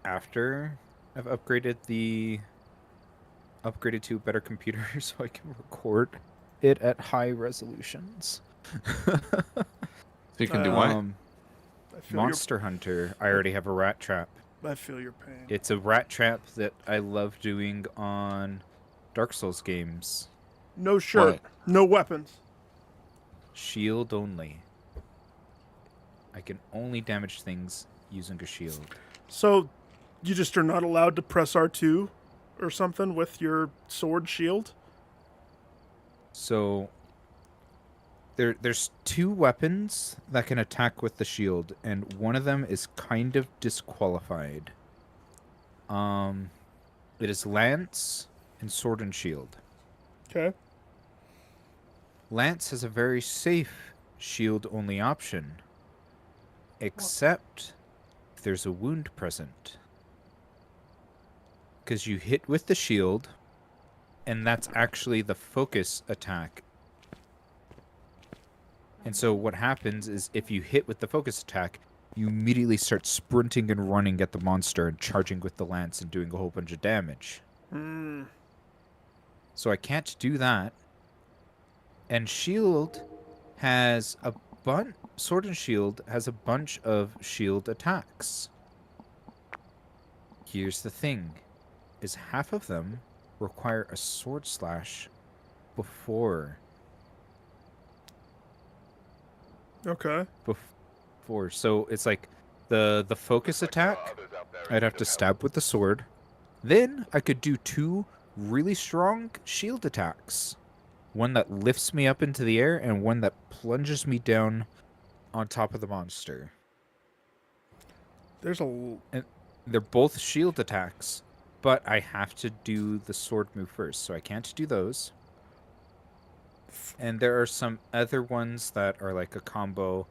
after I've upgraded to a better computer so I can record it at high resolutions. So you can do what? I feel Monster Hunter. I already have a rat trap. I feel your pain. It's a rat trap that I love doing on Dark Souls games. No shirt, What? no weapons. Shield only. I can only damage things using a shield. So, you just are not allowed to press R2 or something with your sword shield? So there's two weapons that can attack with the shield, and one of them is kind of disqualified. It is lance and sword and shield. Okay. Lance has a very safe shield only option, except if there's a wound present. Because you hit with the shield, and that's actually the focus attack. And so what happens is if you hit with the focus attack, you immediately start sprinting and running at the monster and charging with the lance and doing a whole bunch of damage. So I can't do that. And shield has a sword and shield has a bunch of shield attacks. Here's the thing, is half of them require a sword slash before. Okay. So it's like the focus attack, I'd have to stab with the sword. Then I could do two really strong shield attacks. One that lifts me up into the air and one that plunges me down on top of the monster. And they're both shield attacks, but I have to do the sword move first, so I can't do those. And there are some other ones that are like a combo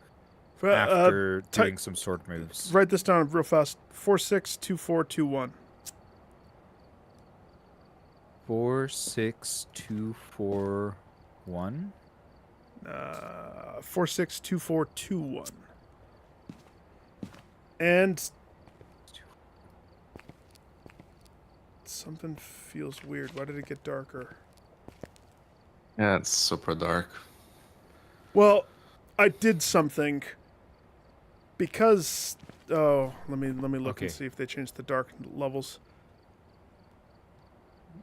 after doing some sword moves. Write this down real fast. 462421. 46241. 462421. And something feels weird. Why did it get darker? Yeah, it's super dark. Well, I did something because let me look and see if they changed the dark levels.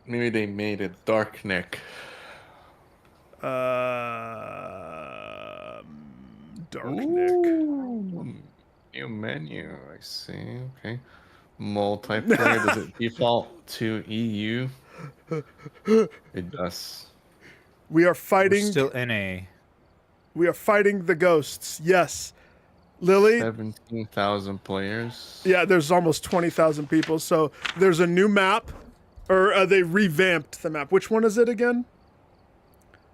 Maybe they made it dark, Nick. Dark Nick. New menu, I see. Okay. Multiplayer, does it default to EU? It does. We are fighting. We're still NA. We are fighting the ghosts. Yes. Lily. 17,000 players. Yeah, there's almost 20,000 people. So there's a new map, or they revamped the map. Which one is it again?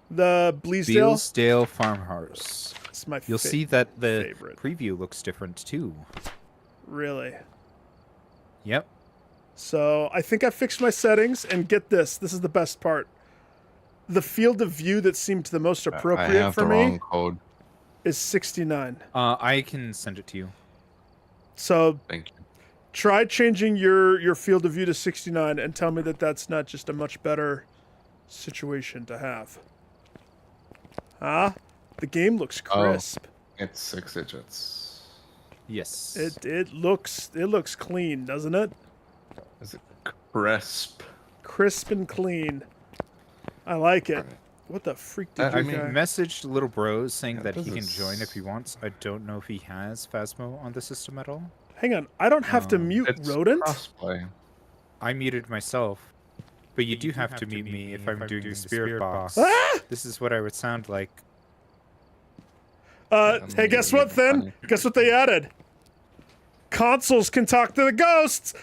The Bleasdale? Bleasdale Farmhouse. It's my You'll see that the favorite. preview looks different too. Really? Yep. So I think I fixed my settings, and get this. This is the best part. The field of view that seemed the most appropriate for me wrong code. is 69. I can send it to you. So Thank you. try changing your field of view to 69 and tell me that that's not just a much better situation to have. Huh? The game looks crisp. It's 6 digits. Yes. It looks clean, doesn't it? Is it crisp? Crisp and clean. I like it. What the freak did I you guy? messaged Little Bros saying that this he can is- join if he wants. I don't know if he has Phasmo on the system at all. Hang on, I don't have to mute It's Rodent? crossplay. I muted myself, but you do have to mute me if I'm doing the spirit box. Ah! This is what I would sound like. Hey, guess what, Thin? funny. Guess what they added? Consoles can talk to the ghosts!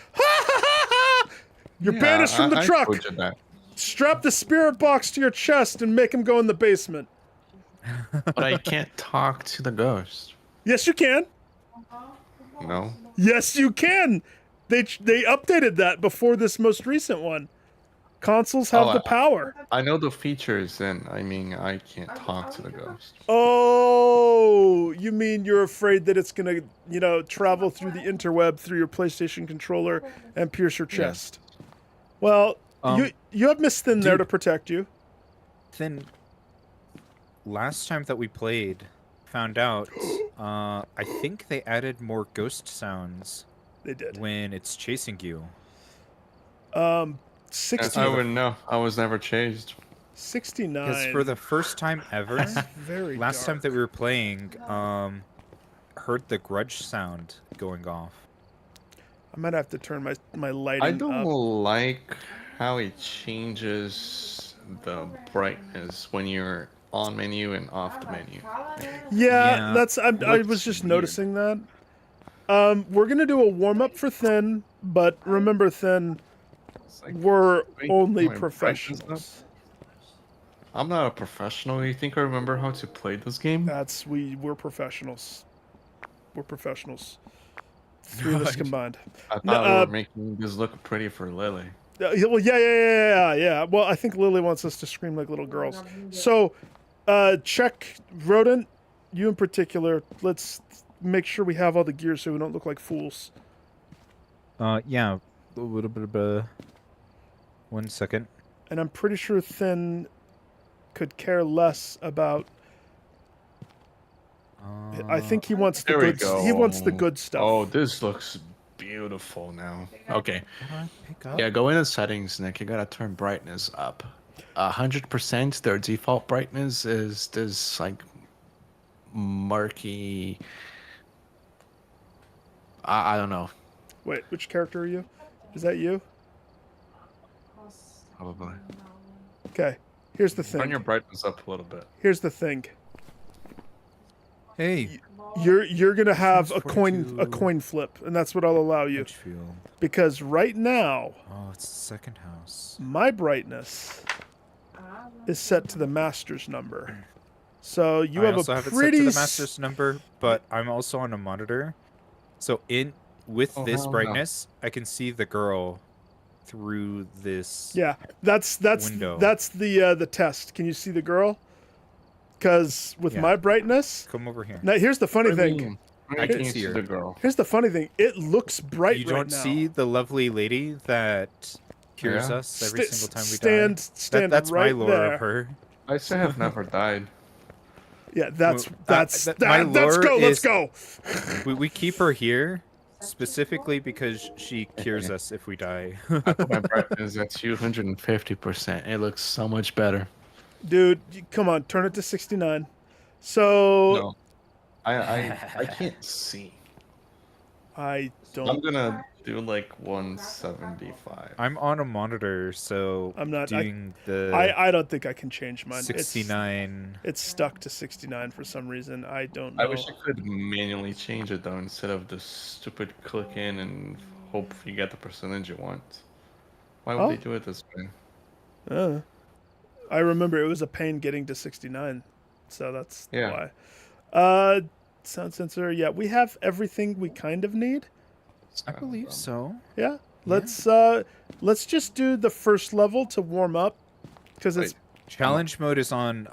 You're banished from the I truck! told you that. Strap the spirit box to your chest and make him go in the basement. But I can't talk to the ghost. Yes, you can. No. Yes, you can. They updated that before this most recent one. Consoles have the power. I know the features, and I mean, I can't talk to the ghost. Oh, Oh, you mean you're afraid that it's gonna, travel through the interweb through your PlayStation controller and pierce your chest? Well, you have Miss Thin there to protect you. Then, last time that we played, found out, I think they added more ghost sounds. They did. When it's chasing you. 60. I wouldn't know. I was never chased. 69. Because for the first time ever, Very last time dark. that we were playing, heard the grudge sound going off. I might have to turn my lighting I don't up. like how it changes the brightness when you're on menu and off the menu. Yeah, Yeah, I was just weird. noticing that. We're gonna do a warm up for Thin, but remember, Thin, It's like, we're wait, only my brightness up? professionals. I'm not a professional. You think I remember how to play this game? We're professionals. We're professionals. Three of us combined. I thought No, we were making this look pretty for Lily. Well, yeah. Well, I think Lily wants us to scream like little girls. So, check Rodent, you in particular. Let's make sure we have all the gear so we don't look like fools. Yeah, a little bit of a... 1 second. And I'm pretty sure Thin could care less about. I think he wants the There we good. go. He wants the good stuff. Oh, this looks beautiful now. Okay. Pick up. Yeah, go into settings, Nick. You gotta turn brightness up. 100%. Their default brightness is this like murky. I don't know. Wait, which character are you? Is that you? Probably. Okay. Here's the Turn thing. your brightness up a little bit. Here's the thing. Hey, You're gonna have a 42. coin flip, and that's what I'll allow you. Edgefield. Because right now, Oh, it's the second house. my brightness is set to the master's number. So you I have also a have it set pretty to the master's number, but I'm also on a monitor. So with Oh, this hell no. brightness, I can see the girl through this. Yeah, that's window. the test. Can you see the girl? Because with Yeah. my brightness, Come over here. now here's the funny thing. I can can see see her. the girl. Here's the funny thing. It looks bright You right don't now. see the lovely lady that cures Yeah. us every single time we stand, die. Stand That's right my lore there. of her. I say have never died. Yeah, that's Well, that's my that. Let's lore go. Let's is- go. We keep her here specifically because she cures us if we die. I put my brightness at 250%. It looks so much better. Dude, come on, turn it to 69. So No, I can't see. I I'm don't. gonna do like 175. I'm on a monitor, so I'm not- doing the I don't think I can change mine. 69. It's stuck to 69 for some reason. I don't know. I wish I could manually change it though, instead of the stupid click in and hope you get the percentage you want. Why would Oh. they do it this way? I remember it was a pain getting to 69, so that's Yeah. why. Sound sensor. Yeah, we have everything we kind of need. I believe so. Yeah. Let's just do the first level to warm up, because it's Challenge mode is on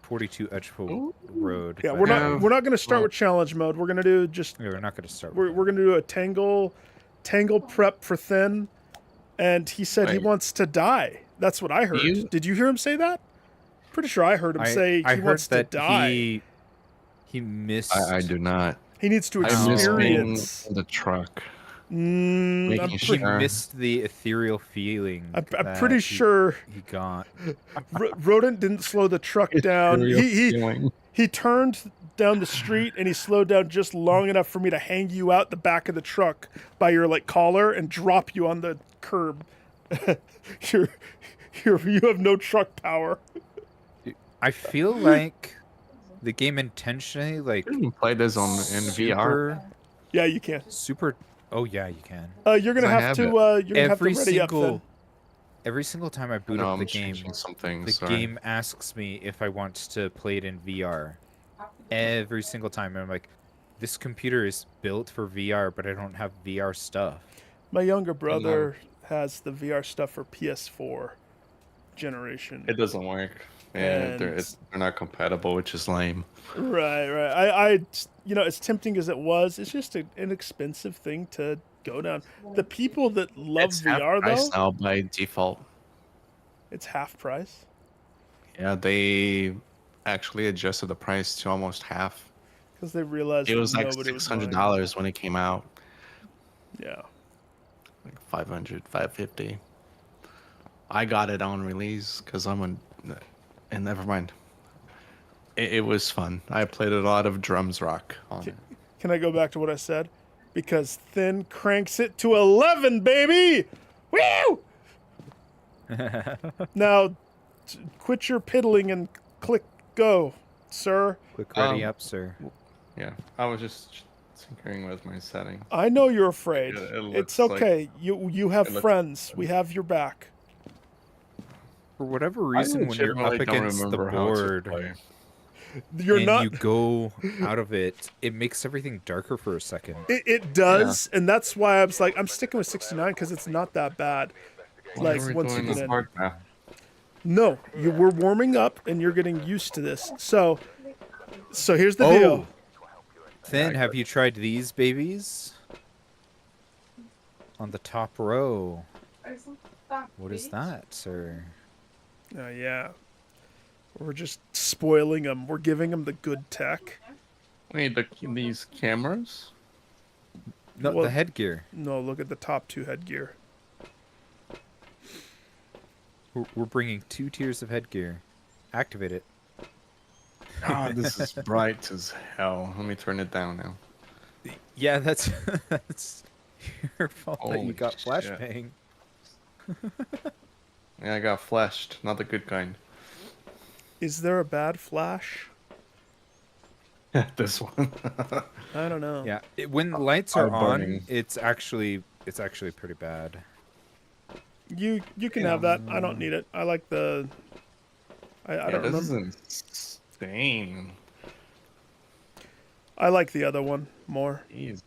42 Edgefield Road. yeah. but- We're not going to start well- with challenge mode. We're going to do just We're not going to start. we're going to do a tangle prep for Thin, and he said he Wait. wants to die. That's what I heard. You- Did you hear him say that? Pretty sure I heard him say I he heard wants that to die. he missed. I do not. He needs to I miss being experience. in the truck. I'm, Making He sure. missed the ethereal feeling. I'm that pretty he- sure he got. Rodent didn't slow the truck down. Feeling. He turned down the street and he slowed down just long enough for me to hang you out the back of the truck by your like collar and drop you on the curb. You have no truck power. I feel like the game intentionally like You can play this on in VR. Yeah, you can. Super. Oh yeah, you can. You're gonna I have have to. it. You're gonna have to Every ready up. single Then. every single time I boot No, up I'm the game, changing something. the Sorry. game asks me if I want to play it in VR. Every single time, and I'm like, this computer is built for VR, but I don't have VR stuff. My younger brother has the VR stuff for PS4 generation. It doesn't work. Yeah, they're And they're not compatible, which is lame. right. I you know, as tempting as it was, it's just an inexpensive thing to go down. The people that love It's half VR price though, now by default. it's half price. Yeah, they actually adjusted the price to almost half. Because they realized It that was like nobody was buying. $600 when it came out. Yeah. Like 500, 550. I got it on release because I'm an. And never mind. It was fun. I played a lot of drums rock on it. Can I go back to what I said? Because Thin cranks it to 11, baby! Woo! Now, quit your piddling and click go, sir. Click ready Um, up, sir. Yeah, I was just tinkering with my setting. I know you're afraid. It It's looks like- okay. You have it looks- friends. We have your back. For whatever reason, when you're up legitimately don't against the remember how to board play. You're and not. you go out of it, it makes everything darker for a second. It does, and that's why I was like, I'm sticking with 69 because it's not that bad. Why Like are we once you doing get this in. hard map? No, we're warming up, and you're getting used to this. So here's the deal. Thin, have you tried these babies? On the top row. What is that, sir? Yeah. We're just spoiling them. We're giving them the good tech. Wait, these cameras? No, Well- the headgear. No, look at the top two headgear. We're bringing 2 tiers of headgear. Activate it. God, this is bright as hell. Let me turn it down now. Yeah, that's that's your fault that you Holy got shit. flashbang. Yeah, I got flashed. Not the good kind. Is there a bad flash? This one. I don't know. Yeah, when the lights are Are on, burning. it's actually pretty bad. You can have that. I don't need it. I like the. I don't this remember. is insane. I like the other one more. Jesus.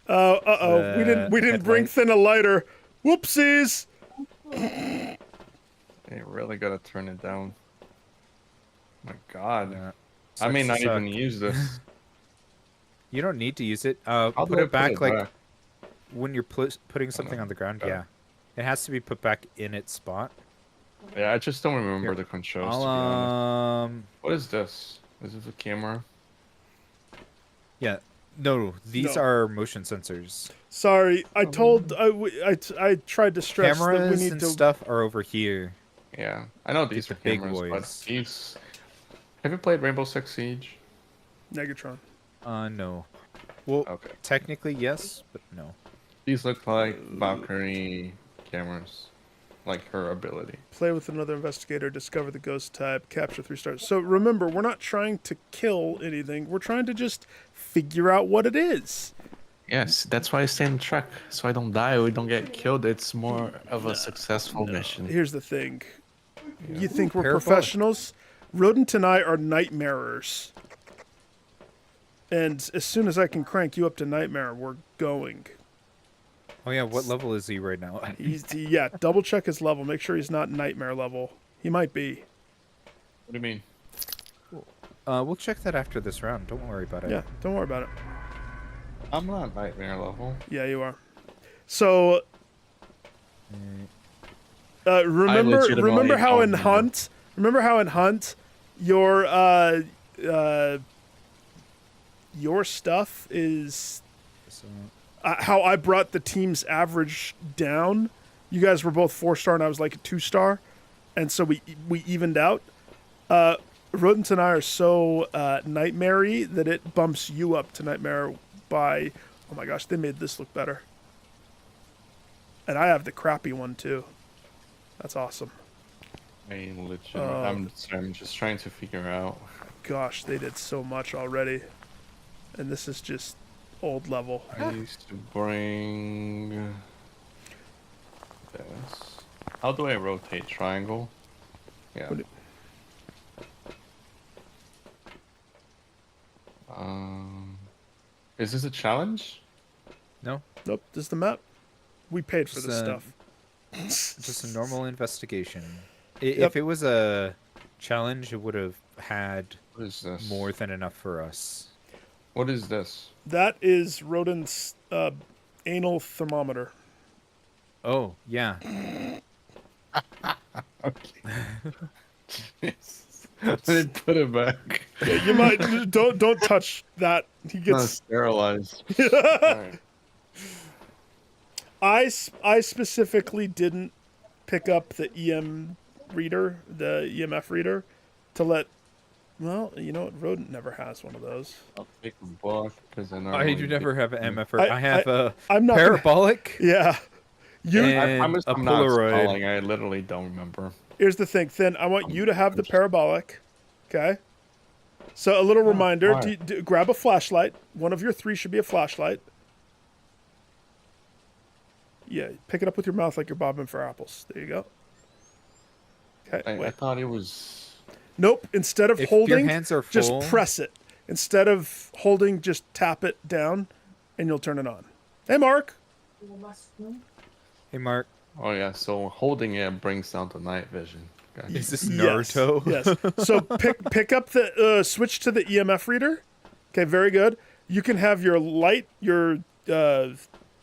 Uh-oh. We didn't bring headlight. Thin a lighter. Whoopsies. They really gotta turn it down. My God. Yeah. I may Sucks not to even suck. use this. You don't need to use it. How Put do I it back like back? when you're putting something on the ground. Got it. Yeah, it has to be put back in its spot. Yeah, I just don't remember Here. the controls, I'll, to be honest. What is this? Is this a camera? yeah, no, these No. are motion sensors. Sorry. I tried to stress that we Cameras need and to. stuff are over here. Yeah, I know these the are big cameras, but boys. these... Have you played Rainbow Six Siege? Negatron. No. Well, Okay. technically yes, but no. These look like Valkyrie cameras. Like her ability. Play with another investigator, discover the ghost type, capture 3 stars. So remember, we're not trying to kill anything. We're trying to just figure out what it is. Yes, that's why I stay in the truck. So I don't die, we don't get killed. It's more of a successful mission. Here's the thing. You think we're Parabolic. professionals? Rodent and I are nightmarers. And as soon as I can crank you up to nightmare, we're going. Oh yeah, what level is he right now? Yeah, double check his level. Make sure he's not nightmare level. He might be. What do you mean? We'll check that after this round. Don't worry about it. Yeah, don't worry about it. I'm not nightmare level. Yeah, you are. So, legitimately remember how don't in remember. Hunt, your stuff is So, how I brought the team's average down. You guys were both 4-star and I was like a 2-star, and so we evened out. Rodent and I are so nightmare-y that it bumps you up to nightmare by. Oh my gosh, they made this look better. And I have the crappy one too. That's awesome. I'm just trying to figure out. Gosh, they did so much already. And this is just old level. I used to bring this. How do I rotate triangle? Yeah. What do- Is this a challenge? no, Nope, this is the map. We paid for Just, this stuff. just a normal investigation. If it was a challenge, it would have had What is this? more than enough for us. What is this? That is Rodent's anal thermometer. Oh, yeah. Okay. Jesus. I didn't put it back. Yeah, you might don't touch that. He Not gets. sterilized. Alright. I specifically didn't pick up the EMF reader, to let. Well, you know what? Rodent never has one of those. I'll take a book because I I normally do never have an MF. I- I have a I'm not gonna- parabolic. Yeah. You. And I promise a I'm not Polaroid. spelling. I literally don't remember. Here's the thing, Thin. I want you to have the parabolic. Okay. So a little reminder: why? grab a flashlight. One of your three should be a flashlight. Yeah, pick it up with your mouth like you're bobbing for apples. There you go. Okay. I wait. thought it was. Nope. Instead of If holding, your hands are just full, press it. Instead of holding, just tap it down, and you'll turn it on. Hey, Mark. Hey, Mark, Oh yeah, so holding it brings down the night vision. Gotcha. is this Naruto? Yes. Yes. So pick up the switch to the EMF reader. Okay, very good. You can have your light, your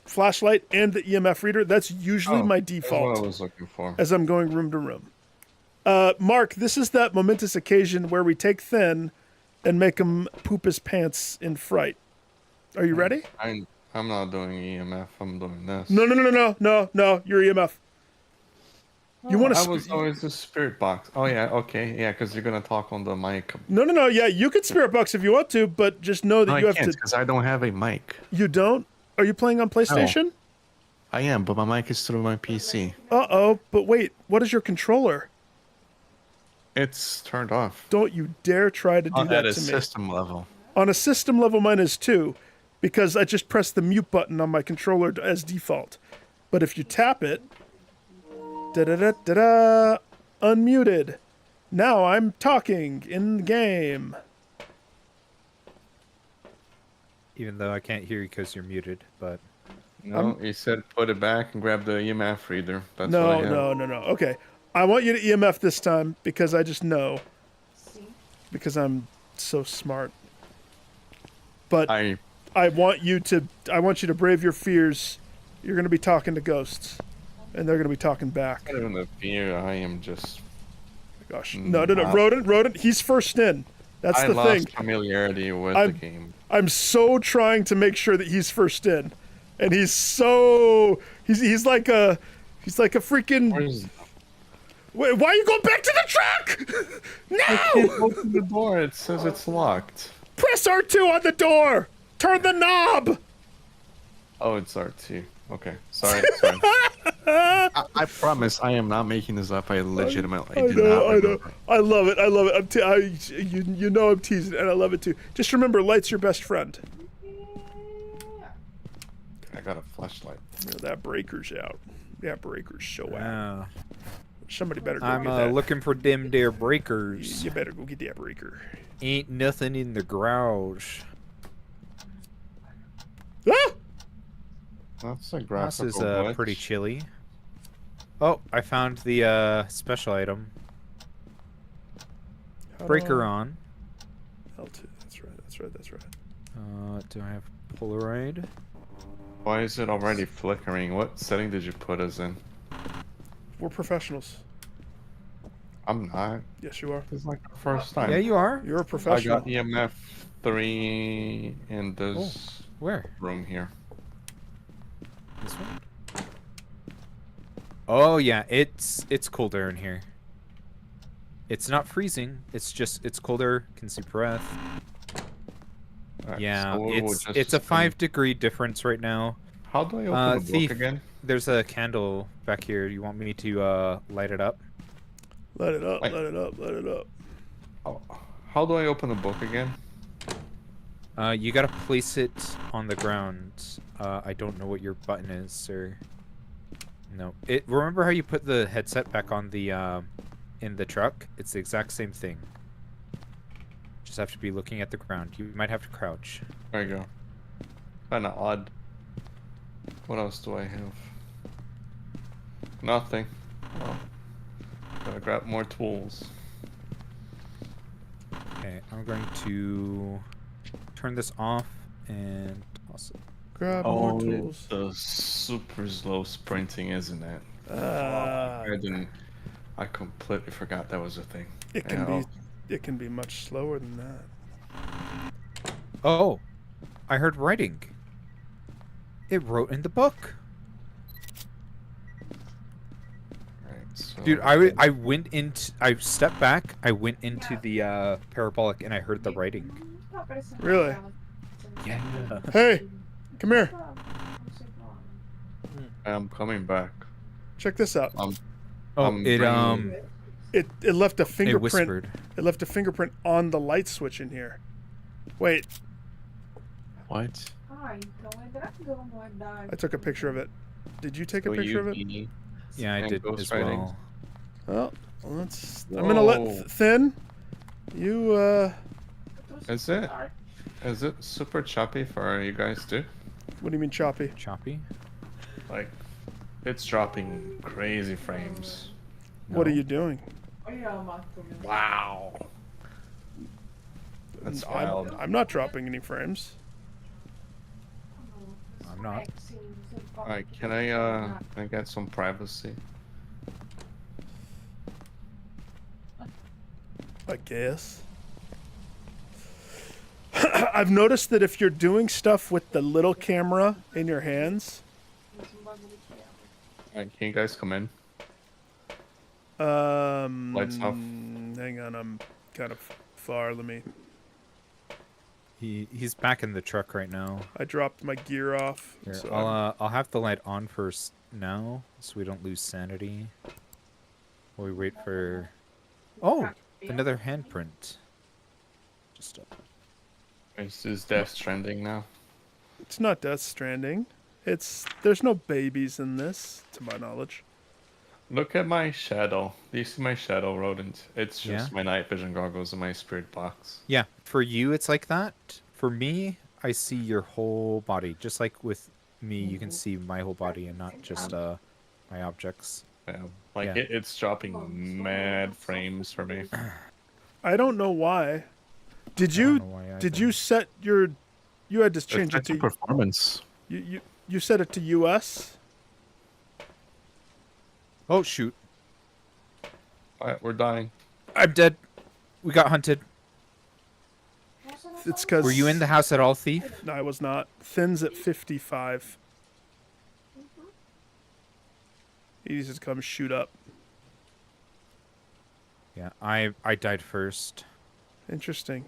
flashlight, and the EMF reader. That's usually my That's what I default was looking for. as I'm going room to room. Mark, this is that momentous occasion where we take Thin and make him poop his pants in fright. Are you ready? I'm not doing EMF. I'm doing this. No. You're EMF. You want I to? was always a spirit box. Oh yeah, okay, yeah, because you're gonna talk on the mic. No. Yeah, you can spirit box if you want to, but just know that No, you I have can't to. because I don't have a mic. You don't? Are you playing on PlayStation? I am, but my mic is through my PC. Uh-oh, but wait, what is your controller? It's turned off. Don't you dare try to do that At a to me. system level. On a system level, mine is too, because I just pressed the mute button on my controller as default. But if you tap it, da-da-da-da-da, unmuted. Now I'm talking in the game. Even though I can't hear you because you're muted, but No, he said put it back and grab the EMF reader. That's what I No. have. Okay, I want you to EMF this time because I just know. Because I'm so smart. But I want you to brave your fears. You're going to be talking to ghosts, and they're going to be talking back. I don't even fear. I am just. Gosh, no. Rodent. He's first in. That's I the lost thing. familiarity with the game. I'm so trying to make sure that he's first in, and he's like a freaking. Where's... Wait, why are you going back to the truck? I can't No! open the door. It says it's locked. Press R2 on the door. Turn the knob. Oh, it's R2. Okay, sorry. I promise I am not making this up. I legitimately do not I know. remember. I love it. You know I'm teasing, and I love it too. Just remember, light's your best friend. I got a flashlight. You know, that breaker's out. That breaker's so out. wow. Somebody better go I'm get that. looking for them there breakers. You better go get that breaker. Ain't nothing in the garage. Ah! That's a This graphical is glitch. pretty chilly. Oh, I found the special item. Breaker on. L2. That's right. Do I have Polaroid? Why is it already flickering? What setting did you put us in? We're professionals. I'm not. Yes, you are. It's like the first time. Yeah, you are. You're a I professional. got EMF 3 in this Where? room here. This one? Oh yeah, it's colder in here. It's not freezing. It's colder. Can see breath. Alright, Yeah, so we'll just it's a assume- 5-degree difference right now. How do I open the Thief. book again? There's a candle back here. You want me to light it up? Let it up. Wait. Let it up. Let it up. Oh, how do I open the book again? You gotta place it on the ground. I don't know what your button is, sir. No. Remember how you put the headset back on the in the truck? It's the exact same thing. Just have to be looking at the ground. You might have to crouch. There you go. Kinda odd. What else do I have? Nothing. Oh. Gotta grab more tools. Okay, I'm going to turn this off and toss it. Grab Oh, more tools. the super slow sprinting, isn't it? Uh, I completely forgot that was a thing. it can Yeah, it can be much slower than that. Oh, I heard writing. It wrote in the book. right, so Dude, I went into, I stepped back, I went into the parabolic and I heard the writing. Really? Yeah. Hey, come here. I'm coming back. Check this out. Oh, I'm it bringing- It left a it fingerprint. whispered. It left a fingerprint on the light switch in here. Wait, What? I took a picture of it. Did you take a So picture of it? Yugi Yeah, I and did ghost as writing? well. Well, let's. I'm gonna let Whoa. Thin. You Is it super choppy for you guys too? What do you mean choppy? Choppy? Like, it's dropping crazy frames. What are No. you doing? Wow. That's wild. I'm not dropping any frames. I'm not. Alright, can I get some privacy? I guess. I've noticed that if you're doing stuff with the little camera in your hands, Alright, can you guys come in? Lights off. hang on, I'm kind of far. Let me. He's back in the truck right now. I dropped my gear off. Here, so I'm- I'll have the light on first now, so we don't lose sanity. While we wait for. Oh, another handprint. Just up. Is Death Stranding now? It's not Death Stranding. There's no babies in this, to my knowledge. Look at my shadow. Do you see my shadow, Rodent? It's just Yeah. my night vision goggles and my spirit box. Yeah, for you it's like that. For me, I see your whole body. Just like with me, you can see my whole body and not just my objects. Yeah. Like Yeah. it's dropping mad frames for me. I don't know why. Did I you don't know why did either. you set your? You had to change it It's to performance. you set it to US. Oh shoot! Alright, we're dying. I'm dead. We got hunted. It's because Were you in the house at all, thief? No, I was not. Thin's at 55. He needs to come shoot up. Yeah, I died first. Interesting.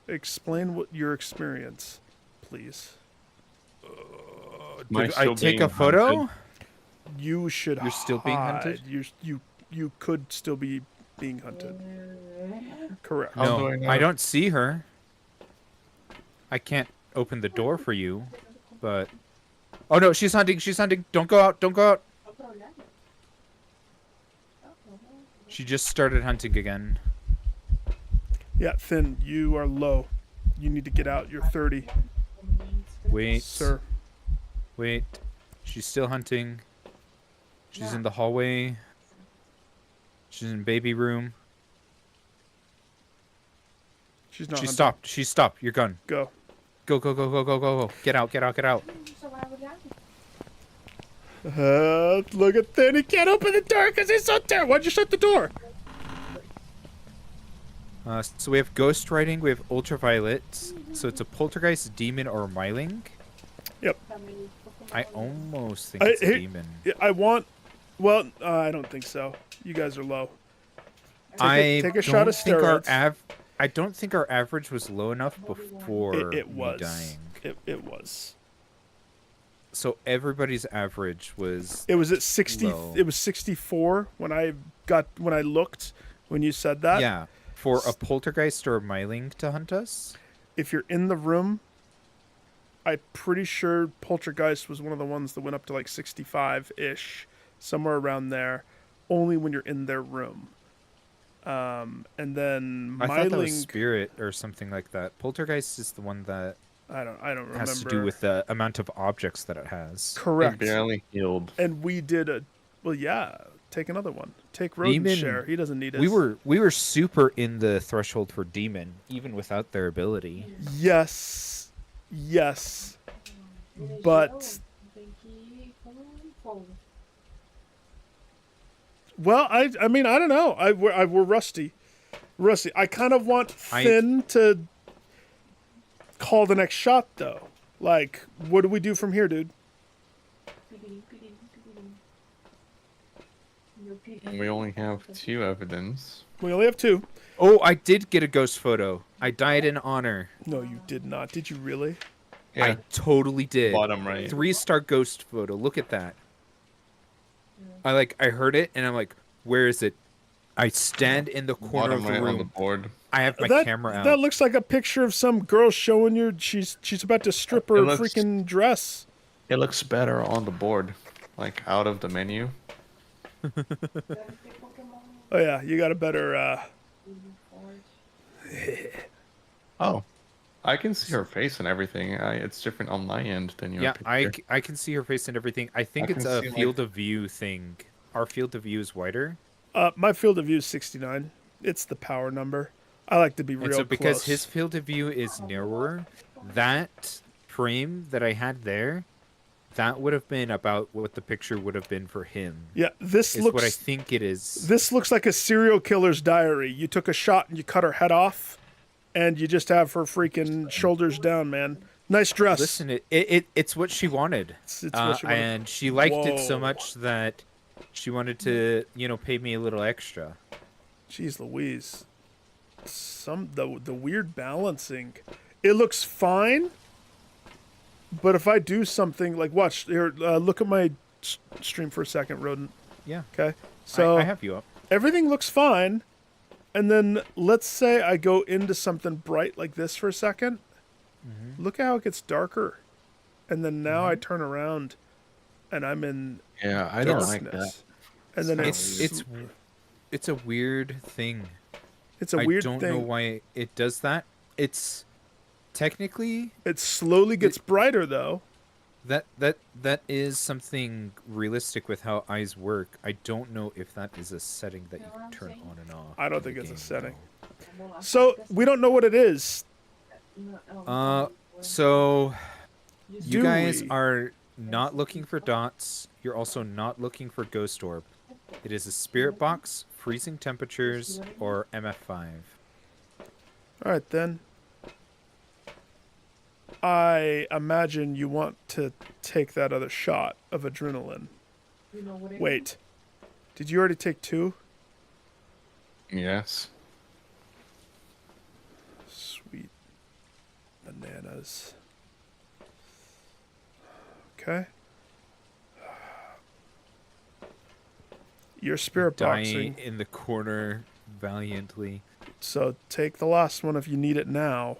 Explain what your experience, please. Am Did I still take being a photo? hunted? You should. You're still being hunted? hide. You could still be being hunted. Correct. How do No, I know? I don't see her. I can't open the door for you, but oh no, she's hunting. She's hunting. Don't go out. Don't go out. She just started hunting again. Yeah, Thin, you are low. You need to get out. You're 30, Wait, sir. wait. She's still hunting. She's in the hallway. She's in baby room. She's not. She hunting. stopped. She stopped. Your gun. Go. Go, go, go, go, go, go, go. Get out, get out, get out. Look at Thin. He can't open the door because he's so terrible. Why'd you shut the door? So we have ghost writing. We have ultraviolet. So it's a poltergeist, demon, or myling. Yep. I almost think it's a hey, demon. Yeah, I want. Well, I don't think so. You guys are low. Take a shot don't of think steroids. I don't think our average was low enough before It me was. dying. It was. So everybody's average was It was at 60. Low. It was 64 when I looked when you said that. yeah. For a poltergeist or a myling to hunt us? If you're in the room, I'm pretty sure Poltergeist was one of the ones that went up to like 65-ish, somewhere around there, only when you're in their room. And then I thought that was Myling, spirit or something like that. Poltergeist is the one that I don't remember. has to do with the amount of objects that it has. Correct. I barely healed. And we did a, well, yeah, take another one. Take Rodent's Demon- share. He doesn't need it. We were super in the threshold for demon, even without their ability. Yes. Yes. But well, I mean, I don't know. We're rusty. Rusty. I kind of want Finn to call the next shot, though. Like, what do we do from here, dude? We only have 2 evidence. We only have 2. Oh, I did get a ghost photo. I died in honor. No, you did not. Did you really? Yeah, I totally did. bottom right. 3-star ghost photo. Look at that. I heard it and I'm like, where is it? I stand in the corner Bottom of the right on the room. board. I have my camera out. That looks like a picture of some girl showing you she's about to strip her It looks- freaking dress. It looks better on the board, like out of the menu. Oh yeah, you got a better. Oh, I can see her face and everything. It's different on my end than your Yeah, picture. I can see her face and everything. I think I it's can a see, like- field of view thing. Our field of view is wider. My field of view is 69. It's the power number. I like to be real And so because close. his field of view is narrower, that frame that I had there, that would have been about what the picture would have been for him. Yeah, this Is looks. what I think it is. This looks like a serial killer's diary. You took a shot and you cut her head off, and you just have her freaking shoulders down, man. Nice dress. Listen, it's what she wanted. It's what she wanted. And she liked it so Whoa. much that she wanted to, pay me a little extra. Jeez Louise. The weird balancing. It looks fine, but if I do something like watch here, look at my stream for a second, Rodent. Yeah. Okay, so I have you up. everything looks fine, and then let's say I go into something bright like this for a 2nd. Mm-hmm. Look at how it gets darker, and then now I turn around, and I'm in Yeah, I don't like that. darkness. And then It's a weird thing. it's a weird I don't thing. know why it does that. It's technically It slowly gets brighter though. that is something realistic with how eyes work. I don't know if that is a setting that you can turn on and off. I don't in the think it's a game, setting. though. So we don't know what it is. So you Do guys we? are not looking for dots. You're also not looking for ghost orb. It is a spirit box, freezing temperatures, or MF5. All right then. I imagine you want to take that other shot of adrenaline. Wait. Did you already take 2? Yes. Sweet bananas. Okay. You're spirit boxing, Dying in the corner valiantly. so take the last one if you need it now.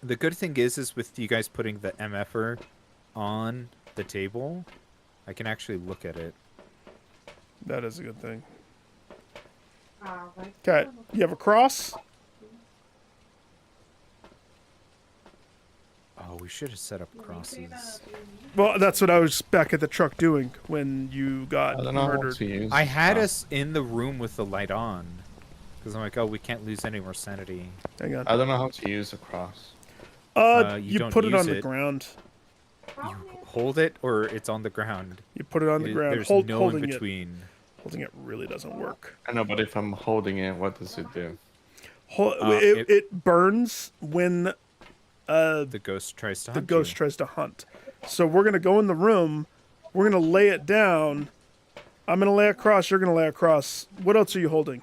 The good thing is with you guys putting the MFer on the table, I can actually look at it. That is a good thing. Okay, you have a cross? Oh, we should have set up crosses. Well, that's what I was back at the truck doing when you got I don't know how murdered. to use. I had uh, us in the room with the light on. Because I'm like, oh, we can't lose any more sanity. Hang on. I don't know how to use a cross. you You don't put it use on the it. ground. You hold it or it's on the ground. You put it on the ground. There's no in holding between. Holding it really doesn't work. I know, but if I'm holding it, what does it do? It burns when The ghost tries to the hunt ghost you. tries to hunt. So we're gonna go in the room. We're gonna lay it down. I'm gonna lay across. You're gonna lay across. What else are you holding?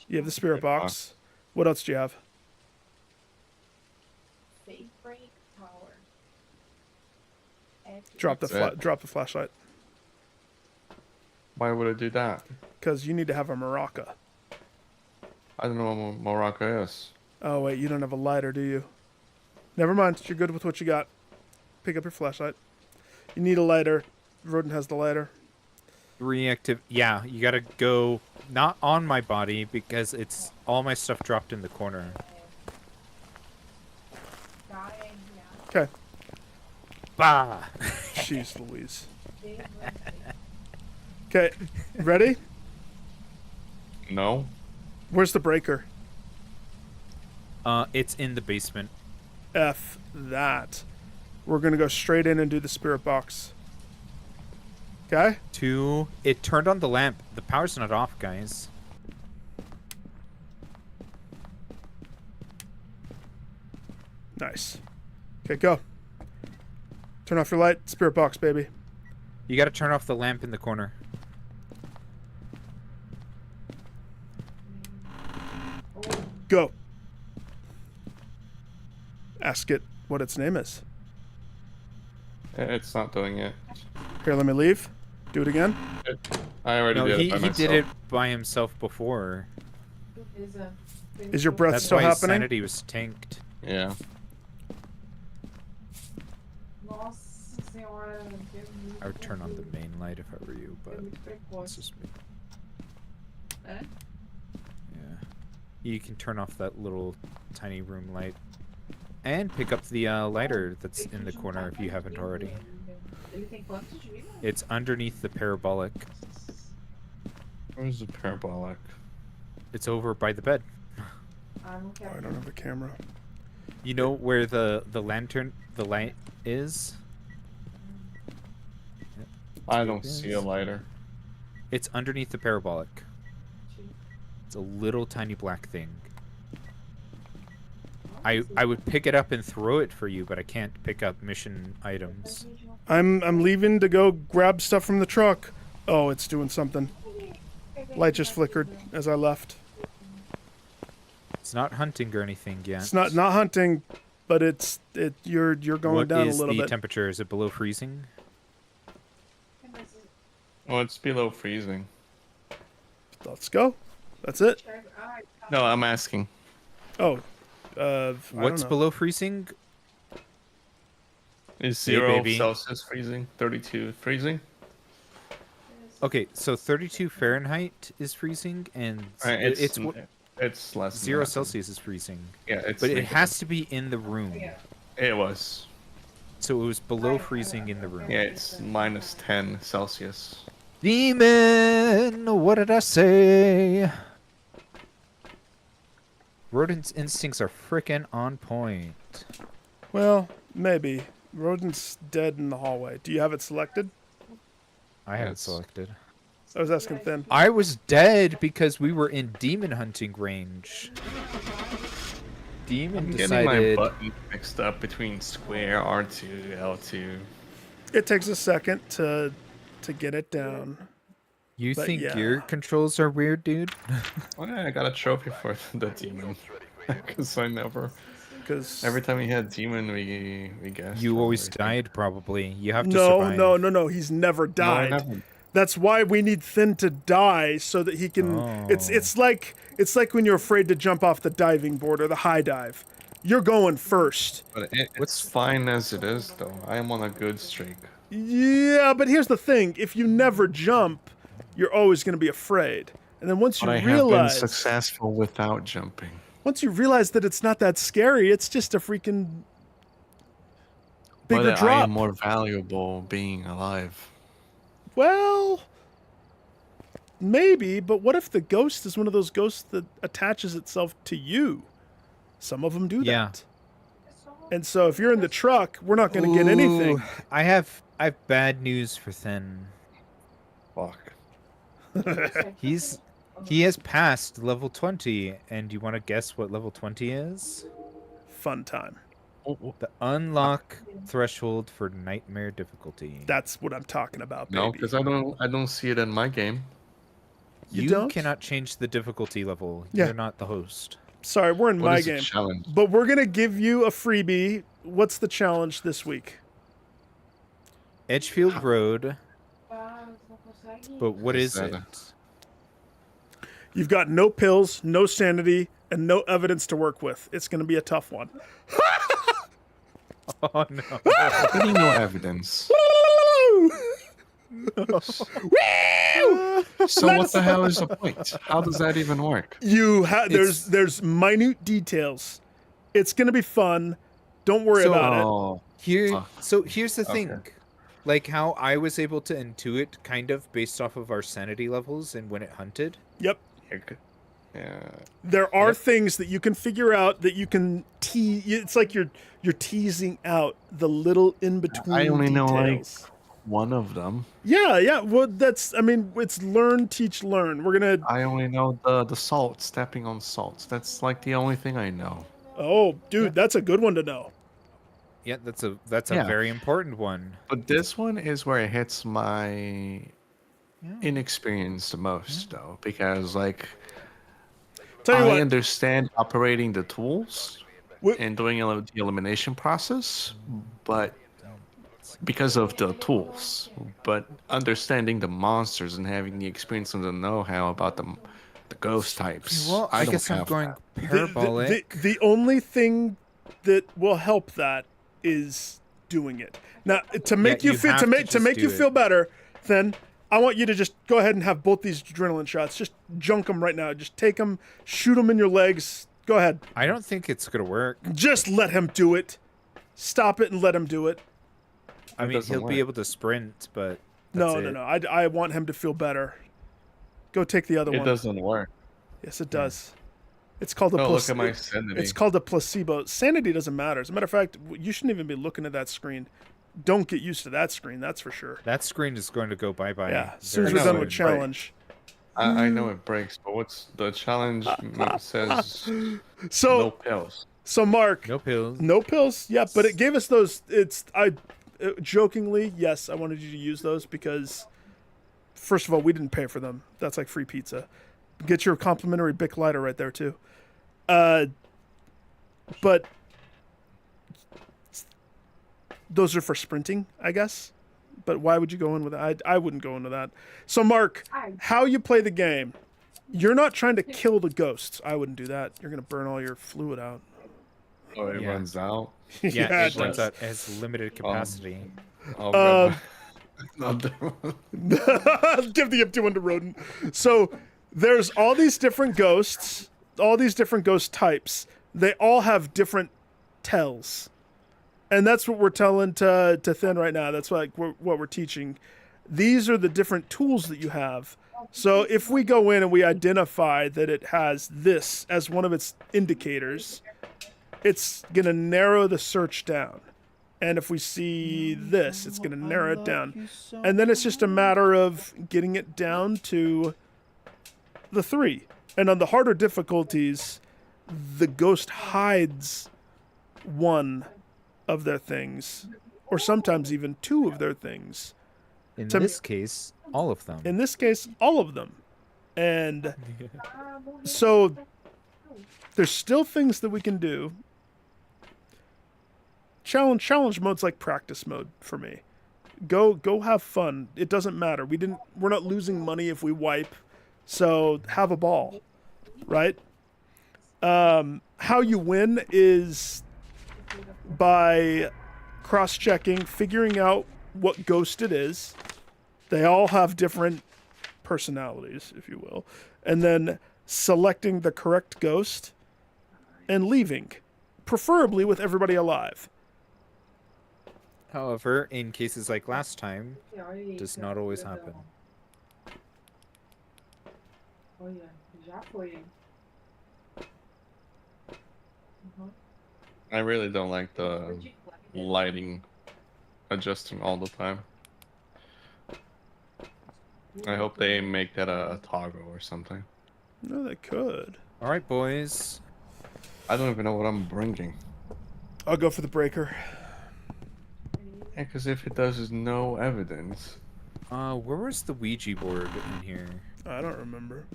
You have the spirit box. What else do you have? Drop the That's it. drop the flashlight Why would I do that? because you need to have a maraca. I don't know what Morocco is. Oh wait, you don't have a lighter, do you? Never mind. You're good with what you got. Pick up your flashlight. You need a lighter. Rodent has the lighter. Reactive. Yeah, you gotta go not on my body because it's all my stuff dropped in the corner. Okay. Bah! Jeez Louise. Okay, ready? No. Where's the breaker? It's in the basement. F that. We're gonna go straight in and do the spirit box. Okay? 2. It turned on the lamp. The power's not off, guys. Nice. Okay, go. Turn off your light. Spirit box, baby. You gotta turn off the lamp in the corner. Go. Ask it what its name is. It's not doing it. Here, let me leave. Do it again. I already No, did he it by myself. did it by himself before. Is your breath That's still why his happening? sanity was tanked. Yeah. I would turn on the main light if I were you, but it's just me. Yeah. You can turn off that little tiny room light. And pick up the lighter that's in the corner if you haven't already. It's underneath the parabolic. Where's the parabolic? It's over by the bed. Oh, I don't have a camera. You know where the light is? Yep. I don't see a lighter. It's underneath the parabolic. It's a little tiny black thing. I would pick it up and throw it for you, but I can't pick up mission items. I'm leaving to go grab stuff from the truck. Oh, it's doing something. Light just flickered as I left. It's not hunting or anything yet. It's not hunting, but you're going down a little What is the bit. temperature? Is it below freezing? Oh, it's below freezing. Let's go. That's it. No, I'm asking. Oh, I What's don't know. below freezing? Is Hey, 0 baby. Celsius freezing? 32 freezing? Okay, so 32 Fahrenheit is freezing, and It's less than 0 that. Celsius is freezing. Yeah, it's. But it negative. has to be in the room. It was. So it was below freezing in the room. Yeah, it's minus 10 Celsius. Demon! What did I say? Rodent's instincts are frickin' on point. Well, maybe. Rodent's dead in the hallway. Do you have it selected? I had it Yes. selected. I was asking Finn. I was dead because we were in demon hunting range. Demon I'm getting my decided. button mixed up between square, R2, L2. It takes a second to get it down. You but think yeah. your controls are weird, dude? Oh, yeah, I got a trophy for the demon. Because I never. Because Every time we had demon, we guessed. You for always everything. died, probably. You have to no, survive. no. He's never No, I died. never. That's why we need Finn to die so that he can. It's like when you're afraid to jump off the diving board or the high dive. You're going first. But it's fine as it is, though. I am on a good streak. Yeah, but here's the thing: if you never jump, you're always going to be afraid. And then once you But I have been realize, successful without jumping. once you realize that it's not that scary, it's just a freaking bigger But I drop. am more valuable being alive. Well, maybe, but what if the ghost is one of those ghosts that attaches itself to you? Some of them do Yeah. that. And so if you're in the truck, we're not going to get anything. Ooh, I have bad news for Thin. Fuck. He has passed level 20, and you want to guess what level 20 is? Fun time. The unlock threshold for nightmare difficulty. That's what I'm talking about, baby. No, because I don't see it in my game. You don't? cannot change the difficulty level. Yeah. You're not the host. Sorry, we're in What my is the game. challenge? But we're going to give you a freebie. What's the challenge this week? Edgefield Road, but what is that? it? You've got no pills, no sanity, and no evidence to work with. It's going to be a tough one. Oh no. Really no evidence. So what the hell is the point? How does that even work? There's minute details. It's going to be fun. Don't worry So- about it. Oh, Here's the thing. Okay. Like how I was able to intuit kind of based off of our sanity levels and when it hunted. Yep. yeah. There are Yep. things that you can figure out that you can tease. It's like you're teasing out the little in between I only know like details. one of them. Yeah. Well, I mean, it's learn, teach, learn. We're gonna. I only know the salt, stepping on salts. That's like the only thing I know. Oh, dude, Yeah. that's a good one to know. Yeah, that's a Yeah. very important one. But this one is where it hits my Yeah. inexperience the most, though, because like Tell you I what. understand operating the tools Wh- and doing the elimination process, but because of the tools, but understanding the monsters and having the experience and the know-how about the ghost types. Well, I don't guess I'm have going that. parabolic. The only thing that will help that is doing it. Now, to make you you feel have to to make just you do feel it. better, then I want you to just go ahead and have both these adrenaline shots. Just junk them right now. Just take them, shoot them in your legs. Go ahead. I don't think it's gonna work. Just let him do it. Stop it and let him do it. I It mean, doesn't he'll be work. able to sprint, but No, that's no, it. no. I want him to feel better. Go take the other It one. doesn't work. Yes, it does. It's called a Oh, look at my placebo. sanity. It's called a placebo. Sanity doesn't matter. As a matter of fact, you shouldn't even be looking at that screen. Don't get used to that screen. That's for sure. That screen is going to go bye-bye. Yeah. As soon as very we're done know with it, soon. right. challenge. I know it breaks, but what's the challenge says? So No pills. so Mark, No pills. no pills. Yeah, but it gave us those. Jokingly, yes, I wanted you to use those because, first of all, we didn't pay for them. That's like free pizza. Get your complimentary Bic lighter right there too. But those are for sprinting, I guess. But why would you go in with that? I wouldn't go into that. So, Mark, how you play the game? You're not trying to kill the ghosts. I wouldn't do that. You're gonna burn all your fluid out. Oh, it Yeah. runs out. Yeah, it it runs does. out. It has limited capacity. I'll grab another one. Give the empty one to Rodent. So there's all these different ghosts, all these different ghost types. They all have different tells, and that's what we're telling to Thin right now. That's like what we're teaching. These are the different tools that you have. So if we go in and we identify that it has this as one of its indicators, it's gonna narrow the search down. And if we see this, it's going to narrow it down. And then it's just a matter of getting it down to the 3. And on the harder difficulties, the ghost hides one of their things, or sometimes even 2 of their things. In to- this case, all of them. In this case, all of them. And so there's still things that we can do. Challenge mode's like practice mode for me. Go have fun. It doesn't matter. We're not losing money if we wipe. So have a ball. Right? How you win is by cross-checking, figuring out what ghost it is. They all have different personalities, if you will. And then selecting the correct ghost and leaving, preferably with everybody alive. However, in cases like last time, does not always happen. I really don't like the lighting adjusting all the time. I hope they make that a toggle or something. No, they could. All right, boys. I don't even know what I'm bringing. I'll go for the breaker. Yeah, because if it does, there's no evidence. Where was the Ouija board in here? I don't remember.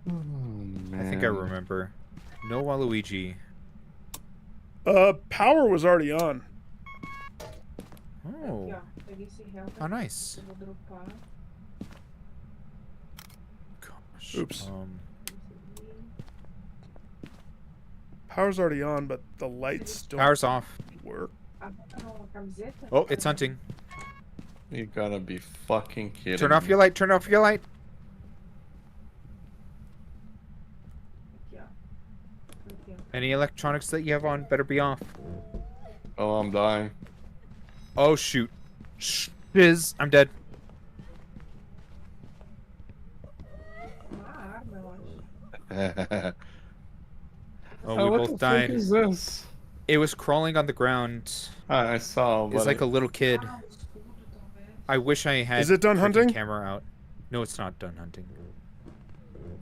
I think I remember. No Waluigi. Power was already on. Oh, how nice. Gosh. Oops. Power's already on, but the lights don't Power's off. work. Oh, it's hunting. You gotta be fucking kidding. Turn off me. your light. Turn off your light. Any electronics that you have on better be off. Oh, I'm dying. Oh shoot. Shiz, I'm dead. Oh, Oh, we what both the died. fuck is this? It was crawling on the ground. I saw, It's but like a little kid. I wish I had Is it done freaking hunting? camera out. No, it's not done hunting.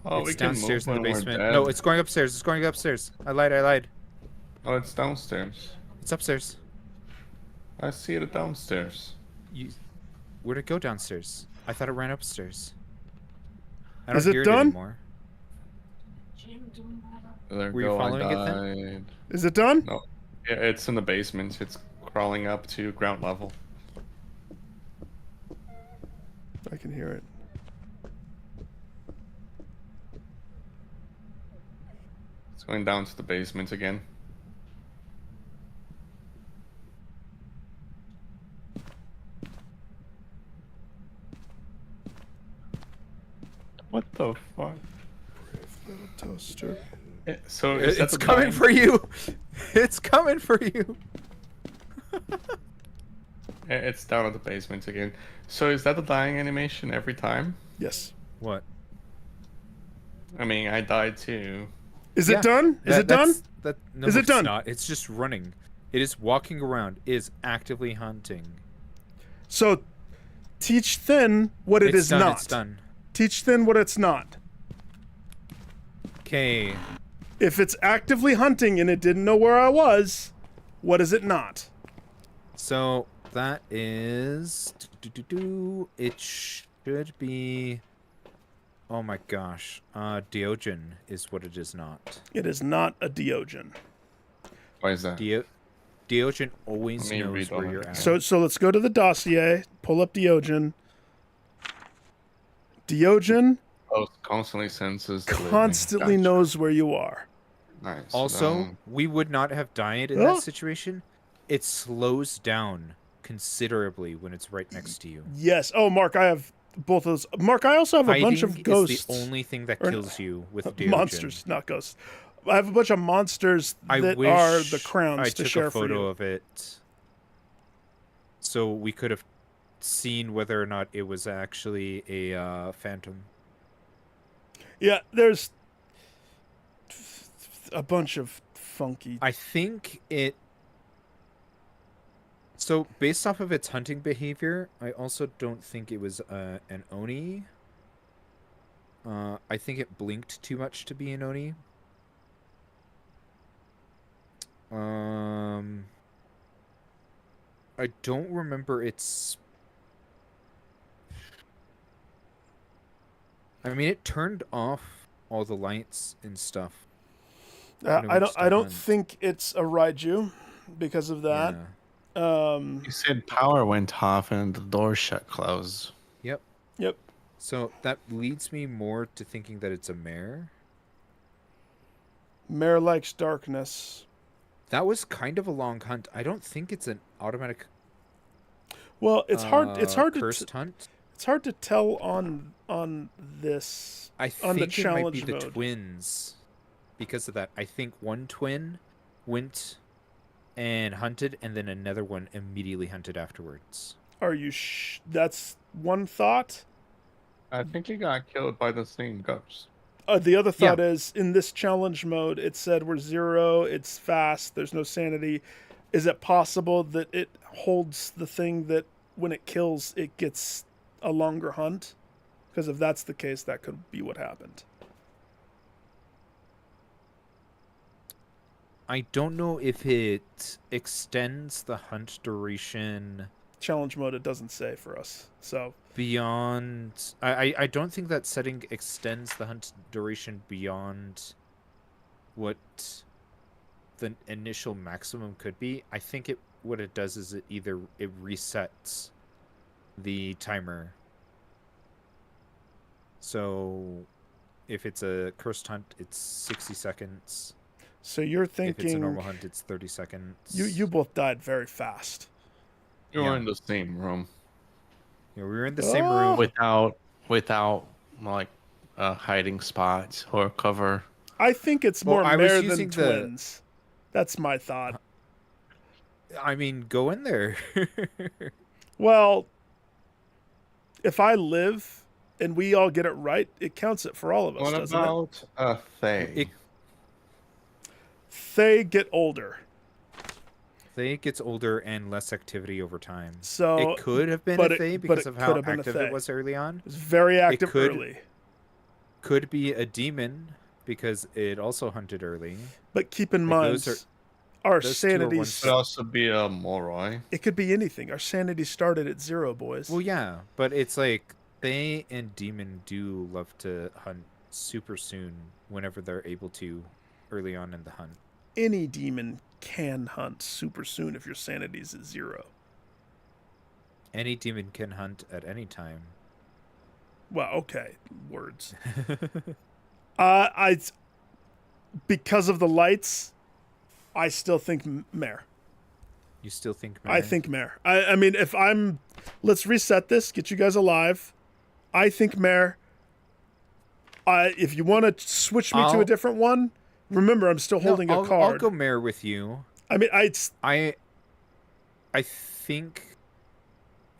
oh, It's we can downstairs move in the when we're basement. dead. No, it's going upstairs. It's going upstairs. I lied. Oh, it's downstairs. It's upstairs. I see it downstairs. Where'd it go downstairs? I thought it ran upstairs. I Is don't it hear done? it anymore. There Were you go, following I it then? died. Is it done? No. Yeah, it's in the basement. It's crawling up to ground level. I can hear it. It's going down to the basement again. What the fuck? Little toaster. So is that It's the coming dying- for you. It's coming for you. It's down at the basement again. So is that the dying animation every time? Yes. What? I mean, I died too. Is it done? Is it done? No, Is it it's done? not. It's just running. It is walking around. It is actively hunting. So, teach Thin what it It's is done, not. It's done. Teach Thin what it's not. Okay. If it's actively hunting and it didn't know where I was, what is it not? So that is. It should be. Oh my gosh. Diogen is what it is not. It is not a Diogen. Why is that? Diogen always Let me knows read where all you're that. at. So let's go to the dossier, pull up Diogen. Diogen Oh, it constantly senses the living. constantly Gotcha. knows where you are. Nice. Also, we would not have died in Oh. that situation. It slows down considerably when it's right next to you. Yes. Oh, Mark, I have both of those. Mark, I also have a bunch of Hiding ghosts. is the only thing that Or- kills you with Diogen. Monsters, not ghosts. I have a bunch of monsters I that wish are the crowns I to took share a photo for you. of it, so we could have seen whether or not it was actually a phantom. Yeah, there's a bunch of funky. I think it. So based off of its hunting behavior, I also don't think it was an Oni. I think it blinked too much to be an Oni. I don't remember its. I mean, it turned off all the lights and stuff. when it I went to don't hunt. think it's a Raiju because of that. Yeah. You said power went off and the door shut closed. Yep. Yep. So that leads me more to thinking that it's a mare. Mare likes darkness. That was kind of a long hunt. I don't think it's an automatic. Well, it's hard. It's hard to. cursed hunt. It's hard to tell on this. I on the think it might be challenge the mode. twins. Because of that, I think one twin went and hunted, and then another one immediately hunted afterwards. Are you? That's one thought. I think he got killed by the same ghost. The other thought is in this challenge mode, it said we're 0. It's fast. There's no sanity. Is it possible that it holds the thing that when it kills, it gets a longer hunt? Because if that's the case, that could be what happened. I don't know if it extends the hunt duration Challenge mode, it doesn't say for us. So beyond. I don't think that setting extends the hunt duration beyond what the initial maximum could be. I think what it does is it resets the timer. So if it's a cursed hunt, it's 60 seconds. So you're If it's a thinking normal hunt, it's 30 seconds. you both died very fast. You were Yeah. in the same room Yeah, we were in the same Oh. room. without like hiding spots or cover. I think it's Well, more I was mare than using the- twins. That's my thought. I mean, go in there. Well, if I live and we all get it right, it counts it for all of us, What doesn't it? about Faye? They get older. Faye gets older and less activity over time. So, It could have been but a Faye it because of could how have been a active Fae. it was early on. It was very active could- early. Could be a demon because it also hunted early. But keep in Like, mind, those our those two are sanity. ones Could also be a Moroi. It could be anything. Our sanity started at 0, boys. Well, yeah, but it's like Fae and demon do love to hunt super soon whenever they're able to early on in the hunt. Any demon can hunt super soon if your sanity's at 0. Any demon can hunt at any time. Well, okay, words. I because of the lights, I still think Mare. You still think I think Mare. I mean, if I'm, let's reset this. Get you guys alive. I think Mare. If you want to switch me to a different one, remember I'm still holding a card. I'll go Mare with you. I mean, I think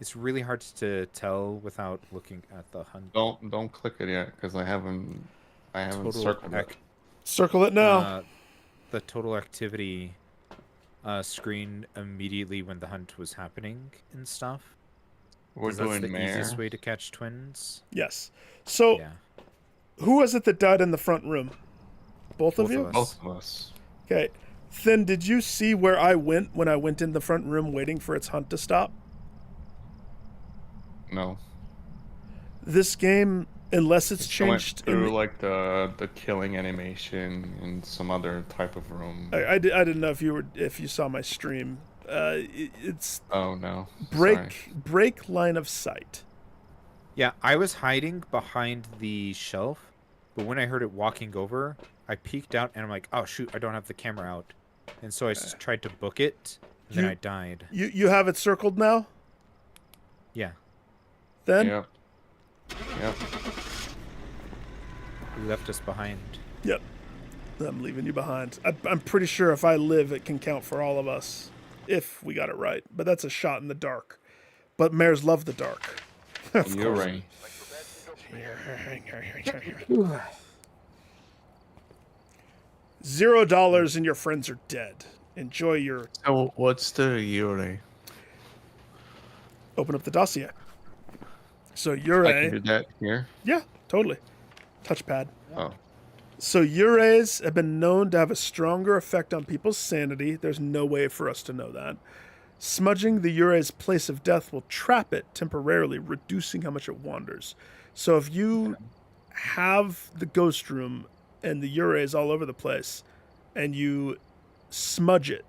it's really hard to tell without looking at the hunt. Don't click it yet because I haven't circled it. Circle it now. The total activity screen immediately when the hunt was happening and stuff. We're 'Cause that's doing the Mare. easiest way to catch twins. Yes. So, Yeah, who was it that died in the front room? Both of Both you? of us. Both of us. Okay. Then did you see where I went when I went in the front room waiting for its hunt to stop? No. This game, unless it's I went changed, through like the killing animation and some other type of room. I didn't know if you saw my stream. It's Oh no. Sorry. break line of sight. yeah. I was hiding behind the shelf, but when I heard it walking over, I peeked out and I'm like, "Oh shoot! I don't have the camera out," and so I tried to book it, and then You- I died. You have it circled now? Yeah, Then? Yep. Yep. you left us behind. Yep. I'm leaving you behind. I'm pretty sure if I live, it can count for all of us. If we got it right. But that's a shot in the dark. But mares love the dark. Of You're course. right. $0 and your friends are dead. Enjoy your... So what's the Yuri? Open up the dossier. So I can Yurei... do that here. Yeah, totally. Touchpad. Oh. So Yureis have been known to have a stronger effect on people's sanity. There's no way for us to know that. Smudging the Yurei's place of death will trap it temporarily, reducing how much it wanders. So if you have the ghost room and the Yurei's all over the place, and you smudge it.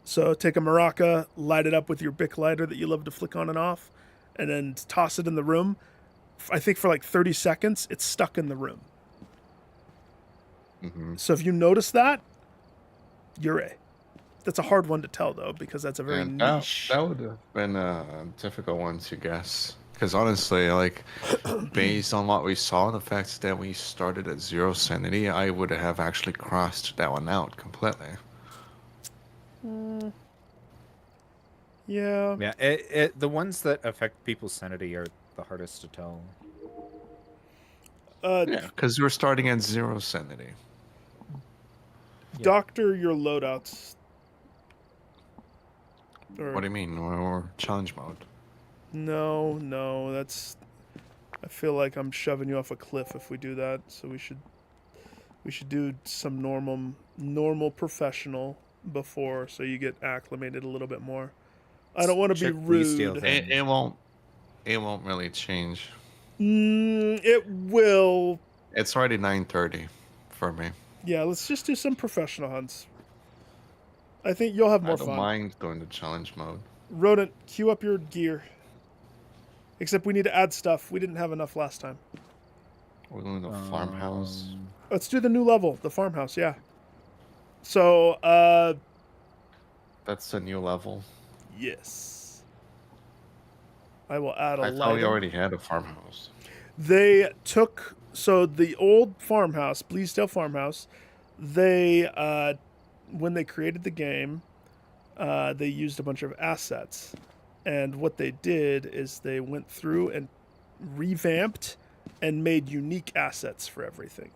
So take a maraca, light it up with your Bic lighter that you love to flick on and off, and then toss it in the room. I think for like 30 seconds, it's stuck in the room. Mm-hmm. So if you notice that, Yurei. That's a hard one to tell, though, because that's a very niche. That would have been a difficult one to guess. Because honestly, like, based on what we saw, the fact that we started at 0 sanity, I would have actually crossed that one out completely. Yeah. Yeah, the ones that affect people's sanity are the hardest to tell. Yeah, because we're starting at 0 sanity. Doctor your loadouts. Or, What do you mean? Or challenge mode? No, that's... I feel like I'm shoving you off a cliff if we do that, so we should do some normal professional before, so you get acclimated a little bit more. I don't want to be Check please steal rude. then. It won't really change. It will. It's already 9:30 for me. Yeah, let's just do some professional hunts. I think you'll have more I don't fun. mind going to challenge mode. Rodent, queue up your gear. Except we need to add stuff. We didn't have enough last time. We're going to the farmhouse. Let's do the new level, the farmhouse, yeah. So, That's a new level. yes. I will add a I thought we light. already had a farmhouse. They took, so the old farmhouse, Bleasdale Farmhouse, they, when they created the game, they used a bunch of assets. And what they did is they went through and revamped and made unique assets for everything.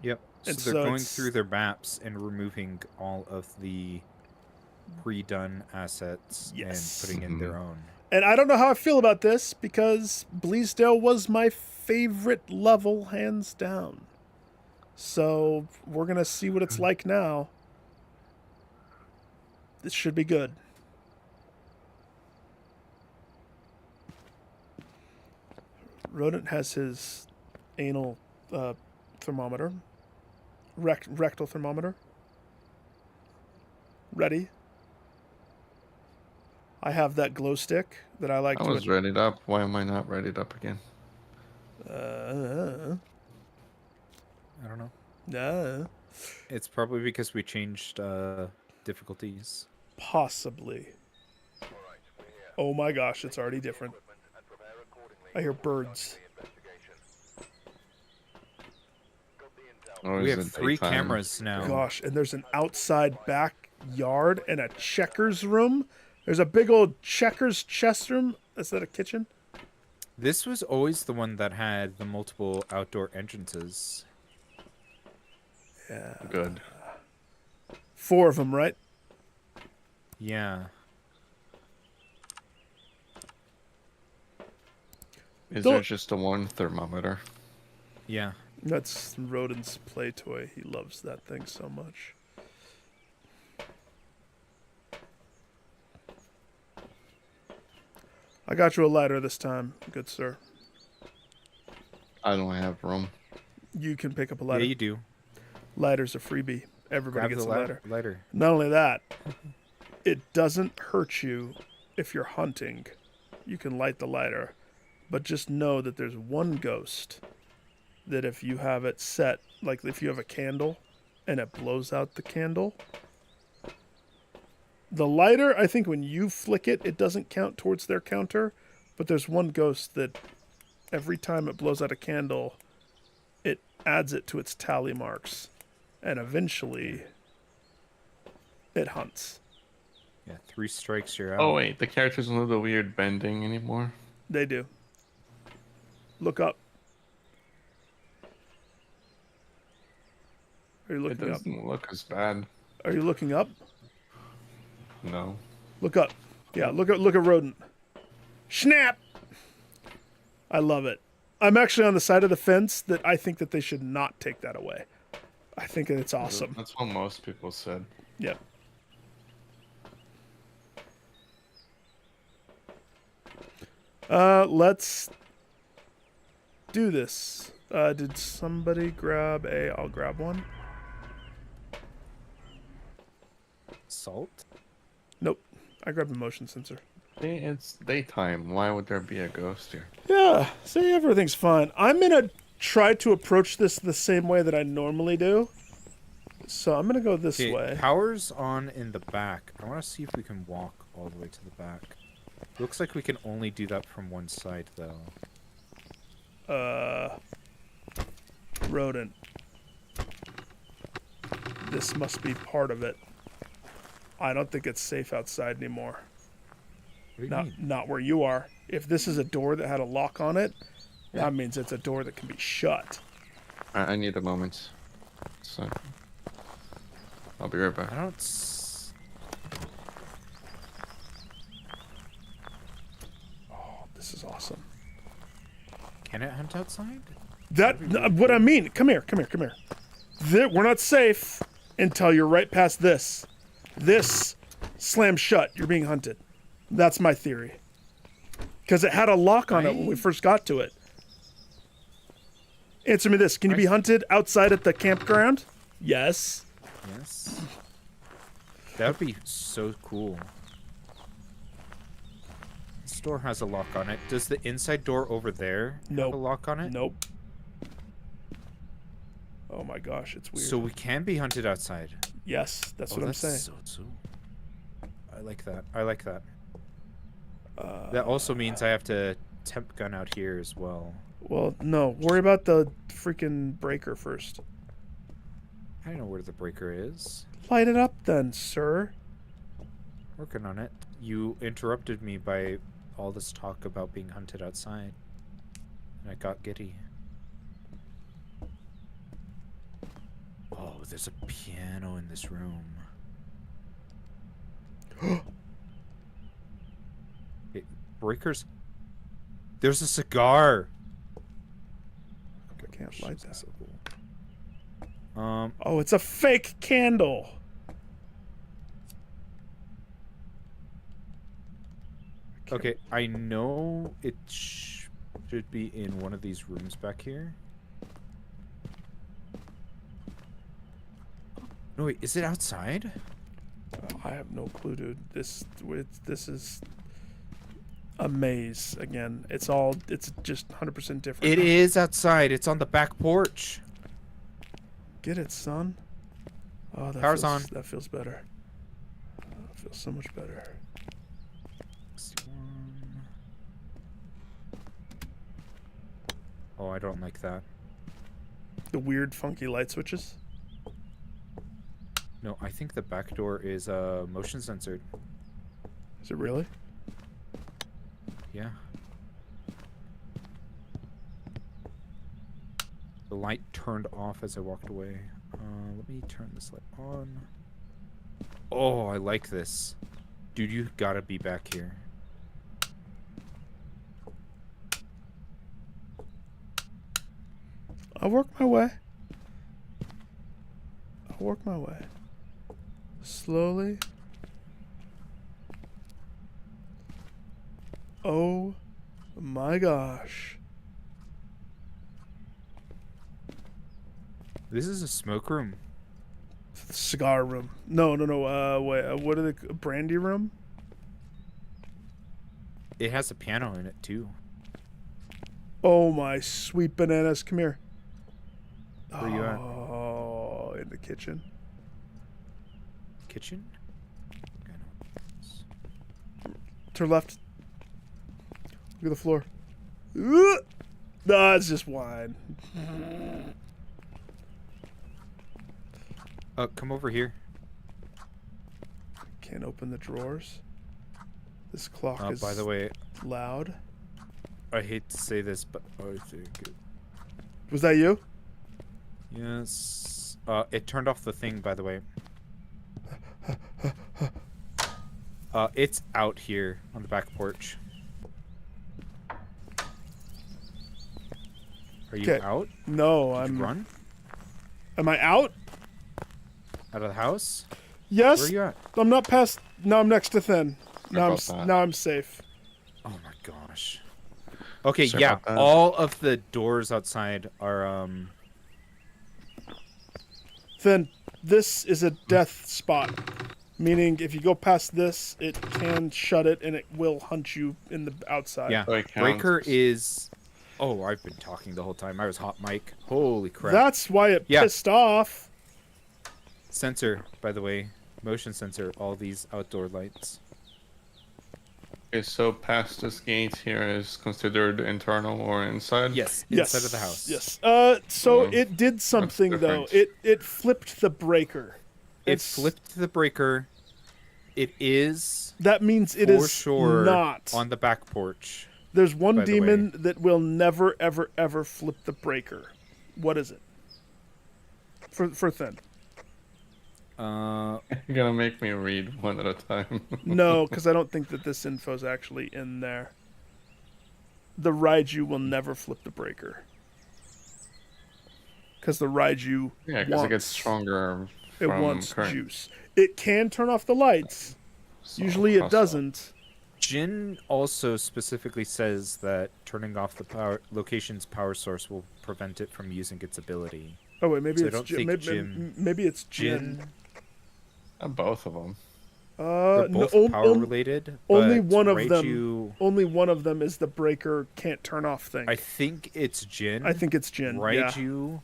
Yep. So And they're so going it's- through their maps and removing all of the pre-done assets Yes. and putting in their own. And I don't know how I feel about this because Bleasdale was my favorite level, hands down. So we're going to see what it's like now. This should be good. Rodent has his anal thermometer, rectal thermometer. Ready? I have that glow stick that I like I to. was readied up. Why am I not readied up again? Uh, I don't know. uh, It's probably because we changed difficulties. possibly. Oh my gosh, it's already different. I hear birds. Or We is have it 3 daytime? cameras now. Gosh, and there's an outside backyard and a checkers room. There's a big old checkers chest room. Is that a kitchen? This was always the one that had the multiple outdoor entrances. Yeah. Good. 4 of them, right? Yeah. Is Don't- there just a one thermometer? Yeah. That's Rodent's play toy. He loves that thing so much. I got you a lighter this time, good sir. I don't have room. You can pick up a Yeah, lighter. you do. Lighter's a freebie. Everybody Grab gets the a lighter. lighter. Not only that, it doesn't hurt you if you're hunting. You can light the lighter, but just know that there's one ghost that if you have it set, like if you have a candle and it blows out the candle, the lighter, I think when you flick it, it doesn't count towards their counter, but there's one ghost that every time it blows out a candle, it adds it to its tally marks, and eventually it hunts. Yeah, 3 strikes, you're out. Oh wait, the characters don't do the weird bending anymore. They do. Look up. Are you It looking up? doesn't look as bad. Are you looking up? No. Look up. Yeah, look at Rodent. Snap! I love it. I'm actually on the side of the fence that I think that they should not take that away. I think it's awesome. That's what most people said. Yep. Let's do this. Did somebody grab a... I'll grab one. Salt? Nope. I grabbed a motion sensor. Hey, it's daytime. Why would there be a ghost here? Yeah, see, everything's fine. I'm gonna try to approach this the same way that I normally do. So I'm gonna go this Okay, way. power's on in the back. I want to see if we can walk all the way to the back. Looks like we can only do that from one side, though. Rodent. This must be part of it. I don't think it's safe outside anymore. What do you mean? Not where you are. If this is a door that had a lock on it, that means it's a door that can be shut. I need a moment. So I'll be right back. I don't... This is awesome. Can it hunt outside? What I mean, come here. We're not safe until you're right past this. This slams shut. You're being hunted. That's my theory. Because it had a lock on it when we first got to it. Answer me this. Can you be hunted outside at the campground? Yes. Yes. That would be so cool. This door has a lock on it. Does the inside door over there have Nope. a lock on it? Nope. Oh my gosh, it's weird. So we can be hunted outside. Yes, that's what I'm that's saying. So. I like that. That also means I have to temp gun out here as well. Well, no. Worry about the freaking breaker first. I don't know where the breaker is. Light it up then, sir. Working on it. You interrupted me by all this talk about being hunted outside. And I got giddy. Oh, there's a piano in this room. Okay, breakers. There's a cigar. I can't light that. So cool. Oh, it's a fake candle. Okay, I know it should be in one of these rooms back here. No, wait, is it outside? I have no clue, dude. This is a maze again. It's just 100% different. It is outside. It's on the back porch. Get it, son. Oh, that Power's feels, on. That feels better. That feels so much better. Oh, I don't like that. The weird, funky light switches. No, I think the back door is motion censored. Is it really? Yeah. The light turned off as I walked away. Let me turn this light on. Oh, I like this. Dude, you gotta be back here. I'll work my way. I'll work my way. Slowly. Oh my gosh. This is a smoke room. Cigar room. No. Wait. What are the brandy room? It has a piano in it too. Oh my sweet bananas! Come here. Where are you at? Oh, in the kitchen. Kitchen? To her left. Look at the floor. No, it's just wine. Come over here. Can't open the drawers. This clock is By the way, loud. I hate to say this, but I think it... Was that you? Yes. It turned off the thing, by the way. It's out here on the back porch. Are you 'Kay. out? No, Did I'm. you run Am I out? out of the house? Yes. Where are you at? I'm not past. Now I'm next to Thin. Now about that. now I'm safe. Oh my gosh. Okay, Sorry yeah. about that. All of the doors outside are Thin. This is a death spot, meaning if you go past this, it can shut it and it will hunt you in the outside. yeah. So it Breaker counts. is. Oh, I've been talking the whole time. I was hot mic. Holy crap. That's why it Yeah. pissed off. Sensor, by the way. Motion sensor, all these outdoor lights. Okay, so past this gate here is considered internal or inside? Yes, Yes. inside of the house. Yes. So Well, it did something though. different. It flipped the breaker. It It's- flipped the breaker. It is That means it for is sure not. on the back porch. There's one by the demon that will never, ever, ever flip the breaker. What is it? For Thin. You're gonna make me read one at a time. No, because I don't think that this info's actually in there. The Raiju will never flip the breaker. Because the Raiju Yeah, because it wants, gets stronger. it from wants current. juice. It can turn off the lights. So Usually it hostile. doesn't. Jin also specifically says that turning off the location's power source will prevent it from using its ability. Oh wait, maybe So I it's don't Jin. think Maybe, Jin- maybe it's Jin. Both of them. They're both no, power related. only but one of them. Raiju, Only one of them is the breaker can't turn off thing. I think it's Jin. I think it's Jin. Yeah. Raiju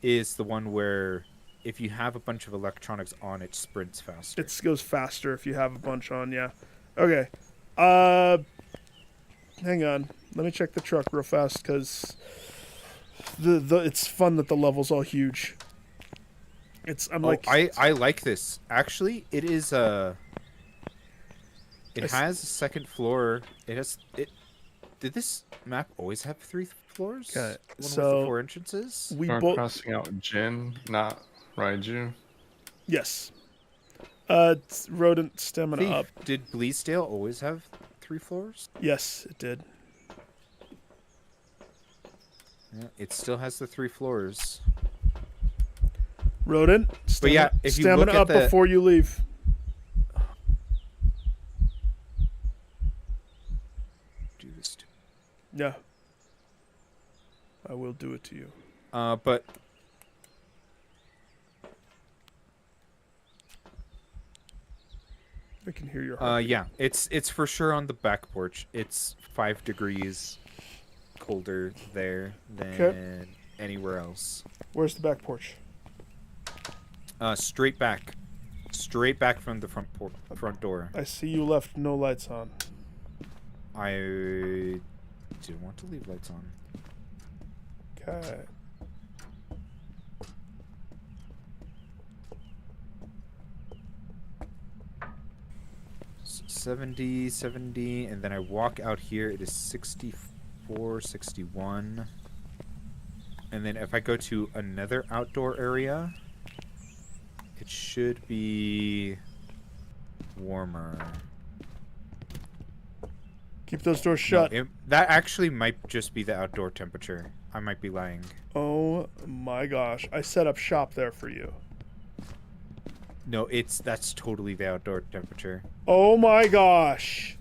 is the one where if you have a bunch of electronics on, it sprints faster. It goes faster if you have a bunch on. Yeah. Okay. Hang on. Let me check the truck real fast because it's fun that the level's all huge. I'm like I like this. Actually, it is It has a second floor. It has it. Did this map always have 3 floors? Okay, One with so the 4 entrances. we We're both crossing out Jin, not Raiju. yes. Rodent stamina Thief, up. did Bleasdale always have 3 floors? Yes, it did. Yeah, it still has the 3 floors. Rodent, But yeah, if you look stamina at up the before you leave. do this to Yeah. I will do it to you. but I can hear your heart. yeah, it's for sure on the back porch. It's 5 degrees colder there than anywhere else. Where's the back porch? Straight back from the front door. I see you left no lights on. I didn't want to leave lights on. Okay. S- 70, and then I walk out here. It is 64, 61. And then if I go to another outdoor area, it should be warmer. Keep those doors No, shut. that actually might just be the outdoor temperature. I might be lying. Oh my gosh. I set up shop there for you. No, that's totally the outdoor temperature. Oh my gosh.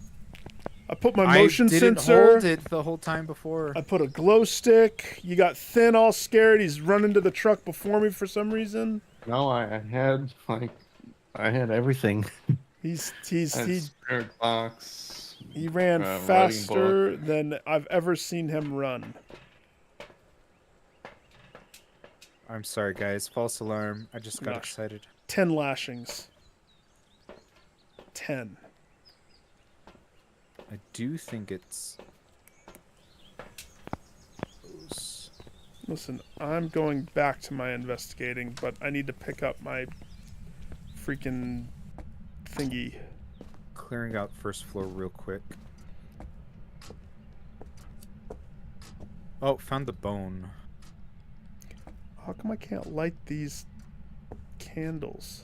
I put my motion I didn't sensor. hold it the whole time before. I put a glow stick. You got Thin all scared. He's running to the truck before me for some reason. No, I had everything. He's I had spirit box. he ran writing faster book. than I've ever seen him run. I'm sorry, guys. False alarm. I just got Gosh. excited. 10 lashings. 10. I do think it's... Listen, I'm going back to my investigating, but I need to pick up my freaking thingy. Clearing out first floor real quick. Oh, found the bone. How come I can't light these candles?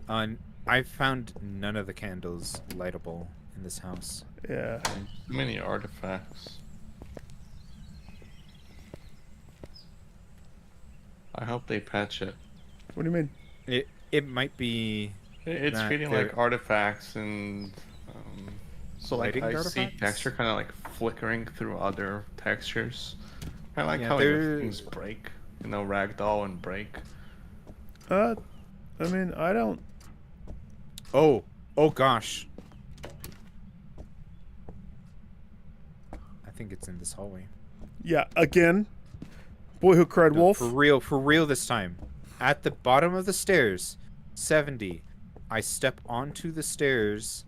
I found none of the candles lightable in this house. Yeah. Too many artifacts. I hope they patch it. What do you mean? It might be... It's Nah, feeding they're- like artifacts and so like Lighting I see artifacts? texture kind of like flickering through other textures. I like Yeah, how they're- things break, you know, ragdoll and break. I mean, I don't... Oh gosh. I think it's in this hallway. Yeah, again. Boy Who Cried No, Wolf. for real this time. At the bottom of the stairs, 70. I step onto the stairs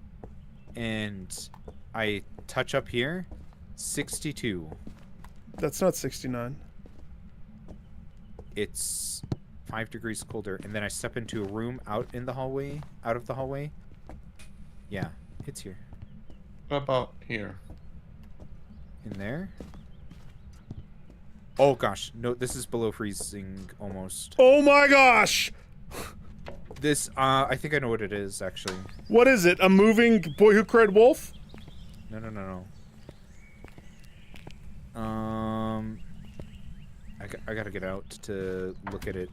and I touch up here, 62. That's not 69. It's 5 degrees colder, and then I step into a room out of the hallway. Yeah, it's here. What about here? In there. Oh gosh, no, this is below freezing almost. Oh my gosh! This, I think I know what it is, actually. What is it? A moving Boy Who Cried Wolf? No. I gotta get out to look at it.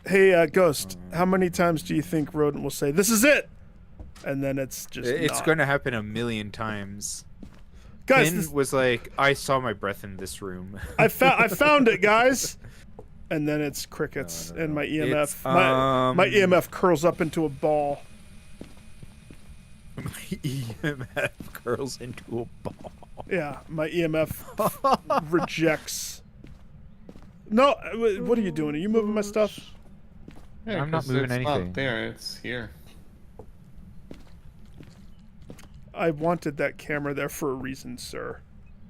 Hey, Ghost, how many times do you think Rodent will say, "This is it"? And then it's just It's not. gonna happen a million times. Guys, Finn this, was like, I saw my breath in this room. I found it, guys. And then it's crickets, No. and my EMF, It's, my EMF curls up into a ball. My EMF curls into a ball. Yeah, my EMF rejects. No, what are you doing? Are you moving my stuff? Yeah, I'm not 'cause moving it's anything. Not there, it's here. I wanted that camera there for a reason, sir.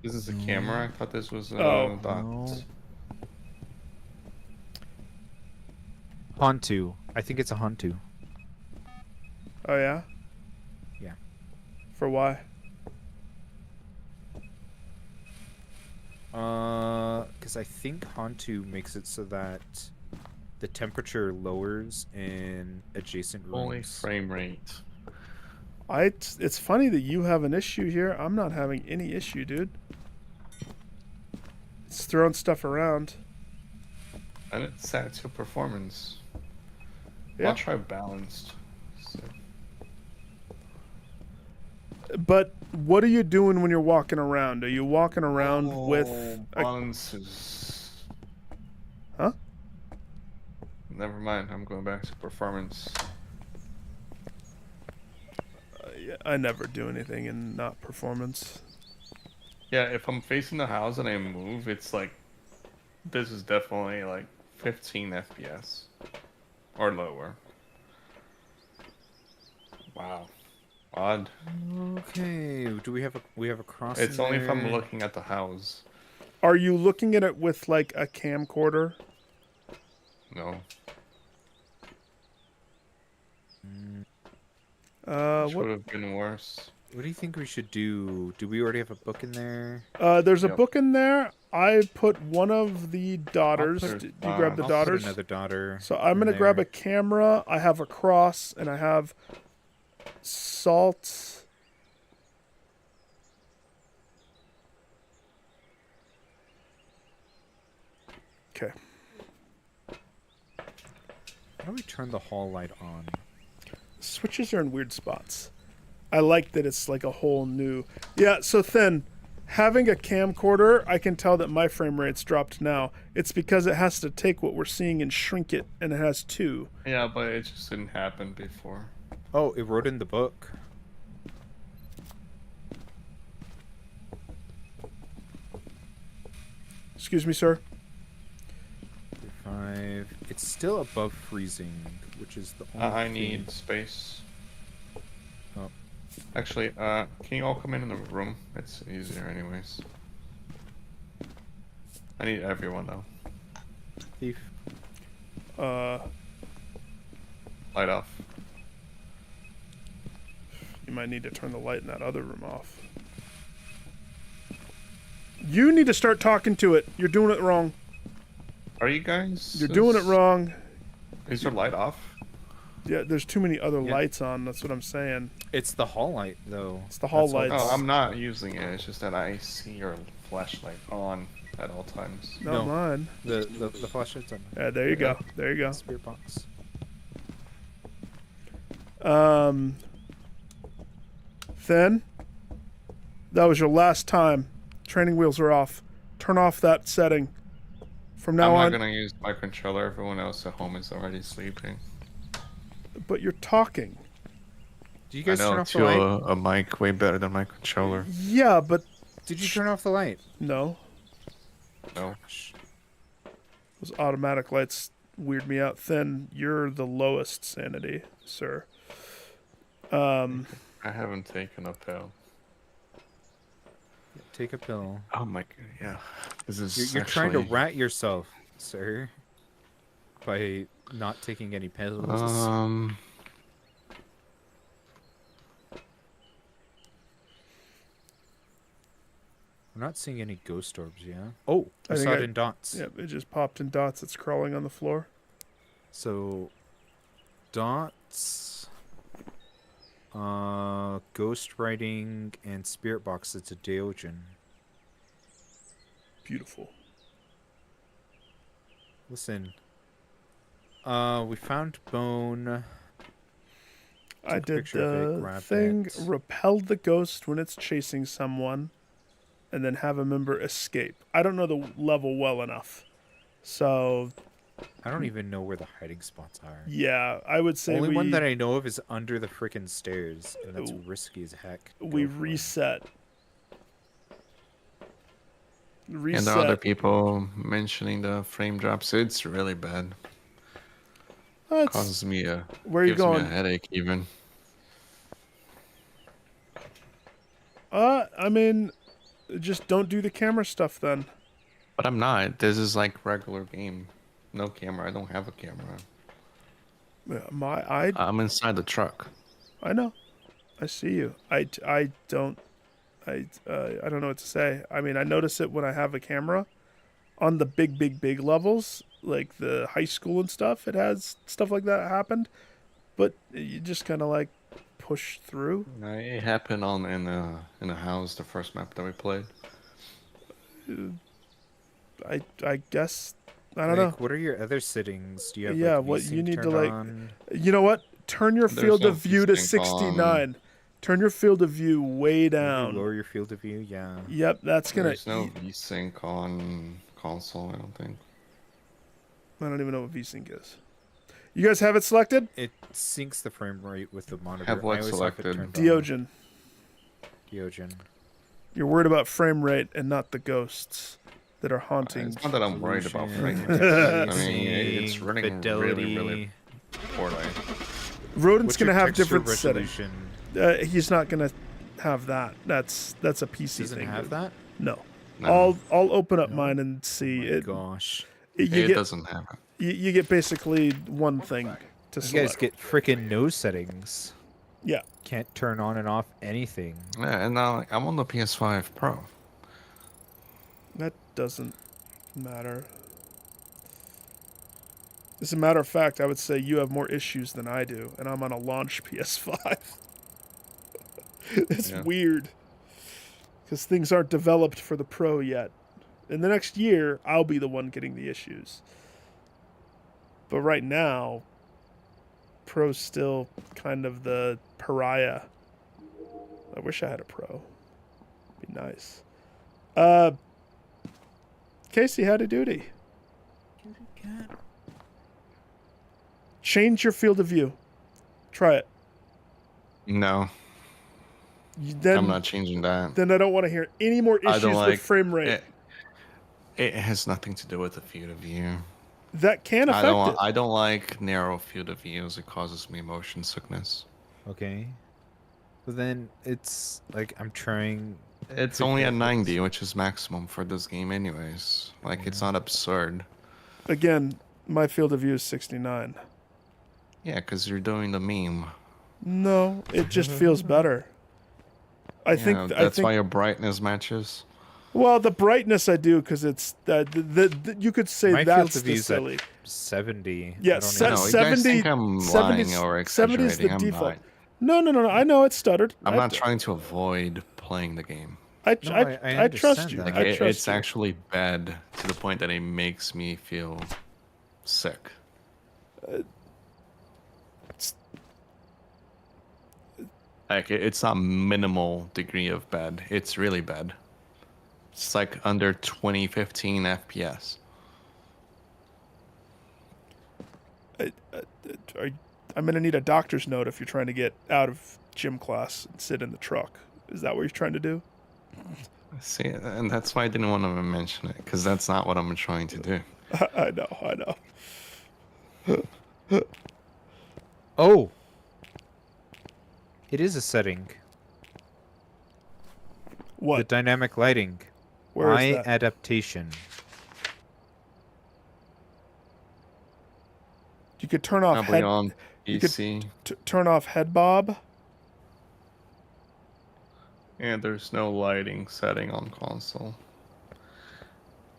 This is a camera. I thought this was Oh. dots. Hantu. I think it's a Hantu. Oh yeah. Yeah. For why? Because I think Hantu makes it so that the temperature lowers in adjacent rooms. Only frame rate. It's funny that you have an issue here. I'm not having any issue, dude. It's throwing stuff around. And it's set to performance. Yeah. I'll try balanced. So, But what are you doing when you're walking around? Are you walking around with a, balance is... Huh? Never mind, I'm going back to performance. yeah, I never do anything in not performance. Yeah, if I'm facing the house and I move, it's like... This is definitely like 15 FPS. Or lower. Wow. Odd. Okay. Do we have a cross? It's in only if I'm there? looking at the house. Are you looking at it with like a camcorder? No. Which What? would have been worse. What do you think we should do? Do we already have a book in there? There's a Yep. book in there. I put one of the daughters. put- Do you grab the I'll daughters? put another daughter. So I'm in gonna grab a there. camera. I have a cross, and I have salt. Okay. How do we turn the hall light on? Switches are in weird spots. I like that it's like a whole new. Yeah. So then, having a camcorder, I can tell that my frame rate's dropped now. It's because it has to take what we're seeing and shrink it, and it has two. Yeah, but it just didn't happen before. Oh, it wrote in the book. Excuse me, sir. 5. It's still above freezing, which is the only I thing. need space. Oh. Actually, can you all come in the room? It's easier anyways. I need everyone though. Thief. Light off. You might need to turn the light in that other room off. You need to start talking to it. You're doing it wrong. Are you guys? You're doing it wrong. Is your light off? Yeah, there's too many other Yeah. lights on. That's what I'm saying. It's the hall light, though. It's the hall That's what- lights. Oh, I'm not using it. It's just that I see your flashlight on at all times. Not No. mine. The flashlight's on. Yeah, there you go. There you go. Spirit box. Then, that was your last time. Training wheels are off. Turn off that setting. From now I'm on. not gonna use my controller. Everyone else at home is already sleeping. But you're talking. Did you I guys know turn off it's the light? a mic way better than my controller. Yeah, but Did you turn off the light? no. No. Those automatic lights weird me out. Then you're the lowest sanity, sir. I haven't taken a pill. Take a pill. Oh my god, yeah. This is You're trying to actually- rat yourself, sir, by not taking any pills. I'm not seeing any ghost orbs, yeah? Oh, I think saw it I- in dots. Yep, it just popped in dots. It's crawling on the floor. So, dots, ghost writing, and spirit box. It's a Deogen. Beautiful. Listen, we found bone. I Took a did picture of it, the grabbed thing, it. repelled the ghost when it's chasing someone, and then have a member escape. I don't know the level well enough. So, I don't even know where the hiding spots are. yeah, I would say Only we, one that I know of is under the frickin' stairs, and that's risky as heck. we Go for it. reset. And the other people mentioning the frame drops, it's really bad. That's- Causes me a where are you gives me a going? headache even. I mean, just don't do the camera stuff then. But I'm not. This is like regular game. No camera. I don't have a camera. Yeah, I'm inside the truck. I know. I see you. I don't know what to say. I mean, I notice it when I have a camera on the big levels, like the high school and stuff. It has stuff like that happened, but you just kind of like push through. It happened in a house, the first map that we played. I guess I don't know. Like, what are your other settings? Do you have Yeah, like what you VSync need to turned like. on? You know what? Turn your There's field no of view to VSync 69. Turn your field of view way Maybe down. lower your field of view. Yeah. Yep, that's gonna. There's no VSync on console, I don't think. I don't even know what VSync is. You guys have it selected? It syncs the frame rate with the monitor. Have what I always selected? Have it turned on. Diogen. Diogen. You're worried about frame rate and not the ghosts that are haunting. It's not that I'm worried about frame Resolution, rate. I mean, it's VSync, running fidelity. really poorly. Rodent's What's gonna your have texture different settings. resolution? He's not gonna have that. That's a PC Doesn't thing. have that. No. No. I'll open up No? mine and see Oh my it. gosh. You It get doesn't have it. you get basically one thing to You select. guys get freaking no settings. Yeah. Can't turn on and off anything. Yeah, and now I'm on the PS5 Pro. That doesn't matter. As a matter of fact, I would say you have more issues than I do, and I'm on a launch PS5. It's Yeah. weird. Because things aren't developed for the Pro yet. In the next year, I'll be the one getting the issues. But right now, Pro's still kind of the pariah. I wish I had a Pro. Be nice. Casey, howdy doody. Change your field of view. Try it. No, Then, I'm not changing that. Then I don't want to hear any more I issues don't with like frame rate. It has nothing to do with the field of view. That can affect it. I don't like narrow field of views. It causes me motion sickness. Okay. But then it's like I'm trying. It's to only at focus. 90, which is maximum for this game anyways. Like, it's not absurd. Again, my field of view is 69. Yeah, because you're doing the meme. No, it just feels better. I think that's why your brightness matches. Well, the brightness I do because it's you could say My that's field of the view is silly. at 70. Yeah, I don't se- know. No, you 70 guys think I'm 70 lying or 70 is the exaggerating. I'm default. not. No. I know it stuttered. I'm not trying to avoid playing the game. I No, I trust understand you. that. Like, I trust it's you. actually bad to the point that it makes me feel sick. Like, it's not minimal degree of bad. It's really bad. It's like under 2015 FPS. I'm gonna need a doctor's note if you're trying to get out of gym class and sit in the truck. Is that what you're trying to do? See, and that's why I didn't want to mention it, because that's not what I'm trying to do. I know. Oh. It is a setting. The What? dynamic lighting. Where is Eye that? adaptation. You could turn off Probably head. on you could PC. Turn off head bob. Yeah, there's no lighting setting on console.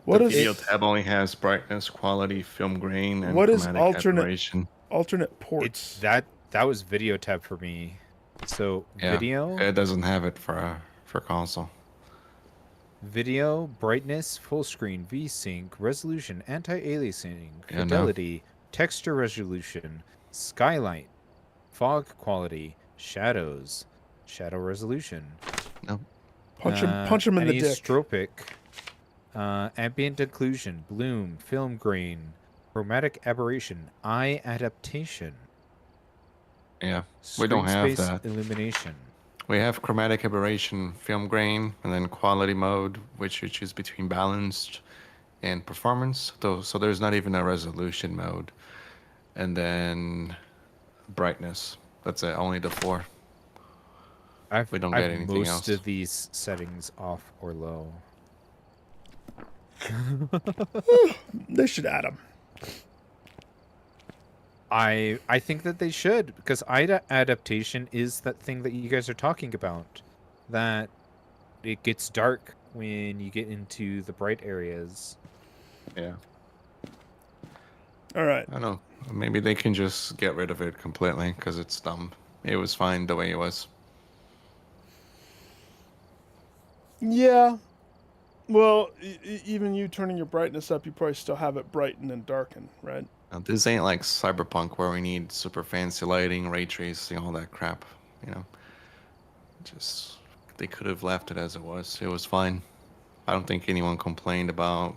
What The is video tab only has brightness, quality, film grain, and What is chromatic alternate- aberration. alternate ports? It's that was video tab for me. So Yeah, video, it doesn't have it for console. video, brightness, full screen, VSync, resolution, anti-aliasing, Yeah, no. fidelity, texture resolution, skylight, fog quality, shadows, shadow resolution. No. Punch him in the dick. Anisotropic, ambient occlusion, bloom, film grain, chromatic aberration, eye adaptation. Yeah, we don't screen have space that. illumination. We have chromatic aberration, film grain, and then quality mode, which you choose between balanced and performance. So there's not even a resolution mode. And then brightness. That's it, only the 4. We don't get anything most else. of these settings off or low. They should add them. I think that they should, because adaptation is that thing that you guys are talking about, that it gets dark when you get into the bright areas. Yeah. All right. I don't know. Maybe they can just get rid of it completely because it's dumb. It was fine the way it was. Yeah. Well, even you turning your brightness up, you probably still have it brighten and darken, right? Now, this ain't like Cyberpunk where we need super fancy lighting, ray tracing, all that crap. You know, just they could have left it as it was. It was fine. I don't think anyone complained about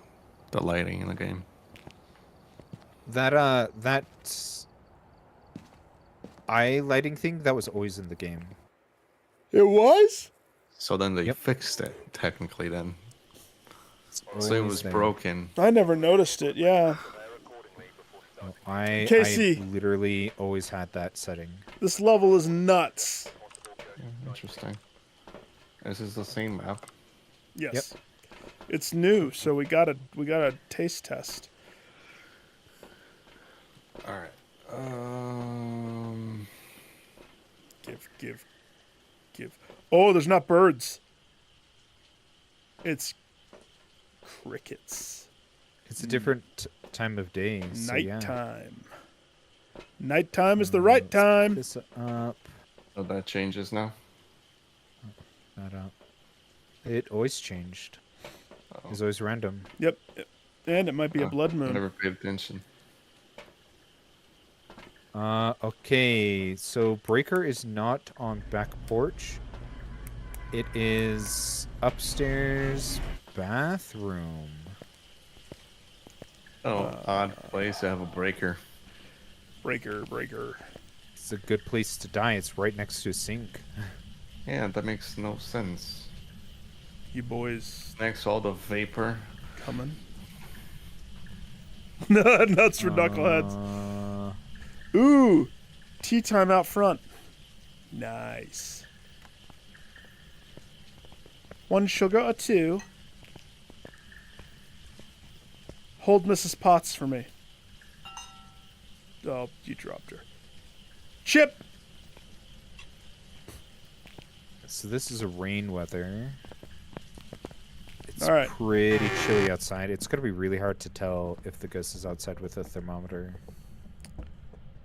the lighting in the game. That eye lighting thing, that was always in the game. It was? So then they Yep. fixed it technically. Then It's so it always was there. broken. I never noticed it, yeah. No, I Casey. literally always had that setting. This level is nuts. Interesting. This is the same map. Yes. It's new, so we got a taste test. All right. Give. Oh, there's not birds. It's crickets. It's a different time of day. So yeah. Nighttime. Nighttime is the right time. This up, So that changes now. that up. It always changed. Uh-oh. It's always random. Yep. And it might be a blood I moon. never paid attention. Okay, so Breaker is not on back porch. It is upstairs bathroom. Oh, odd place to have a breaker. Breaker. It's a good place to die. It's right next to a sink. Yeah, that makes no sense. You boys Next to all the vapor. coming? Nuts for knuckleheads. Ooh, tea time out front. Nice. 1 sugar or 2. Hold Mrs. Potts for me. Oh, you dropped her. Chip! So this is a rain weather. It's All right. pretty chilly outside. It's gonna be really hard to tell if the ghost is outside with a thermometer.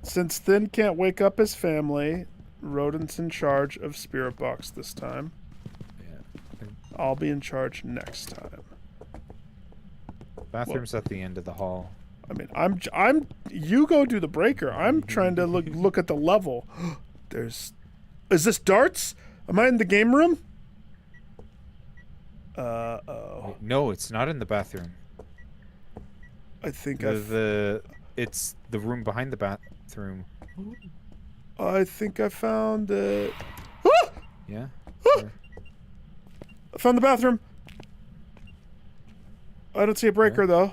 Since Thin can't wake up his family, Rodent's in charge of Spirit Box this time. Yeah. I'll be in charge next time. Bathroom's at the end of the hall. I mean, I'm. You go do the breaker. I'm trying to look at the level. Is this darts? Am I in the game room? Oh. No, it's not in the bathroom. I think It's the room behind the bathroom. I think I found it. Ah! Yeah. I found the bathroom. I don't see a breaker though.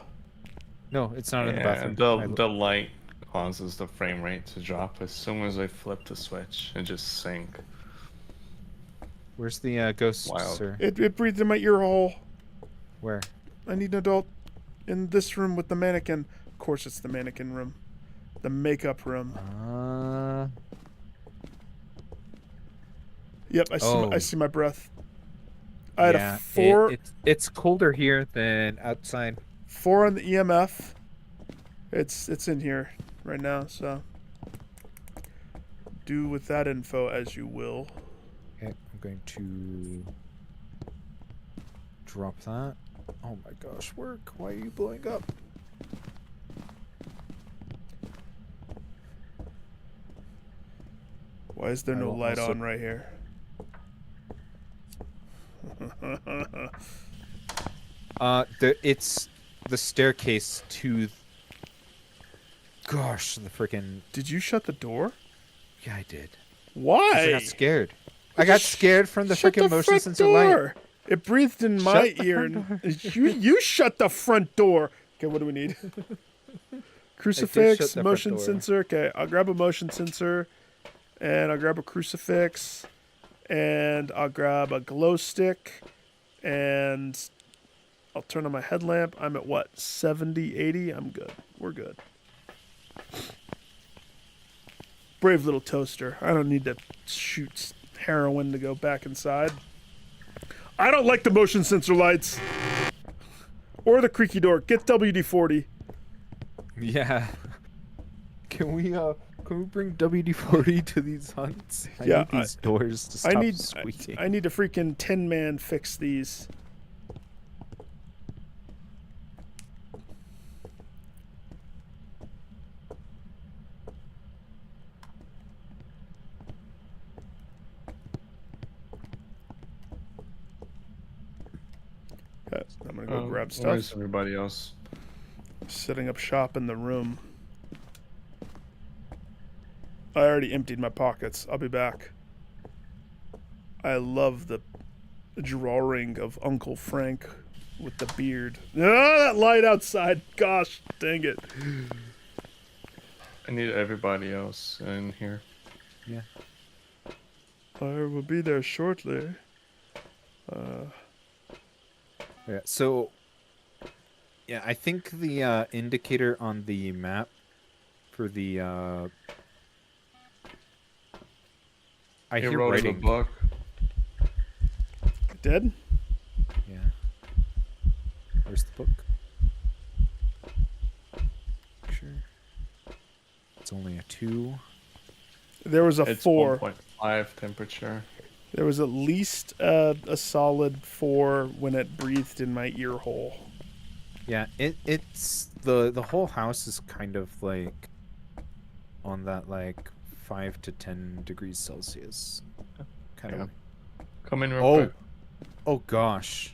No, it's not in the Yeah, bathroom. the light causes the frame rate to drop as soon as I flip the switch and just sink. Where's the ghost, Wild. sir? It breathed in my ear hole. Where? I need an adult in this room with the mannequin. Of course, it's the mannequin room, the makeup room. Yep, I see my breath. I had a 4. It's colder here than outside. 4 on the EMF. It's in here right now, so do with that info as you will. Okay, I'm going to drop that. Oh my gosh, work. Why are you blowing up? Why is there I no will light also- on right here? It's the staircase to. Gosh, the freaking. Did you shut the door? Yeah, I did. Why? I got scared. I got scared from the Shut freaking motion front sensor light. door. It breathed in my Shut the ear. front And you shut the front door. Okay, what do we need? Crucifix, shut the motion front door. sensor. Okay, I'll grab a motion sensor, and I'll grab a crucifix, and I'll grab a glow stick, and I'll turn on my headlamp. I'm at what, 70, 80? I'm good. We're good. Brave little toaster. I don't need to shoot heroin to go back inside. I don't like the motion sensor lights. Or the creaky door. Get WD-40. Yeah. Can we bring WD-40 to these hunts? I Yeah, need these doors to stop squeaking. I need to freaking Tin Man fix these. Okay, I'm gonna go grab stuff. Where's everybody else? Setting up shop in the room. I already emptied my pockets. I'll be back. I love the drawing of Uncle Frank with the beard. Ah, that light outside. Gosh, dang it. I need everybody else in here. Yeah. I will be there shortly. Yeah. So. Yeah, I think the indicator on the map for the I He hear wrote in writing. the book. Dead? Yeah. Where's the book? Sure. It's only a 2. There was a It's 4. 1.5 temperature. There was at least a solid 4 when it breathed in my ear hole. Yeah, it's the whole house is kind of like on that like 5 to 10 degrees Celsius. Kind Yeah. of. Come in real Oh. quick. Oh gosh.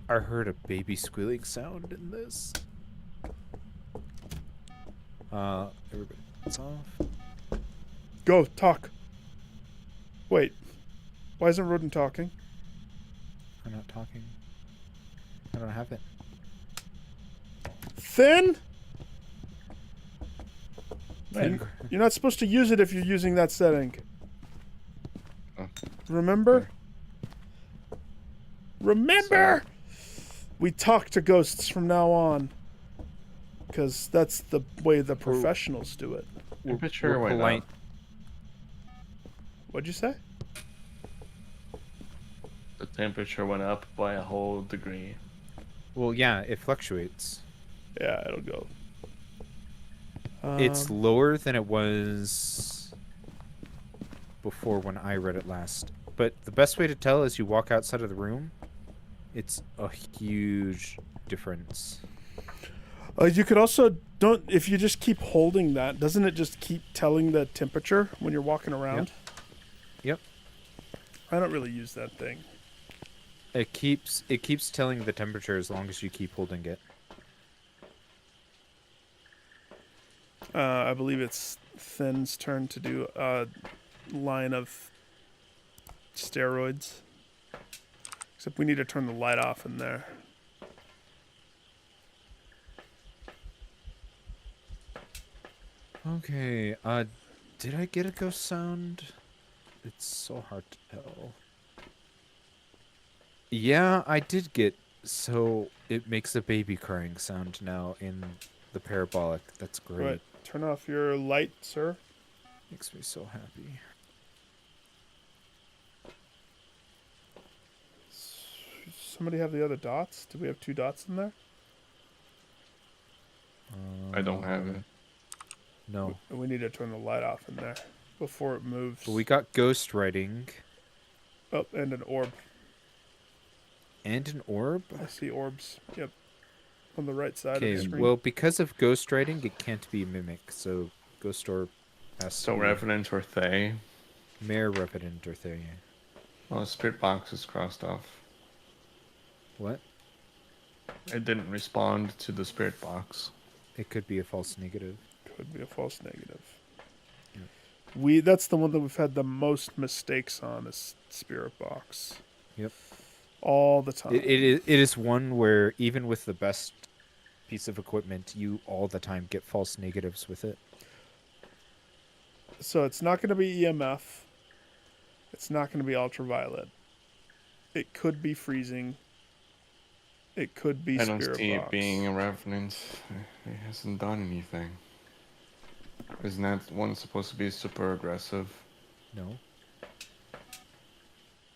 I heard a baby squealing sound in this. Everybody, it's off. Go, talk. Wait. Why isn't Rodent talking? I'm not talking. I don't have it. Thin? Man. You're not supposed to use it if you're using that setting. Oh. Remember? Remember! We talk to ghosts from now on. Because that's the way the professionals do it. Temperature we're went polite. up. What'd you say? The temperature went up by a whole degree. Well, yeah, it fluctuates. Yeah, it'll go. It's lower than it was before when I read it last. But the best way to tell is you walk outside of the room. It's a huge difference. You could also don't if you just keep holding that, doesn't it just keep telling the temperature when you're walking around? Yep. I don't really use that thing. It keeps telling the temperature as long as you keep holding it. I believe it's Thin's turn to do a line of steroids. Except we need to turn the light off in there. Okay, did I get a ghost sound? It's so hard to tell. Yeah, I did get, so it makes a baby crying sound now in the parabolic. That's great. Right. Turn off your light, sir. Makes me so happy. Somebody have the other dots? Do we have 2 dots in there? I don't have it. No. We need to turn the light off in there before it moves. But we got ghost writing Oh, and an orb. and an orb. I see orbs. Yep. On the right side of the Okay, screen. well, because of ghost writing, it can't be mimic, so ghost orb has So to be Revenant or Thay. Mare Revenant or thing. Well, the spirit box is crossed off. What? It didn't respond to the spirit box. It could be a false negative. Could be a false negative. Yep. That's the one that we've had the most mistakes on is Spirit Box. Yep. All the time. It is one where even with the best piece of equipment, you all the time get false negatives with it. So it's not going to be EMF. It's not going to be ultraviolet. It could be freezing. It could be I don't Spirit see Box. it being a Revenant. It hasn't done anything. Isn't that one supposed to be super aggressive? No.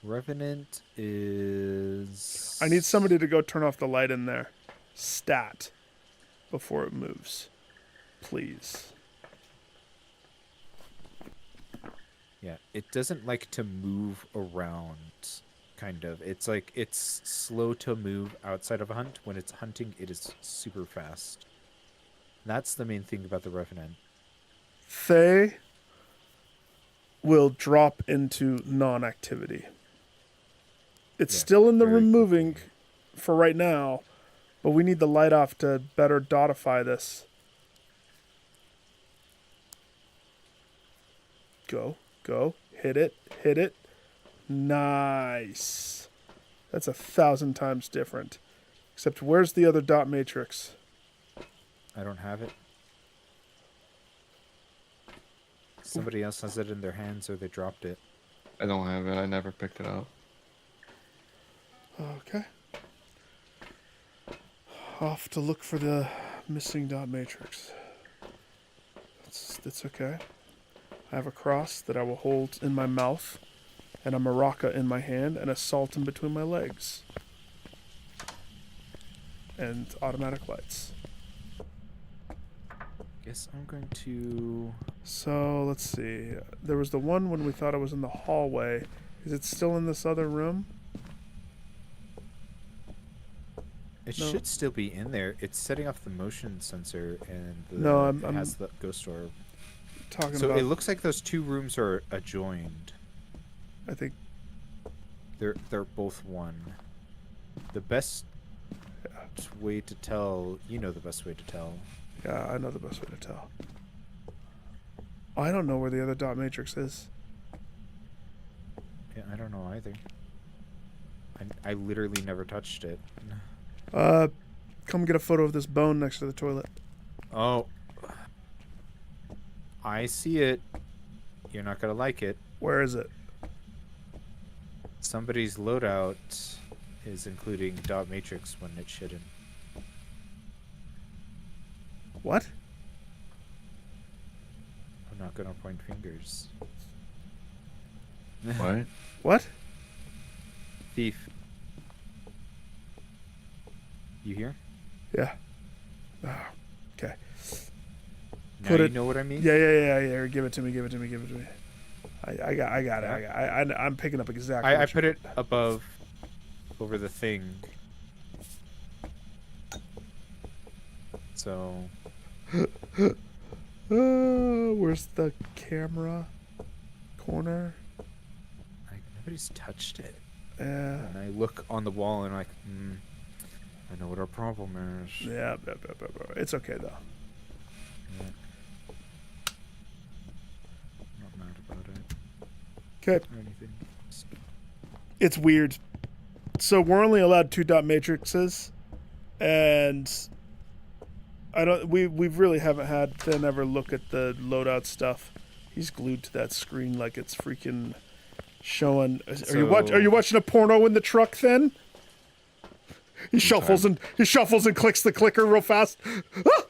Revenant is... I need somebody to go turn off the light in there. Stat. Before it moves. Please. Yeah, it doesn't like to move around, kind of. It's like, it's slow to move outside of a hunt. When it's hunting, it is super fast. That's the main thing about the Revenant. They will drop into non-activity. It's Yeah, still in the very removing quickly. for right now, but we need the light off to better dotify this. Go, go, hit it, hit it. Nice. That's 1,000 times different. Except where's the other dot matrix? I don't have it. Somebody else has it in their hands or they dropped it. I don't have it. I never picked it up. Okay. Off to look for the missing dot matrix. It's okay. I have a cross that I will hold in my mouth, and a maraca in my hand, and a salt in between my legs. And automatic lights. Guess I'm going to... So, let's see. There was the one when we thought it was in the hallway. Is it still in this other room? It No. should still be in there. It's setting off the motion sensor and the, No, it I'm has the ghost orb. talking So about... it looks like those two rooms are adjoined. I think... They're both one. The best way to tell, you know the best way to tell. Yeah, I know the best way to tell. I don't know where the other dot matrix is. Yeah, I don't know either. I literally never touched it. Come get a photo of this bone next to the toilet. Oh. I see it. You're not gonna like it. Where is it? Somebody's loadout is including dot matrix when it shouldn't. What? I'm not gonna point fingers. What? What? Thief. You hear? Yeah. Oh, okay. Now Put you it- know what I mean? Yeah. Give it to me. Give it to me. I got it. I'm picking up exactly. I what put you- it above, over the thing. So, Where's the camera? Corner. nobody's touched it. Yeah. And I look on the wall and I'm like, I know what our problem is. Yeah. It's okay though. Yeah. Not mad about it Okay. or anything. It's weird. So we're only allowed 2 dot matrices, and I don't. We really haven't had Finn ever look at the loadout stuff. He's glued to that screen like it's freaking showing. Are you watching a porno in the truck, Finn? He shuffles and clicks the clicker real fast. Ah!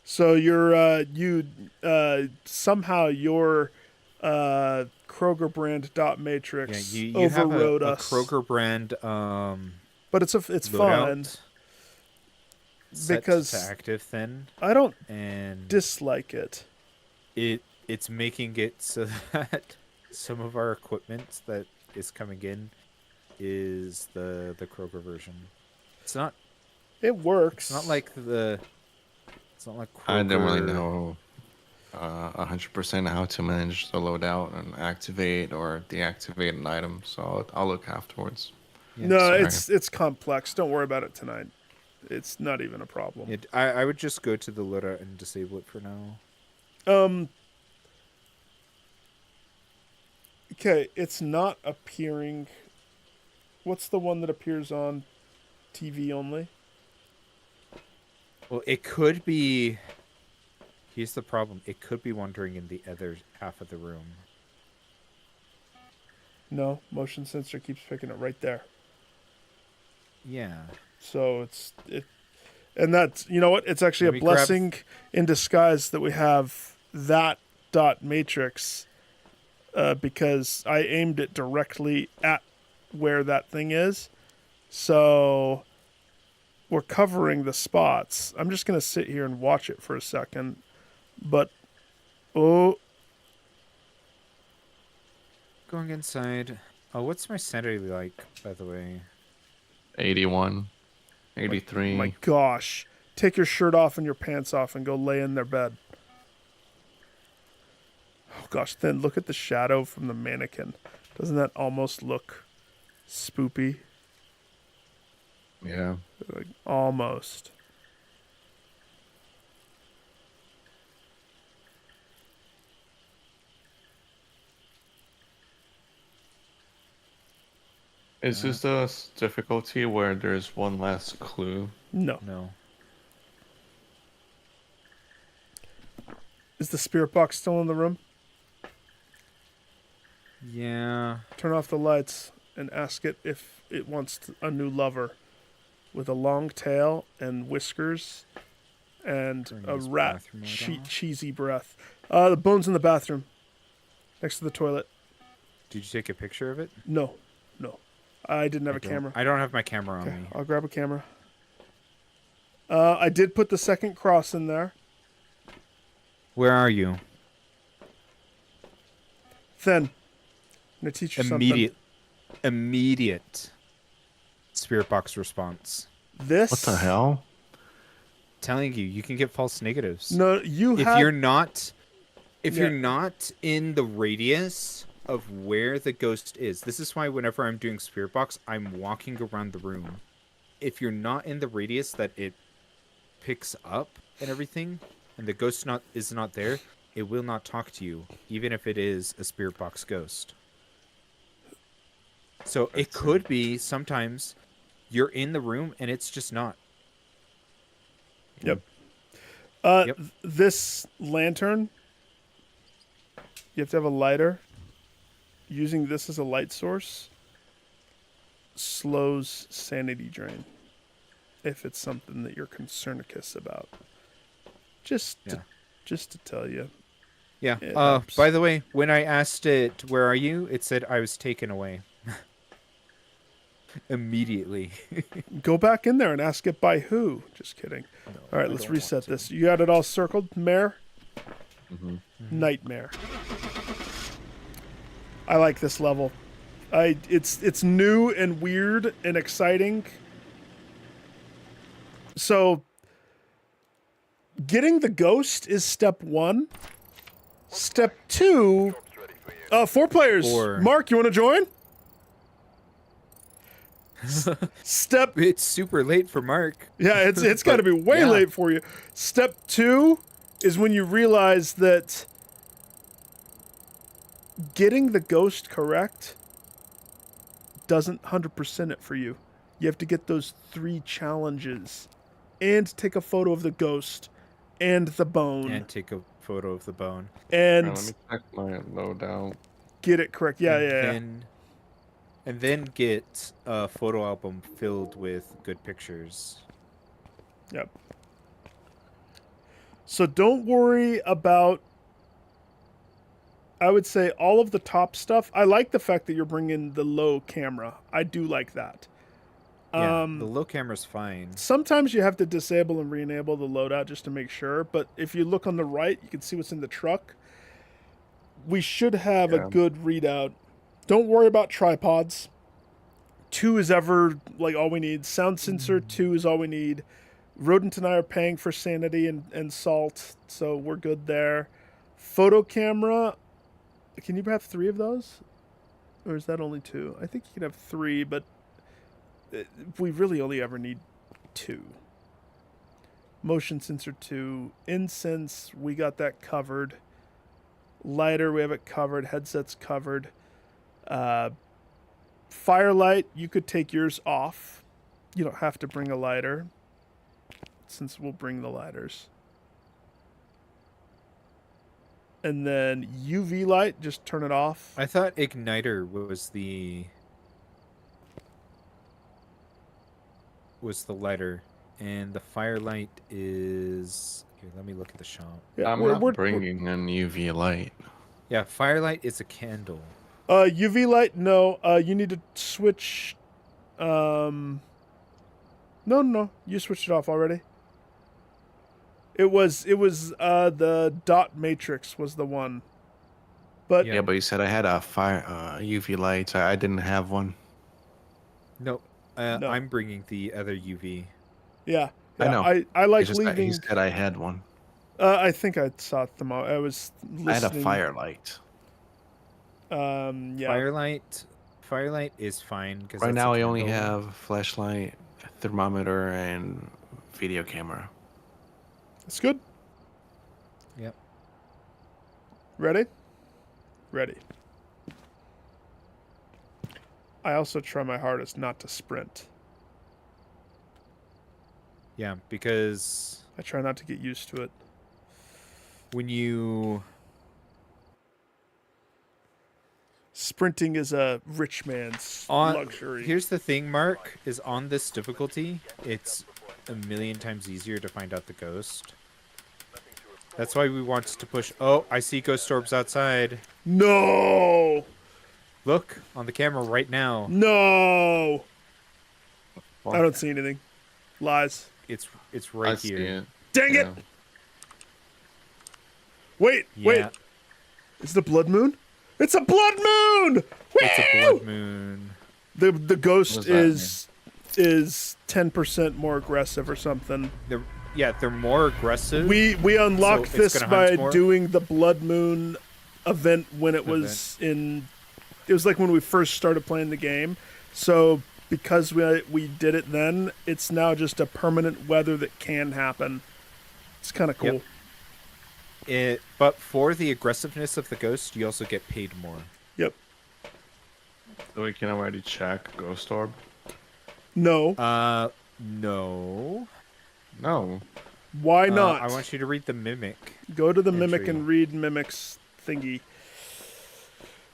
So somehow your Kroger brand dot matrix Yeah, you have overrode a us. Kroger brand But it's fun loadout set because to active then, I don't and dislike it. it's making it so that some of our equipment that is coming in is the Kroger version. It's not It works. it's not like Kroger. I don't really know 100% how to manage the loadout and activate or deactivate an item, so I'll look afterwards. Yeah, No, sorry. it's complex. Don't worry about it tonight. It's not even a problem. I would just go to the loadout and disable it for now. Okay, it's not appearing. What's the one that appears on TV only? Well, it could be Here's the problem. It could be wandering in the other half of the room. No, motion sensor keeps picking it right there. Yeah. So and that's, you know what? It's actually Let a me grab- blessing in disguise that we have that dot matrix, because I aimed it directly at where that thing is. So we're covering the spots. I'm just gonna sit here and watch it for a second. But oh, Going inside. Oh, what's my sanity like, by the way? 81, 83. my gosh. Take your shirt off and your pants off and go lay in their bed. Oh gosh, then look at the shadow from the mannequin. Doesn't that almost look spoopy? Yeah. Like, almost. Is this the difficulty where there's one last clue? No. No. Is the spirit box still in the room? Yeah. Turn off the lights and ask it if it wants a new lover with a long tail and whiskers and Turn a this rat bathroom light off. cheesy breath. The bone's in the bathroom next to the toilet. Did you take a picture of it? No. I didn't have a don't- camera. I don't have my camera on Okay, me. I'll grab a camera. I did put the second cross in there. Where are you? Then, I'm gonna teach you Immediate spirit box response. something. This. What the hell? Telling you, you can get false negatives. No, you if have. you're not Yeah. you're not in the radius of where the ghost is. This is why whenever I'm doing spirit box, I'm walking around the room. If you're not in the radius that it picks up and everything, and the ghost is not there, it will not talk to you, even if it is a spirit box ghost. So it could be sometimes you're in the room and it's just not. Yep. Yep. This lantern, you have to have a lighter. Using this as a light source slows sanity drain if it's something that you're concernicus about. Just to tell you. Yeah. It helps. By the way, when I asked it, "Where are you?" it said I was taken away. Immediately. Go back in there and ask it by who. Just kidding. All right, I let's don't reset want to. this. You got it all circled, Mare? Mhm. Nightmare. I like this level. It's new and weird and exciting. So getting the ghost is step 1. Step 2, 4 players. 4. Mark, you want to join? Step It's super late for Mark. Yeah, it's got to be way yeah. late for you. Step 2 is when you realize that getting the ghost correct doesn't 100% it for you. You have to get those 3 challenges and take a photo of the ghost and the bone And take a photo of the bone. and Let me check my loadout. get it correct. Yeah, and yeah, yeah. And then get a photo album filled with good pictures. Yep. So don't worry about, I would say, all of the top stuff. I like the fact that you're bringing the low camera. I do like that. Yeah, the low camera's fine. Sometimes you have to disable and re-enable the loadout just to make sure, but if you look on the right, you can see what's in the truck. We should have a good readout. Don't worry about tripods. 2 is ever like all we need. Sound sensor 2 is all we need. Rodent and I are paying for sanity and salt, so we're good there. Photo camera, can you have 3 of those? Or is that only 2? I think you can have 3, but we really only ever need 2. Motion sensor 2. Incense, we got that covered. Lighter, we have it covered. Headsets covered. Firelight, you could take yours off. You don't have to bring a lighter, since we'll bring the lighters. And then UV light, just turn it off. I thought igniter was the lighter, and the firelight is here. Let me look at the shop. Yeah, I'm not bringing an UV light. Yeah, firelight is a candle. UV light, no. You need to switch. No, you switched it off already. It was the dot matrix was the one. But Yeah, but you said I had a UV light. I didn't have one. No, No. I'm bringing the other UV. yeah, I know. I like It's just that leaving. he said I had one. I think I saw them all. I was listening. I had a firelight. Yeah. Firelight is fine because Right now I only have flashlight, thermometer, and video camera. It's good. Yep. Ready? Ready. I also try my hardest not to sprint. Yeah, because I try not to get used to it. when you Sprinting is a rich man's luxury. Here's the thing, Mark, is on this difficulty, it's a million times easier to find out the ghost. That's why we want to push. Oh, I see ghost orbs outside. No! Look on the camera right now. No! I don't see anything. Lies. It's right I see here. it. Dang Yeah. it! Wait, wait. Yeah, Is it a blood moon? It's a blood moon! it's a blood moon. The What ghost does that is 10% more aggressive or something. They're more aggressive. We unlocked So it's this gonna by hunt more? doing the blood moon event when it was in. It was like when we first started playing the game. So because we did it then, it's now just a permanent weather that can happen. It's kind of cool. Yep. But for the aggressiveness of the ghost, you also get paid more. Yep. So we can already check ghost orb. No. No. No. Why not? I want you to read the mimic. Go to the mimic entry. and read mimic's thingy.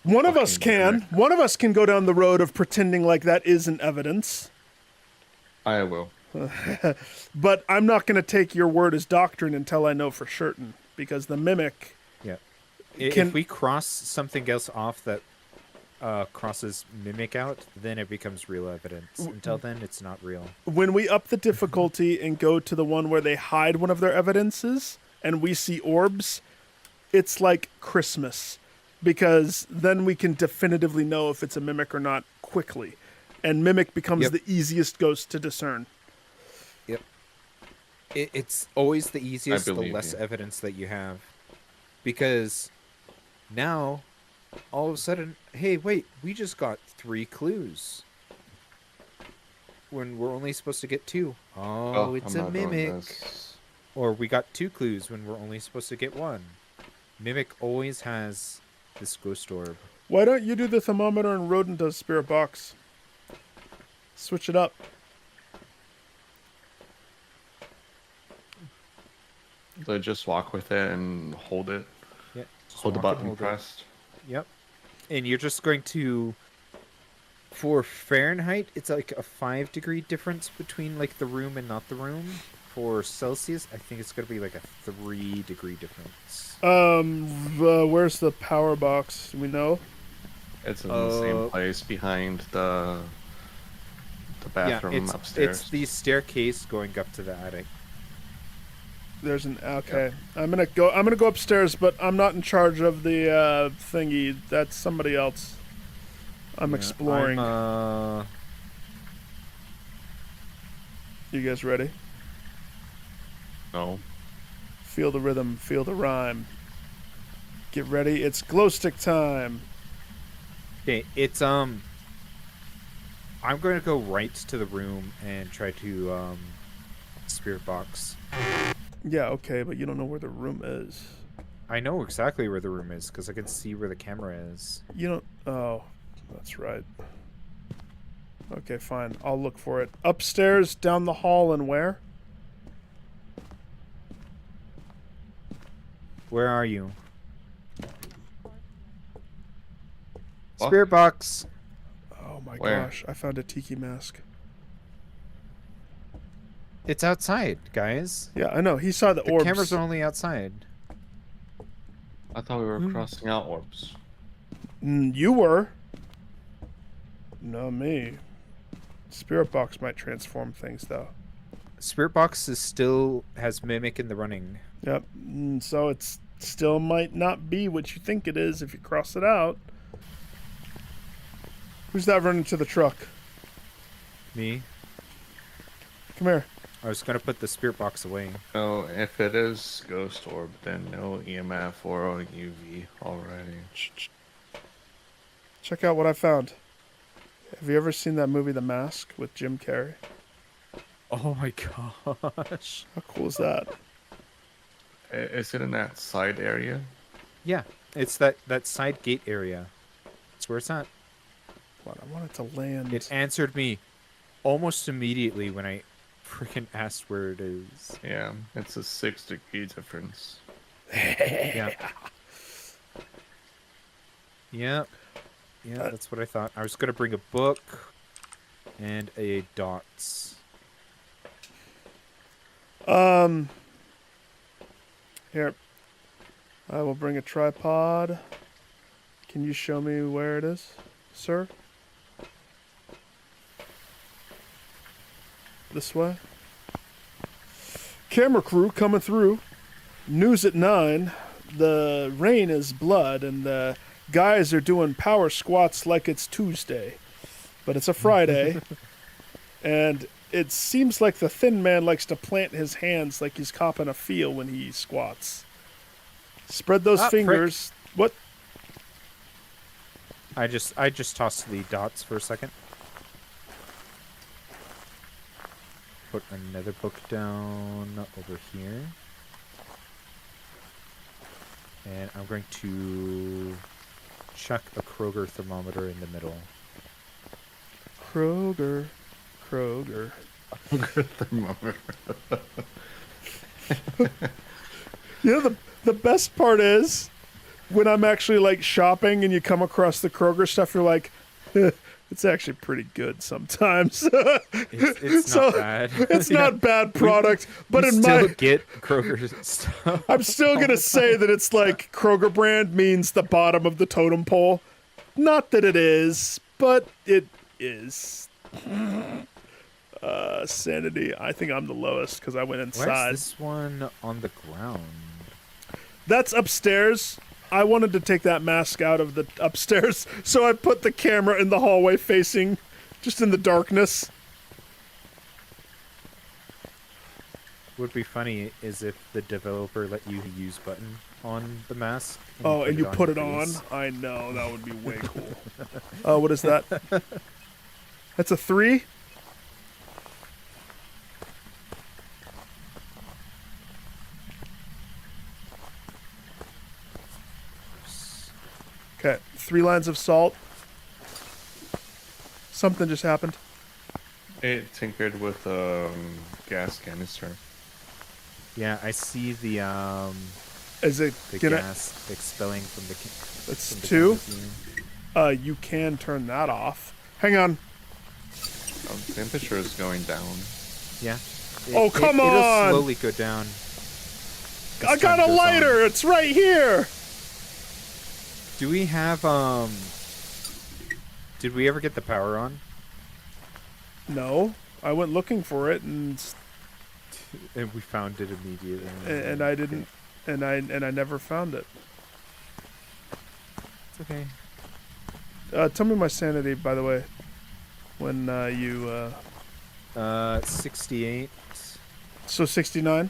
One of us Fucking can. mimic. One of us can go down the road of pretending like that isn't evidence. I will. But I'm not going to take your word as doctrine until I know for certain, because the mimic. Yeah. Can- If we cross something else off that crosses mimic out, then it becomes real evidence. Until then, it's not real. When we up the difficulty and go to the one where they hide one of their evidences and we see orbs, it's like Christmas, because then we can definitively know if it's a mimic or not quickly, and mimic becomes Yep. the easiest ghost to discern. Yep. It's always the easiest, the believe less you. evidence that you have. Because now, all of a sudden, hey, wait, we just got 3 clues. When we're only supposed to get 2. Oh, it's I'm a not doing mimic. this. Or we got 2 clues when we're only supposed to get 1. Mimic always has this ghost orb. Why don't you do the thermometer and Rodent does spirit box? Switch it up. So just walk with it and hold it. Yeah. just Hold the walk and button hold it. pressed. Yep. And you're just going to, for Fahrenheit, it's like a 5-degree difference between like the room and not the room. For Celsius, I think it's going to be like a 3-degree difference. Where's the power box? Do we know? It's in the same place behind the bathroom upstairs. It's the staircase going up to the attic. There's an okay. I'm gonna go upstairs, but I'm not in charge of the thingy. That's somebody else. I'm exploring. You guys ready? No. Feel the rhythm, feel the rhyme. Get ready, it's glow stick time. Okay, it's I'm going to go right to the room and try to spirit box. Yeah, okay, but you don't know where the room is. I know exactly where the room is because I can see where the camera is. You don't. Oh, that's right. Okay, fine. I'll look for it. Upstairs, down the hall, and where? Where are you? Spirit box. Oh my Where? gosh, I found a tiki mask. It's outside, guys. Yeah, I know. He saw the The orbs. cameras are only outside. I thought we were crossing out orbs. You were. No, me. Spirit box might transform things, though. Spirit box is still has mimic in the running. Yep. So it's still might not be what you think it is if you cross it out. Who's that running to the truck? Me. Come here. I was gonna put the spirit box away. No, if it is ghost orb, then no EMF or UV already. Check out what I found. Have you ever seen that movie The Mask with Jim Carrey? Oh my gosh. How cool is that? Is it in that side area? Yeah, it's that side gate area. That's where it's at. What, I want it to land. It answered me almost immediately when I freaking asked where it is. Yeah, it's a 6-degree difference. Yeah. Yeah. Yeah, that's what I thought. I was gonna bring a book and a dots. Here. I will bring a tripod. Can you show me where it is, sir? This way. Camera crew coming through. News at 9. The rain is blood, and the guys are doing power squats like it's Tuesday. But it's a Friday. And it seems like the thin man likes to plant his hands like he's copping a feel when he squats. Spread those fingers. Frick. What? I just tossed the dots for a second. Put another book down over here. And I'm going to chuck a Kroger thermometer in the middle. Kroger. Thermometer. You know, the best part is when I'm actually like shopping and you come across the Kroger stuff, you're like, it's actually pretty good sometimes. It's So, not bad. It's not bad product, but we in still my, get Kroger stuff. I'm still gonna say that it's like Kroger brand means the bottom of the totem pole. Not that it is, but it is. Sanity. I think I'm the lowest because I went Why inside. is this one on the ground? That's upstairs. I wanted to take that mask out of the upstairs, so I put the camera in the hallway facing just in the darkness. Would be funny is if the developer let you use button on the mask. Oh, and you put your it on? face. I know, that would be way cool. What is that? That's a 3? Okay, 3 lines of salt. Something just happened. It tinkered with gas canister. Yeah, I see the Is it gonna? gas expelling from the. That's from the 2. magazine. You can turn that off. Hang on. Temperature is going down. Yeah. Oh, come It'll on! slowly go down. I got a time goes lighter. on. It's right here. Do we have Did we ever get the power on? No, I went looking for it and And we found it immediately. and I didn't, and I never found it. It's okay. Tell me my sanity, by the way, when you 68, so 69.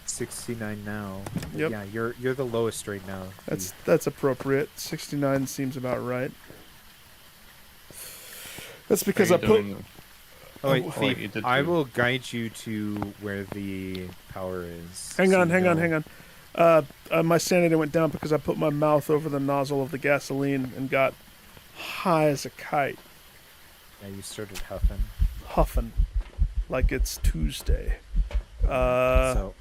69 now. Yep. Yeah, you're the lowest right now. That's appropriate. 69 seems about right. That's because I put. Oh wait, Oh, Thief, you did I too. will guide you to where the power is. Hang so on, you hang know. on. My sanity went down because I put my mouth over the nozzle of the gasoline and got high as a kite, Yeah, you started huffing. huffing like it's Tuesday. So,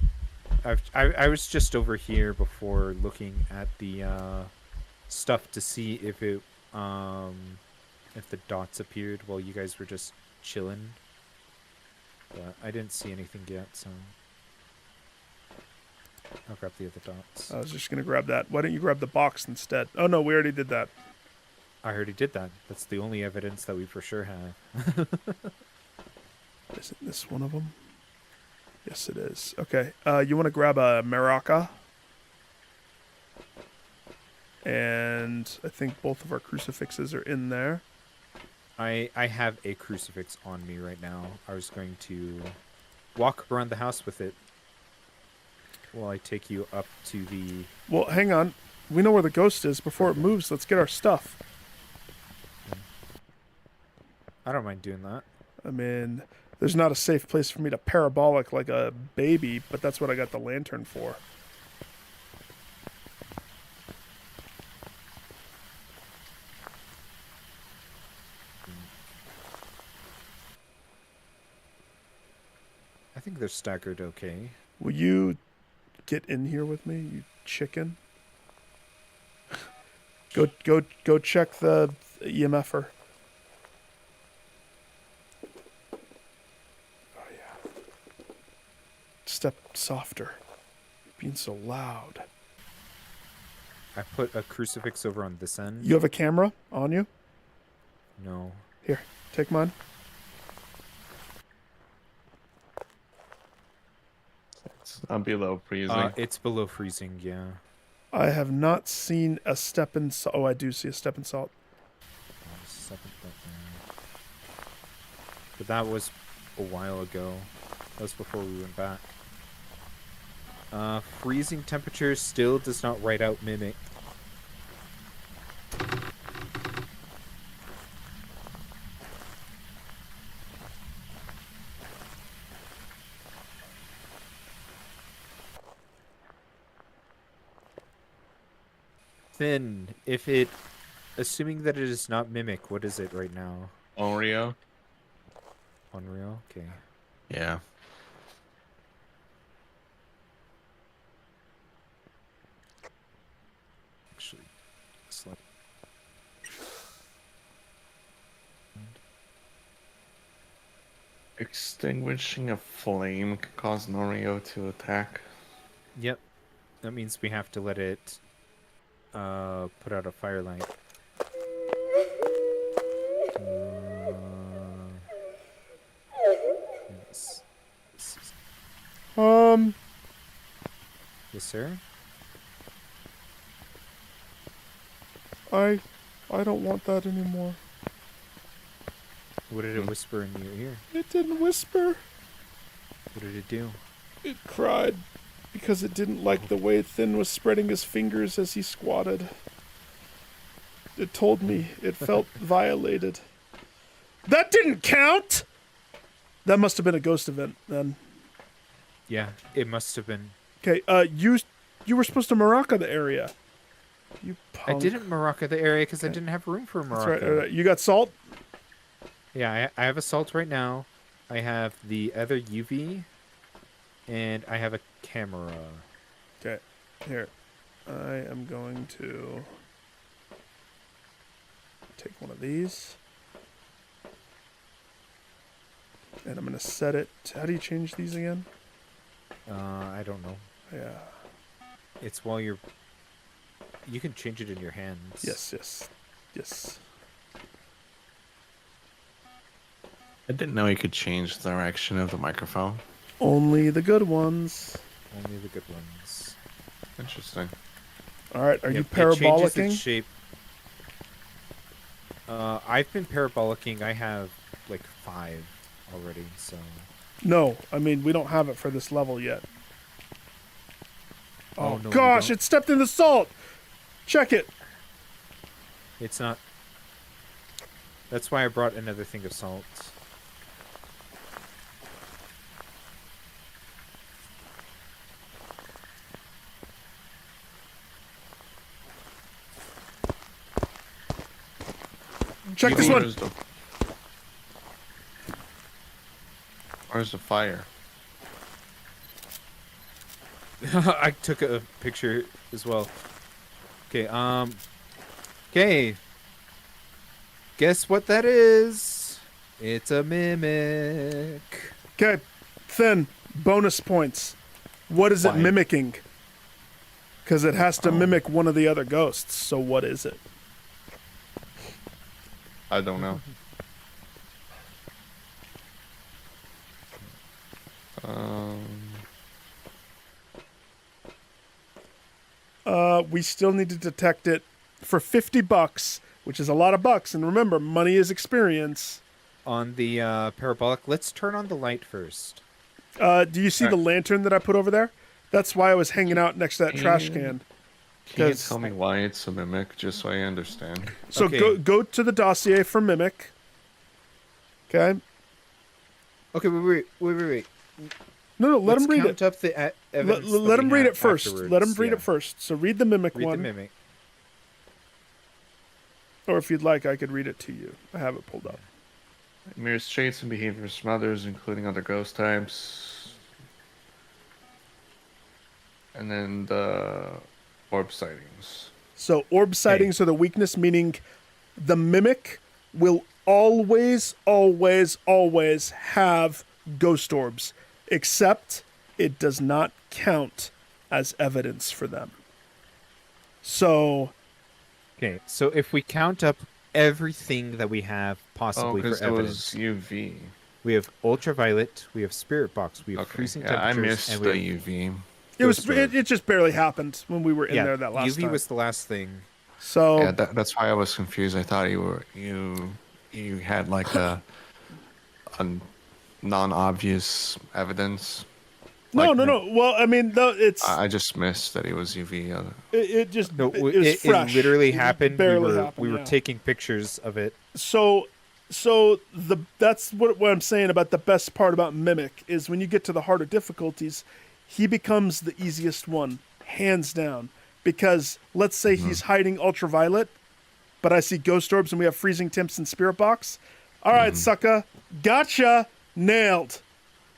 I was just over here before looking at the stuff to see if it if the dots appeared while you guys were just chilling. But I didn't see anything yet, so I'll grab the other dots. I was just gonna grab that. Why don't you grab the box instead? Oh no, we already did that. I already did that. That's the only evidence that we for sure have. Isn't this one of them? Yes, it is. Okay. You want to grab a maraca? And I think both of our crucifixes are in there. I have a crucifix on me right now. I was going to walk around the house with it while I take you up to the... Well, hang on. We know where the ghost is. Before it moves, let's get our stuff. I don't mind doing that. I mean, there's not a safe place for me to parabolic like a baby, but that's what I got the lantern for. I think they're staggered okay. Will you get in here with me, you chicken? Go check the EMFer. Oh yeah. Step softer. You're being so loud. I put a crucifix over on this end. You have a camera on you? No. Here, take mine. It's below freezing. It's below freezing, yeah. I have not seen a step in salt. Oh, I do see a step in salt. But that was a while ago. That was before we went back. Freezing temperature still does not write out mimic. Finn, if it... Assuming that it is not mimic, what is it right now? Oreo? Unreal? Okay. Yeah. Actually, select. Extinguishing a flame can cause an Oreo to attack. Yep. That means we have to let it put out a firelight. Yes. Yes, sir? I don't want that anymore. What did it whisper in your ear? It didn't whisper. What did it do? It cried because it didn't like the way Thin was spreading his fingers as he squatted. It told me it felt violated. That didn't count! That must have been a ghost event then. Yeah, it must have been. Okay, you were supposed to maraca the area. You punk. I didn't maraca the area because I didn't have room for a maraca. That's right. You got salt? Yeah, I have assault right now. I have the other UV, and I have a camera. Okay, here. I am going to take one of these. And I'm going to set it. How do you change these again? I don't know. Yeah. It's while you're... You can change it in your hands. Yes. I didn't know you could change the direction of the microphone. Only the good ones. Only the good ones. Interesting. All right, are you It changes its parabolicing? shape. I've been parabolicing. I have like 5 already, so... No, I mean, we don't have it for this level yet. Oh, no, you gosh, don't? it stepped in the salt! Check it! It's not... That's why I brought another thing of salt. Check this one! Where's the fire? I took a picture as well. Okay, okay. Guess what that is? It's a mimic. Okay, Finn, bonus points. What is it Why? mimicking? Because it has to mimic one of the other ghosts. So what is it? I don't know. We still need to detect it for $50, which is a lot of bucks. And remember, money is experience. On the parabolic, let's turn on the light first. Do you see the lantern that I put over there? That's why I was hanging out next to that trash can. Can you 'Cause- tell me why it's a mimic, just so I understand? So Okay. go to the dossier for mimic. Okay. Okay, wait. No, let Let's him read count it. up the evidence that Let we him read have it first. afterwards. Let him read Yeah. it first. So read the mimic Read one, the mimic. or if you'd like, I could read it to you. I have it pulled up. It mirrors traits and behaviors from others, including other ghost types. And then the orb sightings. So orb sightings are the weakness, meaning the mimic will always have ghost orbs, except it does not count as evidence for them. So Okay, so if we count up everything that we have Oh, possibly for because it evidence, was UV. we have ultraviolet, we have spirit box, we have Okay, freezing yeah, I temperatures, missed and the we have UV. it just barely happened when we were in there that last UV time. was the last thing. So Yeah, that's why I was confused. I thought you had like a non-obvious evidence. no. Like, Well, I mean, it's I just missed that it was UV. it just No, it was it fresh. literally It happened. barely we were happened, yeah. taking pictures of it. So that's what I'm saying about the best part about Mimic is when you get to the harder difficulties, he becomes the easiest one, hands down. Because let's say he's hiding ultraviolet, but I see ghost orbs and we have freezing temps and spirit box. All right, sucker, gotcha, nailed.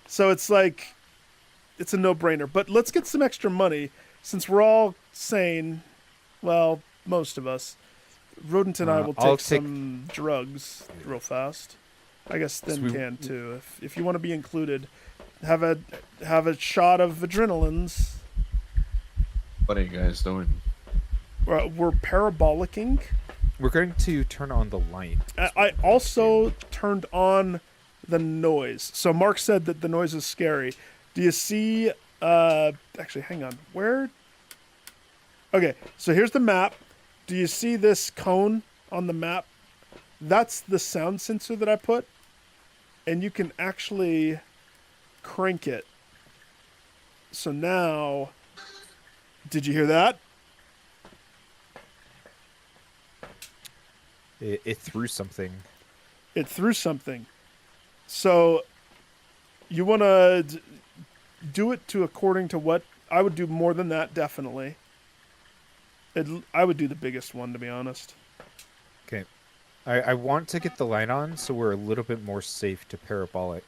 So it's like, it's a no-brainer. But let's get some extra money since we're all sane. Well, most of us. Rodent and I will I'll take some drugs real fast. I guess Thin we- can too. If you want to be included, have a shot of adrenalines. What are you guys doing? We're parabolicking. We're going to turn on the light. I also turned on the noise. So Mark said that the noise is scary. Do you see? Actually, hang on. Where? Okay, so here's the map. Do you see this cone on the map? That's the sound sensor that I put, and you can actually crank it. So now, did you hear that? It threw something. It threw something. So you want to do it to according to what I would do more than that, definitely. I would do the biggest one, to be honest. Okay. I want to get the light on so we're a little bit more safe to parabolic.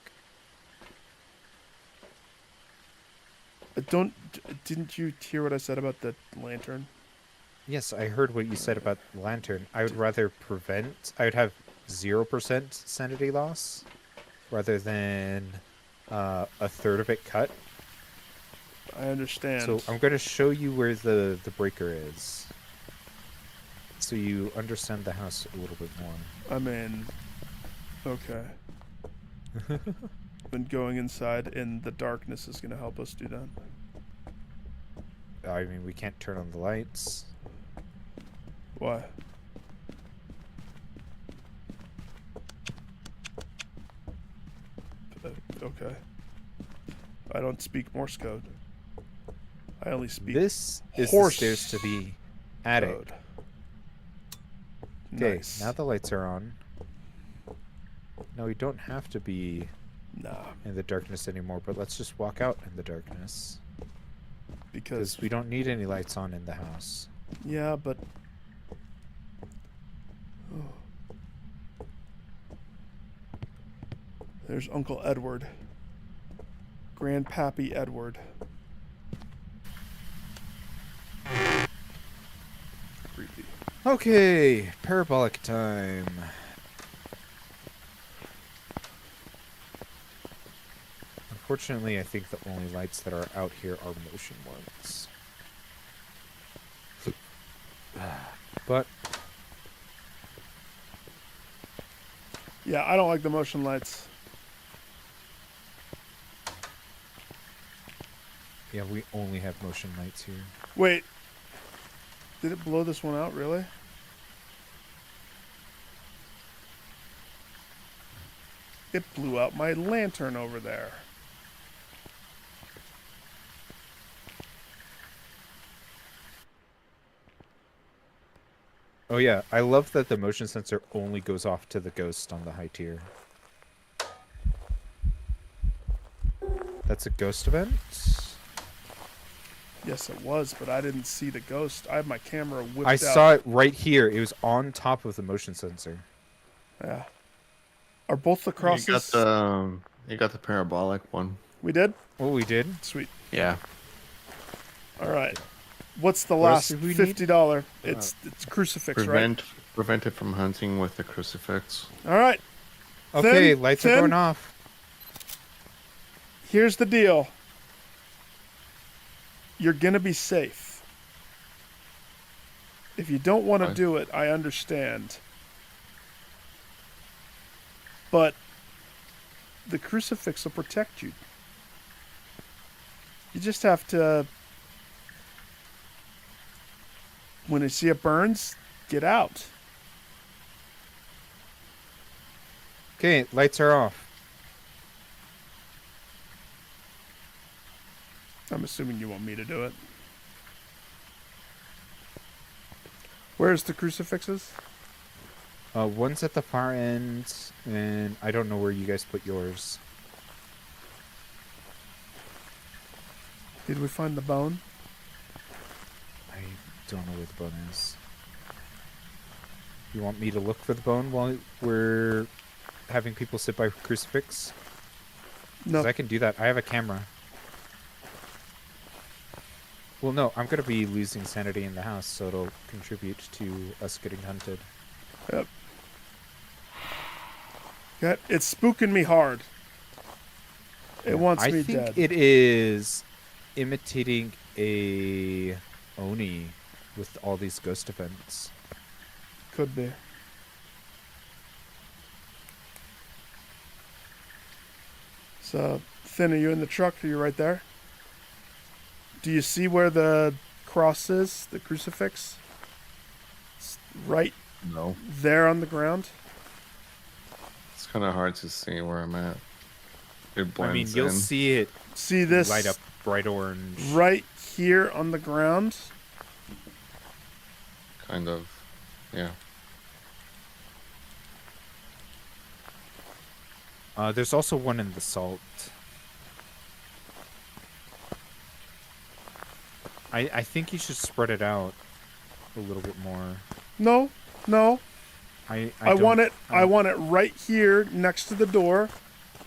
Didn't you hear what I said about the lantern? Yes, I heard what you said about the lantern. I would rather prevent... I would have 0% sanity loss rather than a third of it cut. I understand. So I'm going to show you where the breaker is. So you understand the house a little bit more. I mean, okay. Then going inside in the darkness is going to help us do that. I mean, we can't turn on the lights. Why? Okay. I don't speak Morse code. I only speak This is horse the stairs to the attic. code. Okay, Nice. now the lights are on. No, we don't have to be Nah, in the darkness anymore, but let's just walk out in the darkness. because Because we don't need any lights on in the house. yeah, but there's Uncle Edward, Grandpappy Edward. Creepy. Okay, parabolic time. Unfortunately, I think the only lights that are out here are motion ones. But Yeah, I don't like the motion lights. yeah, we only have motion lights here. Wait. Did it blow this one out, really? It blew out my lantern over there. Oh yeah, I love that the motion sensor only goes off to the ghost on the high tier. That's a ghost event? Yes, it was, but I didn't see the ghost. I have my camera whipped I out. saw it right here. It was on top of the motion sensor. Yeah. Are both the crosses? You got the parabolic one. We did? Oh, we did? Sweet. Yeah. All right. What's the What last else did we need? $50? It's crucifix, right? Prevent it from hunting with the crucifix. All right. Okay, Then- lights are then- going off. Here's the deal. You're going to be safe. If you don't want to Fine. do it, I understand. But the crucifix will protect you. You just have to, when you see it burns, get out. Okay, lights are off. I'm assuming you want me to do it. Where's the crucifixes? One's at the far end, and I don't know where you guys put yours. Did we find the bone? I don't know where the bone is. You want me to look for the bone while we're having people sit by crucifix? No. 'Cause I can do that. I have a camera. Well, no, I'm going to be losing sanity in the house, so it'll contribute to us getting hunted. Yep. Yeah, it's spooking me hard. It wants I me think dead. it is imitating a Oni with all these ghost events. Could be. So, Finn, are you in the truck? Are you right there? Do you see where the cross is, the crucifix? It's right No. there on the ground. It's kind of hard to see where I'm at. It blends I mean, you'll in. see it See this light up bright orange. right here on the ground? Kind of. Yeah. There's also one in the salt. I think you should spread it out a little bit more. No, no. I want don't- it. I want it right here next to the door,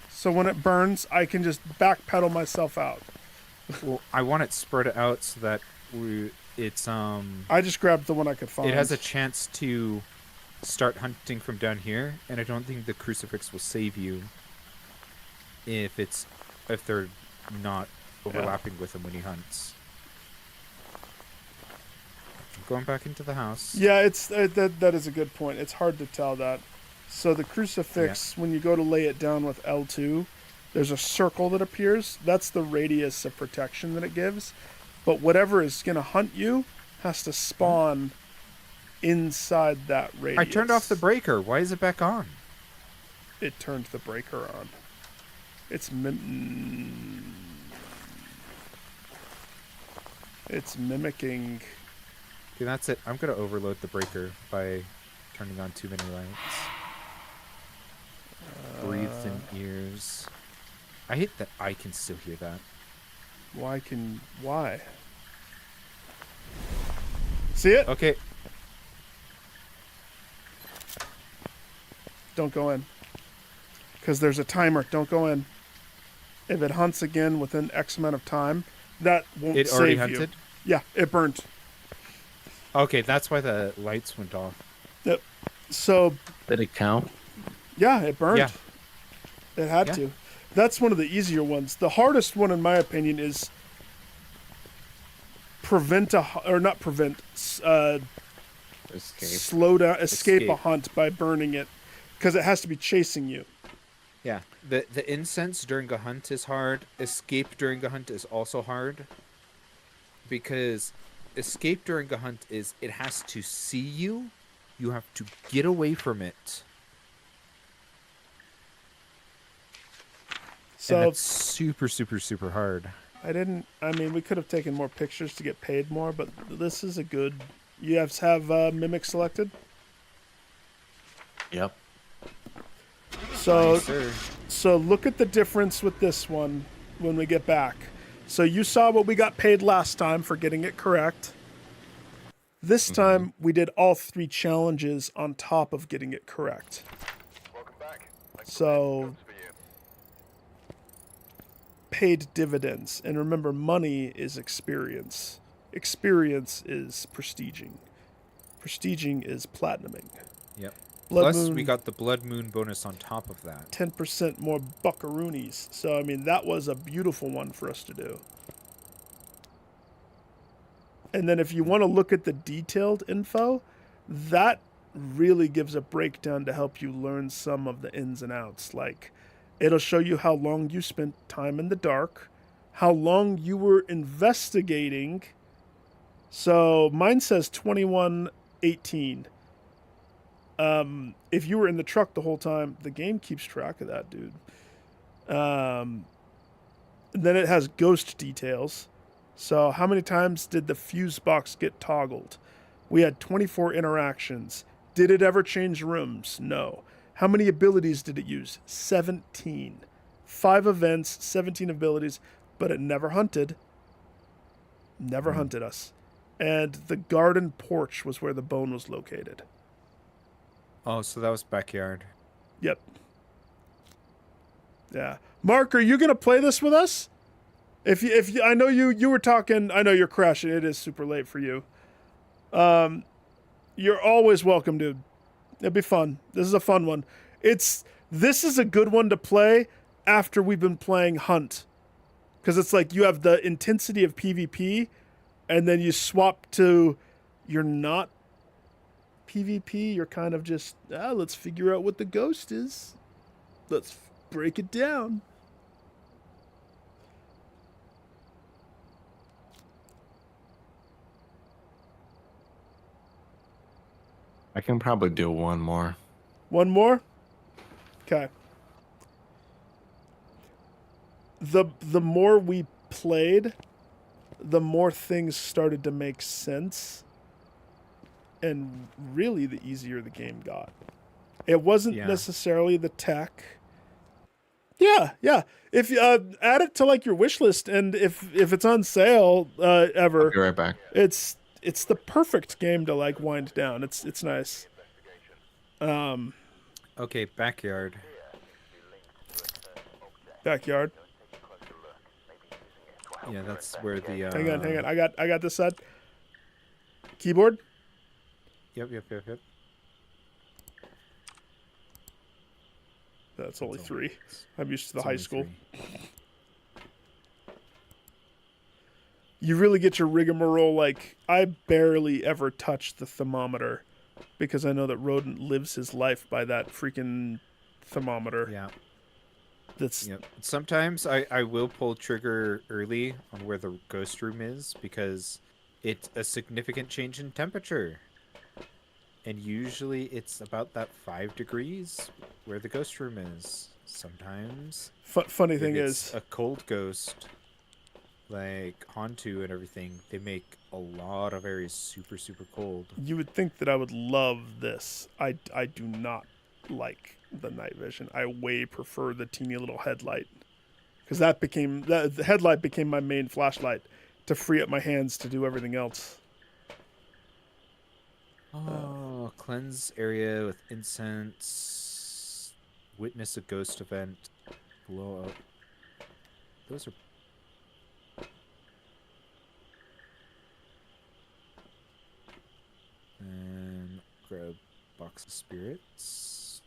so when it burns, I can just backpedal myself out. Well, I want it spread out so that it's I just grabbed the one I could find. it has a chance to start hunting from down here, and I don't think the crucifix will save you if they're not overlapping with him when he hunts. I'm going back into the house. Yeah, it's that is a good point. It's hard to tell that. So the crucifix, when you go to lay it down with L2, there's a circle that appears. That's the radius of protection that it gives. But whatever is going to hunt you has to spawn inside that radius. I turned off the breaker. Why is it back on? It turned the breaker on. It's it's mimicking. Okay, that's it. I'm gonna overload the breaker by turning on too many lights. Breathe in ears. I hate that I can still hear that. Why? See it? Okay, Don't go in. Because there's a timer. Don't go in. If it hunts again within X amount of time, that won't it save already you. hunted. Yeah, it burnt. Okay, that's why the lights went off. Yep. So, Did it count? yeah, it burned. Yeah. It had Yeah. to. That's one of the easier ones. The hardest one, in my opinion, is not prevent, Escape. slow down, escape a Escape. hunt by burning it, because it has to be chasing you. Yeah. The incense during a hunt is hard. Escape during a hunt is also hard. Because escape during a hunt is it has to see you. You have to get away from it. And So that's super, super, super hard. I mean, we could have taken more pictures to get paid more, but this is a good. You have to have mimic selected. Yep. So Nice, sir. So look at the difference with this one when we get back. So you saw what we got paid last time for getting it correct. This time we did all 3 challenges on top of getting it correct. So paid dividends. And remember, money is experience. Experience is prestiging. Prestiging is platinuming. Yep. Blood Plus, we Moon, got the Blood Moon bonus on top of that. 10% more buckaroonies. So, I mean, that was a beautiful one for us to do. And then if you want to look at the detailed info, that really gives a breakdown to help you learn some of the ins and outs. Like, it'll show you how long you spent time in the dark, how long you were investigating. So mine says 21:18. If you were in the truck the whole time, the game keeps track of that, dude. And then it has ghost details. So how many times did the fuse box get toggled? We had 24 interactions. Did it ever change rooms? No. How many abilities did it use? 17. 5 events, 17 abilities, but it never hunted. Never hunted us. And the garden porch was where the bone was located. Oh, so that was backyard. Yep. Yeah. Mark, are you going to play this with us? If you, I know you were talking, I know you're crashing. It is super late for you. You're always welcome, dude. It'd be fun. This is a fun one. This is a good one to play after we've been playing Hunt. Because it's like you have the intensity of PvP, and then you swap to, you're not PvP, you're kind of just, let's figure out what the ghost is. Let's break it down. I can probably do one more. One more? Okay. The more we played, the more things started to make sense. And really the easier the game got. It wasn't necessarily the tech. Yeah. If you add it to like your wish list, and if it's on sale ever, I'll be right back. it's the perfect game to like wind down. It's nice. Okay, backyard. Backyard. Yeah, that's where the. Hang on. I got this side. Keyboard. Yep. That's only 3. I'm used to the It's high only school. 3. You really get your rigmarole. Like, I barely ever touch the thermometer because I know that Rodent lives his life by that freaking thermometer. Yeah. That's Yep. Sometimes I will pull trigger early on where the ghost room is because it's a significant change in temperature. And usually it's about that 5 degrees where the ghost room is. Sometimes funny if thing it's is a cold ghost, like Hantu and everything, they make a lot of areas super, super cold. you would think that I would love this. I do not like the night vision. I way prefer the teeny little headlight because the headlight became my main flashlight to free up my hands to do everything else. Oh, cleanse area with incense. Witness a ghost event. Blow up. Those are. And grab box of spirits.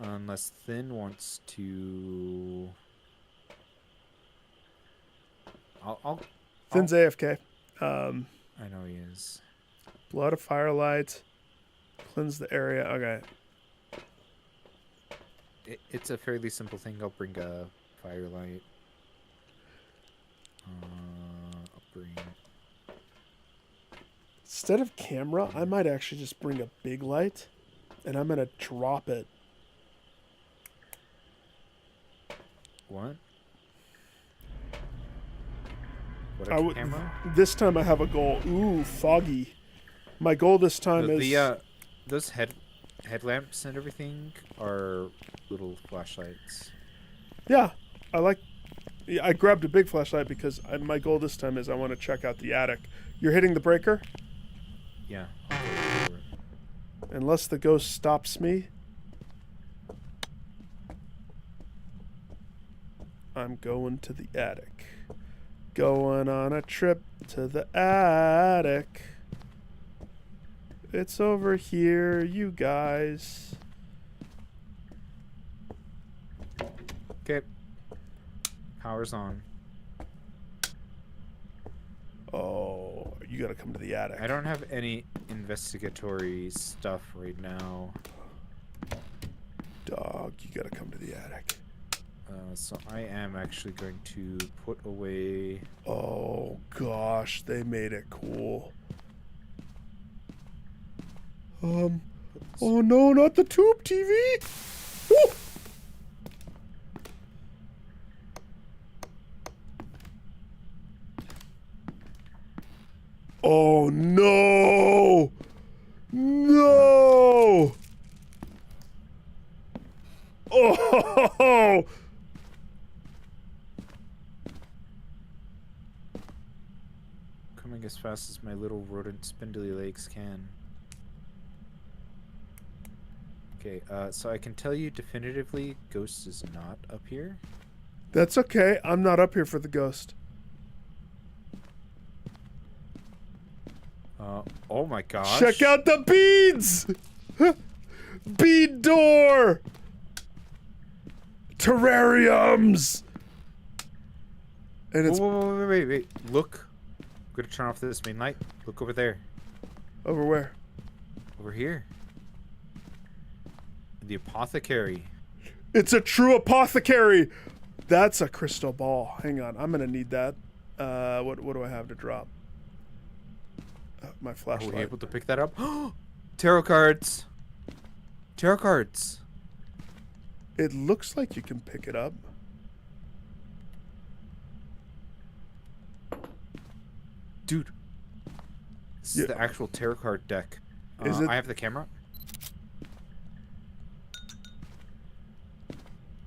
Unless Thin wants to... I'll Thin's AFK. I know he is. Blow out a firelight. Cleanse the area. Okay. It's a fairly simple thing. I'll bring a firelight. I'll bring... Instead of camera, I might actually just bring a big light, and I'm gonna drop it. What? What, camera? This time I have a goal. Ooh, foggy. My goal this time is... those headlamps and everything are little flashlights. Yeah, I grabbed a big flashlight because my goal this time is I want to check out the attic. You're hitting the breaker? Yeah. Unless the ghost stops me. I'm going to the attic. Going on a trip to the attic. It's over here, you guys. Okay. Power's on. Oh, you gotta come to the attic. I don't have any investigatory stuff right now. Dog, you gotta come to the attic. So I am actually going to put away... Oh, gosh, they made it cool. Oh no, not the tube TV! Woo! Oh no! No! Oh! Coming as fast as my little rodent spindly legs can. Okay, so I can tell you definitively Ghost is not up here. That's okay. I'm not up here for the ghost. Oh my gosh. Check out the beads! Bead door! Terrariums! And it's Wait. Look. I'm gonna turn off this main light. Look over there. over where? Over here. The apothecary. It's a true apothecary! That's a crystal ball. Hang on, I'm gonna need that. What do I have to drop? My Are flashlight. we able to pick that up? Tarot cards. Tarot cards. It looks like you can pick it up. Dude. This is the actual tarot card deck. Is it? I have the camera.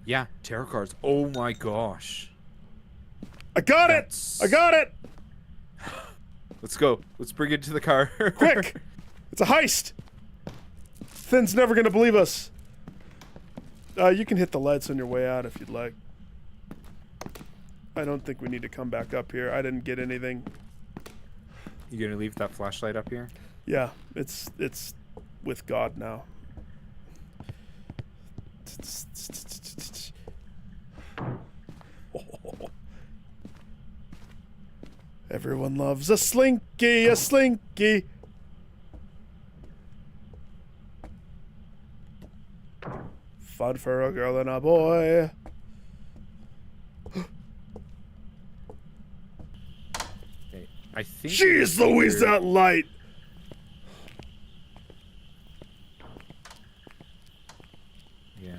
Yeah, tarot cards. Oh my gosh. I got That's- it! I got it! Let's go. Let's bring it to the car. Quick! It's a heist! Thin's never gonna believe us. You can hit the lights on your way out if you'd like. I don't think we need to come back up here. I didn't get anything. You gonna leave that flashlight up here? Yeah, it's with God now. Everyone loves a slinky, a slinky. Fun for a girl and a boy. Okay, I think. Jeez Louise, here- that light! Yeah.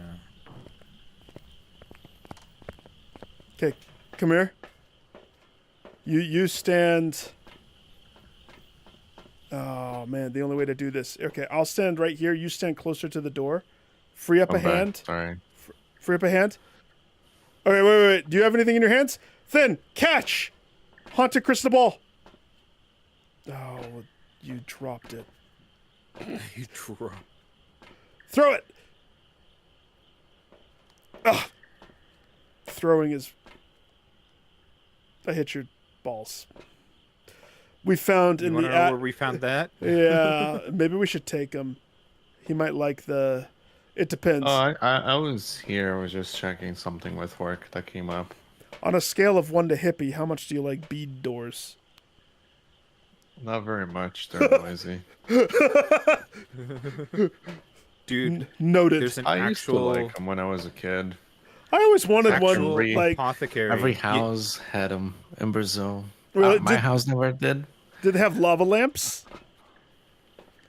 Okay, come here. You stand. Oh man, the only way to do this. Okay, I'll stand right here. You stand closer to the door. Free up a Okay, hand. Sorry. Free up a hand. Okay, wait. Do you have anything in your hands? Thin, catch! Haunted crystal ball. Oh, you dropped it. You drop. Throw it! Ugh. Throwing is... I hit your balls. We found You in wanna the... know where we found that? Yeah, maybe we should take him. He might like the... It depends. I was here. I was just checking something with work that came up. On a scale of 1 to hippie, how much do you like bead doors? Not very much. They're noisy. Dude, Noted. there's an I used to actual like them when I was a kid. I always wanted one actual like. apothecary. Every You- house had them in Brazil. Really? My house never did. Did they have lava lamps?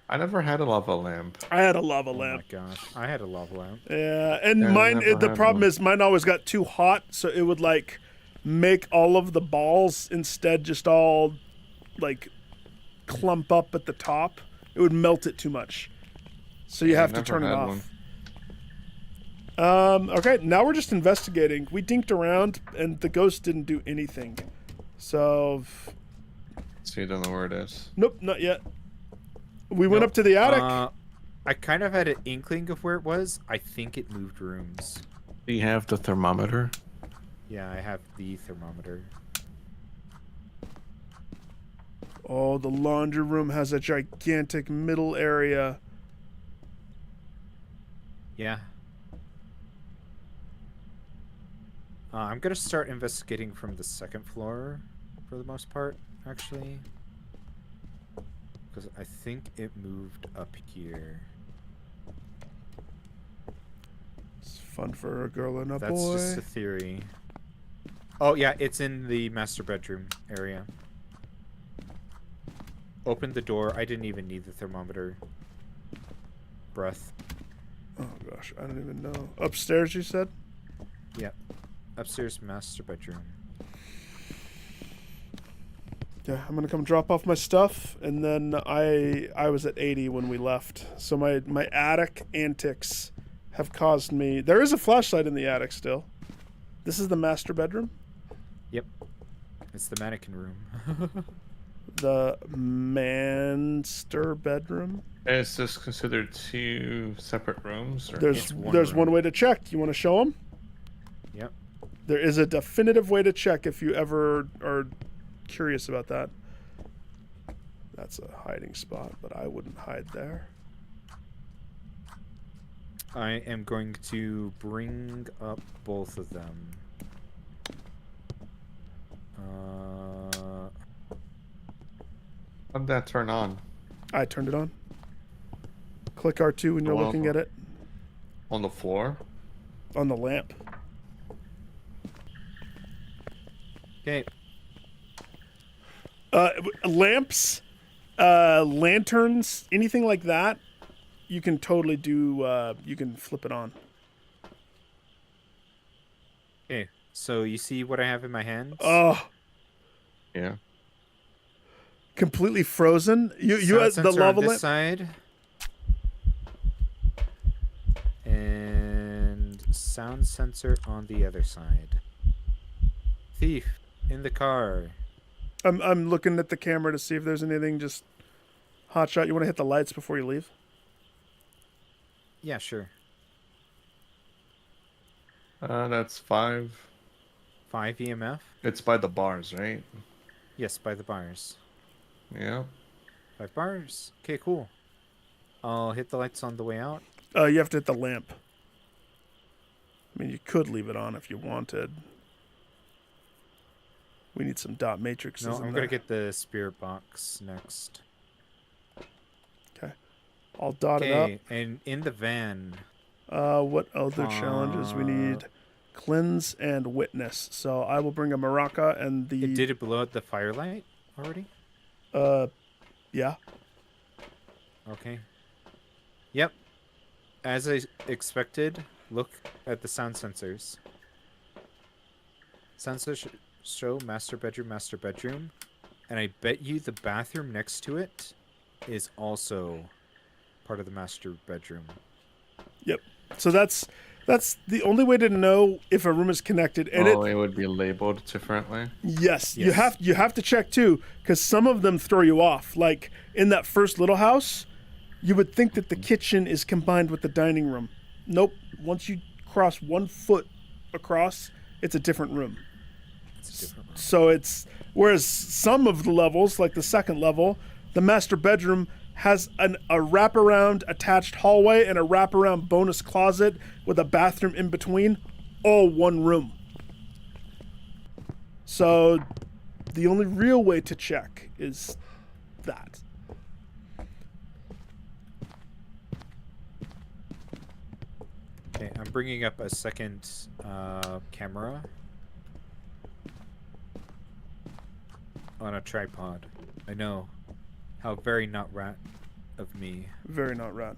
I never had a lava lamp. I had a lava Oh my lamp. gosh, I had a lava lamp. Yeah, and Yeah, I mine. never The had problem one. is mine always got too hot, so it would like make all of the balls instead just all like clump up at the top. It would melt it too much, so you Yeah, I have to never turn it had off. Okay, now we're just investigating. We dinked around, and the ghost didn't do anything. So, So you don't know where it is. nope, not yet. We went Nope. up to the attic. I kind of had an inkling of where it was. I think it moved rooms. Do you have the thermometer? Yeah, I have the thermometer. Oh, the laundry room has a gigantic middle area. Yeah. I'm gonna start investigating from the second floor, for the most part, actually. Because I think it moved up here. It's fun for a girl and a That's boy. just a theory. Oh yeah, it's in the master bedroom area. Opened the door. I didn't even need the thermometer. Breath. Oh gosh, I don't even know. Upstairs, you said? Yep. Upstairs master bedroom. Yeah, I'm gonna come drop off my stuff, and then I was at 80 when we left. So my attic antics have caused me. There is a flashlight in the attic still. This is the master bedroom. Yep. It's the mannequin room. The manster bedroom. Is this considered two separate rooms? Or? There's It's one there's room. one way to check. You want to show them? Yep. There is a definitive way to check if you ever are curious about that. That's a hiding spot, but I wouldn't hide there. I am going to bring up both of them. How'd that turn on? I turned it on. Click R2 when you're Well, looking at it On the floor? on the lamp. Okay. Lamps, lanterns, anything like that, you can totally do. You can flip it on. Okay. So you see what I have in my hands? Oh, Yeah. completely frozen. You Sound had the sensor lava on this lamp. side. And sound sensor on the other side. Thief in the car. I'm looking at the camera to see if there's anything. Just hot shot. You want to hit the lights before you leave? Yeah, sure. That's 5. 5 EMF. It's by the bars, right? Yes, by the bars. Yeah. 5 bars. Okay, cool. I'll hit the lights on the way out. You have to hit the lamp. I mean, you could leave it on if you wanted. We need some dot matrices. No, in I'm there. gonna get the spirit box next. Okay. I'll dot it up. Okay, and in the van. What other challenges we need? Cleanse and witness. So I will bring a maraca and the. Did it blow out the firelight already? Yeah. Okay. Yep. As I expected, look at the sound sensors. Sensors show master bedroom, and I bet you the bathroom next to it is also part of the master bedroom. Yep. So that's the only way to know if a room is connected. And it would be labeled differently. Yes, Yes. you have to check too, because some of them throw you off. Like in that first little house, you would think that the kitchen is combined with the dining room. Nope. Once you cross 1 foot across, it's a different room. It's a different room. So it's whereas some of the levels, like the second level, the master bedroom has a wraparound attached hallway and a wraparound bonus closet with a bathroom in between, all one room. So the only real way to check is that. Okay, I'm bringing up a second camera on a tripod. I know. How very not rat of me. Very not rat.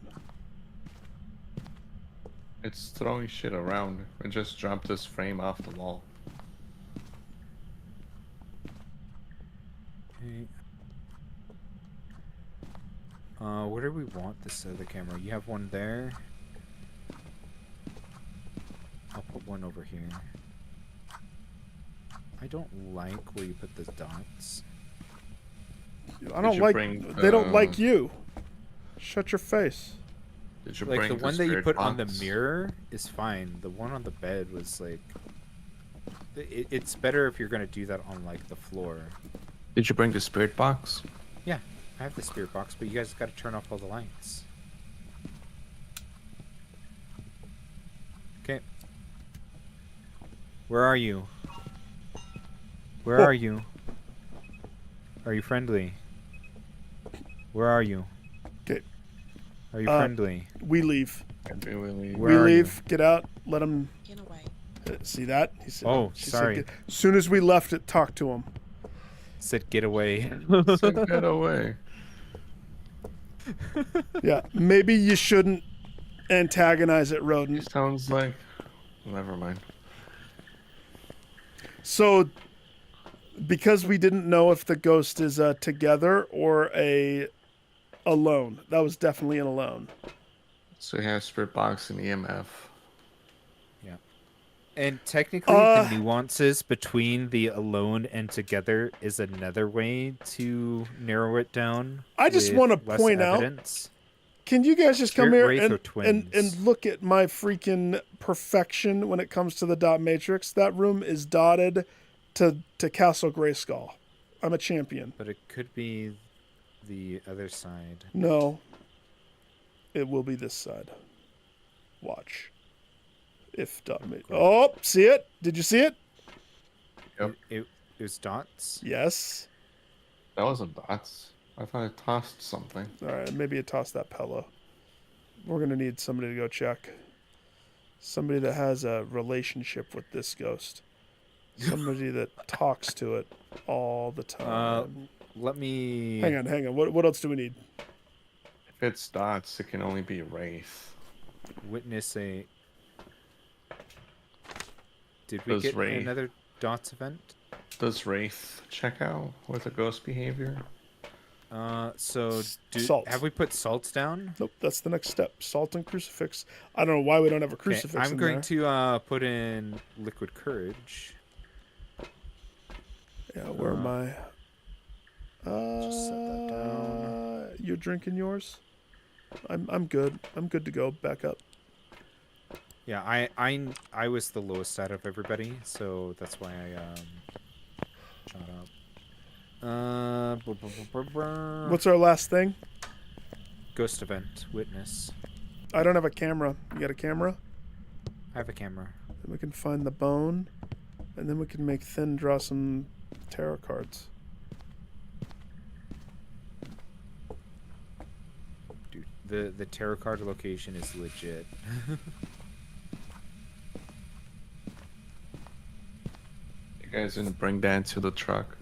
It's throwing shit around. It just dropped this frame off the wall. Okay. Where do we want this other camera? You have one there. I'll put one over here. I don't like where you put the dots. I don't like. They don't like you. Shut your face. Did you Like bring the one that you spirit put on the box? mirror is fine. The one on the bed was like. It's better if you're gonna do that on like the floor. Did you bring the spirit box? Yeah, I have the spirit box, but you guys got to turn off all the lights. Okay. Where are you? Where are you? Are you friendly? Where are you? Okay. Are you friendly? We leave. Where We are leave. Get out. Let him. Get away. See that? He said, Oh, she sorry. Said, as soon as we left it, talk to him. Said get away. So get away. Yeah, maybe you shouldn't antagonize it, Rodent. It sounds like. Never mind. So, because we didn't know if the ghost is together or alone. That was definitely an alone. So you have spirit box and EMF. Yeah. And technically, the nuances between the alone and together is another way to narrow it down. I just with want to less point out. evidence. Can you guys just come Spirit here Wraith or and twins? look at my freaking perfection when it comes to the dot matrix? That room is dotted to Castle Grayskull. I'm a champion. But it could be the other side. No. It will be this side. Watch. If dot matrix. Oh, see it? Did you see it? Yep. It was dots. Yes. That wasn't dots. I thought I tossed something. All right, maybe you toss that pillow. We're going to need somebody to go check. Somebody that has a relationship with this ghost. Somebody that talks to it all the time. Let me. Hang on. What else do we need? If it's dots, it can only be Wraith. Witness a. Did we Does get Wraith- another dots event? Does Wraith check out with a ghost behavior? So Salt. have we put salts down? Nope, that's the next step. Salt and crucifix. I don't know why we don't have a Okay, crucifix I'm in going there. to put in liquid courage. Yeah, where am I? Just set that down. You're drinking yours? I'm good. I'm good to go. Back up. Yeah, I was the lowest out of everybody, so that's why I shot up. What's our last thing? Ghost event witness? I don't have a camera. You got a camera? I have a camera. Then we can find the bone, and then we can make Thin draw some tarot cards. Dude, the tarot card location is legit. You guys didn't bring that to the truck.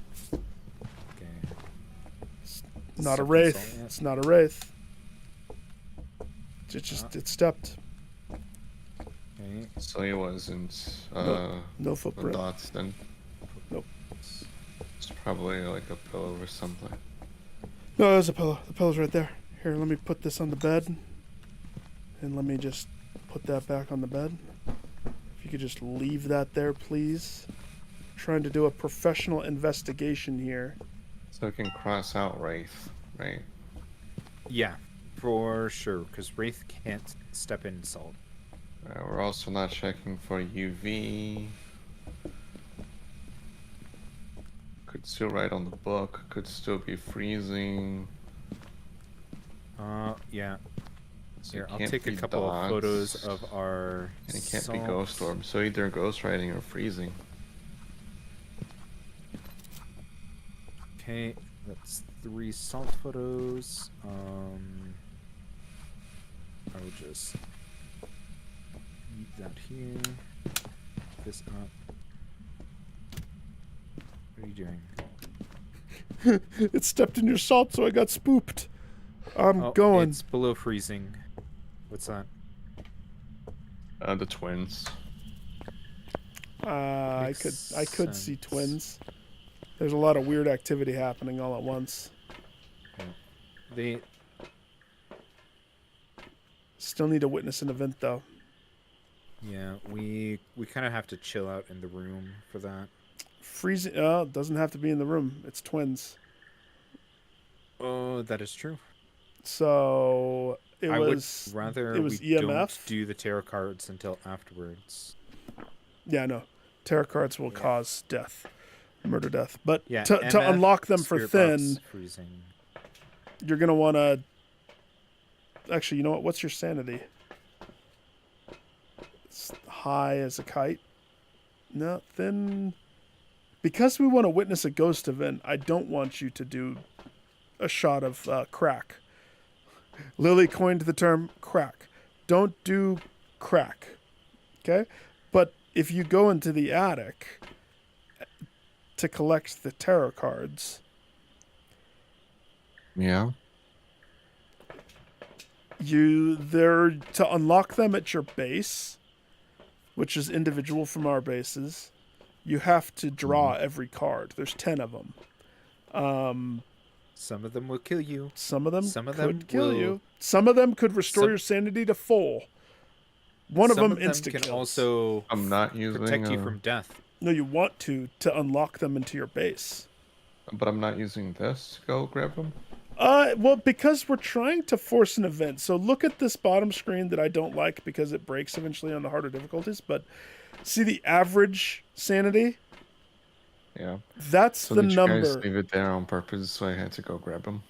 Okay. Not a Something wraith. salt, yeah. It's not a wraith. It stepped. Okay. So it wasn't No the footprint. dots then. Nope. It's probably like a pillow or something. No, there's a pillow. The pillow's right there. Here, let me put this on the bed. And let me just put that back on the bed. If you could just leave that there, please. Trying to do a professional investigation here. So it can cross out Wraith, right? Yeah, for sure, because Wraith can't step in salt. We're also not checking for UV. Could still write on the book. Could still be freezing. Yeah. So Here, it I'll can't take a be couple of dots, photos of our. and it can't be salt. ghost orb. So either ghost riding or freezing. Okay, that's 3 salt photos. I will just eat that here. This up. What are you doing? It stepped in your salt, so I got spooked. I'm Oh, going. it's below freezing. What's that? The twins. I Makes could see sense. twins. There's a lot of weird activity happening all at once. Yeah. They. Still need to witness an event though. Yeah, we kind of have to chill out in the room for that. Freezing. Doesn't have to be in the room. It's twins. Oh, that is true. So it I was. would rather It was we EMF. don't do the tarot cards until afterwards. Yeah, no. Tarot cards will cause death, murder, death. But Yeah, to MF, unlock them for spirit thin, box, freezing. you're gonna want to. Actually, you know what? What's your sanity? It's high as a kite. No, thin. Because we want to witness a ghost event, I don't want you to do a shot of crack. Lily coined the term crack. Don't do crack. Okay? But if you go into the attic to collect the tarot cards, Yeah. they're to unlock them at your base, which is individual from our bases. You have to draw every card. There's 10 of them. Some of them will kill you. Some of them Some of could them kill will- you. Some of them could restore Some- your sanity to full. One of Some them insta can kills. also I'm not using. protect you from death. No, you want to unlock them into your base. But I'm not using this to go grab them. Well, because we're trying to force an event. So look at this bottom screen that I don't like because it breaks eventually on the harder difficulties. But see the average sanity? Yeah. That's So the did you number. guys leave it there on purpose, so I had to go grab them?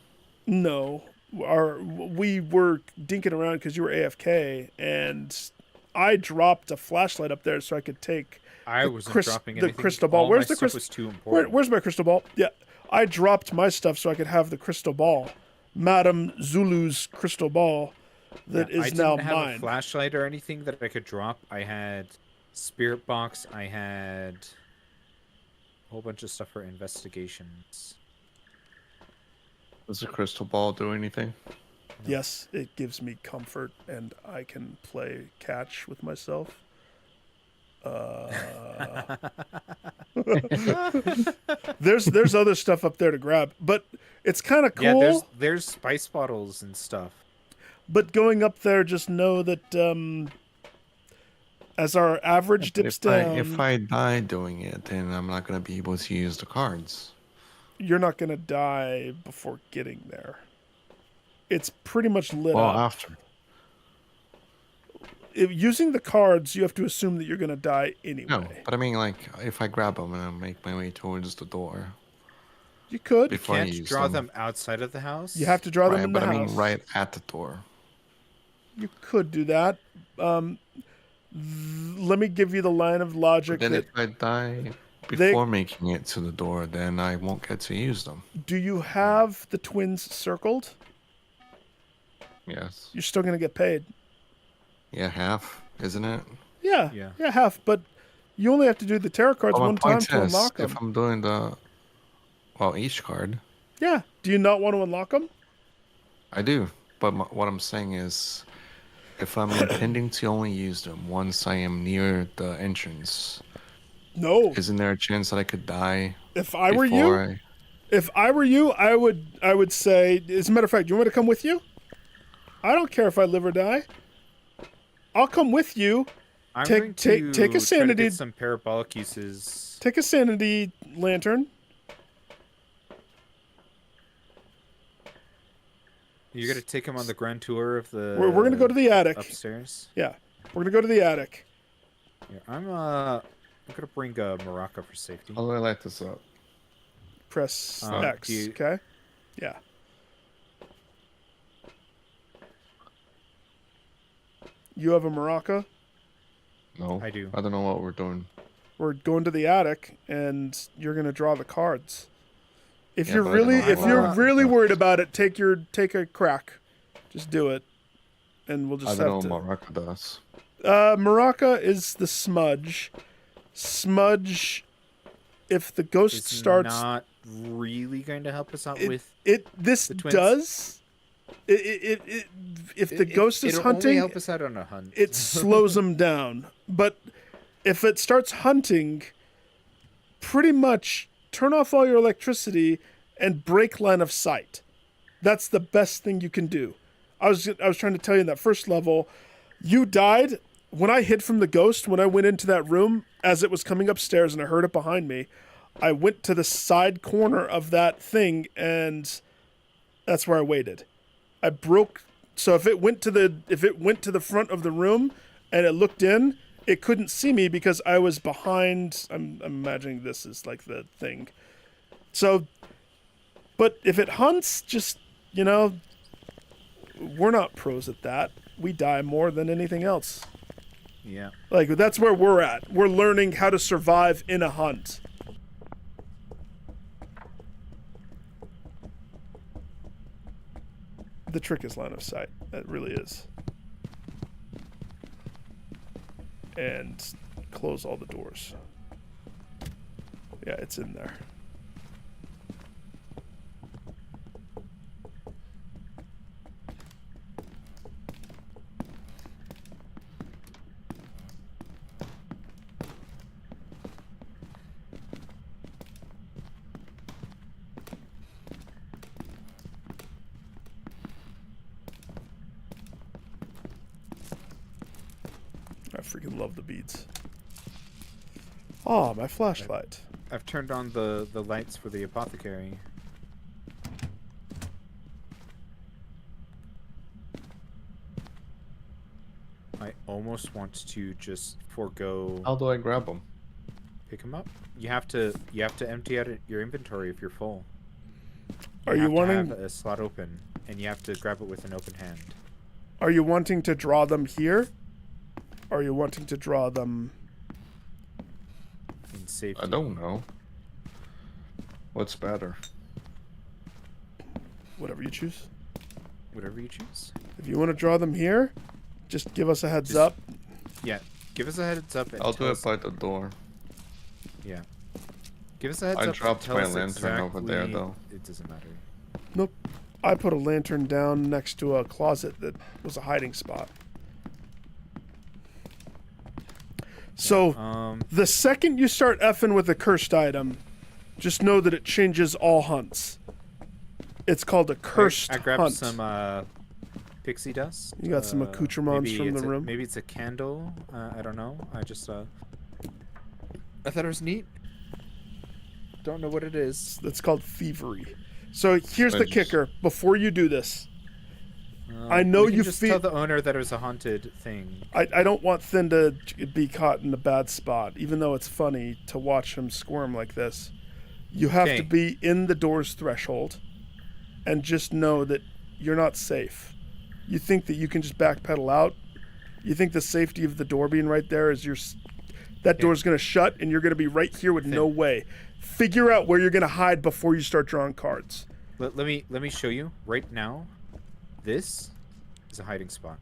No, we were dinking around because you were AFK, and I dropped a flashlight up there so I could take. I wasn't dropping anything. The crystal ball. All Where's my the stuff crystal? was too important. Where's my crystal ball? Yeah, I dropped my stuff so I could have the crystal ball, Madame Zulu's crystal ball, that Yeah, is now I didn't have mine. a flashlight or anything that I could drop. I had spirit box. I had a whole bunch of stuff for investigations. Does the crystal ball do anything? Yes, it gives me comfort, and I can play catch with myself. There's other stuff up there to grab, but it's kind of cool. Yeah, there's spice bottles and stuff. But going up there, just know that as our average dips down, If I die doing it, then I'm not going to be able to use the cards. you're not going to die before getting there. It's pretty much lit Well, up. after. Using the cards, you have to assume that you're going to die anyway. No, but I mean, like, if I grab them and I make my way towards the door You could. before I Can't use draw them outside of the house. You have to draw them right, in but the I house. mean, right at the door. You could do that. Let me give you the line of logic. Then That, if I die before making it to the door, then I won't get to use them. do you have the twins circled? Yes. You're still going to get paid. Yeah, half, isn't it? Yeah, Yeah. half. But you only have to do the tarot cards Well, one my time point to is, unlock them. if I'm doing the, well, each card, Yeah. Do you not want to unlock them? I do. But what I'm saying is, if I'm intending to only use them once I am near the entrance, No. isn't there a chance that I could die If I were before you, I would say. As a matter of fact, you want me to come with you? I don't care if I live or die. I'll come with you. I'm Take- going take- to take a try to sanity- get some parabolic uses. Take a sanity lantern. You're gonna take him on the grand tour of the. We're gonna go to the attic. upstairs. Yeah, we're gonna go to the attic. Yeah, I'm gonna bring Morocco for safety. How do I light this up? Press Uh, X. do you- Okay. Yeah. You have a maraca. No, I do. I don't know what we're doing. We're going to the attic, and you're gonna draw the cards. If Yeah, you're but I don't really, know if what you're maraca really does. worried about it, take a crack. Just do it, and we'll I just don't have know to. what maraca does. Maraca is the smudge. Smudge. If the ghost It's starts, not really going to help us out it, with. this the twins. does. If the ghost is it'll only hunting, help us out on a hunt. it slows them down. But if it starts hunting, pretty much turn off all your electricity and break line of sight. That's the best thing you can do. I was trying to tell you in that first level, you died when I hid from the ghost. When I went into that room as it was coming upstairs and I heard it behind me, I went to the side corner of that thing and that's where I waited. I broke. So if it went to the front of the room and it looked in, it couldn't see me because I was behind. I'm imagining this is like the thing. So, but if it hunts, just, we're not pros at that. We die more than anything else. Yeah. Like, that's where we're at. We're learning how to survive in a hunt. The trick is line of sight. That really is. And close all the doors. Yeah, it's in there. I freaking love the beads. Oh, my flashlight. I've turned on the lights for the apothecary. I almost want to just forego How do I grab them? pick them up. You have to empty out your inventory if you're full. Are you have to wanting- have a slot open, and you have to grab it with an open hand. Are you wanting to draw them here? Or are you wanting to draw them... In safety. I don't know. What's better? Whatever you choose. Whatever you choose. If you want to draw them here, just give us a heads Just- up. Yeah. Give us a heads up. And I'll do tell it us- by the door. Yeah. Give us a heads I up. and dropped tell my us lantern over there, exactly- though. It doesn't matter. Nope. I put a lantern down next to a closet that was a hiding spot. So, the second you start effing with a cursed item, just know that it changes all hunts. It's called a cursed I grabbed hunt. some pixie dust. You got some accoutrements maybe from it's the room? Maybe it's a candle. I don't know. I thought it was neat. Don't know what it is. That's called thievery. So here's the I just- kicker. Before you do this, I know we can you just feel- tell the owner that it was a haunted thing. I don't want Thin to be caught in a bad spot, even though it's funny to watch him squirm like this. You have to Okay. be in the door's threshold and just know that you're not safe. You think that you can just backpedal out? You think the safety of the door being right there is that door's going to shut and you're going to be right here with no way. Figure out where you're going to hide before you start drawing cards. Let me show you right now. This is a hiding spot.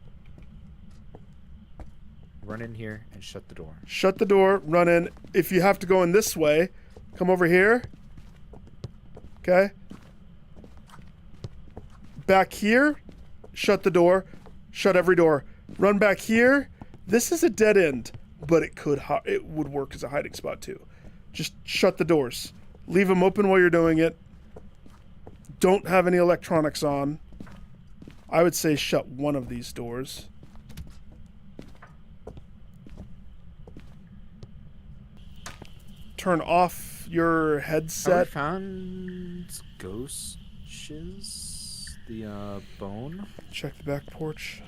Run in here and shut the door. Shut the door, run in. If you have to go in this way, come over here. Okay? Back here, shut the door. Shut every door. Run back here. This is a dead end, but it would work as a hiding spot too. Just shut the doors. Leave them open while you're doing it. Don't have any electronics on. I would say shut one of these doors. Turn off your Have we headset. found ghost shiz? The bone. Check the back porch.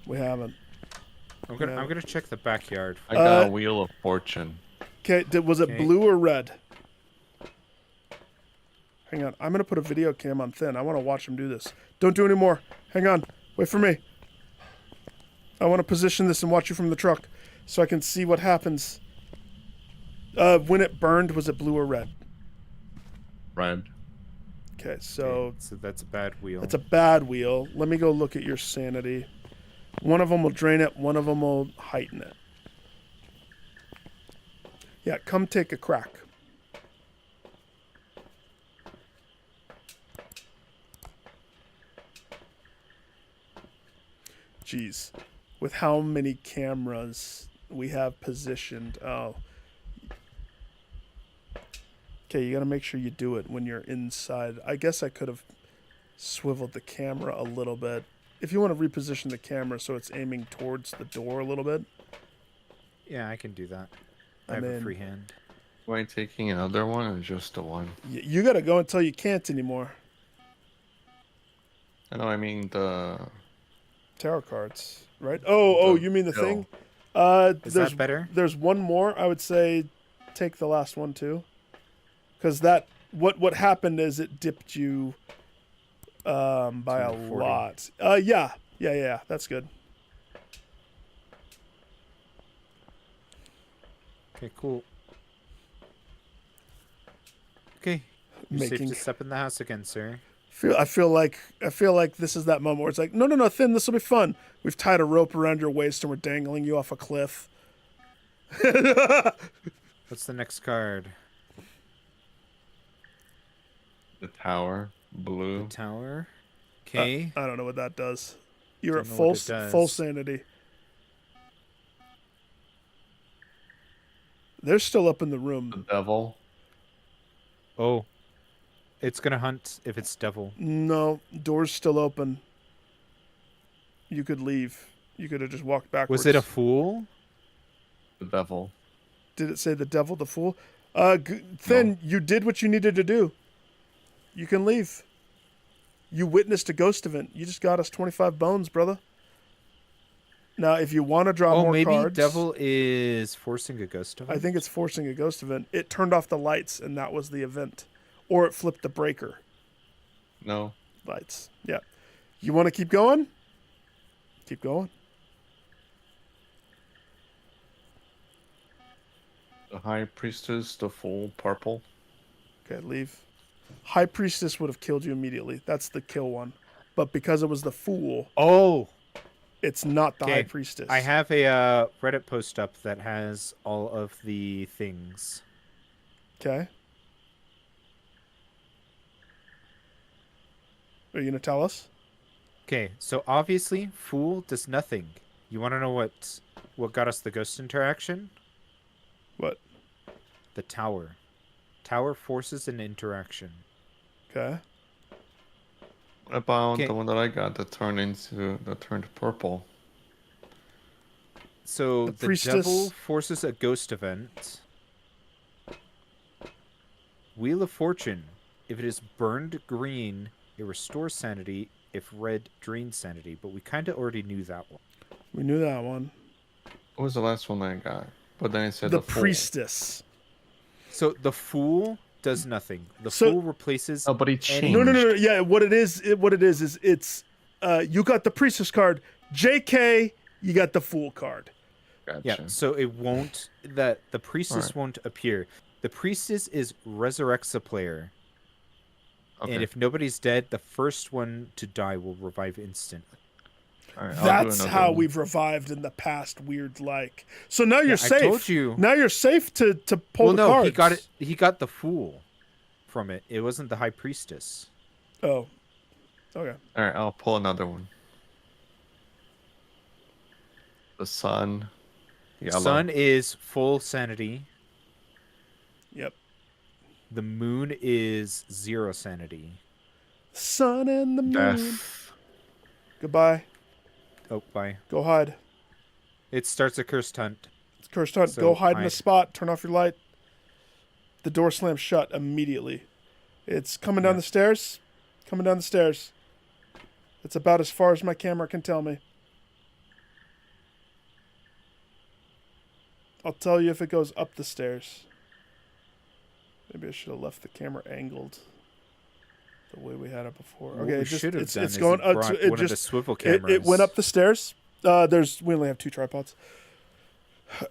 We haven't. I'm gonna Yeah. I'm gonna check the backyard. I got Uh, a wheel of fortune. Okay, was it Okay. blue or red? Hang on, I'm gonna put a video cam on Thin. I want to watch him do this. Don't do any more. Hang on, wait for me. I want to position this and watch you from the truck so I can see what happens. When it burned, was it blue or red? Red. Okay, so So that's a bad wheel. it's a bad wheel. Let me go look at your sanity. One of them will drain it, one of them will heighten it. Yeah, come take a crack. Jeez. With how many cameras we have positioned. Oh. Okay, you gotta make sure you do it when you're inside. I guess I could have swiveled the camera a little bit. If you want to reposition the camera so it's aiming towards the door a little bit. Yeah, I can do that. I I have a mean- free hand. Am I taking another one or just the one? You gotta go until you can't anymore. I know, I mean the... Tarot cards, right? Oh, The you mean the pill. thing? Is There's that better? there's one more. I would say take the last one too, because that what happened is it dipped you by a 240. lot. Yeah. That's good. Okay, cool. Okay. You're safe Making- to step in the house again, sir. I feel like this is that moment where it's like, no, Thin, this will be fun. We've tied a rope around your waist and we're dangling you off a cliff. What's the next card? The tower. Blue. The tower. Okay. I don't know what that does. You're at Don't know what full it does. full sanity. They're still up in the The room. devil. Oh. It's gonna hunt if it's devil. No, door's still open. You could leave. You could have just walked backwards. Was it a fool? The devil. Did it say the devil, the fool? Thin, you did what you needed to do. You can leave. You witnessed a ghost event. You just got us 25 bones, brother. Now, if you want to draw Oh, more maybe cards, devil is forcing a ghost event? I think it's forcing a ghost event. It turned off the lights, and that was the event. Or it flipped the breaker. No. Lights. Yeah. You want to keep going? Keep going. The high priestess. The fool. Purple. Okay, leave. High Priestess would have killed you immediately. That's the kill one. But because it was the fool, Oh! it's not the High Okay, Priestess. I have a Reddit post up that has all of the things. Okay. Are you going to tell us? Okay, so obviously, fool does nothing. You want to know what got us the ghost interaction? What? The tower. Tower forces an interaction. Okay. What about Okay. the one that I got that turned purple? So The the priestess- devil forces a ghost event. Wheel of Fortune. If it is burned green, it restores sanity. If red, drains sanity. But we kind of already knew that one. We knew that one. What was the last one I got? But then it said The the fool. Priestess. So the fool does nothing. The So- fool replaces. Oh, but he any- changed. No. Yeah, what it is it's you got the Priestess card. JK, you got the Fool card. Gotcha. Yeah, so it won't. That the priestess Alright. won't appear. The priestess is resurrects a player, Okay. and if nobody's dead, the first one to die will revive instantly. All right, I'll do That's another how one. we've revived in the past. Weird, like. So now you're I safe. told you. Now you're safe to pull Well, the no, cards. he got it. He got the fool from it. It wasn't the high priestess. Oh. Okay. All right, I'll pull another one. The sun. Yellow. Sun is full sanity. Yep. The moon is 0 sanity. Sun and the moon. Death. Goodbye. Oh, bye. Go hide. It starts a cursed hunt. It's cursed hunt. So Go hide in a hide. spot. Turn off your light. The door slams shut immediately. It's coming down Yeah. the stairs. Coming down the stairs. It's about as far as my camera can tell me. I'll tell you if it goes up the stairs. Maybe I should have left the camera angled the way we had it before. What Okay, we it just, should have it's, done it's is going it up. brought It one of the just swivel it cameras. went up the stairs. We only have 2 tripods.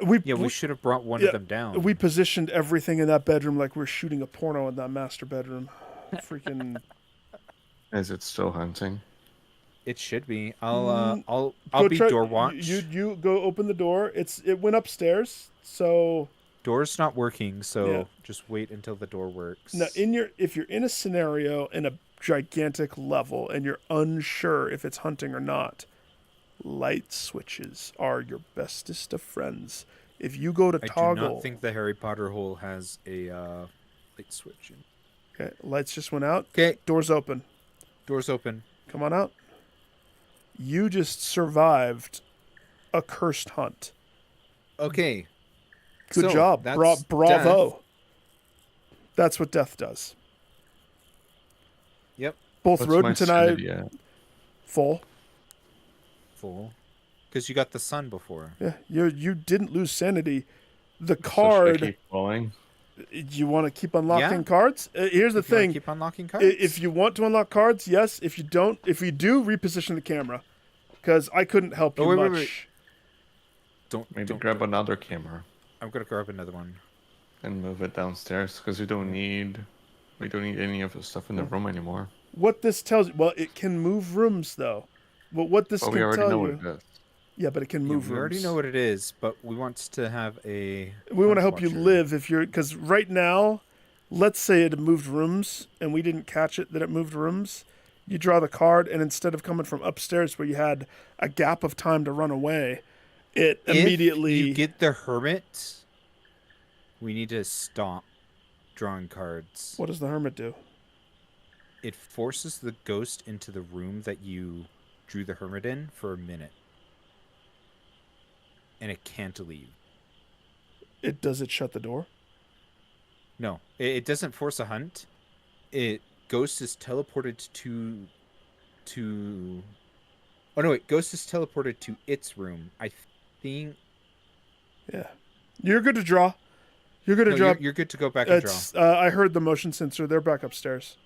We should have brought one yeah, of them down. we positioned everything in that bedroom like we're shooting a porno in that master bedroom. Freaking. Is it still hunting? It should be. Mm, I'll Go be try. door watch. You go open the door. It went upstairs. So Door's not working, so Yeah. just wait until the door works. now if you're in a scenario in a gigantic level and you're unsure if it's hunting or not, light switches are your bestest of friends. If you go to I toggle, do not think the Harry Potter hole has a light switch. okay, lights just went out. Okay, Doors open. door's open. Come on out. You just survived a cursed hunt. Okay. Good So, job. that's Bravo. death. That's what death does. Yep, Both What's my rodent and I sanity at? full. full. Because you got the sun before. Yeah, you didn't lose sanity. The So should I card. keep rolling? You want to keep unlocking Yeah. cards? Here's the If you wanna thing. keep unlocking cards. If you want to unlock cards, yes. If you don't, if you do, reposition the camera, because I couldn't help you Oh, much. wait. Don't Maybe don't. grab another camera I'm gonna grab another one. and move it downstairs because we don't need any of the stuff in the room anymore. What this tells you, well, it can move rooms though. But what this But we can already tell know you, what it is. yeah, but it can Yeah, move we rooms. already know what it is, but we want to have a. We want to hunt help you watcher. live if you're, because right now, let's say it moved rooms and we didn't catch it that it moved rooms. You draw the card, and instead of coming from upstairs where you had a gap of time to run away, it If immediately. you get the hermit, we need to stop drawing cards. What does the hermit do? It forces the ghost into the room that you drew the hermit in for a minute. And it can't leave. Does it shut the door? No, it doesn't force a hunt. Ghost is teleported to. Oh no! Wait, Ghost is teleported to its room. I think. Yeah, you're good to draw. You're good to No, draw. you're good to go back and draw. I heard the motion sensor. They're back upstairs.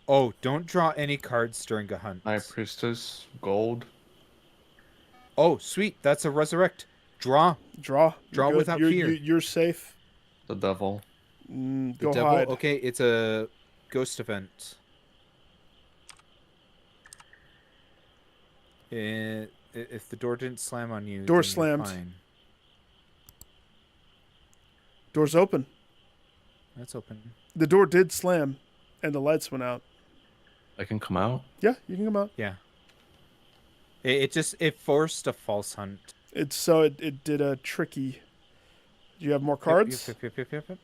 Oh, don't draw any cards during a hunt. High Priestess, gold. Oh, sweet! That's a resurrect. Draw. Draw. Draw You're good. without you're, fear. You're safe. The devil. The Go devil. hide. Okay, it's a ghost event. If the door didn't slam on you, Door then you're slammed. fine. Door's open. That's open. The door did slam, and the lights went out. I can come out. Yeah, you can come out. Yeah. It forced a false hunt. It did a tricky. Do you have more cards? Yep.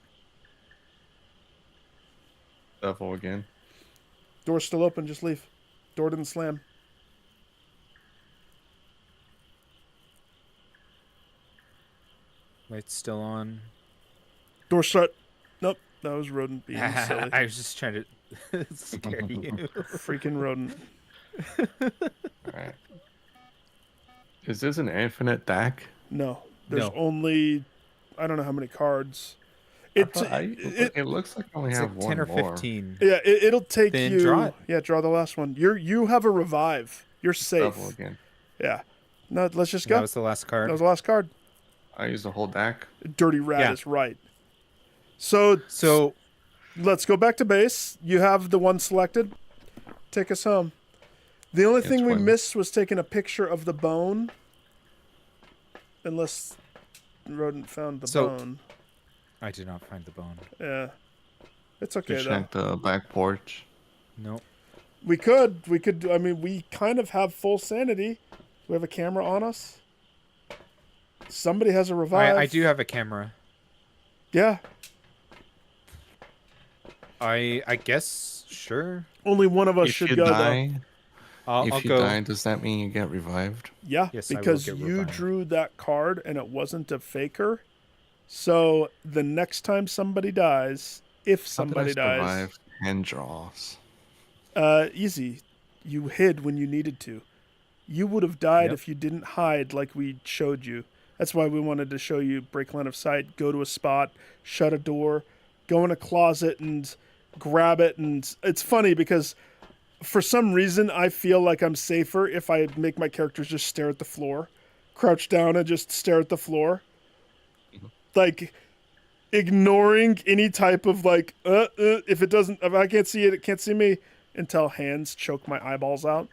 Devil again. Door's still open. Just leave. Door didn't slam. Light's still on. Door shut. Nope, that was rodent being silly. I was just trying to scare you. Freaking rodent. Alright. Is this an infinite deck? No, there's No. only I don't know how many cards. It looks like I only It's have like one 10 or more. 15. Yeah, it'll take Then you. draw it. Yeah, draw the last one. You have a revive. You're safe. Devil again. Yeah. No, let's just That go. was the last card. That was the last card. I used the whole deck. Dirty rat Yeah. is right. So let's go back to base. You have the one selected. Take us home. The only thing we one. missed was taking a picture of the bone. Unless rodent found the bone. I did not find the bone. Yeah. It's okay To though. check the back porch. Nope. We could. I mean, we kind of have full sanity. We have a camera on us. Somebody has a revive. I do have a camera. Yeah. I guess, sure. Only one of us If should you go though. die, I'll if you go. die, does that mean you get revived? Yeah, Yes, I will because get you revived. drew that card and it wasn't a faker. So the next time somebody dies, if somebody How did I dies, survive 10 draws? easy. You hid when you needed to. You would have died Yep. if you didn't hide like we showed you. That's why we wanted to show you break line of sight, go to a spot, shut a door, go in a closet and grab it, and it's funny because for some reason I feel like I'm safer if I make my characters just stare at the floor, crouch down and just stare at the floor, like ignoring any type of like if I can't see it, it can't see me until hands choke my eyeballs out.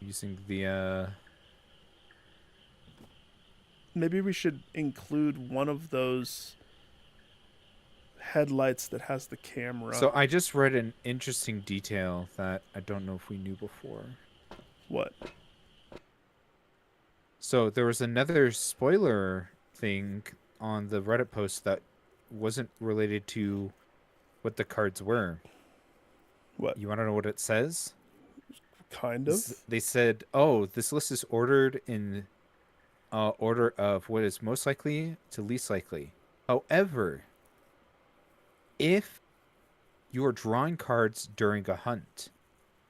Using the Maybe we should include one of those headlights that has the camera. So I just read an interesting detail that I don't know if we knew before. What? So there was another spoiler thing on the Reddit post that wasn't related to what the cards were. What? You want to know what it says? Kind of. They said, "Oh, this list is ordered in order of what is most likely to least likely. However, if you are drawing cards during a hunt,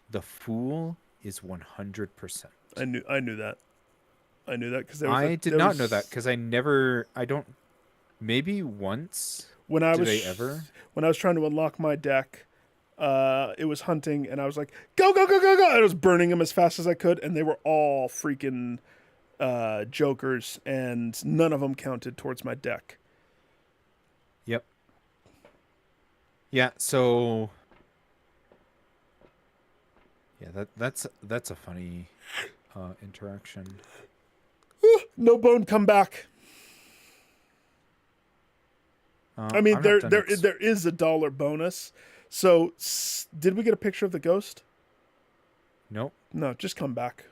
the Fool is 100%." I knew that. I knew that because I did not know that because I don't. Maybe once. When I did was I ever? When I was trying to unlock my deck, it was hunting, and I was like, "Go, go, go, go, go!" And I was burning them as fast as I could, and they were all freaking jokers, and none of them counted towards my deck. Yep. Yeah. So. Yeah, that's a funny interaction. No bone, come back. I mean, I'm there not done there is a dollar bonus. So, did we get a picture of the ghost? Nope. No, just come back.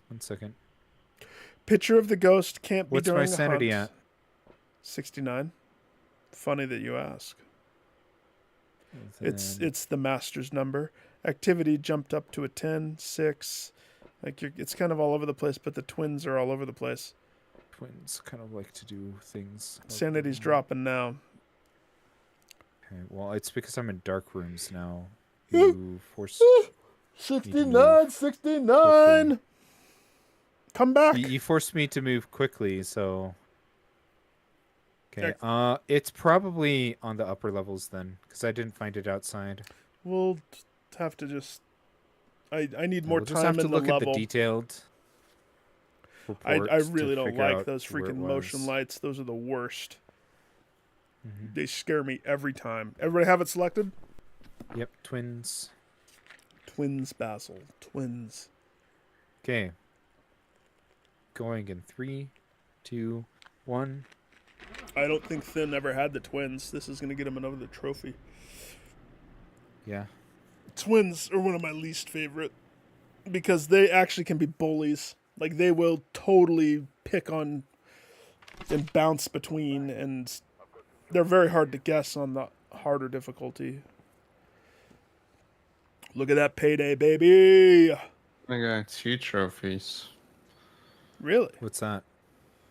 1 second. Picture of the ghost can't be What's during my a sanity hunt. at? 69. Funny that you ask. Then It's the master's number. Activity jumped up to a 10, 6. Like it's kind of all over the place, but the twins are all over the place. twins kind of like to do things. Sanity's dropping now. Okay, well, it's because I'm in dark rooms now. You force 69, 69. Come back. you forced me to move quickly, so. Okay. It's probably on the upper levels then, because I didn't find it outside. We'll have to just. I need more We'll time just have to in the look at level. the detailed. I reports really to don't figure like out those where it freaking motion was. lights. Those are the worst. Mhm. They scare me every time. Everybody have it selected? Yep, twins. Twins, Basil. Twins. Okay. Going in 3, 2, 1. I don't think Thin ever had the twins. This is going to get him another trophy. Yeah. Twins are one of my least favorite because they actually can be bullies. Like, they will totally pick on and bounce between, and they're very hard to guess on the harder difficulty. Look at that payday, baby! I got 2 trophies. Really? What's that?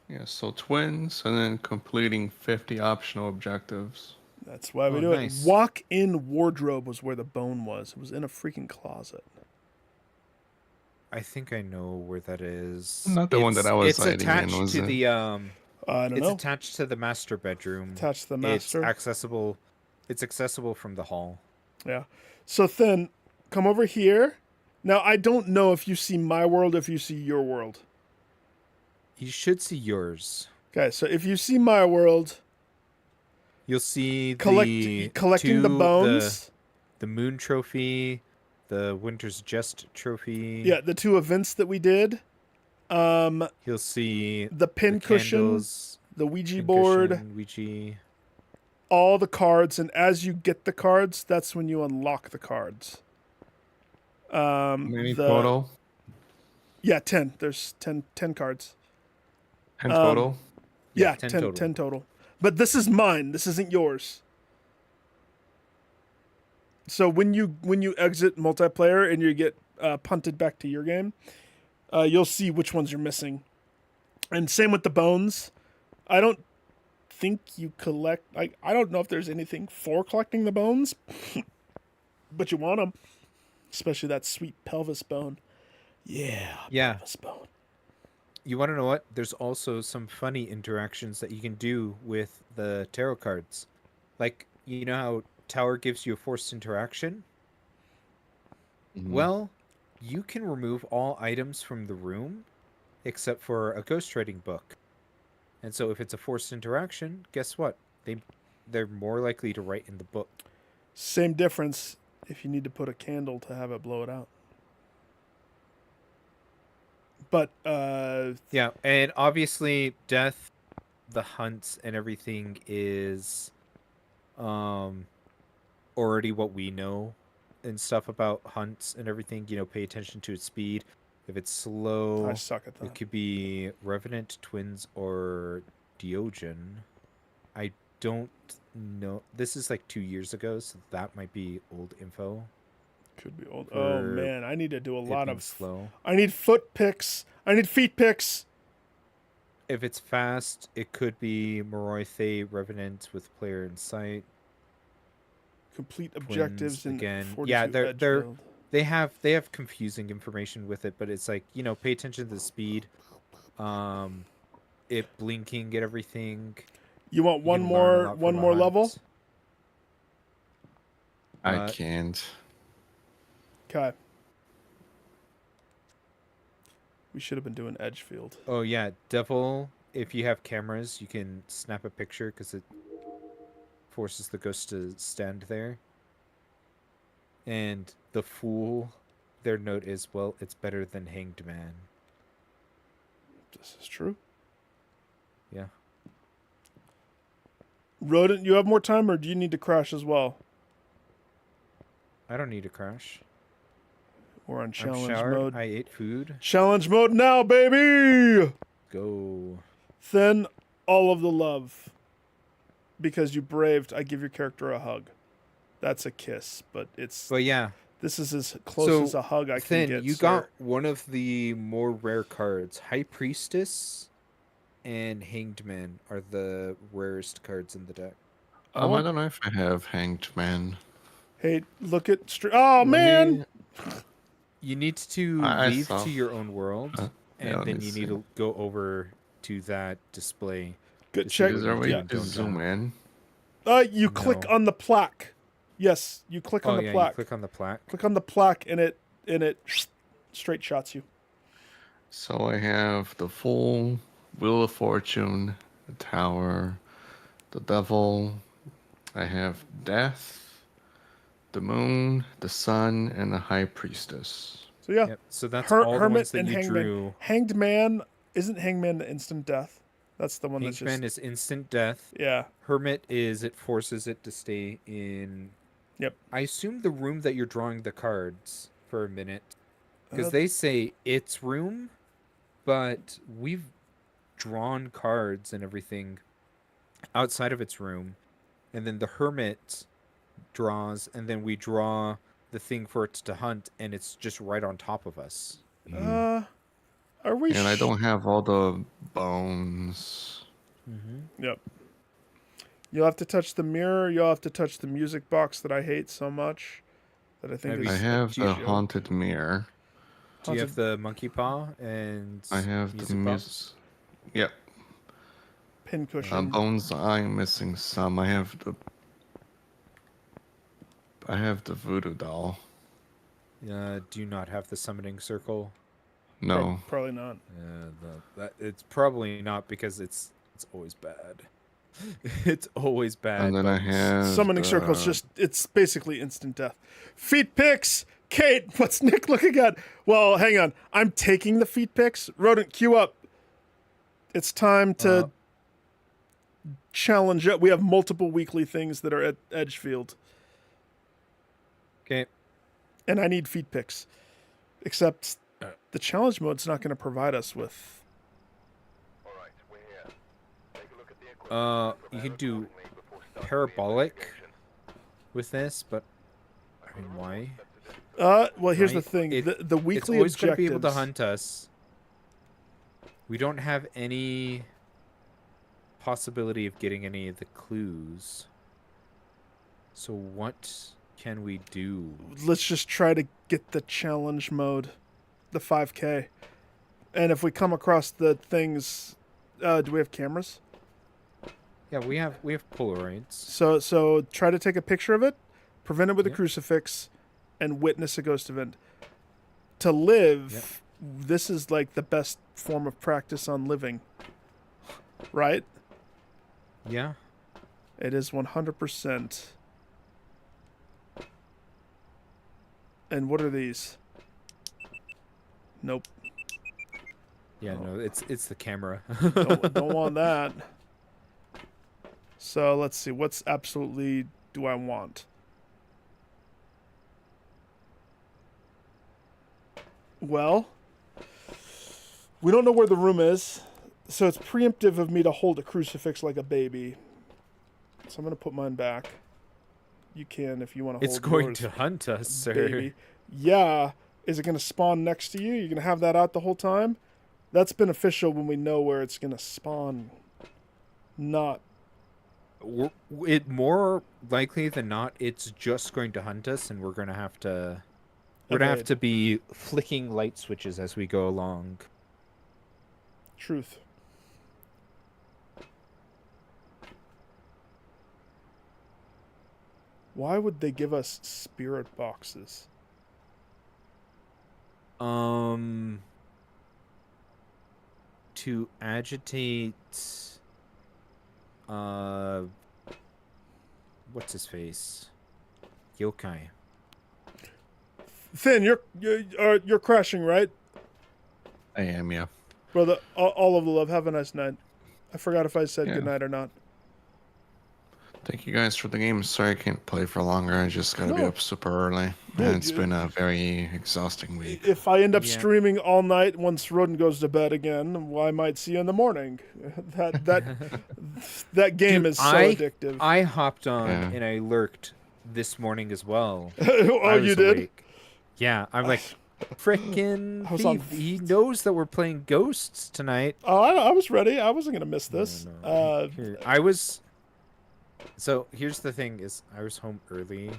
Yeah, so twins, and then completing 50 optional objectives. That's why we Oh, do nice. it. Walk-in wardrobe was where the bone was. It was in a freaking closet. I think I know where that is. Not the one that I was It's hiding in, attached was to it? the I don't It's know. attached to the master bedroom. Attached to the master. It's accessible. It's accessible from the hall. Yeah. So Thin, come over here. Now I don't know if you see my world, if you see your world. You should see yours. Okay, so if you see my world, You'll see collecting the two- bones. the moon trophy, the winter's jest trophy. Yeah, the 2 events that we did. You'll see The pin cushion, candles, the Ouija pin board, cushion, Ouija. all the cards, and as you get the cards, that's when you unlock the cards. Many total? Yeah, 10. There's 10 cards. 10 total? Yeah, 10 10 total. 10 total. But this is mine. This isn't yours. So when you exit multiplayer and you get punted back to your game, you'll see which ones you're missing. And same with the bones. I don't think you collect. I don't know if there's anything for collecting the bones, but you want them, especially that sweet pelvis bone. Yeah, Yeah. pelvis bone. You want to know what? There's also some funny interactions that you can do with the tarot cards. Like, you know how Tower gives you a forced interaction? Mhm. Well, you can remove all items from the room except for a ghostwriting book. And so if it's a forced interaction, guess what? They're more likely to write in the book. Same difference if you need to put a candle to have it blow it out. But Yeah, and obviously death, the hunts and everything is um already what we know and stuff about hunts and everything. Pay attention to its speed. If it's I slow, suck at it that. could be Revenant, Twins, or Diogen. I don't know. This is like 2 years ago, so that might be old info Could be old. Oh for man, I need to do a it lot being of. slow. I need foot picks. I need feet picks. If it's fast, it could be Moroi Revenant with player in sight. Complete Twins objectives in again. Yeah, 42 they're Edgefield. they have confusing information with it, but it's like, pay attention to the speed. Um it blinking at everything. You want You one can learn a more lot one from a more level? hunt. I Uh, can't. Okay. We should have been doing Edgefield. oh yeah, Devil, if you have cameras, you can snap a picture because it forces the ghost to stand there. And the Fool, their note is, well, it's better than Hanged Man. This is true. Yeah. Rodent, you have more time, or do you need to crash as well? I don't need to crash. We're on I'm challenge showered. mode. I ate food. Challenge mode now, baby! Go. Then all of the love. Because you braved, I give your character a hug. That's a kiss, but But yeah, this is as close so as a hug I can Thin, get. you sir. got one of the more rare cards. High Priestess and Hanged Man are the rarest cards in the deck. I want- I don't know if I have Hanged Man. Hey, look at oh Let man! me- You need to I leave saw. to your own world, Yeah, and let then me you see. need to go over to that display. Good to see check. what Is there a you way do Yeah. and to don't zoom do. in? You click No. on the plaque. Yes, you click on Oh the yeah, you plaque. click on the plaque. Click on the plaque, and it straight shots you. So I have the Fool, Wheel of Fortune, the Tower, the Devil. I have Death, the Moon, the Sun, and the High Priestess. So yeah, Yep. So that's all the Hermit ones that and you Hangman. drew. Hanged Man isn't Hangman the instant death. That's the one that's Hanged just Man is instant death. yeah. Hermit is it forces it to stay in. Yep. I assume the room that you're drawing the cards for a minute, because Uh, they say its room, but we've drawn cards and everything outside of its room, and then the hermit draws, and then we draw the thing for it to hunt, and it's just right on top of us. Are we? And I don't have all the bones. Yep. You'll have to touch the mirror. You'll have to touch the music box that I hate so much. That I think Have is. you- I have do you- the Haunted Mirror. Do you have Haunted the monkey paw and I have the music box? Yep. pincushion. Bones, I'm missing some. I have the voodoo doll. Do you not have the summoning circle? No. Probably not. That it's probably not because it's always bad. It's always bad. And then I buttons. have Summoning the- circles it's basically instant death. Feet picks. Kate, what's Nick looking at? Well, hang on. I'm taking the feet picks. Rodent, queue up. It's time to challenge it. We have multiple weekly things that are at Edgefield, Okay. and I need feet picks. Except the challenge mode's not going to provide us with. You can do parabolic with this, but I mean, why? Well, here's the Right? thing. It- The It's weekly always going to objectives. be able to hunt us. We don't have any possibility of getting any of the clues. So what can we do? Let's just try to get the challenge mode, the 5K. And if we come across the things, do we have cameras? Yeah, we have Polaroids. So try to take a picture of it, prevent it with a Yep. crucifix, and witness a ghost event. To live, this is like the best form of practice on living. Right? Yeah. It is 100%. And what are these? Nope. Yeah, no, it's the camera. Don't want that. So let's see. What's absolutely do I want? Well, we don't know where the room is, so it's preemptive of me to hold a crucifix like a baby. So I'm going to put mine back. You can if you want to hold It's going yours, to hunt us, sir. baby. Yeah. Is it going to spawn next to you? You're going to have that out the whole time? That's beneficial when we know where it's going to spawn. Not. It more likely than not, it's just going to hunt us, and we're gonna have to. We're gonna have Evade. to be flicking light switches as we go along. Truth. Why would they give us spirit boxes? To agitate. What's his face? Yokai. Finn, you're crashing, right? I am, yeah. Brother, all of the love. Have a nice night. I forgot if I said Yeah. good night or not. Thank you guys for the game. Sorry I can't play for longer. I just gotta be No. up super early. Dude, And it's been a very exhausting week. If I end up Yeah. streaming all night once Rodin goes to bed again, well, I might see you in the morning. That game Dude, is so addictive. I hopped on Yeah. and I lurked this morning as well. Oh, I was you did? awake. Yeah, I'm like, frickin' I was on- He knows that we're playing Ghosts tonight. Oh, I was ready. I wasn't gonna miss this. No. Here, I was. So here's the thing: is I was home early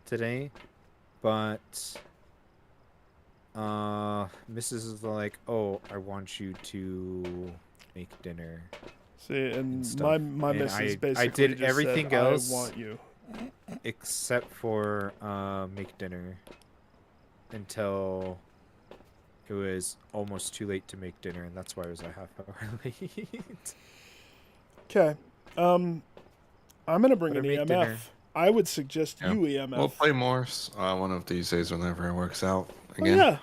today, but Mrs. is like, "Oh, I want you to make dinner." See, and stuff. my And missus I basically did just everything said, else. I want you. Except for make dinner until it was almost too late to make dinner, and that's why I was a half hour late. Okay. I'm gonna bring Better an make EMF. dinner. I would suggest Yeah. you EMF. We'll play more one of these days whenever it works out Oh, again. yeah.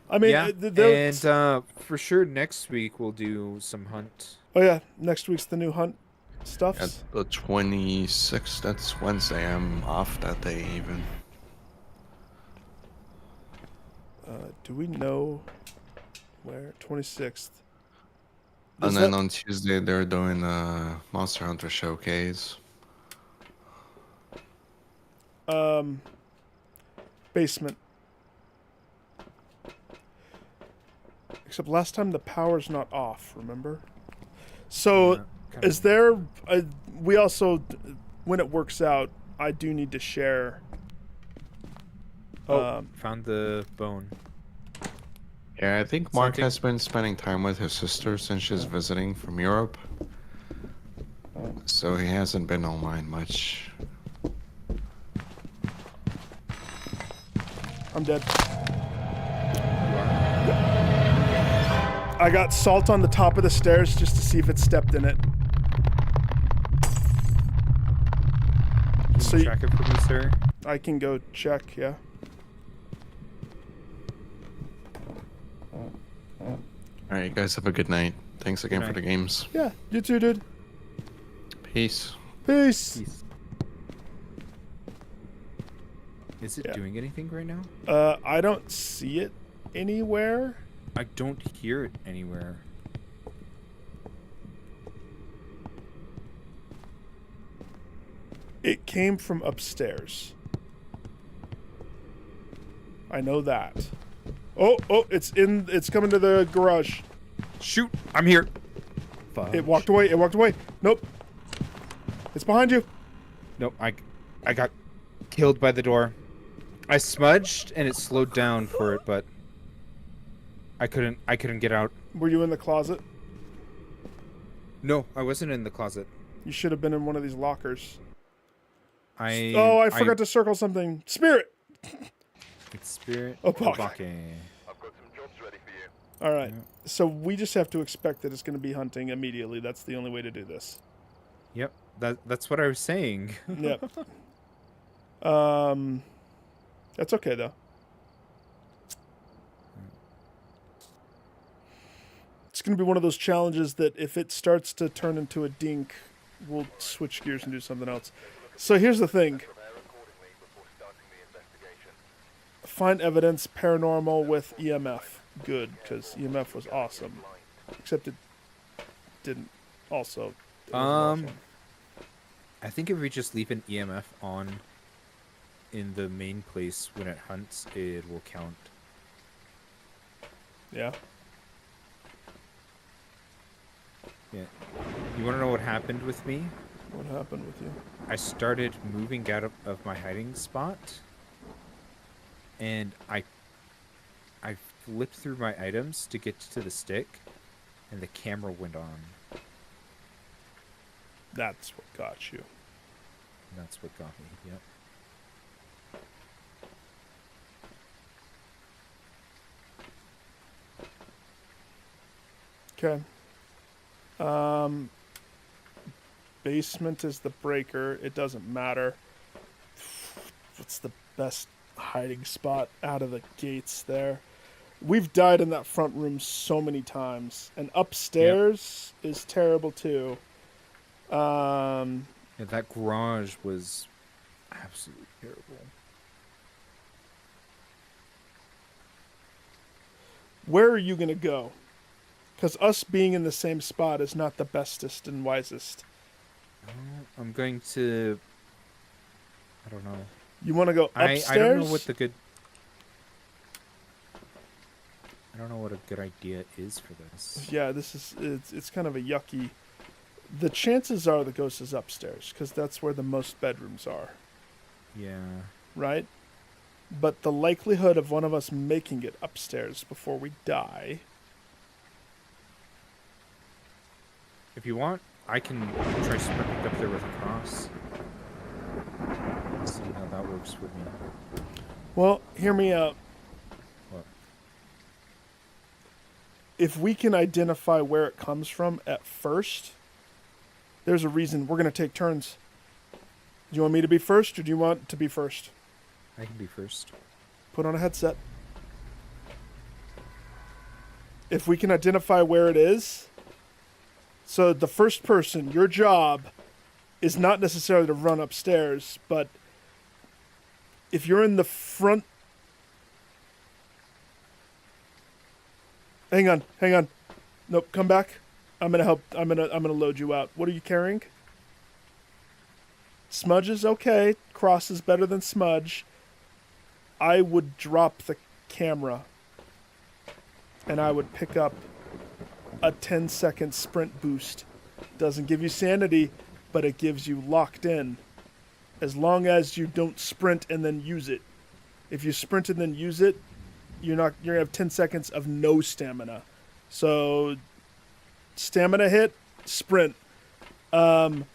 I mean, Yeah, and for sure next week we'll do some hunt. oh yeah, next week's the new hunt stuff. At the 26th, that's Wednesday. I'm off that day even. Do we know where? 26th. And Is then that- on Tuesday, they're doing a Monster Hunter showcase. Basement. Except last time the power's not off, remember? So, Kinda- is there... we also, when it works out, I do need to share... Oh, found the bone. Yeah, I think Mark Something- has been spending time with his sister since she's visiting from Europe. So he hasn't been online much. I'm dead. I got salt on the top of the stairs just to see if it stepped in it. Can So you you- track it for me, sir? I can go check, yeah. Alright, you guys have a good night. Thanks again Good for the night. games. Yeah, you too, dude. Peace. Peace. Peace. Is it Yeah. doing anything right now? I don't see it anywhere. I don't hear it anywhere. It came from upstairs. I know that. Oh, it's coming to the garage. Shoot! I'm here. Fuck. It walked away. Nope. It's behind you. Nope. I got killed by the door. I smudged and it slowed down for it, but I couldn't get out. Were you in the closet? No, I wasn't in the closet. You should have been in one of these lockers. I I forgot to circle something. Spirit! It's Spirit. Obake. Obake. All right. Yeah. So we just have to expect that it's going to be hunting immediately. That's the only way to do this. Yep. That's what I was saying. Yep. That's okay though. It's going to be one of those challenges that if it starts to turn into a dink, we'll switch gears and do something else. So here's the thing. Find evidence paranormal with EMF. Good, because EMF was awesome. Except it didn't also. It wasn't awesome. I think if we just leave an EMF on in the main place when it hunts, it will count. Yeah. Yeah. You want to know what happened with me? What happened with you? I started moving out of my hiding spot, and I flipped through my items to get to the stick, and the camera went on. That's what got you. And that's what got me. Yep. Okay. Basement is the breaker. It doesn't matter. What's the best hiding spot out of the gates there? We've died in that front room so many times. And upstairs is terrible too. Yeah, that garage was absolutely terrible. Where are you going to go? Because us being in the same spot is not the bestest and wisest. I'm going to... I don't know. You want to go upstairs? I don't know what the good... I don't know what a good idea is for this. Yeah, this is... It's kind of a yucky... The chances are the ghost is upstairs, because that's where the most bedrooms are. Yeah. Right? But the likelihood of one of us making it upstairs before we die... If you want, I can try sprinting up there with a cross. See how that works with me. Well, hear me out. What? If we can identify where it comes from at first, there's a reason we're going to take turns. Do you want me to be first, or do you want to be first? I can be first. Put on a headset. If we can identify where it is... So the first person, your job is not necessarily to run upstairs, but if you're in the front... Hang on. Nope, come back. I'm gonna help. I'm gonna load you out. What are you carrying? Smudge is okay. Cross is better than smudge. I would drop the camera, and I would pick up a 10-second sprint boost. Doesn't give you sanity, but it gives you locked in. As long as you don't sprint and then use it. If you sprint and then use it, you're gonna have 10 seconds of no stamina. So stamina hit, sprint. If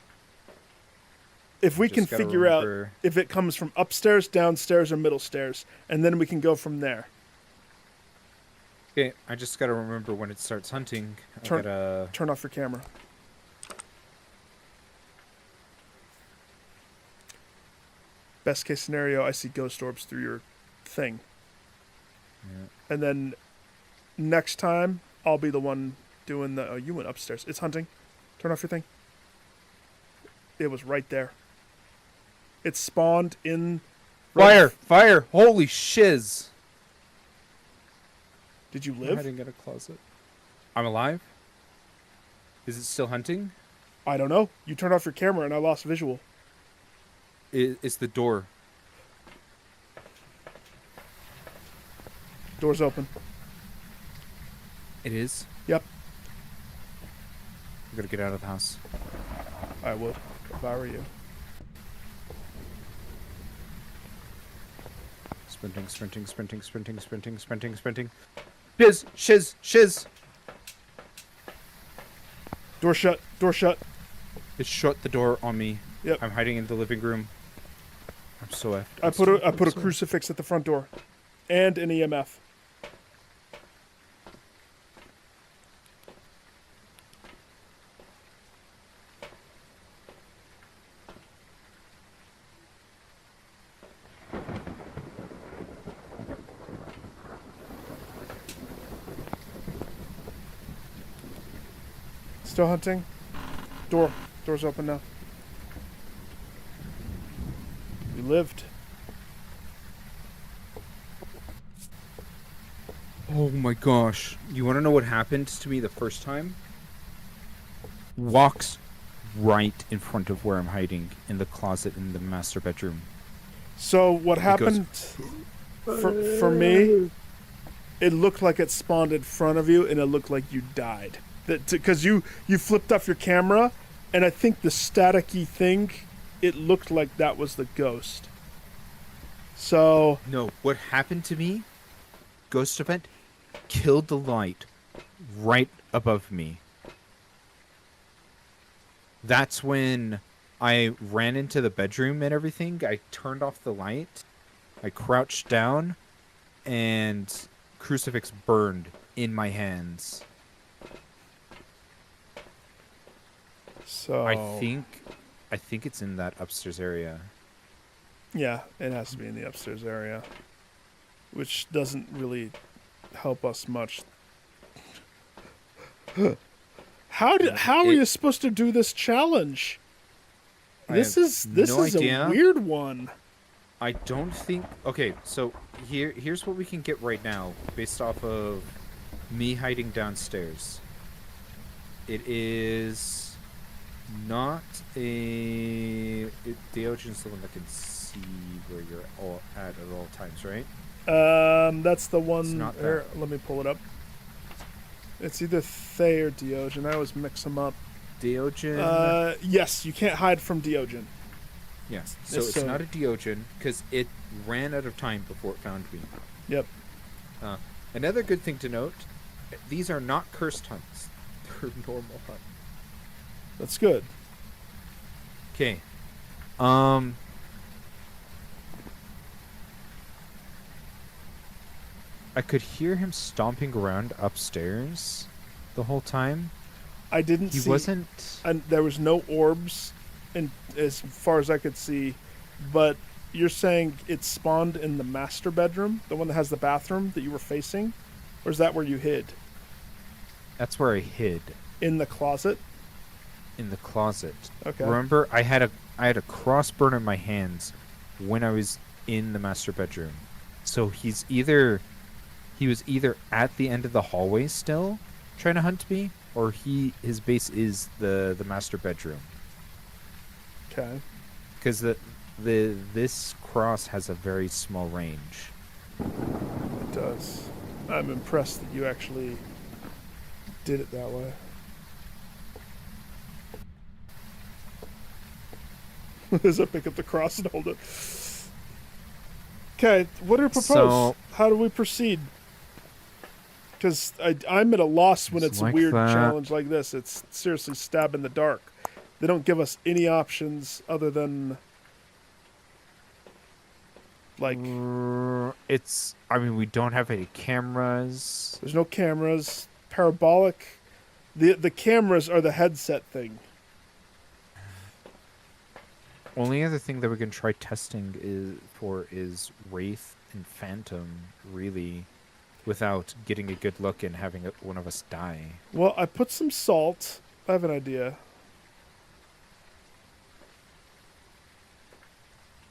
we can figure out if it comes from upstairs, downstairs, or middle stairs, and then we can go from there. Okay, I just gotta remember when it starts hunting. Turn off your camera. Best case scenario, I see ghost orbs through your thing. Yeah. And then next time, I'll be the one doing the... Oh, you went upstairs. It's hunting. Turn off your thing. It was right there. It spawned in... Fire! Holy shiz! Did you I'm live? hiding in a closet. I'm alive? Is it still hunting? I don't know. You turned off your camera and I lost visual. It's the door. Door's open. It is? Yep. I'm gonna get out of the house. I would, if I were you. Sprinting. Shiz. Door shut. Door shut. It shut the door on me. Yep. I'm hiding in the living room. I'm so effed. I put a crucifix at the front door, and an EMF. Still hunting. Door's open now. We lived. Oh my gosh. You want to know what happened to me the first time? Walks right in front of where I'm hiding in the closet in the master bedroom. So what happened for me, it looked like it spawned in front of you and it looked like you died. Because you flipped off your camera, and I think the staticky thing, it looked like that was the ghost. So... No, what happened to me, ghost event, killed the light right above me. That's when I ran into the bedroom and everything. I turned off the light. I crouched down, and crucifix burned in my hands. So... I think it's in that upstairs area. Yeah, it has to be in the upstairs area. Which doesn't really help us much. How are you supposed to do this challenge? This is a weird one. I don't think... Okay, so here's what we can get right now, based off of me hiding downstairs. It is not a... Diogen's the one that can see where you're all at all times, right? That's the one... It's not here, that. let me pull it up. It's either Thay or Diogen. I always mix them up. Diogen... yes, you can't hide from Diogen. Yes, so it's not a Diogen, because it ran out of time before it found me. Yep. Another good thing to note, these are not cursed hunts. They're normal hunts. That's good. Okay. I could hear him stomping around upstairs the whole time. I didn't see... He wasn't... And there was no orbs, and as far as I could see, but you're saying it spawned in the master bedroom, the one that has the bathroom that you were facing, or is that where you hid? That's where I hid. In the closet? In the closet. Okay. Remember, I had a cross burn in my hands when I was in the master bedroom. So he was either at the end of the hallway still trying to hunt me, or his base is the master bedroom. Okay. Because this cross has a very small range. It does. I'm impressed that you actually did it that way. As I pick up the cross and hold it. Okay, what do you propose? So, how do we proceed? Because I'm at a loss when it's like a weird that. challenge like this. It's seriously stab in the dark. They don't give us any options other than... Like... I mean, we don't have any cameras. There's no cameras. Parabolic. The cameras are the headset thing. Only other thing that we can try testing is Wraith and Phantom, really, without getting a good look and having one of us die. Well, I put some salt. I have an idea.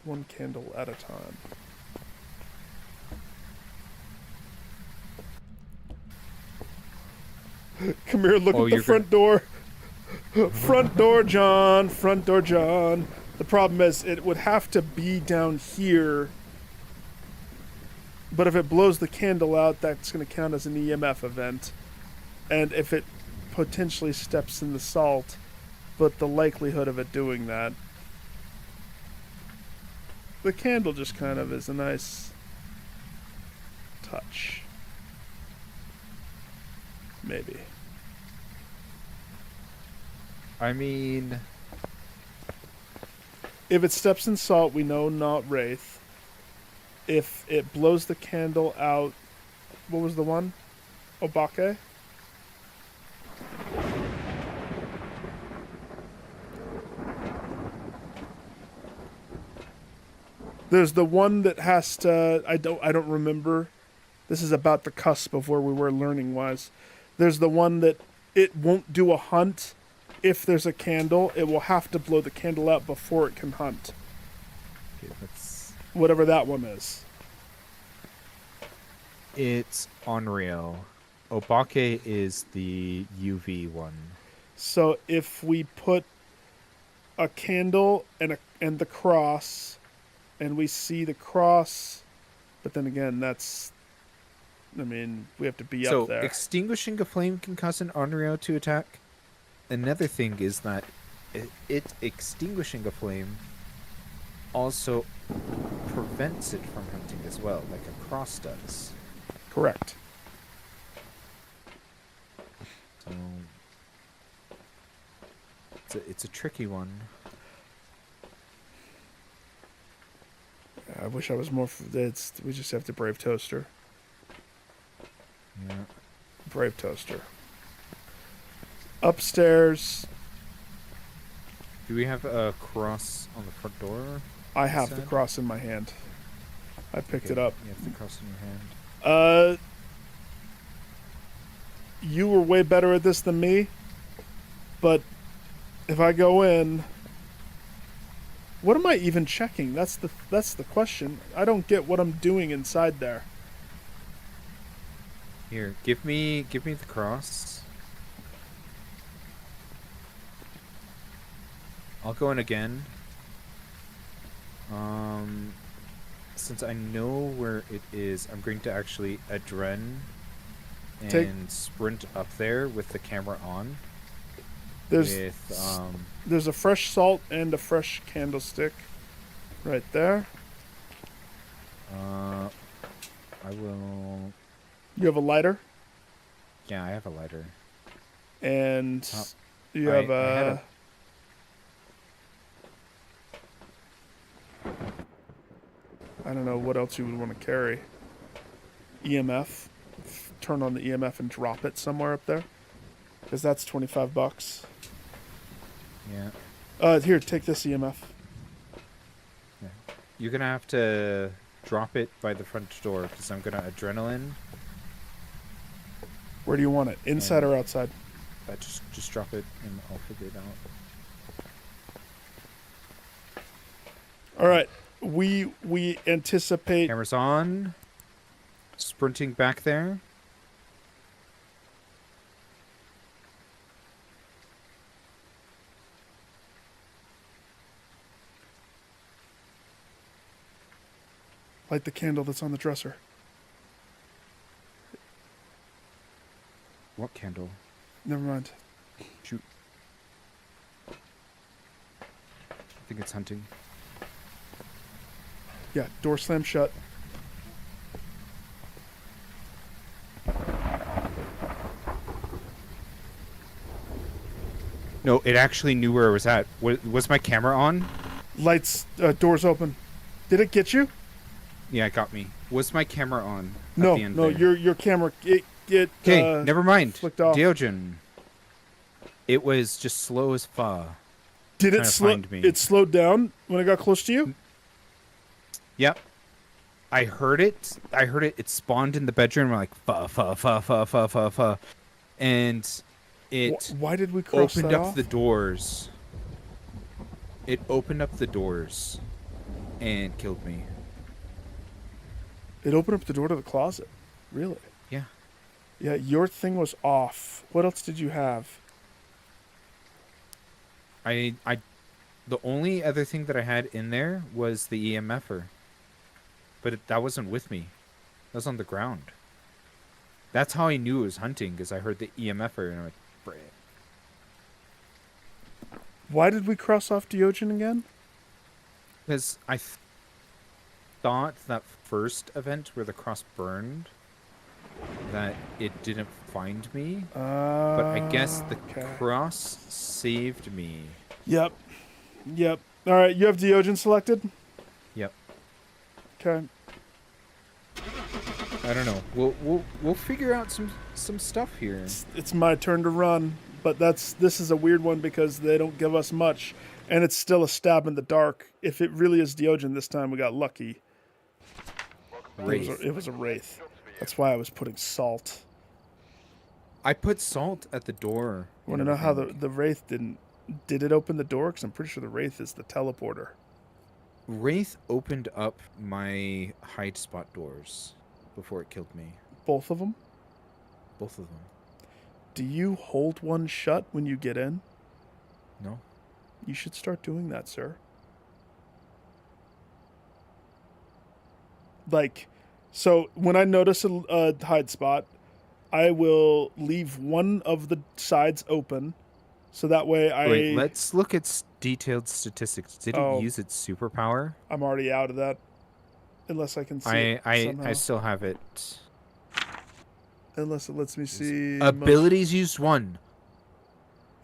One candle at a time. Come here, look at the front door. Front door, John. Front door, John. The problem is it would have to be down here. But if it blows the candle out, that's going to count as an EMF event. And if it potentially steps in the salt, but the likelihood of it doing that. The candle just kind of is a nice touch. maybe. I mean, If it steps in salt, we know not Wraith. If it blows the candle out, what was the one? Obake? There's the one that has to. I don't remember. This is about the cusp of where we were learning wise. There's the one that it won't do a hunt if there's a candle. It will have to blow the candle out before it can hunt. okay, that's Whatever that one is. it's Onryo. Obake is the UV one. So if we put a candle and the cross, and we see the cross, but then again, that's. I mean, we have to be So up there. extinguishing a flame can cause an Onryo to attack. Another thing is that it extinguishing a flame also prevents it from hunting as well, like a cross does. Correct. So it's a tricky one. I wish I was more. We just have to brave toaster. Yeah. Brave toaster. Upstairs, Do we have a cross on the front door? I have the Sad. cross in my hand. I picked it Okay, up. You have the cross in your hand. You were way better at this than me, but if I go in, what am I even checking? That's the question. I don't get what I'm doing inside there. Here, give me the cross. I'll go in again. Since I know where it is, I'm going to actually adren and sprint up there with the camera on. There's a fresh salt and a fresh candlestick right there. I will. You have a lighter Yeah, I have a lighter. and Oh, you I have had a. I don't know what else you would want to carry. EMF. Turn on the EMF and drop it somewhere up there. Because that's $25. Yeah. Here, take this EMF. You're gonna have to drop it by the front door because I'm gonna adrenaline. Where do you want it? Inside or outside? Just drop it and I'll figure it out. All right. We anticipate. Cameras on. Sprinting back there. Light the candle that's on the dresser. What candle? Never mind. Shoot. I think it's hunting. Yeah, door slam shut. No, it actually knew where I was at. Was my camera on? Lights, doors open. Did it get you? Yeah, it got me. Was my camera on? No, at the end no. there? Your camera. Okay, never mind. flicked off. Diogen. It was just slow as fa. Did it trying to slow? find me. It slowed down when it got close to you. Yep. I heard it. It spawned in the bedroom. I'm like fa fa fa fa fa fa fa, and it Why did we cross opened that up off? the doors. It opened up the doors, and killed me. It opened up the door to the closet. Really? Yeah. Yeah. Your thing was off. What else did you have? I the only other thing that I had in there was the EMFer. But that wasn't with me. That was on the ground. That's how I knew it was hunting, because I heard the EMFer and I'm like, Brit. Why did we cross off Diogen again? Because I thought that first event where the cross burned that it didn't find me, but I guess the Okay. cross saved me. Yep. Yep. All right, you have Deogen selected? Yep. Okay. I don't know. We'll figure out some stuff here. It's my turn to run, but this is a weird one because they don't give us much, and it's still a stab in the dark. If it really is Deogen this time, we got lucky. Wraith. It was a wraith. That's why I was putting salt. I put salt at the door. Want to know how the wraith didn't? Did it open the door? Because I'm pretty sure the wraith is the teleporter. Wraith opened up my hide spot doors before it killed me. Both of them? Both of them. Do you hold one shut when you get in? No. You should start doing that, sir. Like, so when I notice a hide spot, I will leave one of the sides open, so that way Wait, let's look at detailed statistics. Did Oh. it use its superpower? I'm already out of that, unless I can see it somehow. I still have it. Unless it lets me see Abilities used 1.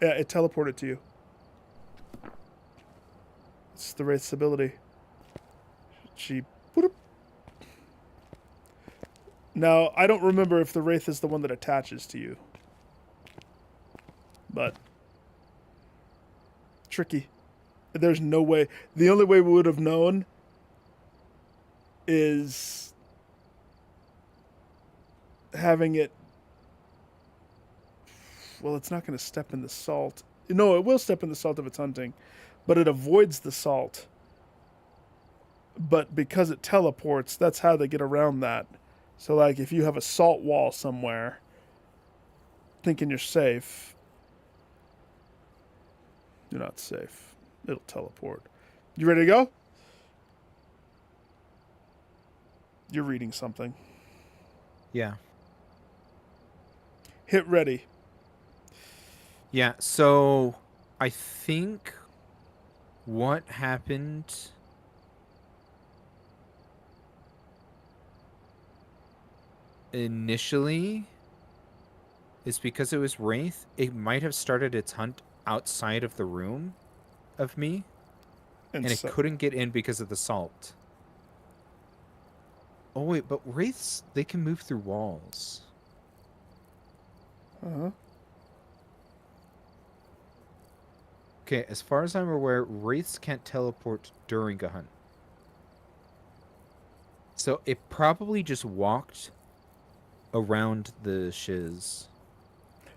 Yeah, it teleported to you. It's the wraith's ability. She. Boop. Now, I don't remember if the wraith is the one that attaches to you. But. Tricky. There's no way. The only way we would have known is having it. Well, it's not going to step in the salt. No, it will step in the salt if it's hunting, but it avoids the salt. But because it teleports, that's how they get around that. So, like, if you have a salt wall somewhere, thinking you're safe, you're not safe. It'll teleport. You ready to go? You're reading something. Yeah. Hit ready. Yeah, so I think what happened initially is because it was Wraith, it might have started its hunt outside of the room of me, and it couldn't get in because of the salt. Oh wait, but Wraiths, they can move through walls. Uh-huh. Okay, as far as I'm aware, Wraiths can't teleport during a hunt. So it probably just walked around the shiz.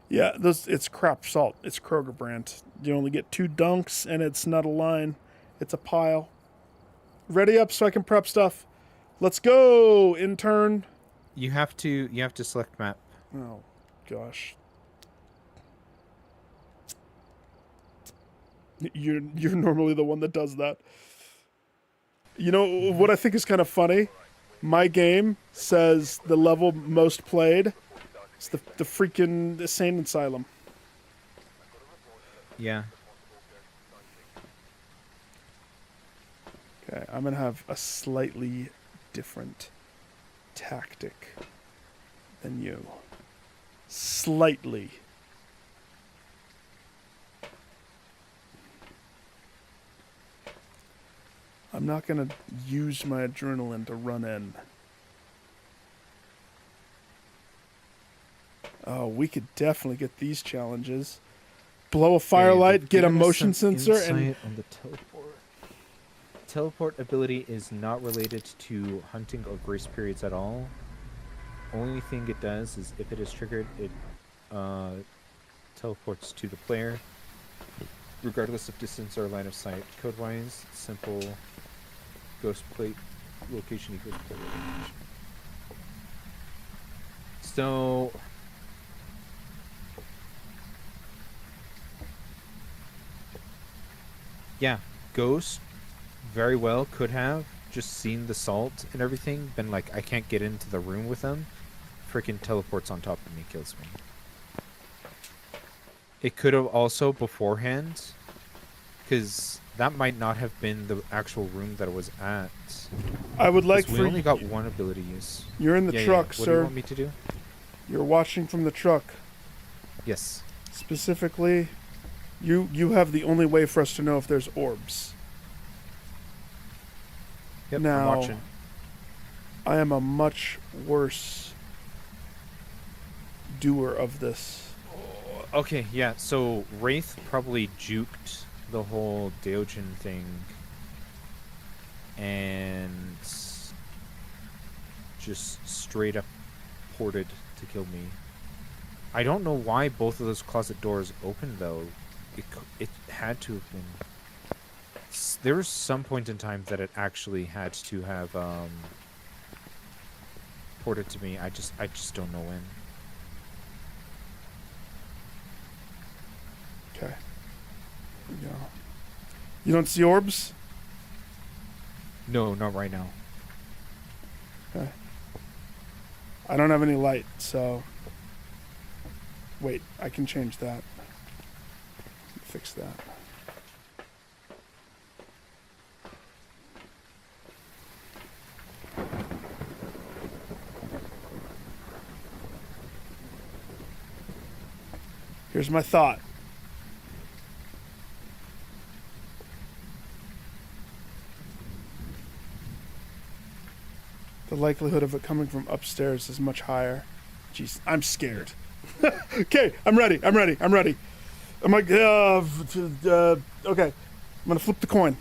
Yeah, it's crap salt. It's Kroger brand. You only get 2 dunks, and it's not a line. It's a pile. Ready up so I can prep stuff. Let's go, intern. You have to select map. Oh, gosh. You're normally the one that does that. You know what I think is kind of funny? My game says the level most played is the freaking insane asylum. Yeah. Okay, I'm gonna have a slightly different tactic than you. Slightly. I'm not gonna use my adrenaline to run in. Oh, we could definitely get these challenges. Blow a firelight, get a motion sensor, and on the teleport. Teleport ability is not related to hunting or grace periods at all. Only thing it does is if it is triggered, it teleports to the player, regardless of distance or line of sight. Code-wise, simple. Ghost plate location equals plate location. So yeah, Ghost very well could have just seen the salt and everything, been like, I can't get into the room with them. Freaking teleports on top of me, kills me. It could have also beforehand, because that might not have been the actual room that it was at. I would like we only got one ability use. You're in the truck, What sir. do you want me to do? You're watching from the truck. Yes. Specifically, you have the only way for us to know if there's orbs. Yep, Now, I'm watching. I am a much worse doer of this. Okay, yeah, so Wraith probably juked the whole Deogen thing and just straight up ported to kill me. I don't know why both of those closet doors opened, though. It had to have been... There was some point in time that it actually had to have ported to me. I just don't know when. Okay. Here we go. You don't see orbs? No, not right now. Okay. I don't have any light, so... Wait, I can change that. Fix that. Here's my thought. The likelihood of it coming from upstairs is much higher. Jeez, I'm scared. Okay, I'm ready. I'm like, okay. I'm gonna flip the coin.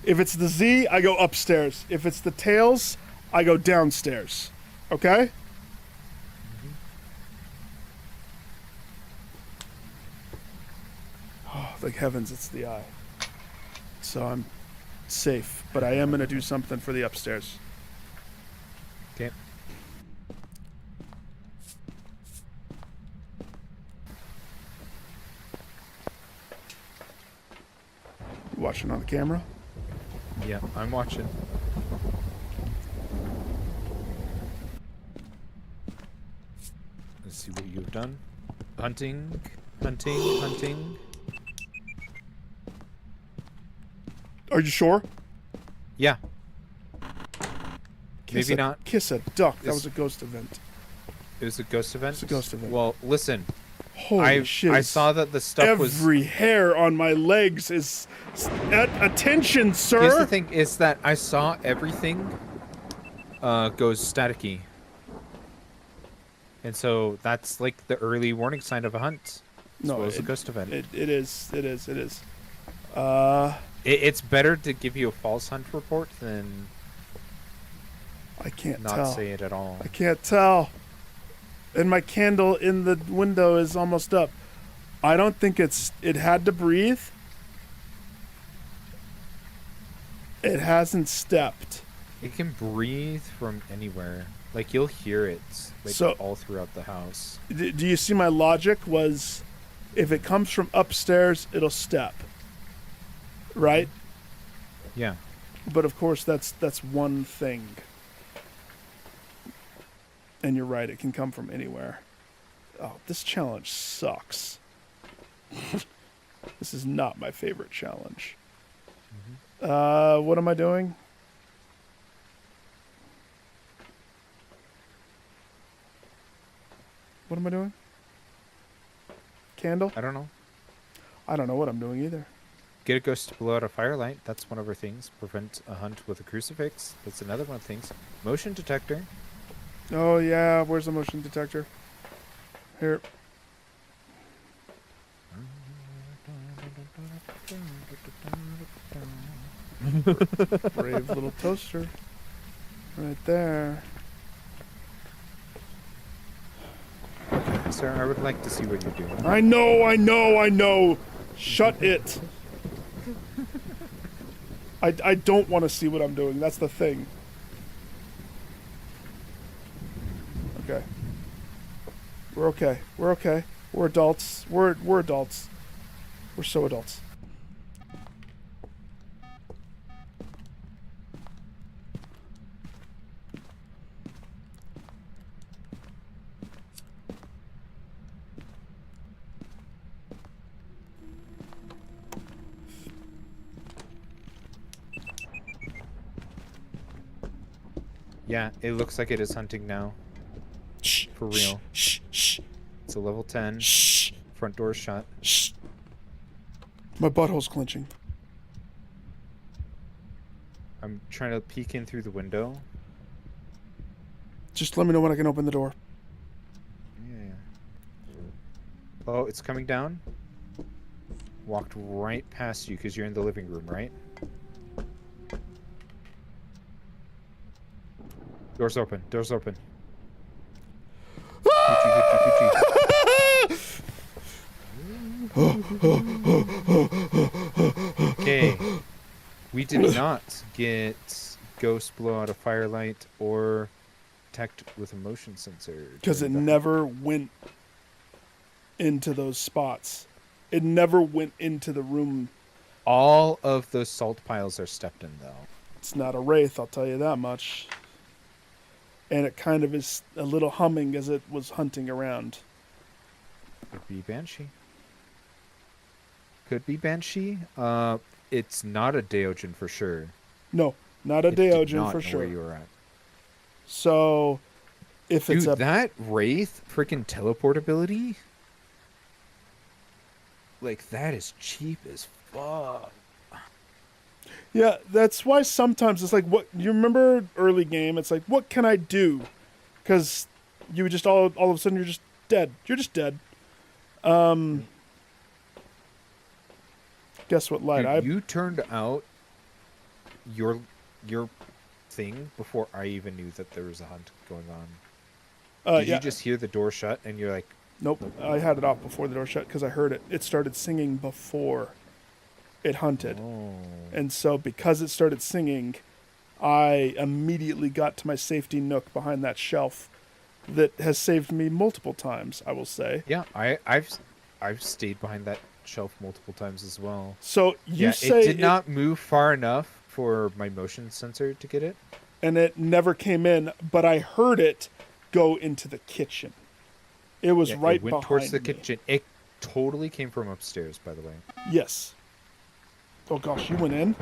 If it's the Z, I go upstairs. If it's the tails, I go downstairs. Okay? Oh, thank heavens it's the eye. So I'm safe, but I am gonna do something for the upstairs. Okay. Watching on the camera. Yeah, I'm watching. Let's see what you've done. Hunting. Are you sure? Yeah. Kiss Maybe a, not. Kiss a duck. That It's- was a ghost event. It was a ghost event? It's a ghost event. Well, listen. Holy shit. I saw that the stuff was... Every hair on my legs is... Attention, sir! Here's the thing, is that I saw everything goes staticky. And so that's like the early warning sign of a hunt. As well as a ghost event. It is. It's better to give you a false hunt report than I can't not tell. say it at all. I can't tell. And my candle in the window is almost up. I don't think it had to breathe. It hasn't stepped. It can breathe from anywhere. Like, you'll hear it like So- all throughout the house. Do you see my logic was if it comes from upstairs, it'll step. Right? Yeah. But of course that's one thing. And you're right, it can come from anywhere. Oh, this challenge sucks. This is not my favorite challenge. What am I doing? What am I doing? Candle? I don't know. I don't know what I'm doing either. Get a ghost to blow out a firelight. That's one of our things. Prevent a hunt with a crucifix. That's another one of the things. Motion detector. Oh yeah, where's the motion detector? Here. Brave little toaster. Right there. Sir, I would like to see what you're doing. I know. Shut it. I don't want to see what I'm doing. That's the thing. Okay. We're okay. We're adults. We're adults. We're so adults. Yeah, it looks like it is hunting now. Shh. For real. Shh, shh, It's a level 10. shh, Front door's shut. shh. My butthole's clenching. I'm trying to peek in through the window. Just let me know when I can open the door. Yeah. Oh, it's coming down. Walked right past you because you're in the living room, right? Door's open. Door's open. Hoochie, hoochie, hoochie. Okay. We did not get ghost blow out a firelight or detect with a motion sensor. Because it during the- never went into those spots. It never went into the room. All of those salt piles are stepped in, though. It's not a wraith, I'll tell you that much. And it kind of is a little humming as it was hunting around. Could be Banshee. Could be Banshee. It's not a Deogen for sure. No, not a It did Deogen not for know sure. Where you were at. So, if Dude, it's a that Wraith freaking teleportability, like that is cheap as fuck. yeah, that's why sometimes it's like, what you remember early game? It's like, what can I do? Because you would just all of a sudden you're just dead. You're just dead. Guess what light? Dude, you turned out your thing before I even knew that there was a hunt going on. Did yeah. you just hear the door shut and you're like, Nope, I had it off before the door shut because I heard it. It started singing before it hunted. oh, And so because it started singing, I immediately got to my safety nook behind that shelf that has saved me multiple times, I will say. yeah, I've stayed behind that shelf multiple times as well. So you Yeah, say it did not move far enough for my motion sensor to get it. and it never came in, but I heard it go into the kitchen. It was Yeah, right it went behind towards the me. kitchen. It totally came from upstairs, by the way. Yes. Oh gosh, you went in?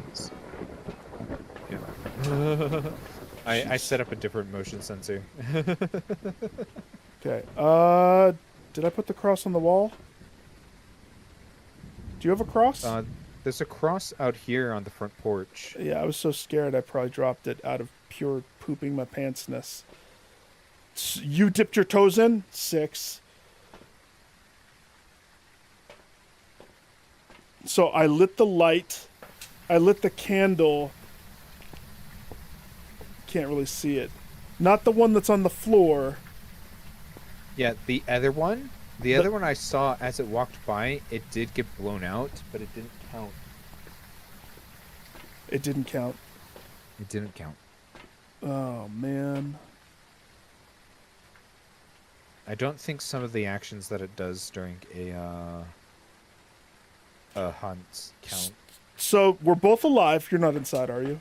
Yeah. I set up a different motion sensor. Okay. Did I put the cross on the wall? Do you have a cross? There's a cross out here on the front porch. Yeah, I was so scared I probably dropped it out of pure pooping my pantsness. You dipped your toes in? 6. So I lit the light. I lit the candle. Can't really see it. Not the one that's on the floor. Yeah, the other one. The other one I saw as it walked by, it did get blown out, but it didn't count. It didn't count. It didn't count. Oh, man. I don't think some of the actions that it does during a hunt count. So we're both alive. You're not inside, are you?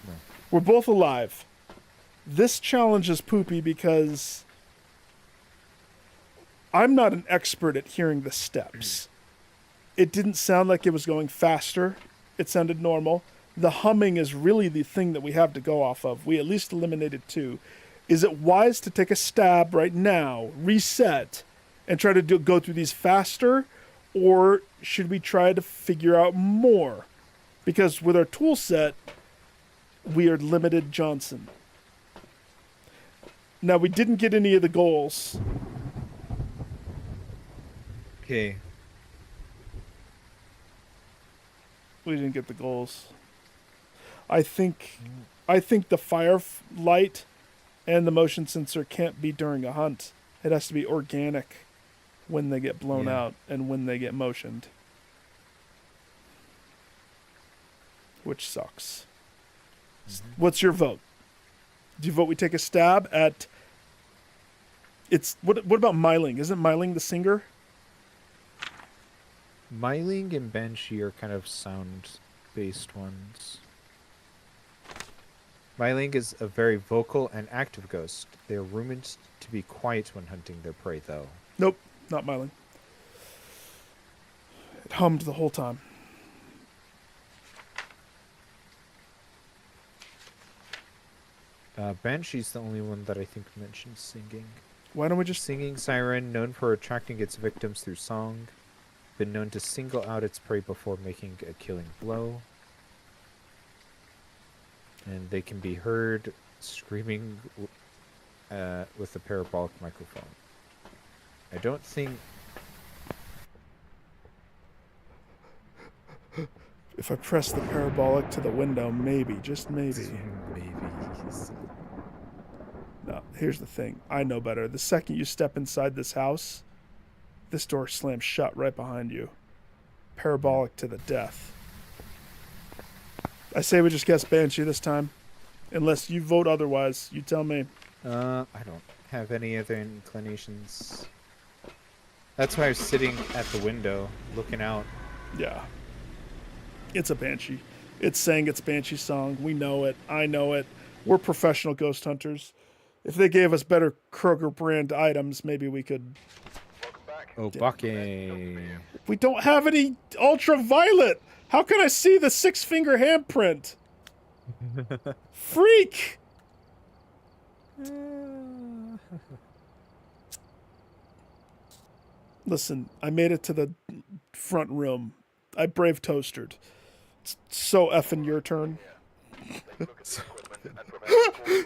No. We're both alive. This challenge is poopy because I'm not an expert at hearing the steps. It didn't sound like it was going faster. It sounded normal. The humming is really the thing that we have to go off of. We at least eliminated 2. Is it wise to take a stab right now, reset, and try to go through these faster? Or should we try to figure out more? Because with our tool set, we are limited Johnson. Now, we didn't get any of the goals. Okay. We didn't get the goals. I think the firelight and the motion sensor can't be during a hunt. It has to be organic when they get blown Yeah. out and when they get motioned. Which sucks. What's your vote? Do you vote we take a stab at it's what about Myling? Isn't Myling the singer? Myling and Banshee are kind of sound-based ones. Myling is a very vocal and active ghost. They are rumored to be quiet when hunting their prey, though. Nope, not Myling. It hummed the whole time. Banshee's the only one that I think mentions singing. Why don't we just... Singing siren, known for attracting its victims through song. Been known to single out its prey before making a killing blow. And they can be heard screaming with a parabolic microphone. I don't think... If I press the parabolic to the window, maybe, just maybe. Maybe. No, here's the thing. I know better. The second you step inside this house, this door slams shut right behind you. Parabolic to the death. I say we just guess Banshee this time. Unless you vote otherwise. You tell me. I don't have any other inclinations. That's why I was sitting at the window, looking out. Yeah. It's a Banshee. It's saying it's Banshee song. We know it. I know it. We're professional ghost hunters. If they gave us better Kroger brand items, maybe we could... Oh, Bucky. We don't have any ultraviolet. How can I see the 6-finger handprint? Freak! Listen, I made it to the front room. I brave toastered. It's so effing your turn.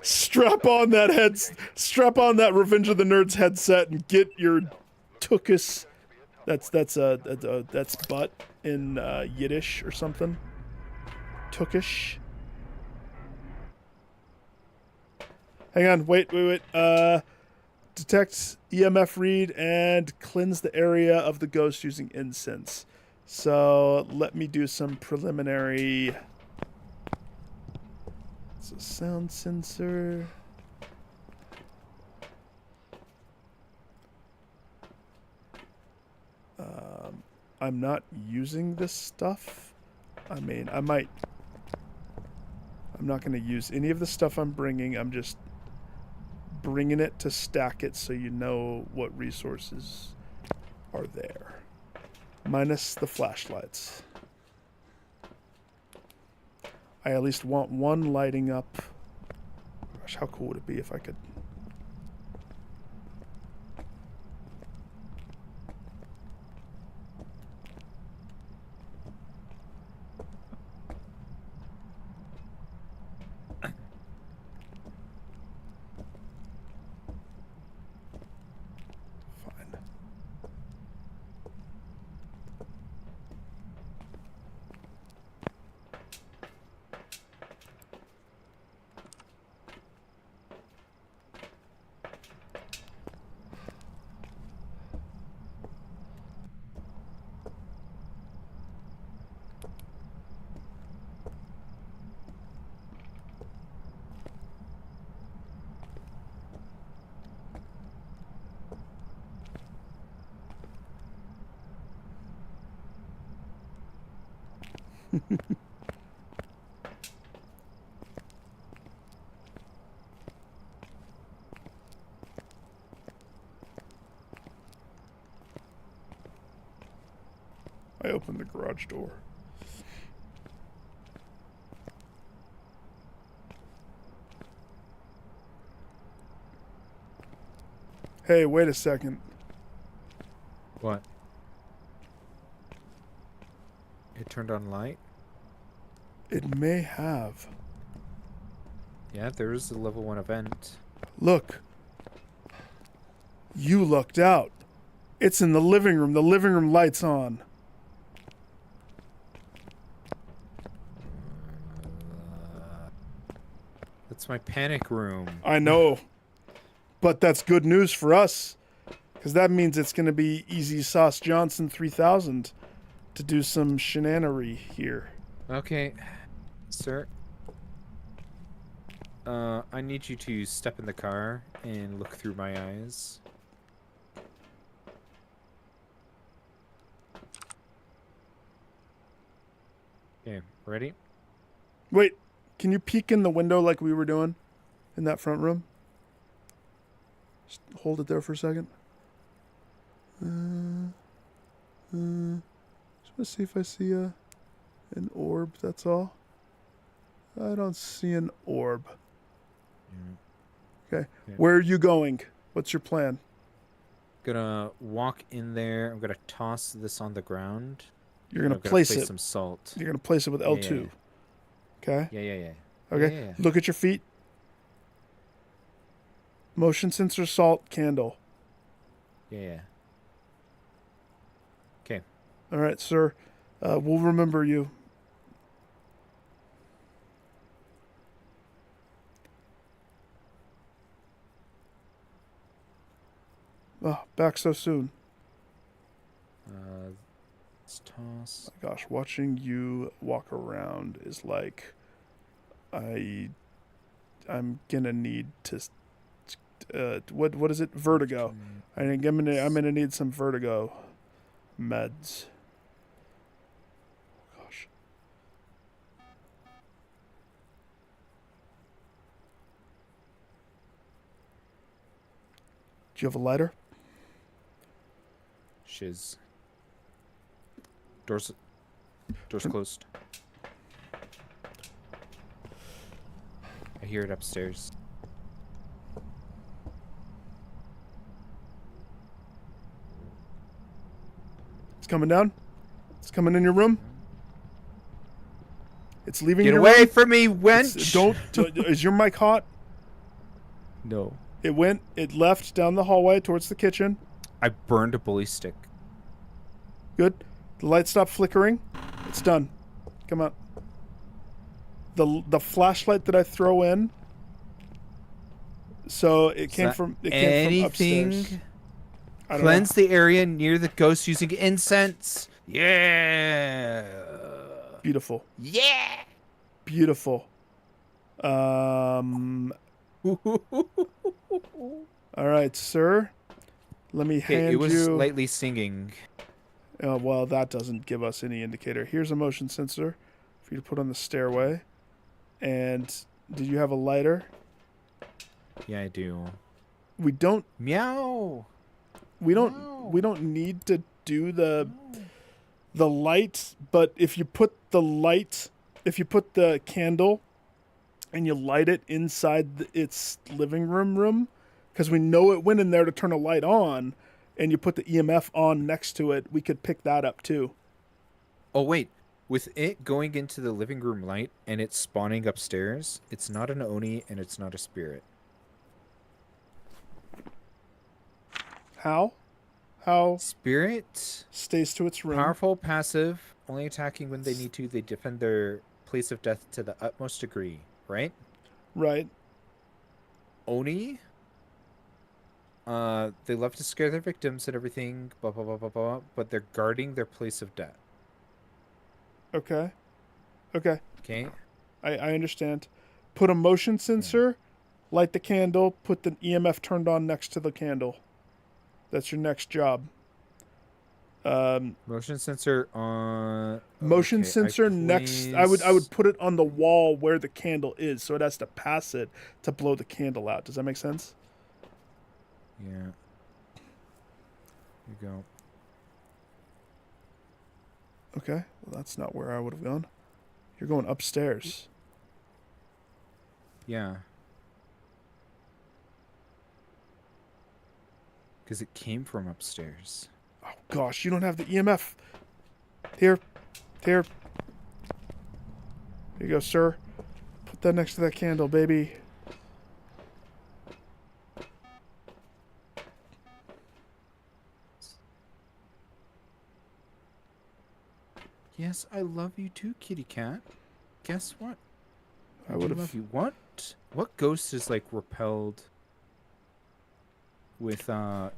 Strap on that Revenge of the Nerds headset and get your tuchus. That's butt in Yiddish or something. Tukish. Hang on, wait. Detect EMF read and cleanse the area of the ghost using incense. So let me do some preliminary. It's a sound sensor. I'm not using this stuff. I mean, I'm not going to use any of the stuff I'm bringing. I'm just bringing it to stack it so you know what resources are there. Minus the flashlights. I at least want one lighting up. Gosh, how cool would it be if I could... I opened the garage door. Hey, wait a second. What? It turned on light? It may have. Yeah, there is a level 1 event. Look. You lucked out. It's in the living room. The living room light's on. That's my panic room. I know. But that's good news for us. Because that means it's going to be Easy Sauce Johnson 3000 to do some shenanery here. Okay, sir. I need you to step in the car and look through my eyes. Okay, ready? Wait, can you peek in the window like we were doing in that front room? Just hold it there for a second. Just want to see if I see an orb, that's all. I don't see an orb. Okay, where are you going? What's your plan? Gonna walk in there. I'm gonna toss this on the ground. You're and gonna I'm gonna place place it. some salt. You're gonna place it with Yeah, L2. Okay. Yeah, yeah, yeah. Okay. Yeah. Look at your feet. Motion sensor, salt, candle. Yeah. Okay. All right, sir. We'll remember you. Oh, back so soon. Let's toss. My gosh, watching you walk around is like, I'm gonna need to. What is it? Vertigo. I think I'm gonna need some vertigo meds. Gosh. Do you have a lighter? Shiz. Doors closed. I hear it upstairs. It's coming down. It's coming in your room. It's leaving Get your away room. from me, wench! Don't. Is your mic hot? No. It went. It left down the hallway towards the kitchen. I burned a bully stick. Good. The light stopped flickering. It's done. Come on. The flashlight that I throw in. So it came from upstairs. I don't Cleanse know. the area near the ghost using incense. Yeah. Beautiful. Yeah. Beautiful. All right, sir. Let me hand It was you. slightly singing. Well, that doesn't give us any indicator. Here's a motion sensor for you to put on the stairway. And did you have a lighter? Yeah, I do. We don't. Meow. We don't. No. We don't need to do the light. But if you put the candle, and you light it inside its living room, because we know it went in there to turn a light on, and you put the EMF on next to it, we could pick that up too. Oh, wait. With it going into the living room light and it spawning upstairs, it's not an Oni and it's not a spirit. How? How Spirit, stays to its room? powerful, passive, only attacking when they need to. They defend their place of death to the utmost degree, right? Right. Oni, they love to scare their victims and everything, blah, blah, blah, blah, blah, but they're guarding their place of death. Okay. Okay. Okay? I understand. Put a motion sensor, light the candle, put the EMF turned on next to the candle. That's your next job. Motion sensor on... Motion okay, sensor next. I would put it on the wall where the candle is, so it has to pass it to blow the candle out. Does that make sense? Yeah. Here you go. Okay. Well, that's not where I would have gone. You're going upstairs. Yeah. Because it came from upstairs. Oh gosh, you don't have the EMF. Here. Here you go, sir. Put that next to that candle, baby. Yes, I love you too, kitty cat. Guess what? I would love have. you. What ghost is like repelled with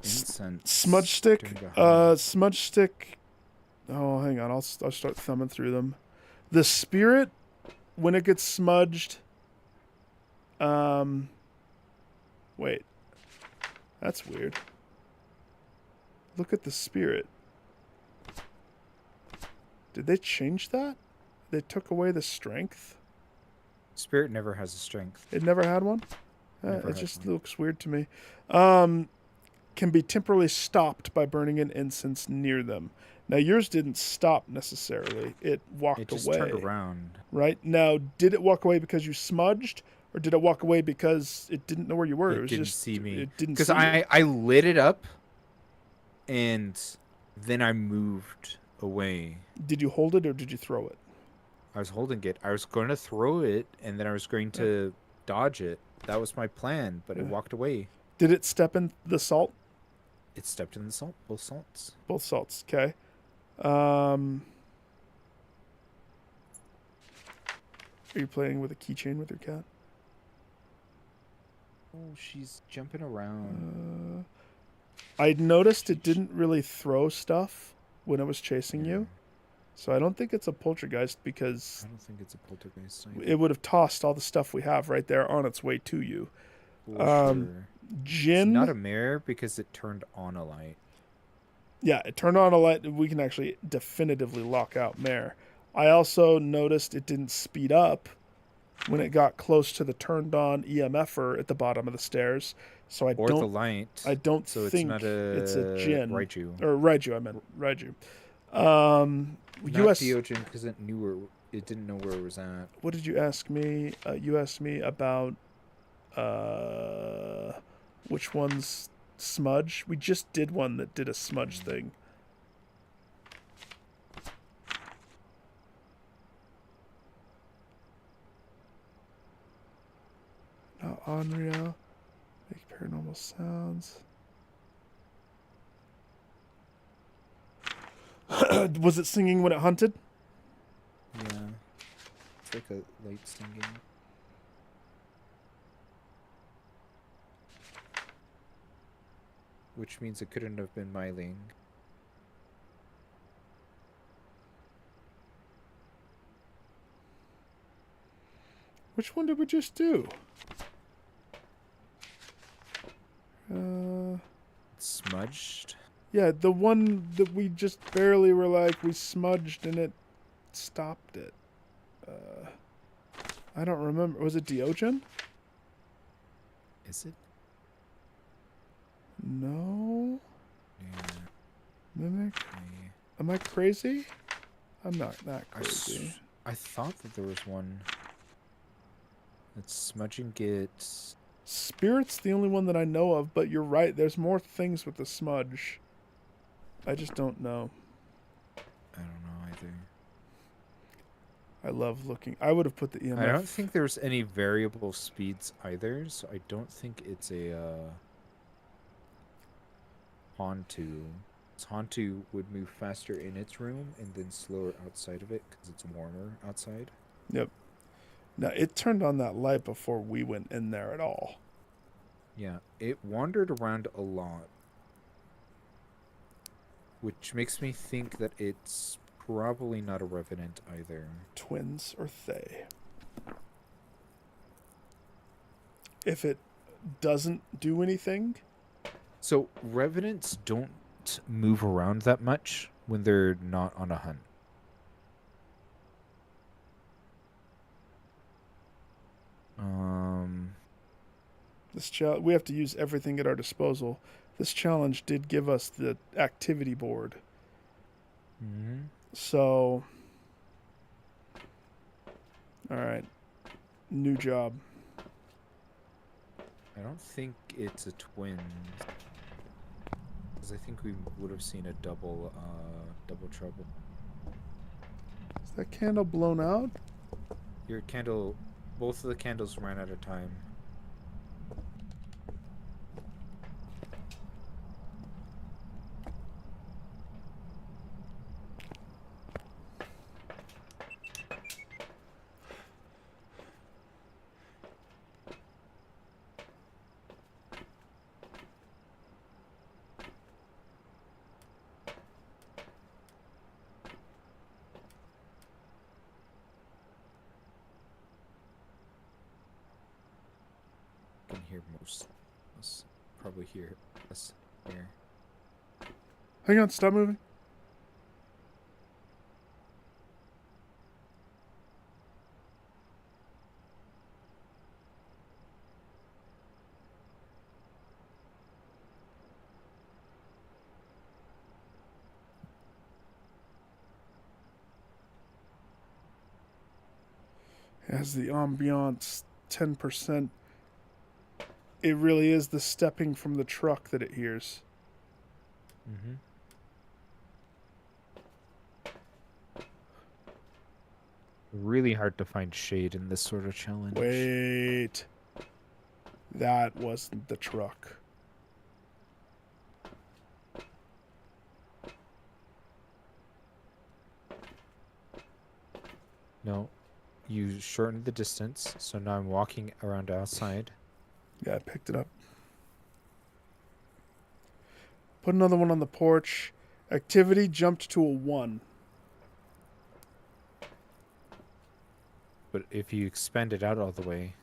incense? Smudge stick. during a hunt? Smudge stick. Oh, hang on. I'll start thumbing through them. The spirit, when it gets smudged. Wait. That's weird. Look at the spirit. Did they change that? They took away the strength? Spirit never has a strength. It never had one? Never It had just one. looks weird to me. Can be temporarily stopped by burning an incense near them. Now, yours didn't stop necessarily. It walked It just away. turned around. Right? Now, did it walk away because you smudged, or did it walk away because it didn't know where you were? It was didn't just see me. It didn't Because see you. I lit it up, and then I moved away. Did you hold it or did you throw it? I was holding it. I was going to throw it, and then I was going to dodge it. That was my plan, but it walked away. Did it step in the salt? It stepped in the salt. Both salts. Both salts. Okay. Are you playing with a keychain with your cat? Oh, she's jumping around. I noticed it didn't really throw stuff when it was chasing Yeah. you. So I don't think it's a poltergeist because I don't think it's a poltergeist. Either. it would have tossed all the stuff we have right there on its way to you. For sure. It's Jin, not a mirror because it turned on a light. yeah, it turned on a light. We can actually definitively lock out Mare. I also noticed it didn't speed up when it got close to the turned on EMFer at the bottom of the stairs. So I Or don't the light. I don't So think it's not a it's a Jin. Raiju. Or Raiju, I meant Raiju. Not US Deogen because it knew where it didn't know where it was at. What did you ask me? You asked me about which one's smudge. We just did one that did a smudge thing. Not Onryo. Make paranormal sounds. Was it singing when it hunted? Yeah. It's like a light stinging. Which means it couldn't have been Myling. Which one did we just do? It's smudged. Yeah, the one that we just barely were like, we smudged and it stopped it. I don't remember. Was it Deogen? Is it? No. Yeah. Mimic? I, Am I crazy? I'm not that I s- crazy. I thought that there was one. It's smudging gets. Spirit's the only one that I know of, but you're right. There's more things with the smudge. I just don't know. I don't know either. I love looking. I would have put the EMF. I don't think there's any variable speeds either, so I don't think it's a Hantu. Hantu would move faster in its room and then slower outside of it because it's warmer outside. Yep. Now, it turned on that light before we went in there at all. Yeah, it wandered around a lot, which makes me think that it's probably not a revenant either. Twins or Thay. If it doesn't do anything, So revenants don't move around that much when they're not on a hunt. we have to use everything at our disposal. This challenge did give us the activity board. Mm-hmm. So, all right, new job. I don't think it's a twin. Because I think we would have seen a double trouble. Is that candle blown out? Your candle, both of the candles ran out of time. Can hear most. Us probably hear us here. Hang on, stop moving. As the ambiance 10%. It really is the stepping from the truck that it hears. Mm-hmm. Really hard to find shade in this sort of challenge. Wait. That wasn't the truck. No, you shortened the distance, so now I'm walking around outside. Yeah, I picked it up. Put another one on the porch. Activity jumped to a 1. But if you expand it out all the way,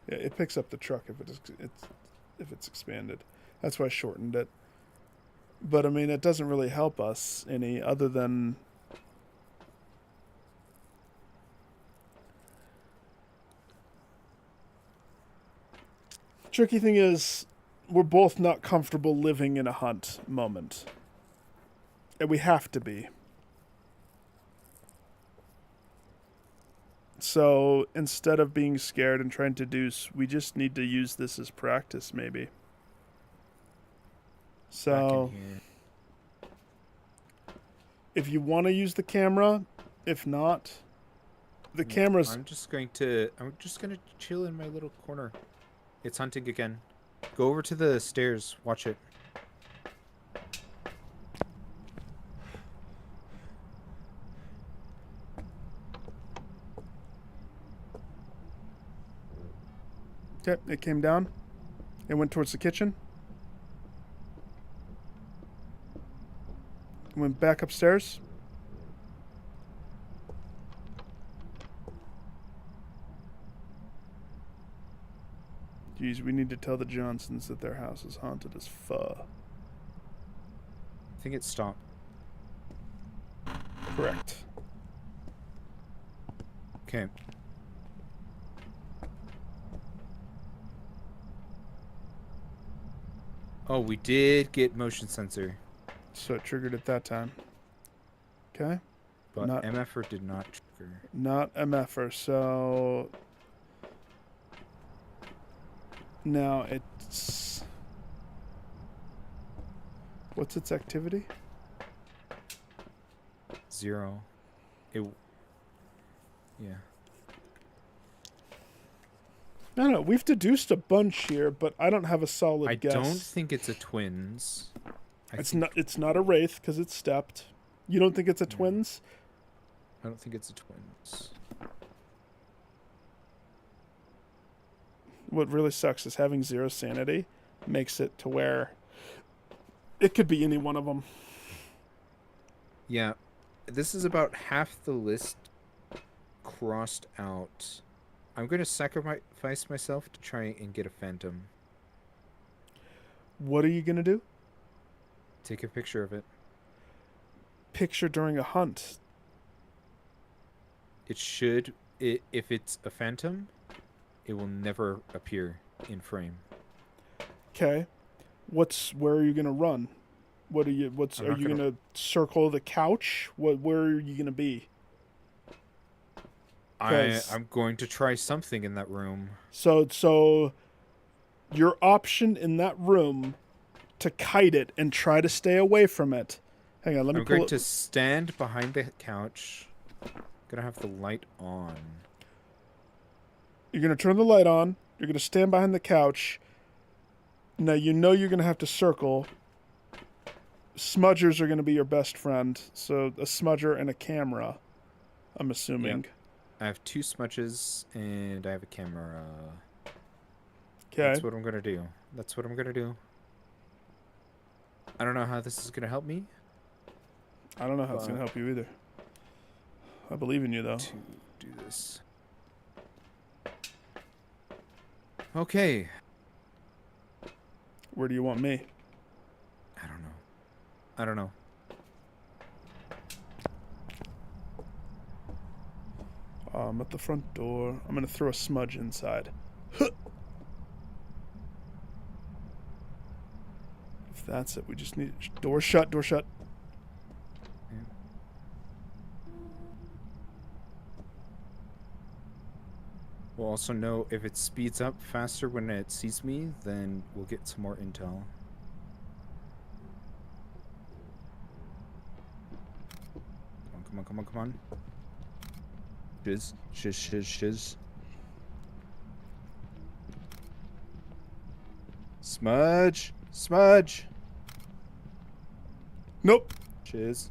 Yeah, it picks up the truck if it's expanded. That's why I shortened it. But I mean, it doesn't really help us any other than tricky thing is we're both not comfortable living in a hunt moment. And we have to be. So instead of being scared and trying to deuce, we just need to use this as practice, maybe. back So in here. if you want to use the camera, if not, the camera's I'm just gonna chill in my little corner. It's hunting again. Go over to the stairs. Watch it. okay. It came down. It went towards the kitchen. Went back upstairs. Geez, we need to tell the Johnsons that their house is haunted as fuck. I think it stopped. Correct. Okay. Oh, we did get motion sensor, So it triggered at that time. Okay. but Not- MFR did not trigger. Not MFR, so now it's what's its activity? 0. Yeah. I don't know. We've deduced a bunch here, but I don't have a solid I guess. don't think it's a twins. It's not. It's not a wraith because it's stepped. You don't think it's a twins? I don't think it's a twins. What really sucks is having 0 sanity makes it to where it could be any one of them. Yeah, this is about half the list crossed out. I'm going to sacrifice myself to try and get a phantom. What are you gonna do? Take a picture of it. Picture during a hunt. It should, if it's a phantom, it will never appear in frame. Okay. Where are you gonna run? What are you? I'm Are not you gonna- gonna circle the couch? Where are you gonna be? 'Cause- I'm going to try something in that room. So your option in that room to kite it and try to stay away from it. Hang on, let me I'm pull going it. to stand behind the couch. Gonna have the light on. You're gonna turn the light on. You're gonna stand behind the couch. Now you know you're gonna have to circle. Smudgers are gonna be your best friend. So a smudger and a camera. I'm assuming. I have 2 smudges and I have a camera. Okay. That's what I'm gonna do. That's what I'm gonna do. I don't know how this is gonna help me I don't know how it's gonna help you either. I believe in you though. to do this. Okay. Where do you want me? I don't know. I don't know. I'm at the front door. I'm gonna throw a smudge inside. If that's it, we just need door shut. Door shut. We'll also know if it speeds up faster when it sees me, then we'll get some more intel. Come on, come on, come on, come on. Shiz. Smudge. Nope. Shiz.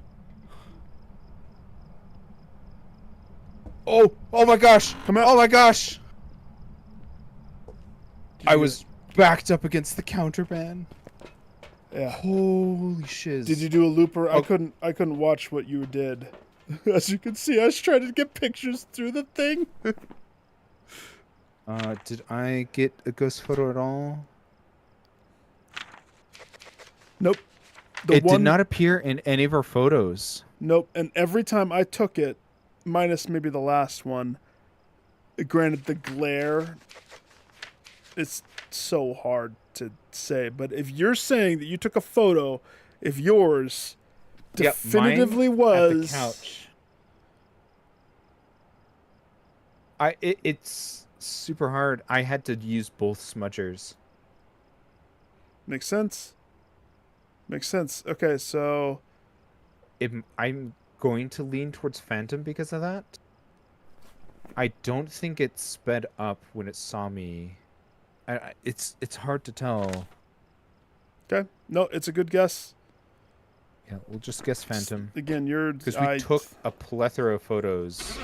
Oh my gosh! Come out. Oh my gosh! Did I you was backed up against the counterban. Yeah. Holy shiz. Did you do a looper? Oh. I couldn't watch what you did. As you can see, I was trying to get pictures through the thing. Did I get a ghost photo at all? Nope. It did not appear in any of our photos. Nope. And every time I took it, minus maybe the last one, granted the glare, it's so hard to say. But if you're saying that you took a photo, if yours definitively mine was at the couch. It's super hard. I had to use both smudgers. Makes sense. Makes sense. Okay, so I'm going to lean towards Phantom because of that. I don't think it sped up when it saw me. It's hard to tell. okay. No, it's a good guess. Yeah, we'll just guess Phantom. Again, you're Because we took a plethora of photos.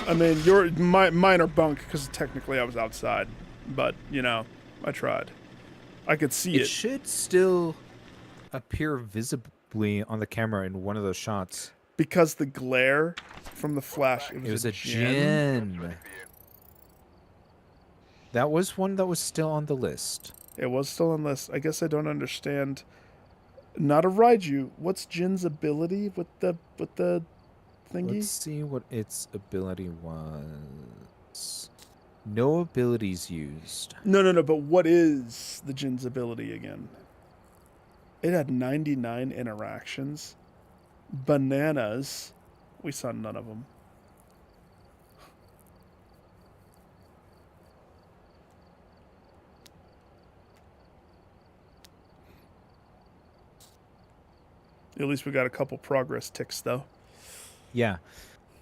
I mean, mine are bunk because technically I was outside, but you know, I tried. I could see It it. should still appear visibly on the camera in one of those shots. Because the glare from the flash, it was a Jinn. That was one that was still on the list. It was still on list. I guess I don't understand. Not a Raiju. What's Jin's ability with the thingy? Let's see what its ability was. No abilities used. No. But what is the Jin's ability again? It had 99 interactions. Bananas. We saw none of them. At least we got a couple progress ticks, though. Yeah.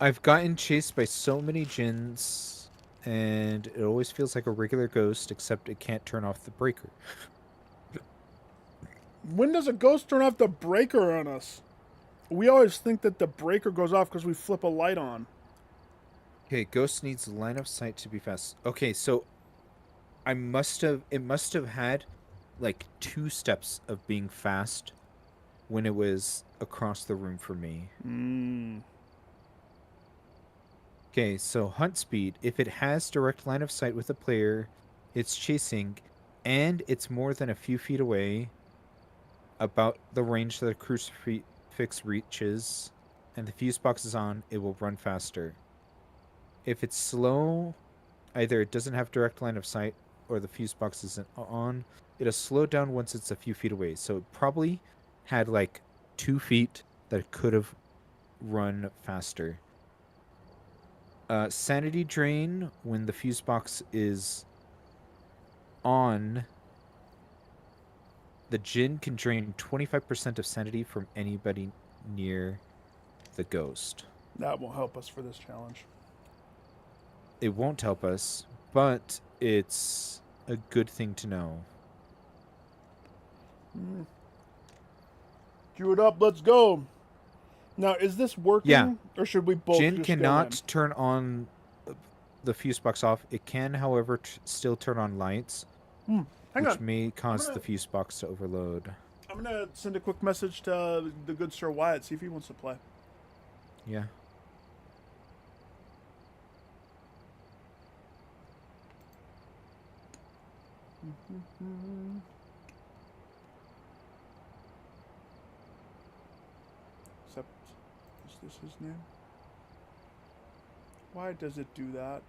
I've gotten chased by so many Jinns, and it always feels like a regular ghost, except it can't turn off the breaker. When does a ghost turn off the breaker on us? We always think that the breaker goes off because we flip a light on. Okay, ghost needs line of sight to be fast. Okay, so it must have had like 2 steps of being fast when it was across the room for me. Okay, so hunt speed. If it has direct line of sight with the player, it's chasing, and it's more than a few feet away, about the range that a crucifix reaches, and the fuse box is on, it will run faster. If it's slow, either it doesn't have direct line of sight or the fuse box isn't on, it'll slow down once it's a few feet away. So it probably had like 2 feet that it could have run faster. Sanity drain, when the fuse box is on, the Jinn can drain 25% of sanity from anybody near the ghost. That won't help us for this challenge. It won't help us, but it's a good thing to know. Cue it up, let's go. Now, is this working? Yeah. Or should we both Jinn just cannot go in? turn on the fuse box off. It can, however, still turn on lights, Hang which on. may cause the fuse box to overload. I'm going to send a quick message to the good Sir Wyatt, see if he wants to play. Yeah. Except, is this his name? Why does it do that?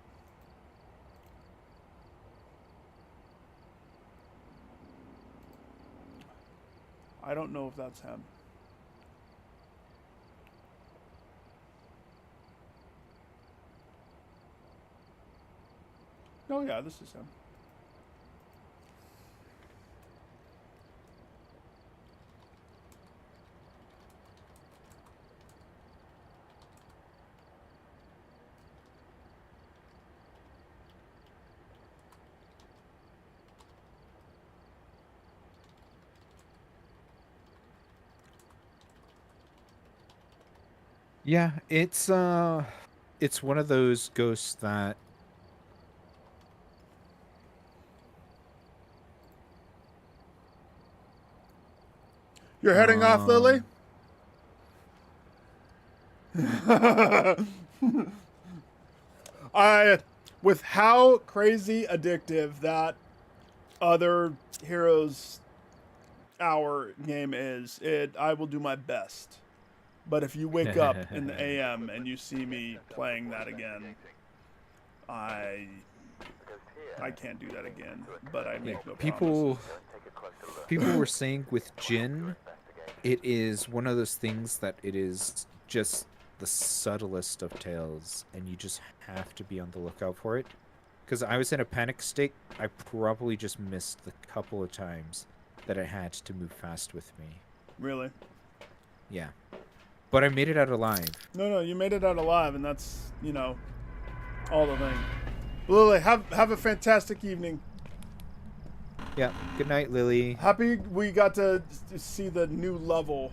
I don't know if that's him. Oh yeah, this is him. Yeah, it's one of those ghosts that You're heading off, Lily? With how crazy addictive that other Heroes Hour game is, I will do my best. But if you wake up in the AM and you see me playing that again, I can't do that again. But I make no people promises. people were saying with Jin, it is one of those things that it is just the subtlest of tales, and you just have to be on the lookout for it. Because I was in a panic state, I probably just missed the couple of times that I had to move fast with me. Really? Yeah. But I made it out alive. No, you made it out alive, and that's, all the thing. Lily, have a fantastic evening. Yeah. Good night, Lily. Happy we got to see the new level.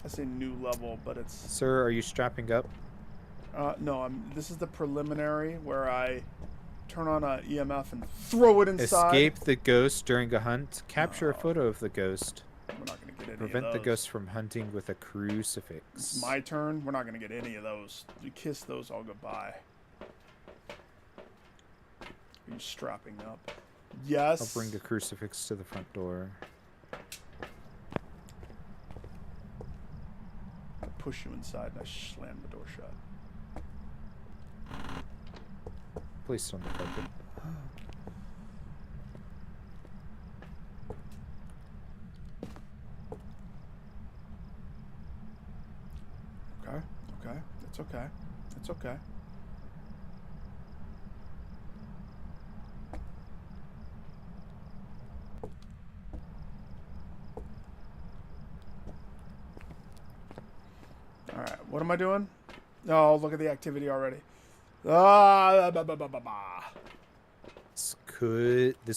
I say new level, but it's... Sir, are you strapping up? No, this is the preliminary where I turn on a EMF and throw it inside. Escape the ghost during a hunt. Capture a photo of the ghost. We're not going to get any Prevent of the those. ghost from hunting with a crucifix. It's my turn. We're not going to get any of those. You kiss those all goodbye. Are you strapping up? Yes. I'll bring a crucifix to the front door. I push you inside and I slam the door shut. Placed on the carpet. Okay. It's okay. It's okay. Alright, what am I doing? Oh, look at the activity already. This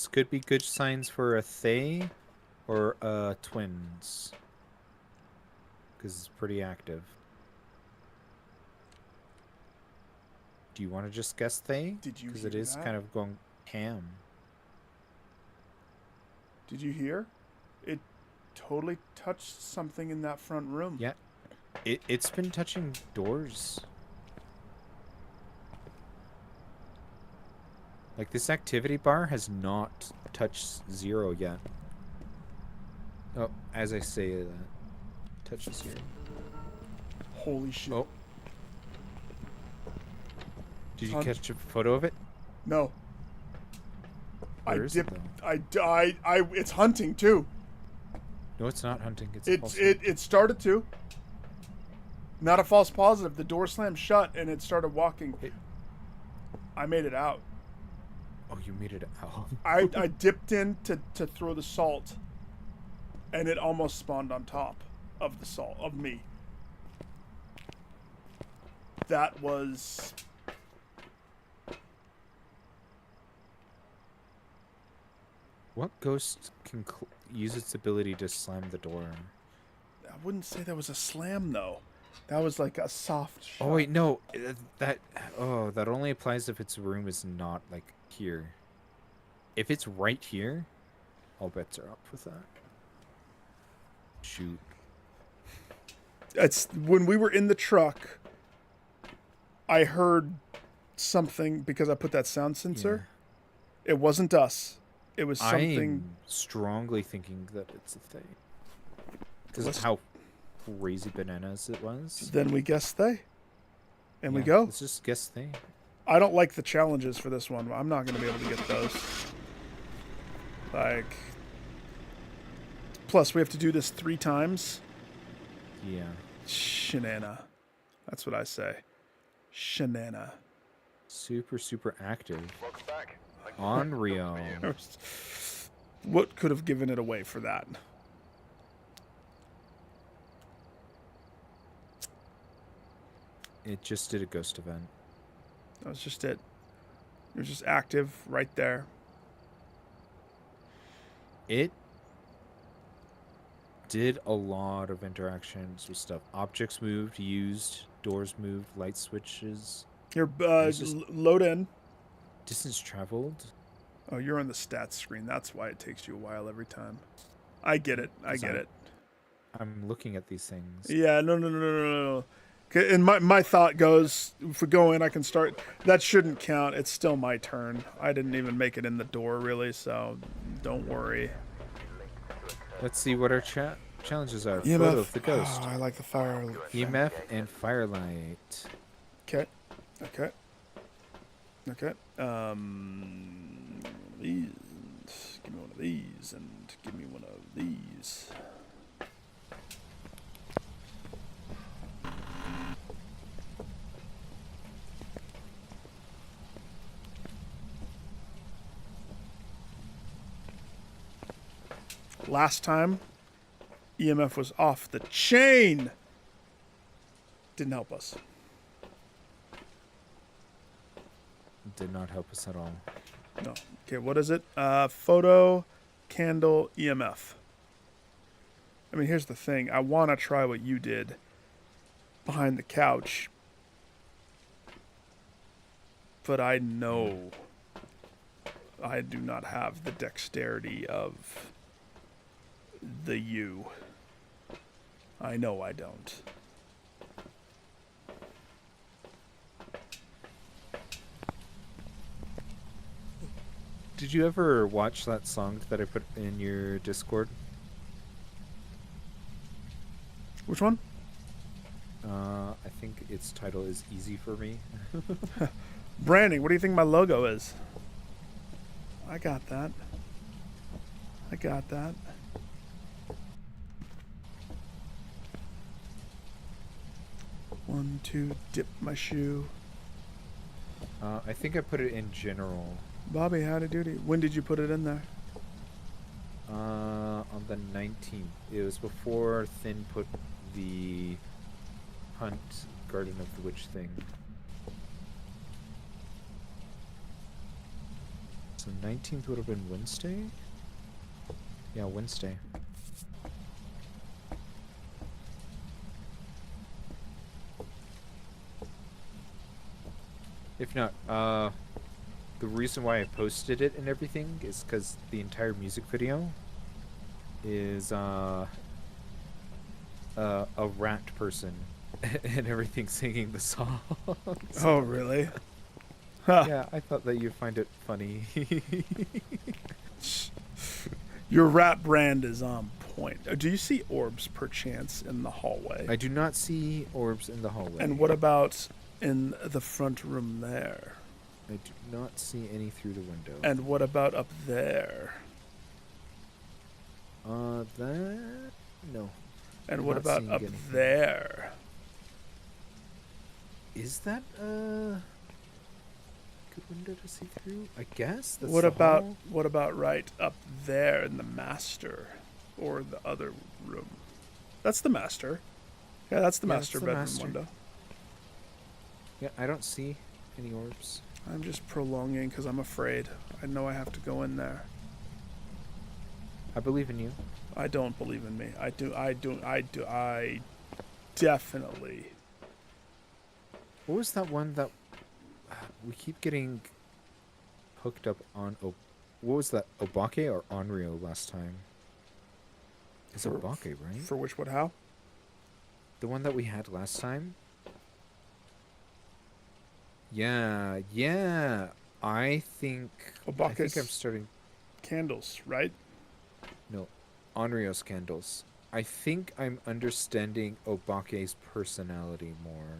could be good signs for a Thay or twins. Because it's pretty active. Do you want to just guess Thay? Did you Because hear it is that? kind of going ham. Did you hear? It totally touched something in that front room. Yeah. It's been touching doors. Like, this activity bar has not touched 0 yet. Oh, as I say that, touches 0. Holy shit. Oh. Did you Hunt. catch a photo of it? No. Where is it, it's hunting too. No, it's not hunting. It's It started to. Not a false positive. The door slammed shut and it started walking. I made it out. Oh, you made it out. I dipped in to throw the salt, and it almost spawned on top of the salt, of me. That was... What ghost can use its ability to slam the door? I wouldn't say that was a slam, though. That was like a soft shot. Oh, wait, no. That only applies if its room is not, like, here. If it's right here, all bets are up with that. Shoot. It's when we were in the truck, I heard something because I put that sound sensor. Yeah. It wasn't us. It was something. I'm strongly thinking that it's a thing. Because of how crazy bananas it was. Then we guess they. And we go. Let's just guess they. I don't like the challenges for this one. I'm not going to be able to get those. Like. Plus, we have to do this 3 times. Yeah. Shanana. That's what I say. Shanana. Super, super active. Unreal. What could have given it away for that? It just did a ghost event. That was just it. It was just active right there. It did a lot of interactions with stuff. Objects moved, used, doors moved, light switches. Here, It's just- load in. Distance traveled. Oh, you're on the stats screen. That's why it takes you a while every time. I get it. I get it. I'm looking at these things. Yeah, no. And my thought goes, if we go in, I can start. That shouldn't count. It's still my turn. I didn't even make it in the door, really, so don't worry. Let's see what our challenges are. EMF. Photo of the ghost. Oh, I like the fire. EMF and firelight. Okay. These. Give me one of these, and give me one of these. Last time, EMF was off the chain. Didn't help us. Did not help us at all. No. Okay, what is it? Photo, candle, EMF. I mean, here's the thing. I want to try what you did behind the couch. But I know I do not have the dexterity of the you. I know I don't. Did you ever watch that song that I put in your Discord? Which one? I think its title is Easy for Me. Branding, what do you think my logo is? I got that. I got that. One, two, dip my shoe. I think I put it in general. Bobby, howdy doody. When did you put it in there? On the 19th. It was before Thin put the Hunt Garden of the Witch thing. So 19th would have been Wednesday? Yeah, Wednesday. If not, the reason why I posted it and everything is because the entire music video is a rat person and everything singing the song. Oh, really? Huh. Yeah, I thought that you'd find it funny. Your rat brand is on point. Do you see orbs perchance in the hallway? I do not see orbs in the hallway. And what about in the front room there? I do not see any through the window. And what about up there? That... No. And I'm what not about seeing up anything. there? Is that a good window to see through? I guess. That's What the about hall? what about right up there in the master or the other room? That's the master. Yeah, that's the Yeah, master that's the bedroom master. window. Yeah, I don't see any orbs. I'm just prolonging because I'm afraid. I know I have to go in there. I believe in you. I don't believe in me. I definitely. What was that one that we keep getting hooked up on? What was that? Obake or Onryo last time? It's For- Obake, right? For which, what, how? The one that we had last time? Yeah. I think I'm Obake's starting. candles, right? No, Onryo's candles. I think I'm understanding Obake's personality more.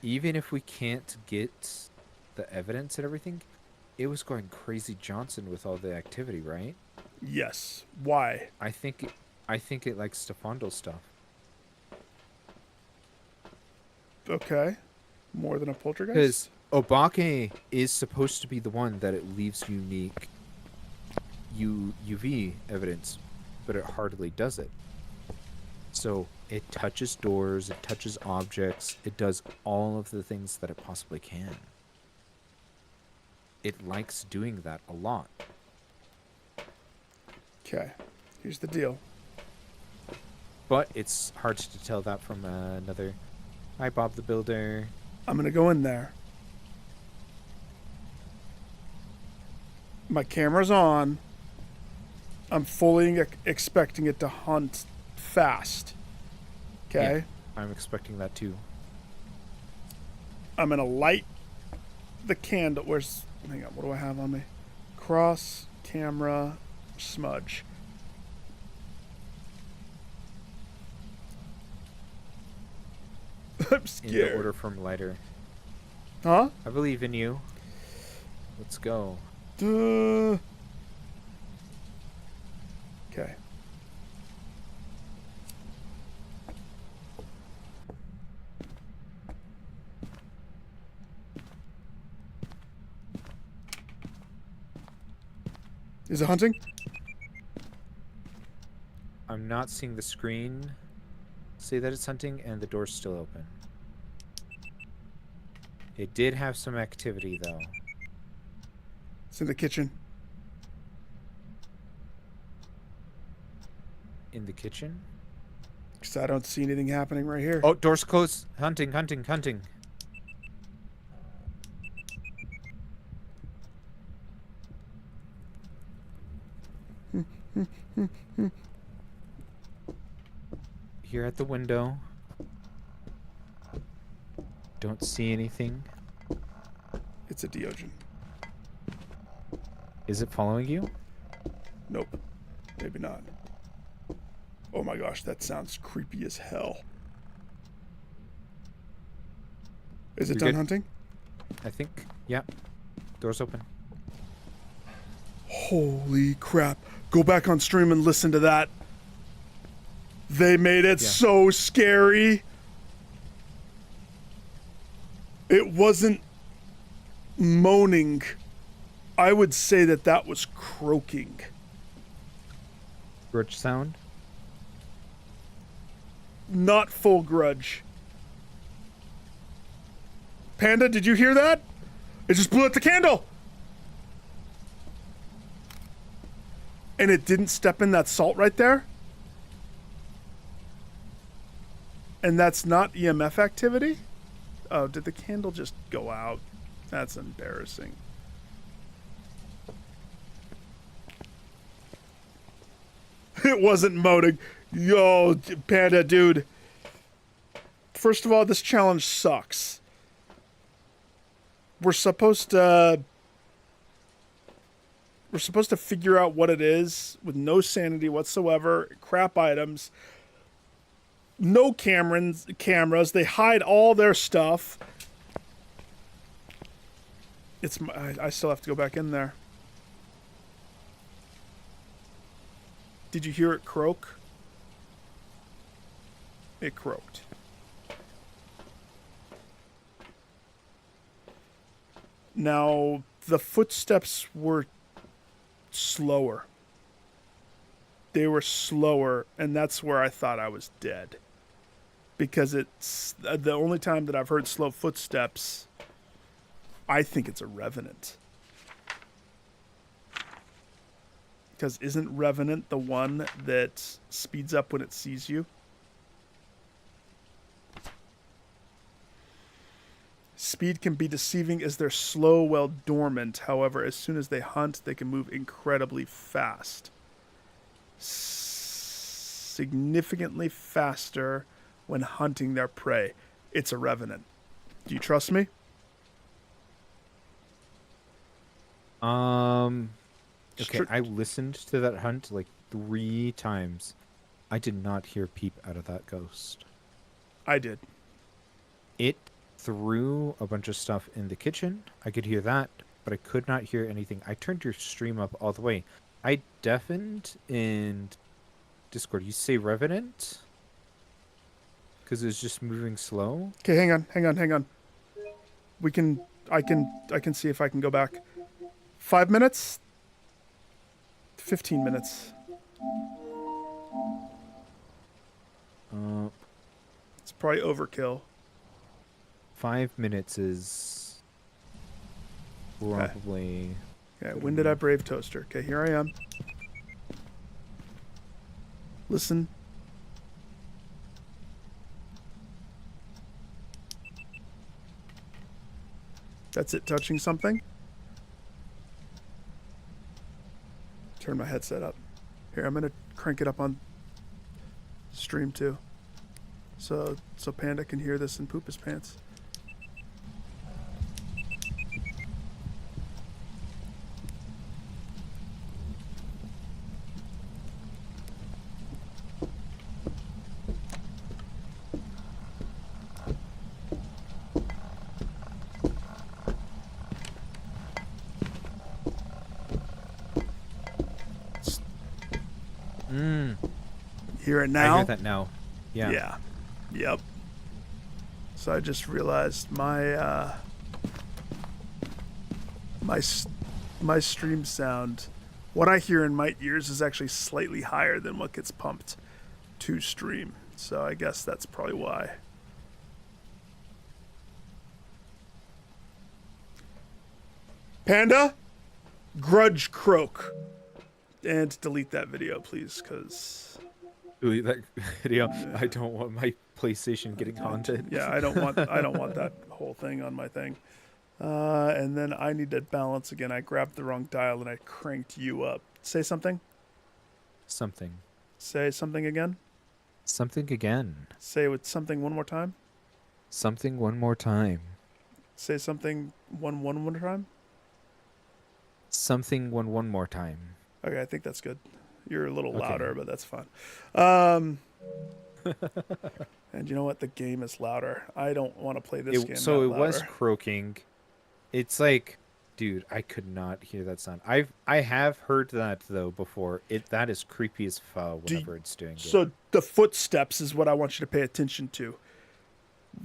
Even if we can't get the evidence and everything, it was going crazy Johnson with all the activity, right? Yes. Why? I think it likes to fondle stuff. Okay. More than a poltergeist? Because Obake is supposed to be the one that it leaves unique UV evidence, but it hardly does it. So it touches doors, it touches objects, it does all of the things that it possibly can. It likes doing that a lot. Okay, here's the deal. But it's hard to tell that from another. Hi, Bob the Builder. I'm gonna go in there. My camera's on. I'm fully expecting it to hunt fast. Okay? Yeah, I'm expecting that too. I'm gonna light the candle. Hang on, what do I have on me? Cross, camera, smudge. I'm In scared. the order from lighter. Huh? I believe in you. Let's go. Okay. Is it hunting? I'm not seeing the screen say that it's hunting, and the door's still open. It did have some activity, though. It's in the kitchen. In the kitchen? Because I don't see anything happening right here. Oh, door's closed. Hunting, hunting, hunting. Here at the window. Don't see anything. It's a Diogen. Is it following you? Nope. Maybe not. Oh my gosh, that sounds creepy as hell. Is it You're done good? hunting? I think. Yeah. Door's open. Holy crap. Go back on stream and listen to that. They made it Yeah. so scary. It wasn't moaning. I would say that that was croaking. Grudge sound? Not full grudge. Panda, did you hear that? It just blew out the candle. And it didn't step in that salt right there? And that's not EMF activity? Oh, did the candle just go out? That's embarrassing. It wasn't moaning. Yo, Panda, dude. First of all, this challenge sucks. We're supposed to figure out what it is with no sanity whatsoever, crap items, no cameras. They hide all their stuff. I still have to go back in there. Did you hear it croak? It croaked. Now, the footsteps were slower. They were slower, and that's where I thought I was dead. Because it's the only time that I've heard slow footsteps, I think it's a revenant. Because isn't Revenant the one that speeds up when it sees you? Speed can be deceiving as they're slow while dormant. However, as soon as they hunt, they can move incredibly fast. Significantly faster when hunting their prey. It's a Revenant. Do you trust me? Okay, I listened to that hunt like 3 times. I did not hear peep out of that ghost. I did. It threw a bunch of stuff in the kitchen. I could hear that, but I could not hear anything. I turned your stream up all the way. I deafened in Discord. You say Revenant? Because it was just moving slow? Okay, hang on. We can. I can see if I can go back. 5 minutes. 15 minutes. Uh, It's probably overkill. 5 minutes is probably. Okay, when did I brave toaster? Okay, here I am. Listen. That's it touching something. Turn my headset up. Here, I'm gonna crank it up on stream too. So Panda can hear this and poop his pants. Hear it now? I hear that now. Yeah. Yeah. Yep. So I just realized my my stream sound, what I hear in my ears is actually slightly higher than what gets pumped to stream. So I guess that's probably why. Panda, grudge croak, and delete that video, please, because. Ooh, that video. I don't want my PlayStation getting haunted. Yeah, I don't want that whole thing on my thing. And then I need to balance again. I grabbed the wrong dial and I cranked you up. Say something. Something. Say something again. Something again. Say with something one more time. Something one more time. Say something one more time. Something one more time. Okay, I think that's good. You're a little Okay. louder, but that's fine. And you know what? The game is louder. I don't want to play this game. So that it was louder. croaking. It's like, dude, I could not hear that sound. I have heard that though before. That is creepy as fuck whenever it's doing it. So the footsteps is what I want you to pay attention to.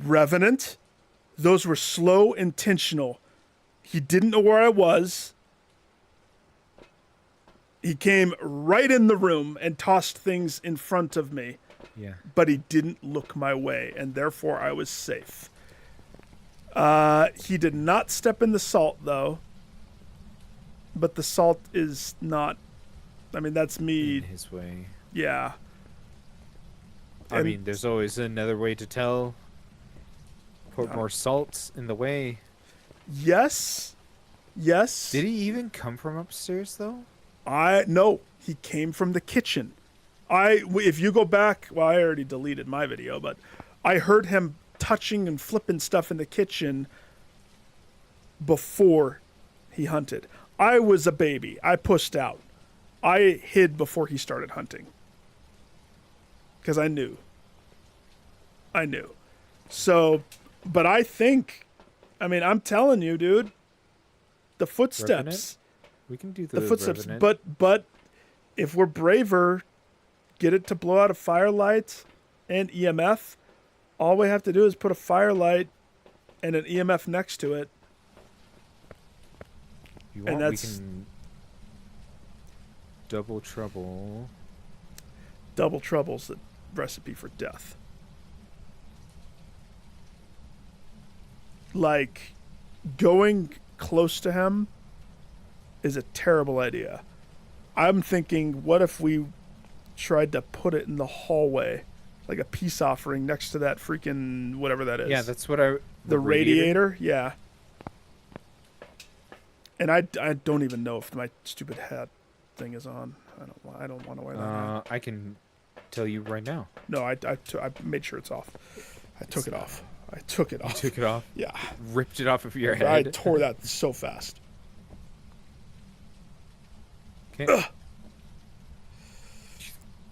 Revenant, those were slow, intentional. He didn't know where I was. He came right in the room and tossed things in front of me. Yeah. But he didn't look my way, and therefore I was safe. He did not step in the salt, though. But the salt is not... I mean, that's me... In his way. Yeah. I mean, there's always another way to tell. Put more salt in the way. Yes. Yes. Did he even come from upstairs, though? No, he came from the kitchen. If you go back, well, I already deleted my video, but I heard him touching and flipping stuff in the kitchen before he hunted. I was a baby. I pushed out. I hid before he started hunting. Because I knew. So, but I think, I mean, I'm telling you, dude, the footsteps. Revenant? We can do the footsteps, Revenant. but if we're braver, get it to blow out a firelight and EMF. All we have to do is put a firelight and an EMF next to it. You and want, that's- we can double trouble. Double trouble's the recipe for death. Like, going close to him is a terrible idea. I'm thinking, what if we tried to put it in the hallway, like a peace offering next to that freaking whatever that is. Yeah, that's what the radiator. Yeah. And I don't even know if my stupid hat thing is on. I don't want to wear that hat. I can tell you right now. No, I made sure it's off. I took it off. I took it off. Took it off. Yeah. Ripped it off of your I head. tore that so fast. Okay.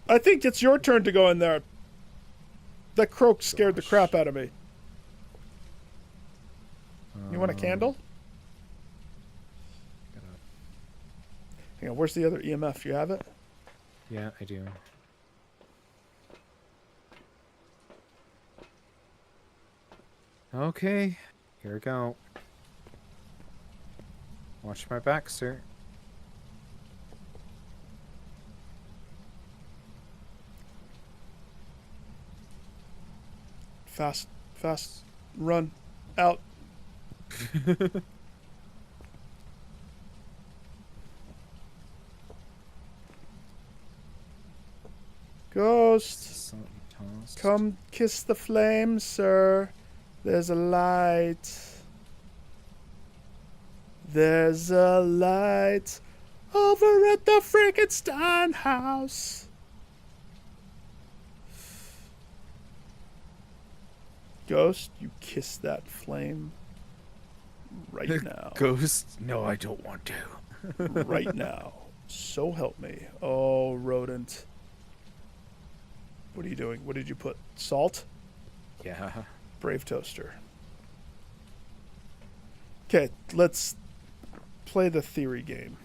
I think it's your turn to go in there. That croak scared the crap out of me. You want a candle? Hang on, where's the other EMF? You have it? Yeah, I do. Okay, here we go. Watch my back, sir. Fast, fast, run, out. Ghost, come kiss the flame, sir. There's a light. There's a light over at the Frankenstein house. Ghost, you kiss that flame right now. Ghost? No, I don't want to. Right now. So help me. Oh, rodent. What are you doing? What did you put? Salt? Yeah. Brave toaster. Okay, let's play the theory game.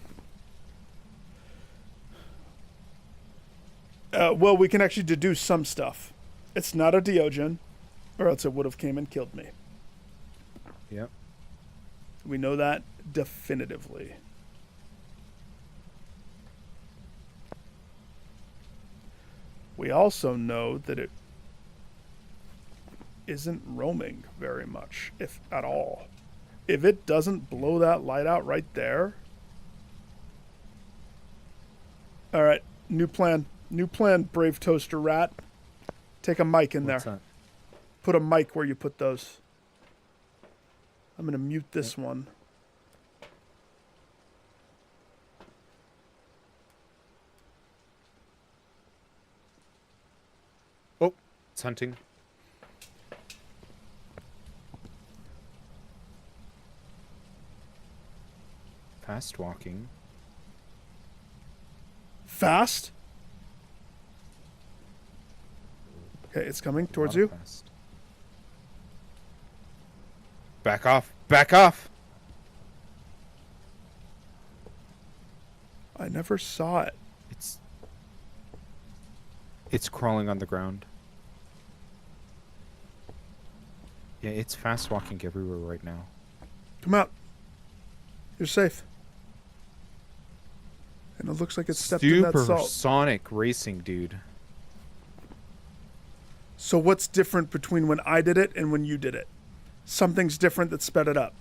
Well, we can actually deduce some stuff. It's not a Diogen, or else it would have came and killed me. Yep. We know that definitively. We also know that it isn't roaming very much, if at all. If it doesn't blow that light out right there... Alright, new plan. New plan, Brave Toaster Rat. Take a mic in What's there. that? Put a mic where you put those. I'm going to mute this one. Oh, it's hunting. Fast walking. Fast? Okay, it's coming towards you. Fast. Back off. Back off. I never saw it. It's crawling on the ground. Yeah, it's fast walking everywhere right now. Come out. You're safe. And it looks like it stepped in that salt. Supersonic racing, dude. So what's different between when I did it and when you did it? Something's different that sped it up.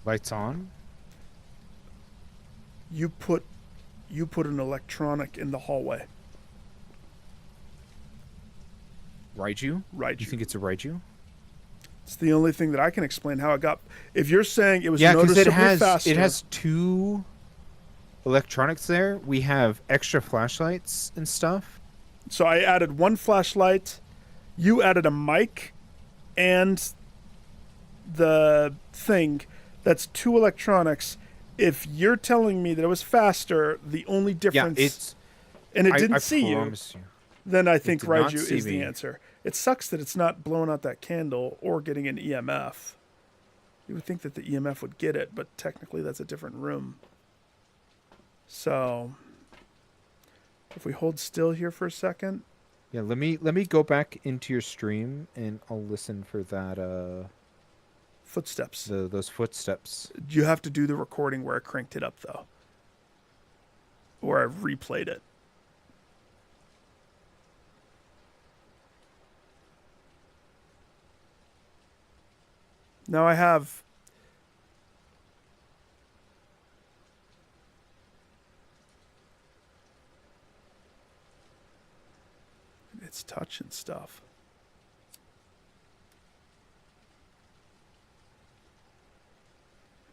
Lights on. You put an electronic in the hallway. Raiju? Raiju. You think it's a Raiju? It's the only thing that I can explain how it got. If you're saying it was Yeah, because noticeably faster, it has two electronics there. We have extra flashlights and stuff. So I added one flashlight. You added a mic, and the thing. That's two electronics. If you're telling me that it was faster, the only difference, Yeah, it's. and it I didn't see you, promise you. then I think did not Raiju see is the me. answer. It sucks that it's not blowing out that candle or getting an EMF. You would think that the EMF would get it, but technically that's a different room. So, if we hold still here for a second. Yeah, let me go back into your stream and I'll listen for that Footsteps. those footsteps. You have to do the recording where I cranked it up, though. Or I replayed it. Now I have... It's touching stuff.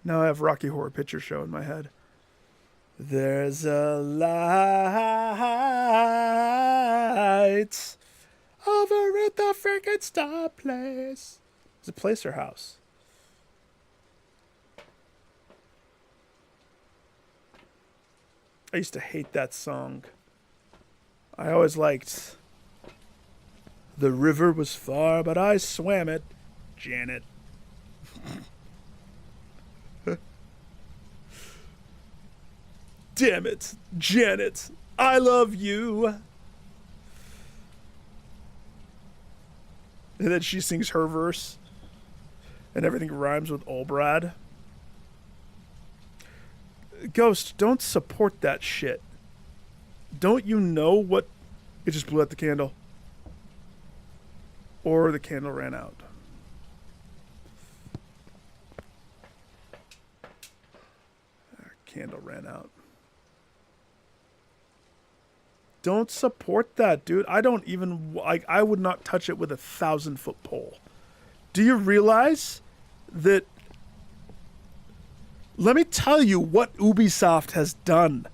Now I have Rocky Horror Picture Show in my head. There's a light over at the Frankenstein place. Is it place or house? I used to hate that song. I always liked The river was far, but I swam it. Janet. Damn it, Janet. I love you. And then she sings her verse. And everything rhymes with Olbrad. Ghost, don't support that shit. Don't you know what? It just blew out the candle. Or the candle ran out. Candle ran out. Don't support that, dude. I don't even like. I would not touch it with a 1,000-foot pole. Do you realize that? Let me tell you what Ubisoft has done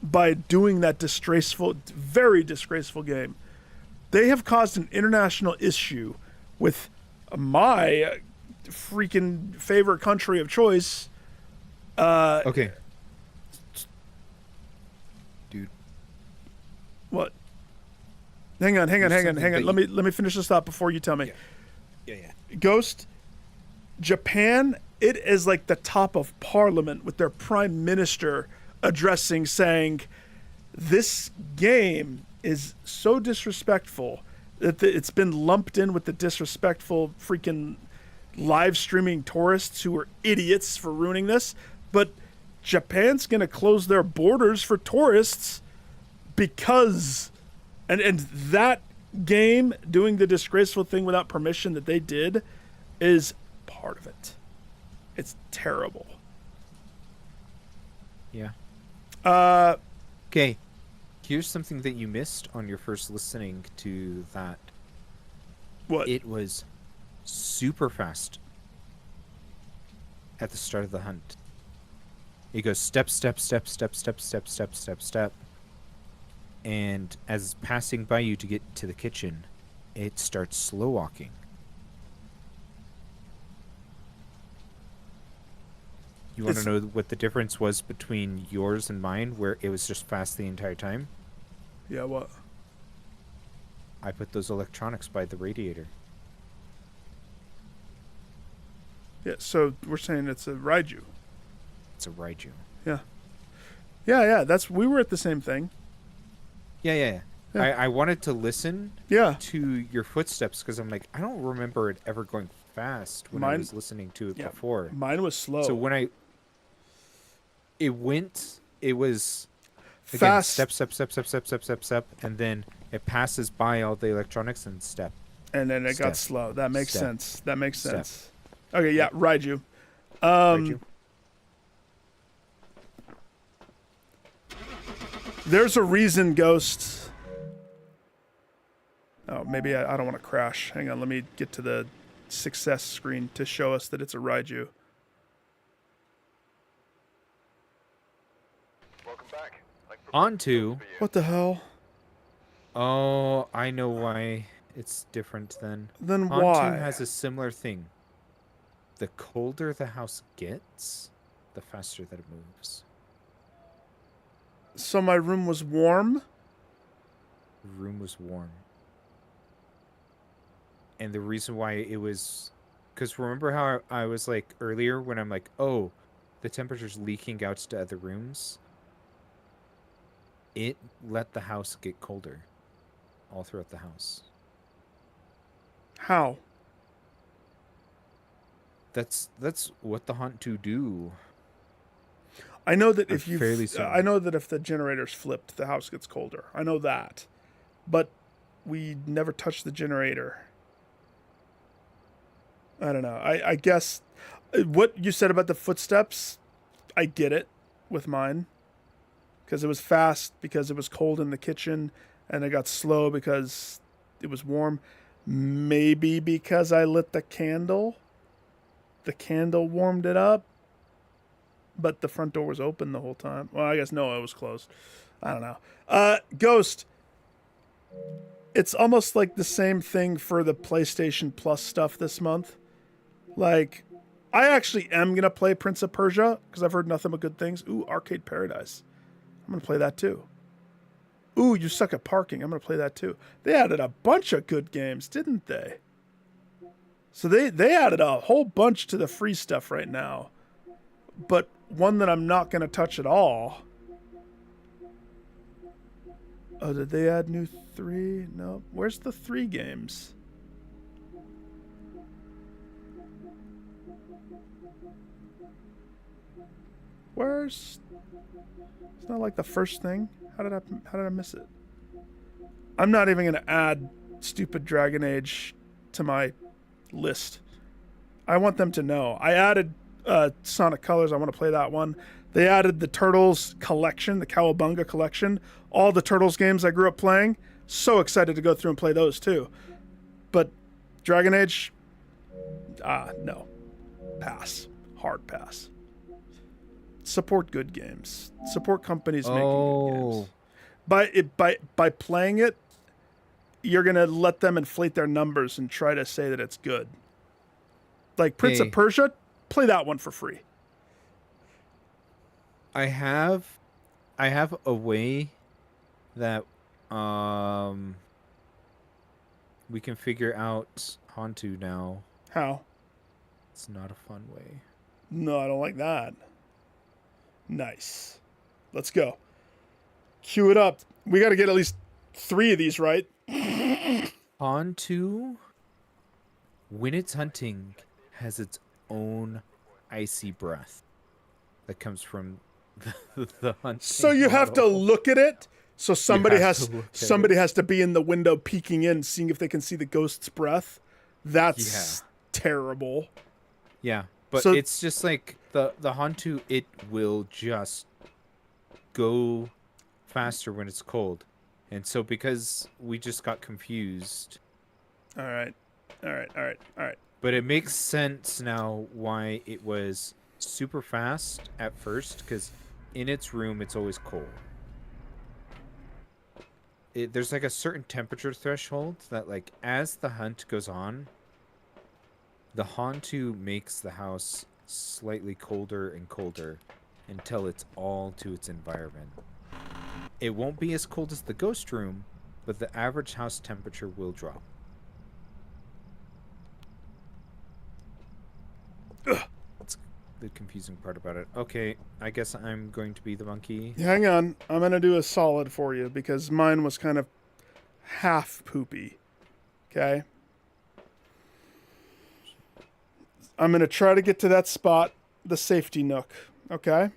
by doing that disgraceful, very disgraceful game. They have caused an international issue with my freaking favorite country of choice. Okay. Dude. What? Hang on. Let me finish this thought before you tell me. Yeah. Ghost, Japan, it is like the top of parliament with their prime minister addressing, saying, this game is so disrespectful that it's been lumped in with the disrespectful freaking live streaming tourists who are idiots for ruining this. But Japan's going to close their borders for tourists because... And that game doing the disgraceful thing without permission that they did is part of it. It's terrible. Yeah. Okay. Here's something that you missed on your first listening to that. What? It was super fast at the start of the hunt. It goes step, step, step, step, step, step, step, step, step. And as it's passing by you to get to the kitchen, it starts slow walking. You want to know what the difference was between yours and mine, where it was just fast the entire time? Yeah, what? I put those electronics by the radiator. Yeah, so we're saying it's a Raiju. It's a Raiju. Yeah. Yeah, we were at the same thing. Yeah. I wanted to listen to your footsteps because I'm like, I don't remember it ever going fast when I was listening to it before. Mine was slow. So when it was again, fast. Step, step, step, step, step, step, step, step, and then it passes by all the electronics and step. And then it got Step. slow. That makes Step. sense. That makes Step. sense. Okay, yeah, Raiju. Raiju. There's a reason, Ghost. Oh, maybe I don't want to crash. Hang on, let me get to the success screen to show us that it's a Raiju. Welcome back. On to... What the hell? Oh, I know why it's different then. Then Pontoon why? has a similar thing. The colder the house gets, the faster that it moves. So my room was warm? The room was warm. And the reason why it was... Because remember how I was like earlier when I'm like, oh, the temperature's leaking out to other rooms? It let the house get colder. All throughout the house. How? That's what the Haunt 2 do. I know that I'm if you fairly certain. I know that if the generator's flipped, the house gets colder. I know that. But we never touched the generator. I don't know. I guess what you said about the footsteps, I get it with mine. Because it was fast because it was cold in the kitchen, and it got slow because it was warm. Maybe because I lit the candle. The candle warmed it up. But the front door was open the whole time. Well, I guess no, it was closed. I don't know. Ghost. It's almost like the same thing for the PlayStation Plus stuff this month. Like, I actually am going to play Prince of Persia because I've heard nothing but good things. Ooh, Arcade Paradise. I'm going to play that too. Ooh, You Suck at Parking. I'm going to play that too. They added a bunch of good games, didn't they? So they added a whole bunch to the free stuff right now. But one that I'm not going to touch at all. Oh, did they add new 3? No. Where's the 3 games? Where's... It's not like the first thing. How did I miss it? I'm not even going to add stupid Dragon Age to my list. I want them to know. I added Sonic Colors. I want to play that one. They added the Turtles collection, the Cowabunga collection. All the Turtles games I grew up playing. So excited to go through and play those too. But Dragon Age, no. Pass. Hard pass. Support good games. Support companies making good games. By playing it, you're gonna let them inflate their numbers and try to say that it's good. Like Prince of Persia, play that one for free. I have a way that we can figure out Hantu now. How? It's not a fun way. No, I don't like that. Nice. Let's go. Cue it up. We got to get at least 3 of these right. Hantu, when it's hunting, has its own icy breath that comes from the hunting. So you have to look at it. So somebody has to be in the window peeking in, seeing if they can see the ghost's breath. That's terrible. Yeah, but it's just like the Hantu, it will just go faster when it's cold. And so because we just got confused. All right. But it makes sense now why it was super fast at first, because in its room, it's always cold. There's like a certain temperature threshold that, like, as the hunt goes on, the Hantu makes the house slightly colder and colder until it's all to its environment. It won't be as cold as the ghost room, but the average house temperature will drop. That's the confusing part about it. Okay, I guess I'm going to be the monkey. Hang on. I'm going to do a solid for you because mine was kind of half poopy. Okay? I'm going to try to get to that spot, the safety nook. Okay?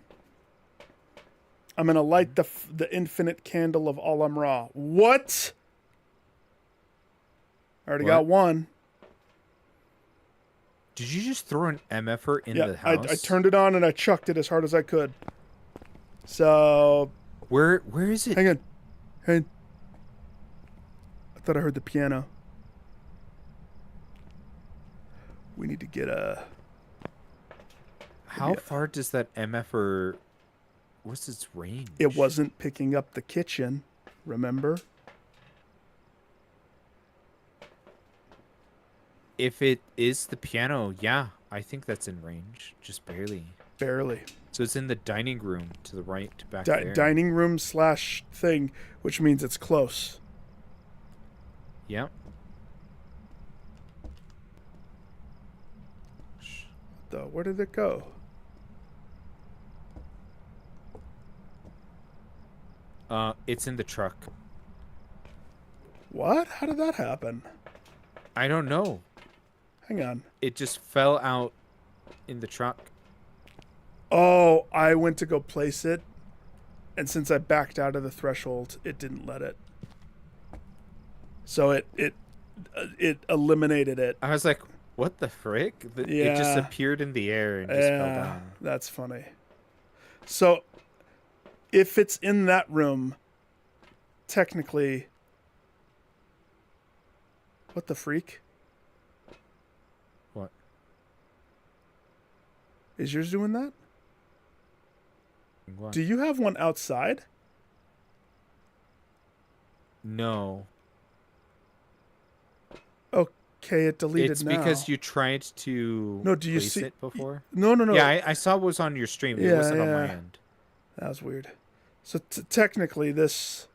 I'm going to light the infinite candle of Alam Ra. What? I already got one. Did you just throw an MFer in the house? I turned it on and I chucked it as hard as I could. So... Where is it? Hang on. I thought I heard the piano. We need to get a... How far does that MFer... What's its range? It wasn't picking up the kitchen, remember? If it is the piano, yeah, I think that's in range. Just barely. Barely. So it's in the dining room to the right, back there. Dining room / thing, which means it's close. Yep. Where did it go? It's in the truck. What? How did that happen? I don't know. Hang on. It just fell out in the truck. Oh, I went to go place it, and since I backed out of the threshold, it didn't let it. So it eliminated it. I was like, what the frick? It just appeared in the air and just fell down. That's funny. So, if it's in that room, technically... What the freak? What? Is yours doing that? What? Do you have one outside? No. Okay, it deleted it's now. It's because you tried to place it before? No. Yeah, I saw it was on your stream. It wasn't on my end. That was weird. So technically, this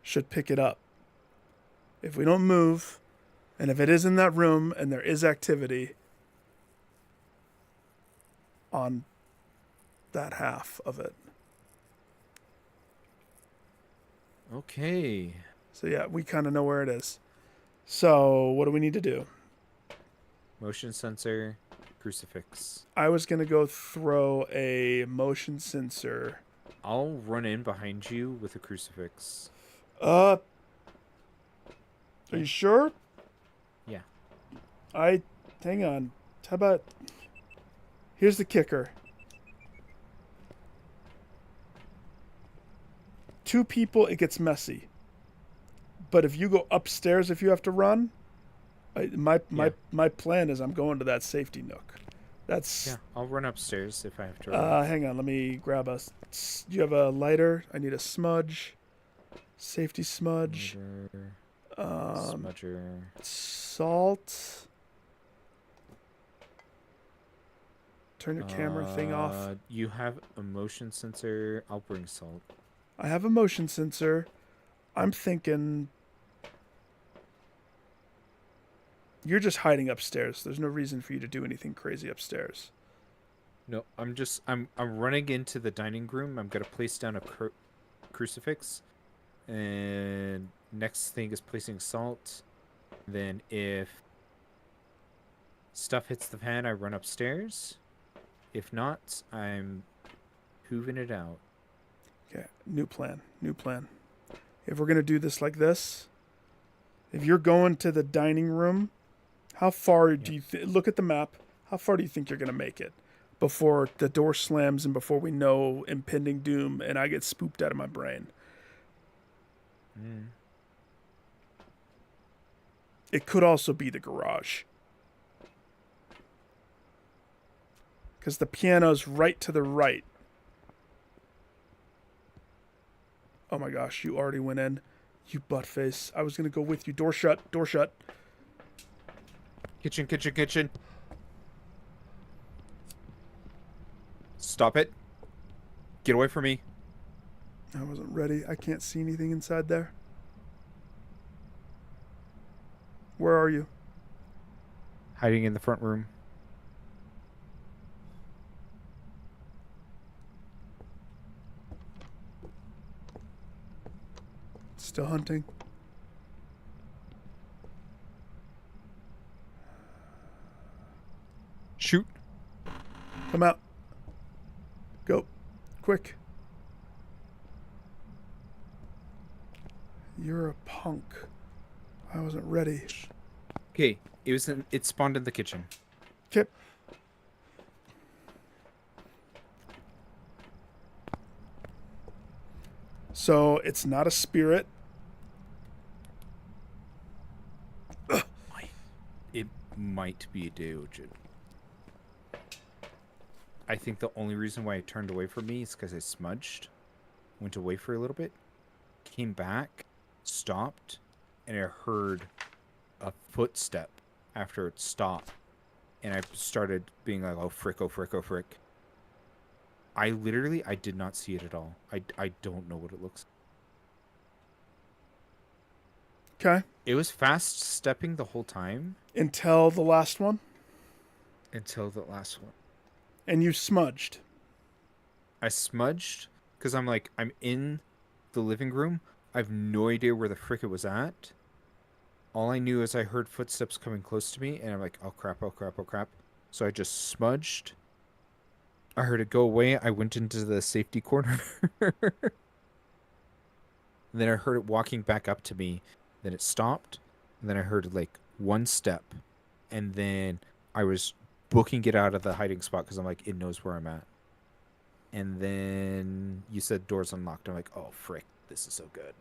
should pick it up. If we don't move, and if it is in that room and there is activity on that half of it. Okay. So yeah, we kind of know where it is. So what do we need to do? Motion sensor. crucifix. I was gonna go throw a motion sensor. I'll run in behind you with a crucifix. Are you sure? Yeah. Hang on. How about... Here's the kicker. 2 people, it gets messy. But if you go upstairs, if you have to run, my plan is I'm going to that safety nook. That's... Yeah, I'll run upstairs if I have to run. hang on, let me grab a... Do you have a lighter? I need a smudge. Safety smudge. Smudger. Salt. Turn your camera thing off. You have a motion sensor. I'll bring salt. I have a motion sensor. I'm thinking... You're just hiding upstairs. There's no reason for you to do anything crazy upstairs. No, I'm running into the dining room. I'm gonna place down a crucifix, and next thing is placing salt. Then if stuff hits the fan, I run upstairs. If not, I'm hooving it out. Okay, new plan. New plan. If we're going to do this like this, if you're going to the dining room, how far do you look at the map? How far do you think you're going to make it before the door slams and before we know impending doom and I get spooked out of my brain? It could also be the garage. Because the piano's right to the right. Oh my gosh, you already went in. You buttface. I was going to go with you. Door shut. Door shut. Kitchen, kitchen, kitchen. Stop it. Get away from me. I wasn't ready. I can't see anything inside there. Where are you? Hiding in the front room. Still hunting. Shoot. Come out. Go. Quick. You're a punk. I wasn't ready. Okay, it spawned in the kitchen. Okay. So it's not a spirit. It might be a Deogen. I think the only reason why it turned away from me is because I smudged. Went away for a little bit. Came back. Stopped. And I heard a footstep after it stopped. And I started being like, oh frick, oh frick, oh frick. I did not see it at all. I don't know what it looks like. Okay. It was fast stepping the whole time. Until the last one. Until the last one. And you smudged. I smudged because I'm in the living room. I have no idea where the frick it was at. All I knew is I heard footsteps coming close to me, and I'm like, oh crap, oh crap, oh crap. So I just smudged. I heard it go away. I went into the safety corner. Then I heard it walking back up to me. Then it stopped. And then I heard like one step. And then I was booking it out of the hiding spot because I'm like, it knows where I'm at. And then you said doors unlocked. I'm like, oh frick, this is so good.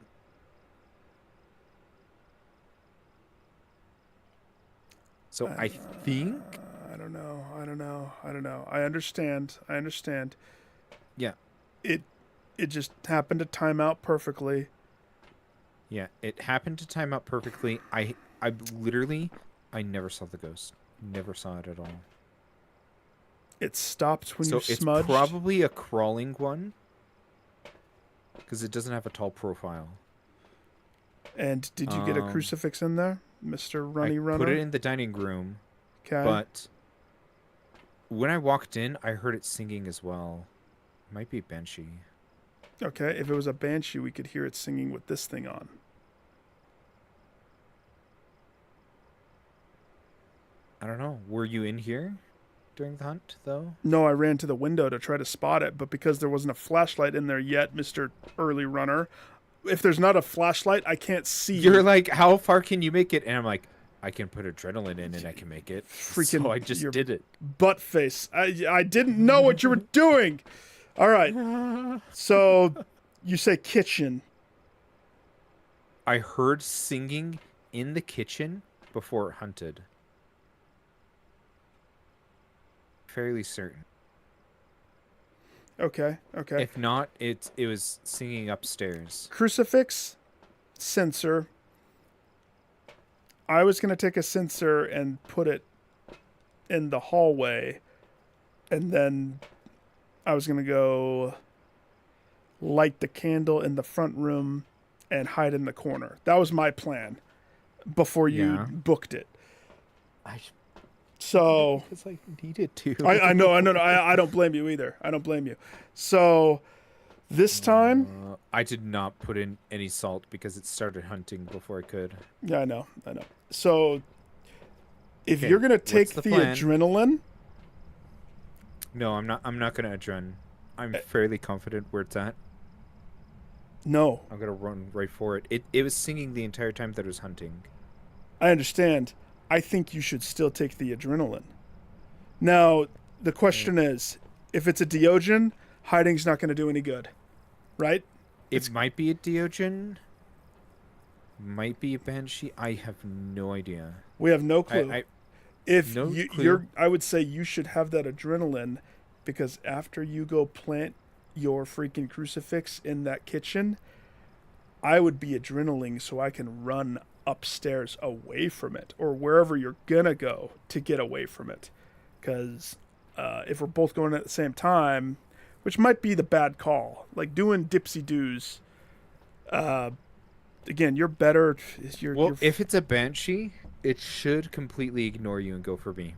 So I think I don't know. I understand. Yeah. It just happened to time out perfectly. Yeah, it happened to time out perfectly. I never saw the ghost. Never saw it at all. It stopped when you So it's smudged. probably a crawling one. Because it doesn't have a tall profile. And did you get a crucifix in there, Mr. Runny Runner? Put it in the dining room. Okay. But when I walked in, I heard it singing as well. Might be Banshee. Okay, if it was a banshee, we could hear it singing with this thing on. I don't know. Were you in here? during the hunt, though? No, I ran to the window to try to spot it, but because there wasn't a flashlight in there yet, Mr. Early Runner, if there's not a flashlight, I can't see. You're like, how far can you make it? And I'm like, I can put adrenaline in and I can make it. Freaking So I just your did it. butt face. I didn't know what you were doing. All right. So you say kitchen. I heard singing in the kitchen before it hunted. Fairly certain. Okay. Okay. If not, it was singing upstairs. Crucifix, sensor. I was going to take a sensor and put it in the hallway, and then I was going to go light the candle in the front room and hide in the corner. That was my plan before you booked it. So Because I needed to. I know. I don't blame you either. I don't blame you. So this time, I did not put in any salt because it started hunting before I could. yeah, I know. So if Okay, you're gonna take what's the the plan? adrenaline, No, I'm not. I'm not gonna adren. I'm fairly confident where it's at. no, I'm gonna run right for it. It was singing the entire time that it was hunting. I understand. I think you should still take the adrenaline. Now, the question is, if it's a Diogen, hiding's not going to do any good, right? It might be a Diogen. Might be a Banshee. I have no idea. We have no clue. If no you, clue. you're, I would say you should have that adrenaline, because after you go plant your freaking crucifix in that kitchen, I would be adrenalining so I can run upstairs away from it, or wherever you're gonna go to get away from it. Because if we're both going at the same time, which might be the bad call, like doing dipsy doos. Again, you're better. Well, if it's a Banshee, it should completely ignore you and go for me.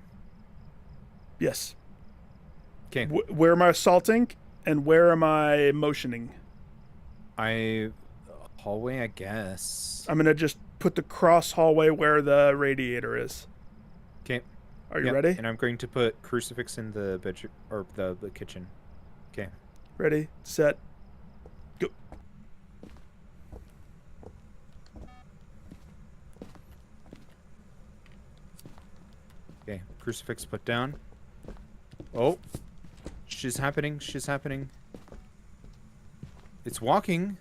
Yes. Okay. Where am I assaulting, and where am I motioning? Hallway, I guess. I'm gonna just put the cross hallway where the radiator is. Okay. Are you ready? And I'm going to put crucifix in the bedroom or the kitchen. Okay. Ready, set, go. Okay. Crucifix put down. Oh. Shit's happening. Shit's happening. It's walking.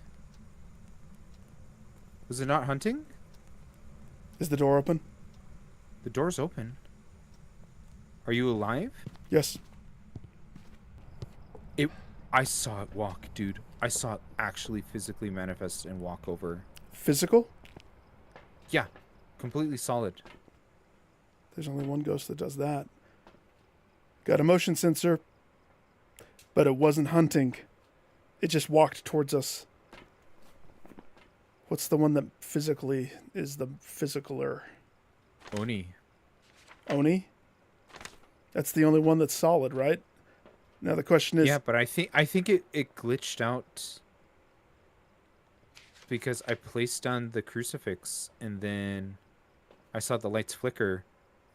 Was it not hunting? Is the door open? The door's open. Are you alive? Yes. I saw it walk, dude. I saw it actually physically manifest and walk over. Physical? Yeah. Completely solid. There's only one ghost that does that. Got a motion sensor, but it wasn't hunting. It just walked towards us. What's the one that physically is the physicaler? Oni. Oni? That's the only one that's solid, right? Now the question is... Yeah, but I think it glitched out because I placed down the crucifix and then I saw the lights flicker,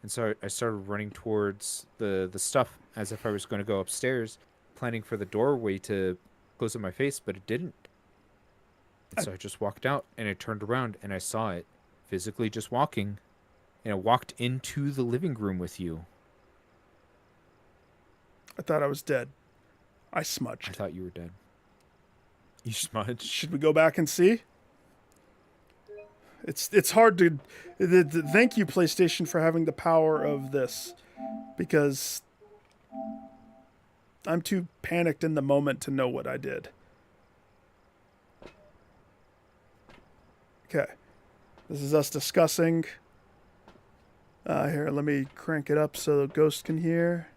and so I started running towards the stuff as if I was going to go upstairs, planning for the doorway to close on my face, but it didn't. And so I just walked out and I turned around and I saw it physically just walking, and it walked into the living room with you. I thought I was dead. I I smudged. thought you were dead. You smudged. Should we go back and see? It's hard to... Thank you, PlayStation, for having the power of this. Because I'm too panicked in the moment to know what I did. Okay. This is us discussing. Here, let me crank it up so the ghost can hear.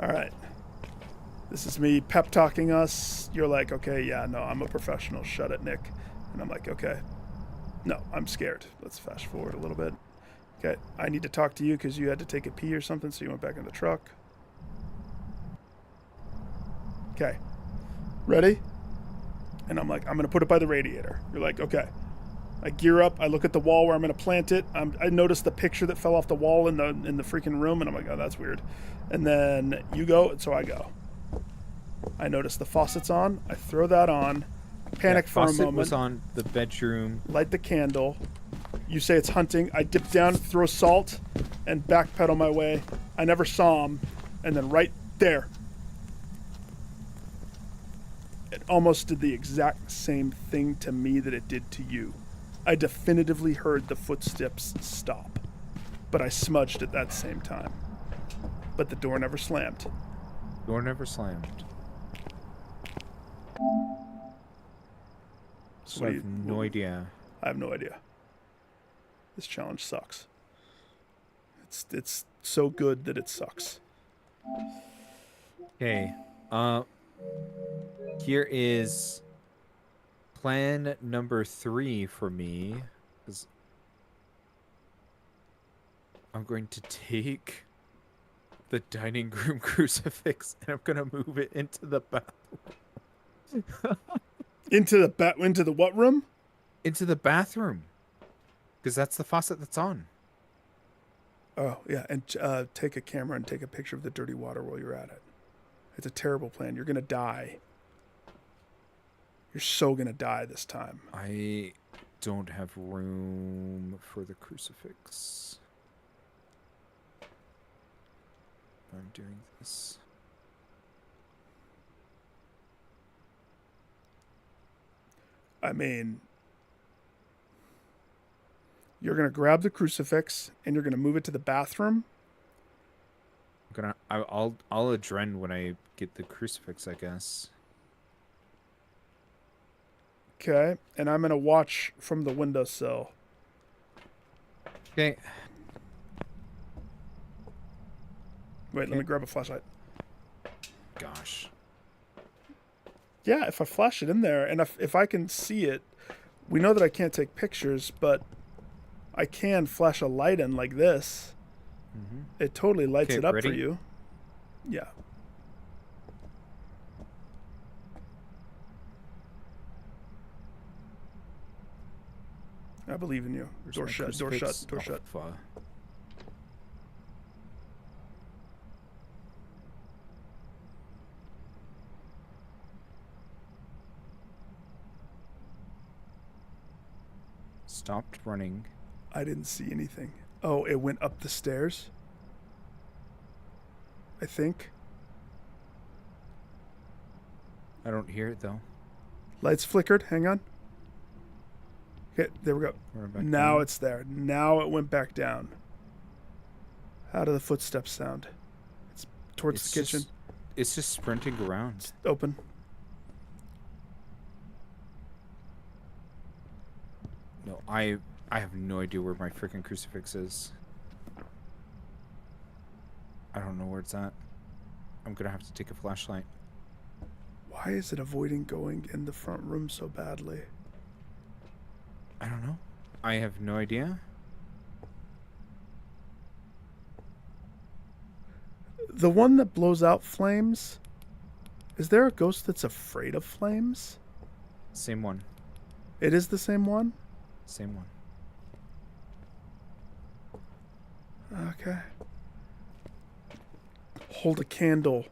All right. This is me pep talking us. You're like, okay, yeah, no, I'm a professional. Shut it, Nick. And I'm like, okay. No, I'm scared. Let's fast forward a little bit. Okay, I need to talk to you because you had to take a pee or something, so you went back in the truck. Okay. Ready? And I'm like, I'm going to put it by the radiator. You're like, okay. I gear up. I look at the wall where I'm going to plant it. I notice the picture that fell off the wall in the freaking room, and I'm like, oh, that's weird. And then you go, and so I go. I notice the faucet's on. I throw that on. Panic for a faucet moment. was on the bedroom. Light the candle. You say it's hunting. I dip down, throw salt, and backpedal my way. I never saw him. And then right there, it almost did the exact same thing to me that it did to you. I definitively heard the footsteps stop, but I smudged at that same time. But the door never slammed. Door never slammed. So I have no idea. I have no idea. This challenge sucks. It's so good that it sucks. Okay. Here is plan number 3 for me. 'Cause I'm going to take the dining room crucifix and I'm gonna move it into the bathroom. Into the what room? Into the bathroom. Because that's the faucet that's on. Oh, yeah, and take a camera and take a picture of the dirty water while you're at it. It's a terrible plan. You're going to die. You're so going to die this time. I don't have room for the crucifix. I'm doing this. I mean, you're going to grab the crucifix and you're going to move it to the bathroom. I'll adren when I get the crucifix, I guess. Okay, and I'm going to watch from the windowsill. Okay. Wait, let me grab a flashlight. Gosh. Yeah, if I flash it in there, and if I can see it, we know that I can't take pictures, but I can flash a light in like this. Mm-hmm. It totally lights it up ready? for you. Yeah. I believe in you. Where's Door my shut, door shut, crucifix? door Oh, shut. fuck. Stopped running. I didn't see anything. Oh, it went up the stairs? I think. I don't hear it though. Lights flickered. Hang on. Okay, there we go. We're back Now down. it's there. Now it went back down. How do the footsteps sound? It's towards the kitchen. It's just sprinting around. It's open. No, I have no idea where my freaking crucifix is. I don't know where it's at. I'm gonna have to take a flashlight. Why is it avoiding going in the front room so badly? I don't know. I have no idea. The one that blows out flames? Is there a ghost that's afraid of flames? Same one. It is the same one? Same one. Okay. Hold a candle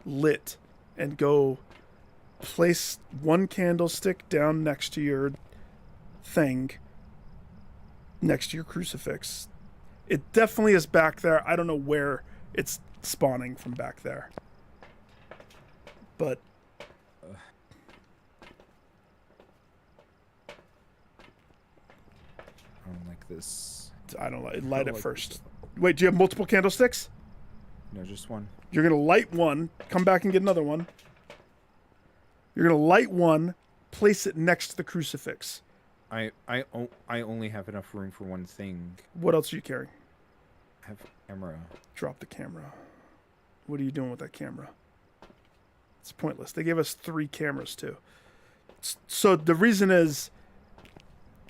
lit and go place one candlestick down next to your thing, next to your crucifix. It definitely is back there. I don't know where it's spawning from back there. But I don't like this. I don't like light it like first. Wait, do you have multiple candlesticks? No, just one. You're going to light one, come back and get another one. You're going to light one, place it next to the crucifix. I only have enough room for one thing. What else are you carrying? I have camera. Drop the camera. What are you doing with that camera? It's pointless. They gave us 3 cameras too. So the reason is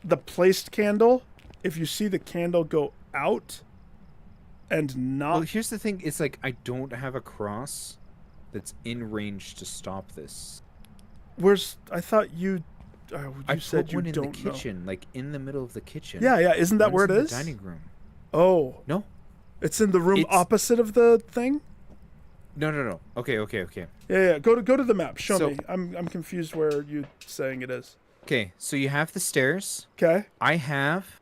the placed candle, if you see the candle go out and not... Well, here's the thing. It's like I don't have a cross that's in range to stop this. Where's... I thought you... You said put you one in the don't know. kitchen, like in the middle of the kitchen. Yeah, yeah. Isn't that One's where it in is? The dining room. Oh, No, it's in the room It's- opposite of the thing. no. Okay. Yeah, yeah. Go to the map. Show So- me. I'm confused where you saying it is. Okay, so you have the stairs. Okay. I have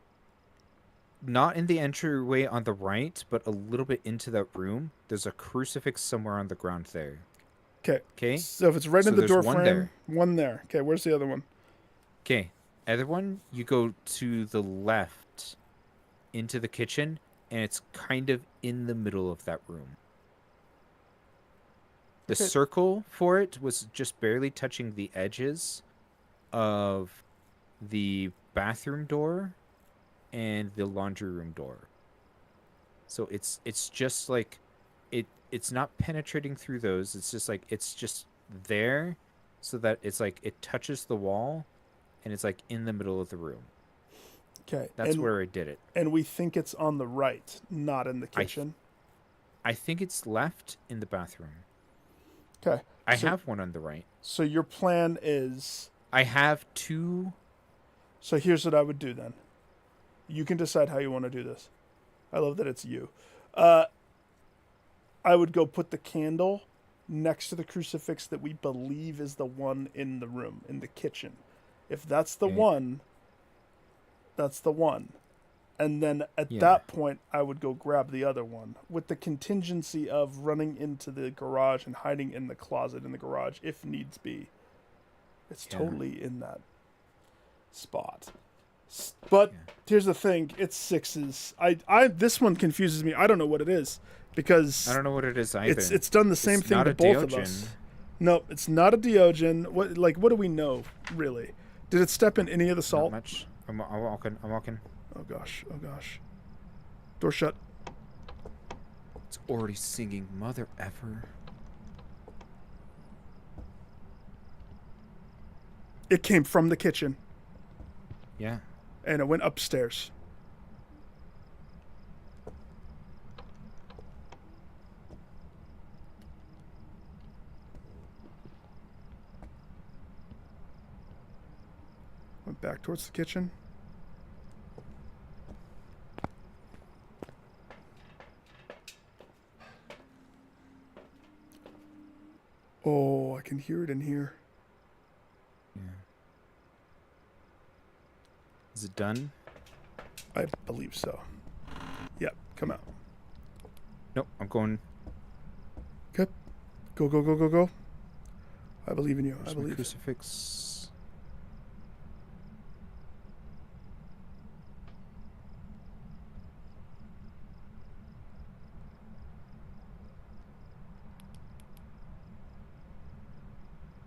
not in the entryway on the right, but a little bit into that room. There's a crucifix somewhere on the ground there. Okay. Okay. So if it's right So in the there's door one frame, there. one there. Okay. Where's the other one? Okay. Other one, you go to the left into the kitchen, and it's kind of in the middle of that room. The Okay. circle for it was just barely touching the edges of the bathroom door and the laundry room door. So it's just like it's not penetrating through those. It's just like it's just there so that it's like it touches the wall and it's like in the middle of the room. Okay. That's and, where I did it. And we think it's on the right, not in the kitchen. I think it's left in the bathroom. Okay. I So- have one on the right. So your plan is. I have two. So here's what I would do then. You can decide how you want to do this. I love that it's you. I would go put the candle next to the crucifix that we believe is the one in the room, in the kitchen. If that's the Okay. one, that's the one. And then at Yeah. that point, I would go grab the other one with the contingency of running into the garage and hiding in the closet in the garage if needs be. It's Yeah. totally in that spot. But Yeah. here's the thing: it's sixes. This one confuses me. I don't know what it is because I don't know what it is either. it's done the same It's thing not to a both of Diogen. us. No, it's not a Diogen. What do we know really? Did it step in any of the Not salt? much. I'm walking. Oh gosh. Oh gosh. Door shut. It's already singing Mother Ever. It came from the kitchen Yeah. and it went upstairs. Went back towards the kitchen. Oh, I can hear it in here. Yeah. Is it done? I believe so. Yep, come out. Nope. I'm going. Okay. Go, go, go, go, go. I believe in you. I Where's my believe. crucifix.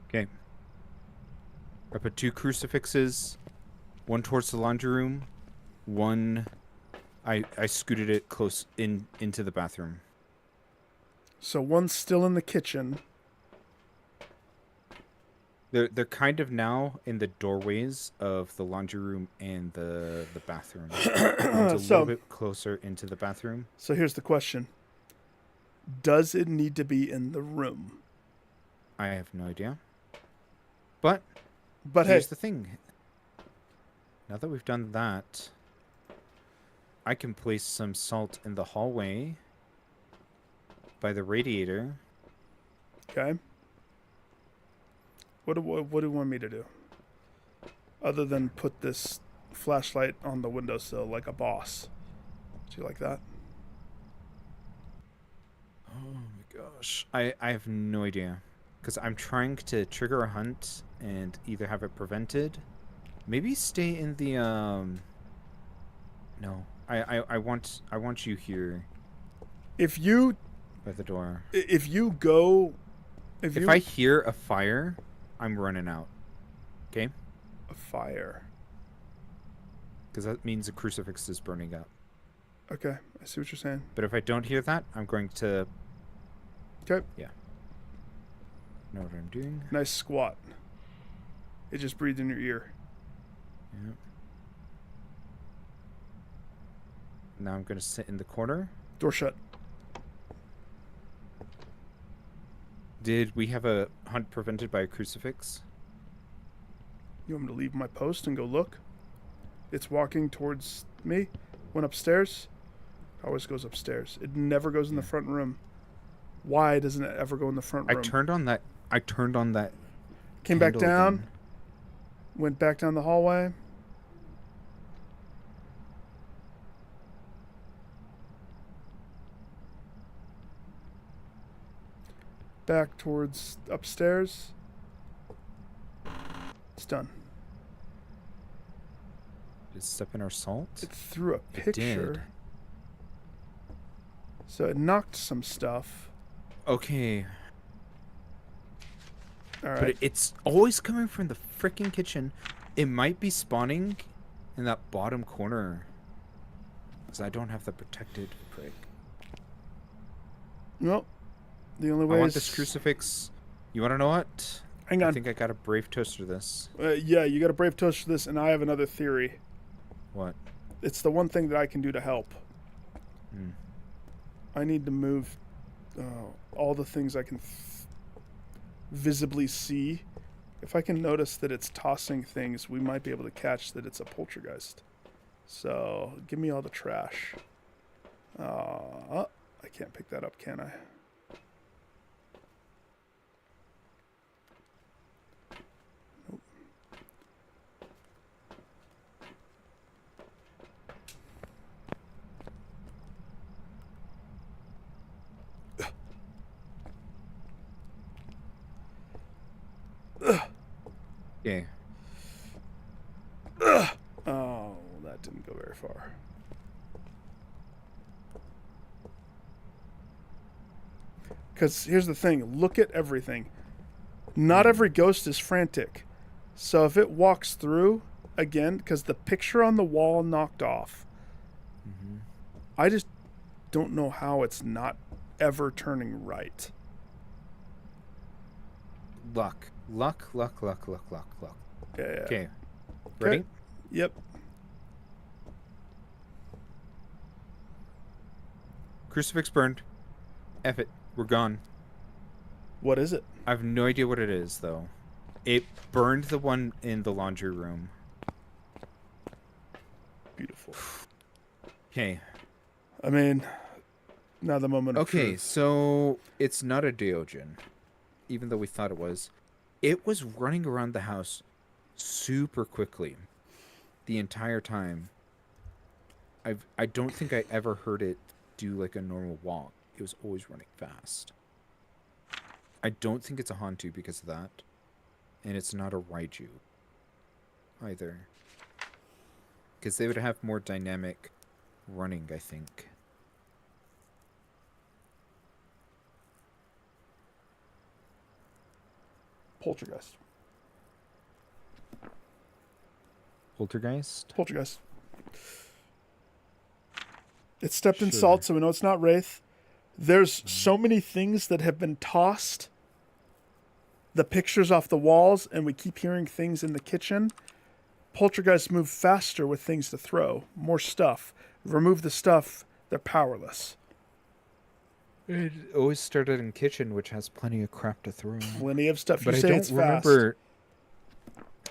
Okay. I put two crucifixes, one towards the laundry room, one. I scooted it close into the bathroom. So one's still in the kitchen. They're kind of now in the doorways of the laundry room and the bathroom. One's a So- little bit closer into the bathroom. So here's the question. Does it need to be in the room? I have no idea. But But hey, here's the thing. Now that we've done that, I can place some salt in the hallway by the radiator. okay. What do you want me to do? Other than put this flashlight on the windowsill like a boss. Do you like that? Oh my gosh. I have no idea. Because I'm trying to trigger a hunt and either have it prevented. Maybe stay in the No. I want you here If you by the door. go If you I hear a fire, I'm running out. Okay? a fire. Because that means the crucifix is burning up. Okay, I see what you're saying. But if I don't hear that, I'm going to Okay. know what I'm doing. Nice squat. It just breathed in your ear. Yeah. Now I'm going to sit in the corner. Door shut. Did we have a hunt prevented by a crucifix? You want me to leave my post and go look? It's walking towards me. Went upstairs. Always goes upstairs. It never goes in the front room. Why doesn't it ever go in the front room? I turned on that. Came back candle down. again. Went back down the hallway. Back towards upstairs. It's done. Did it step in our salt? It threw a It picture. did. So it knocked some stuff. Okay, All right. but it's always coming from the freaking kitchen. It might be spawning in that bottom corner. Because I don't have the protected prick. Well, the only way I want is... this crucifix. You want to know what? Hang on. I think I got a brave toaster this. Yeah, you got a brave toast for this, and I have another theory. What? It's the one thing that I can do to help. Hmm. I need to move all the things I can visibly see. If I can notice that it's tossing things, we might be able to catch that it's a poltergeist. So, give me all the trash. I can't pick that up, can I? Nope. Okay. Oh, that didn't go very far. Because here's the thing. Look at everything. Not every ghost is frantic. So if it walks through, again, because the picture on the wall knocked off, Mm-hmm. I just don't know how it's not ever turning right. Luck. Luck. Yeah. Okay. Ready? Yep. Crucifix burned. F it. We're gone. What is it? I have no idea what it is, though. It burned the one in the laundry room. Beautiful. Okay. I mean, now the moment of Okay, truth. so it's not a Deogen, even though we thought it was. It was running around the house super quickly the entire time. I don't think I ever heard it do like a normal walk. It was always running fast. I don't think it's a Hantu because of that. And it's not a Raiju either. Because they would have more dynamic running, I think. Poltergeist. Poltergeist? Poltergeist. It stepped in Sure. salt, so we know it's not Wraith. There's so many things that have been tossed. The pictures off the walls, and we keep hearing things in the kitchen. Poltergeists move faster with things to throw. More stuff. Remove the stuff, they're powerless. It always started in kitchen, which has plenty of crap to throw. Plenty of stuff. You But I say don't it's fast. remember.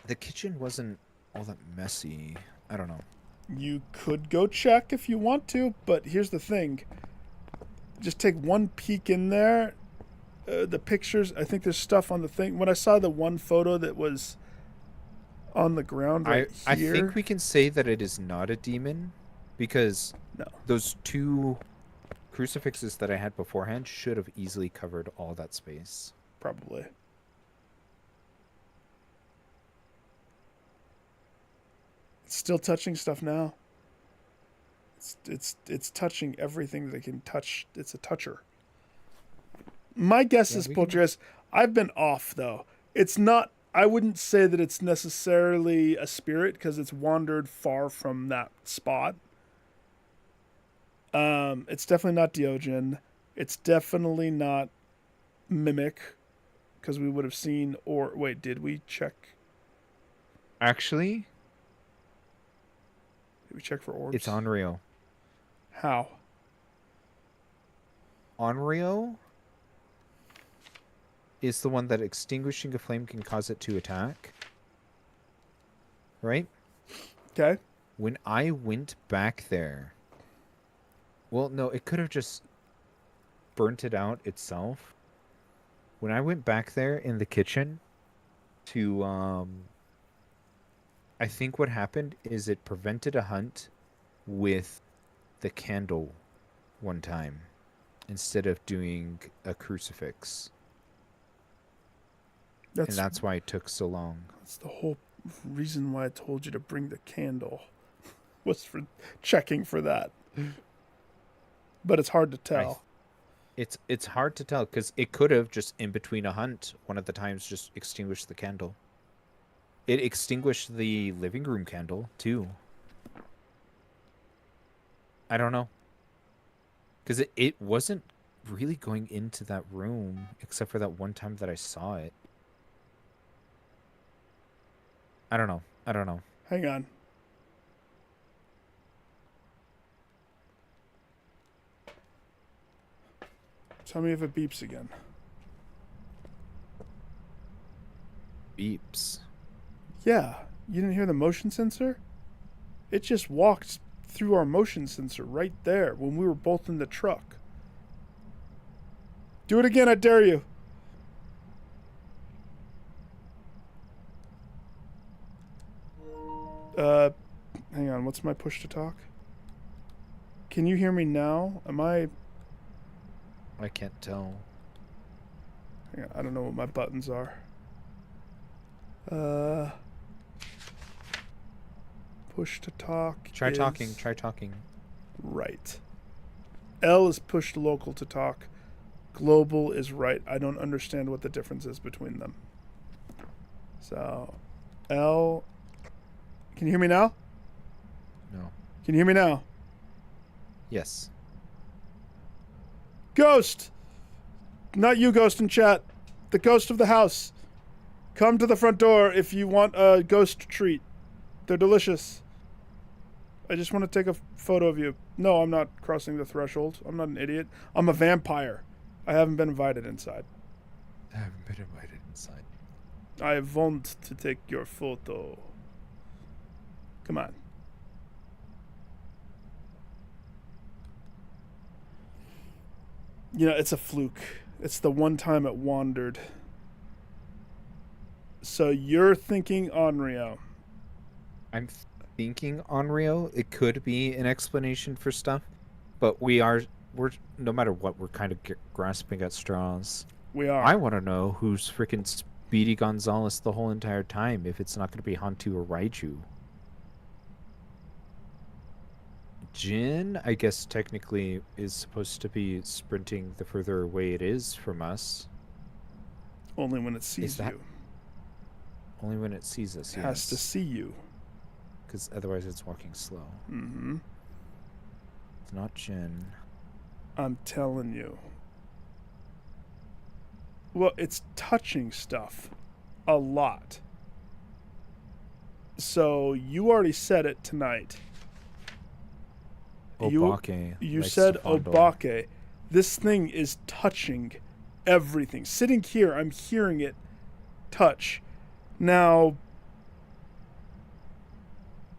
The kitchen wasn't all that messy. I don't know. You could go check if you want to, but here's the thing. Just take one peek in there. The pictures, I think there's stuff on the thing. When I saw the one photo that was on the ground right I here. think we can say that it is not a demon because No. those two crucifixes that I had beforehand should have easily covered all that space. Probably. It's still touching stuff now. It's touching everything that it can touch. It's a toucher. My guess Yeah, is we can- Poltergeist. I've been off though. It's not. I wouldn't say that it's necessarily a spirit because it's wandered far from that spot. It's definitely not Diogen. It's definitely not Mimic because we would have seen. Or wait, did we check? Actually, Did we check for orbs? it's Onryo. How? Onryo is the one that extinguishing a flame can cause it to attack. right? Okay. When I went back there, well, no, it could have just burnt it out itself. When I went back there in the kitchen to, I think what happened is it prevented a hunt with the candle one time instead of doing a crucifix. And that's why it took so long. That's the whole reason why I told you to bring the candle, was for checking for that. But it's hard to tell. It's hard to tell because it could have just in between a hunt one of the times just extinguished the candle. It extinguished the living room candle too. I don't know. Because it wasn't really going into that room except for that one time that I saw it. I don't know. I don't know. Hang on. Tell me if it beeps again. Beeps. Yeah. You didn't hear the motion sensor? It just walked through our motion sensor right there when we were both in the truck. Do it again, I dare you. Hang on, what's my push to talk? Can you hear me now? I can't tell. Hang on, I don't know what my buttons are. Push to talk. Try talking. Try talking. Right. L is push to local to talk. Global is right. I don't understand what the difference is between them. So, L. Can you hear me now? No. Can you hear me now? Yes. Ghost! Not you, Ghost in chat. The ghost of the house. Come to the front door if you want a ghost treat. They're delicious. I just want to take a photo of you. No, I'm not crossing the threshold. I'm not an idiot. I'm a vampire. I haven't been invited inside. I haven't been invited inside. I want to take your photo. Come on. You know, it's a fluke. It's the one time it wandered. So you're thinking Onryo. I'm thinking Onryo. It could be an explanation for stuff, but we're no matter what, we're kind of grasping at straws. We are. I want to know who's freaking Speedy Gonzalez the whole entire time. If it's not going to be Hantu or Raiju. Jin, I guess technically is supposed to be sprinting the further away it is from us. Only when it sees you. Only when it sees us, It has to see you. Because otherwise it's walking slow. Mm-hmm. It's not Jin. I'm telling you. Well, it's touching stuff. A lot. So, you already said it tonight. Obake. You said Obake. This thing is touching everything. Sitting here, I'm hearing it touch. Now,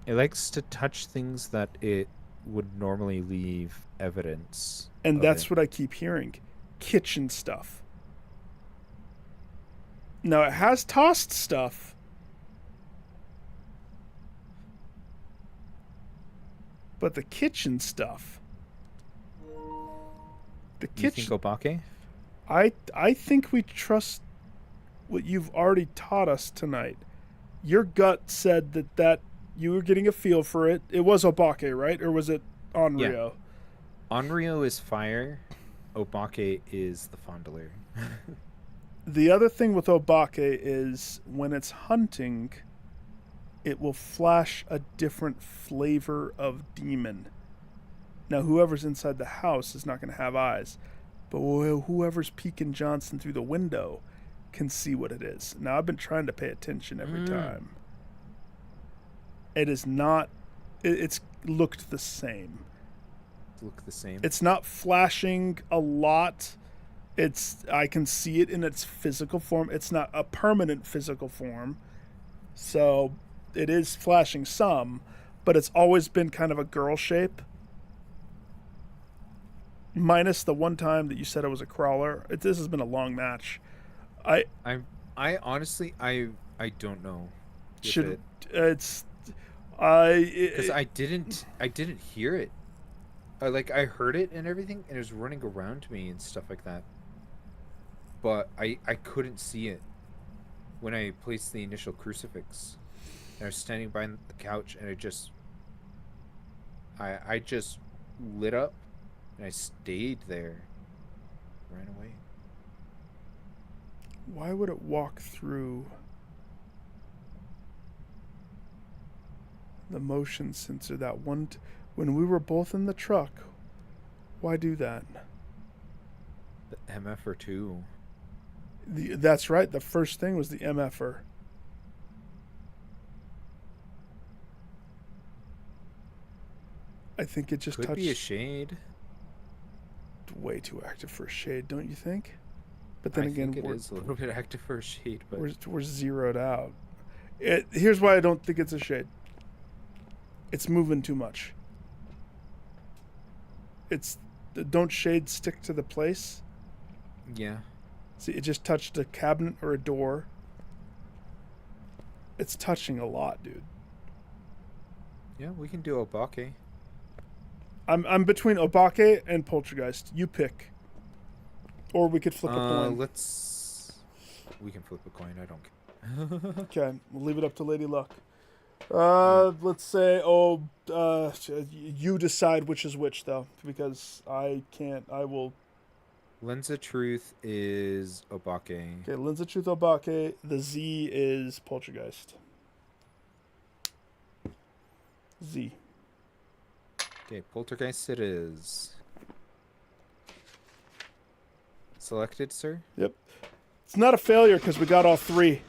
it likes to touch things that it would normally leave evidence. And that's what I keep hearing. Kitchen stuff. Now, it has tossed stuff. But the kitchen stuff. The kitchen. You think Obake? I think we trust what you've already taught us tonight. Your gut said that you were getting a feel for it. It was Obake, right? Or was it Onryo? Yeah. Onryo is fire. Obake is the fondler. The other thing with Obake is when it's hunting, it will flash a different flavor of demon. Now, whoever's inside the house is not going to have eyes, but whoever's peeking Johnson through the window can see what it is. Now, I've been trying to pay attention every time. It is not... It's looked the same. Look the same. It's not flashing a lot. I can see it in its physical form. It's not a permanent physical form. So, it is flashing some, but it's always been kind of a girl shape. Minus the one time that you said it was a crawler. This has been a long match. I honestly I don't know if Should it, it's because I didn't hear it. I heard it and everything, and it was running around me and stuff like that. But I couldn't see it when I placed the initial crucifix. And I was standing by the couch, and I just lit up, and I stayed there. Ran away. Why would it walk through the motion sensor that one when we were both in the truck? Why do that? The MF or two. That's right. The first thing was the MFR. I think it just Could touched. be a shade. Way too active for a shade, don't you think? But then I again, think it is a little bit active for a shade, but we're zeroed out. Here's why I don't think it's a shade. It's moving too much. Don't shades stick to the place? yeah. See, it just touched a cabinet or a door. It's touching a lot, dude. Yeah, we can do Obake. I'm between Obake and Poltergeist. You pick. Or we could flip a coin. We can flip a coin. I don't care. Okay, we'll leave it up to Lady Luck. Let's say, you decide which is which, though, because I can't. I will. Lens of Truth is Obake. Okay, Lens of Truth Obake. The Z is Poltergeist. Z. Okay, Poltergeist it is. Selected, sir? Yep. It's not a failure because we got all three.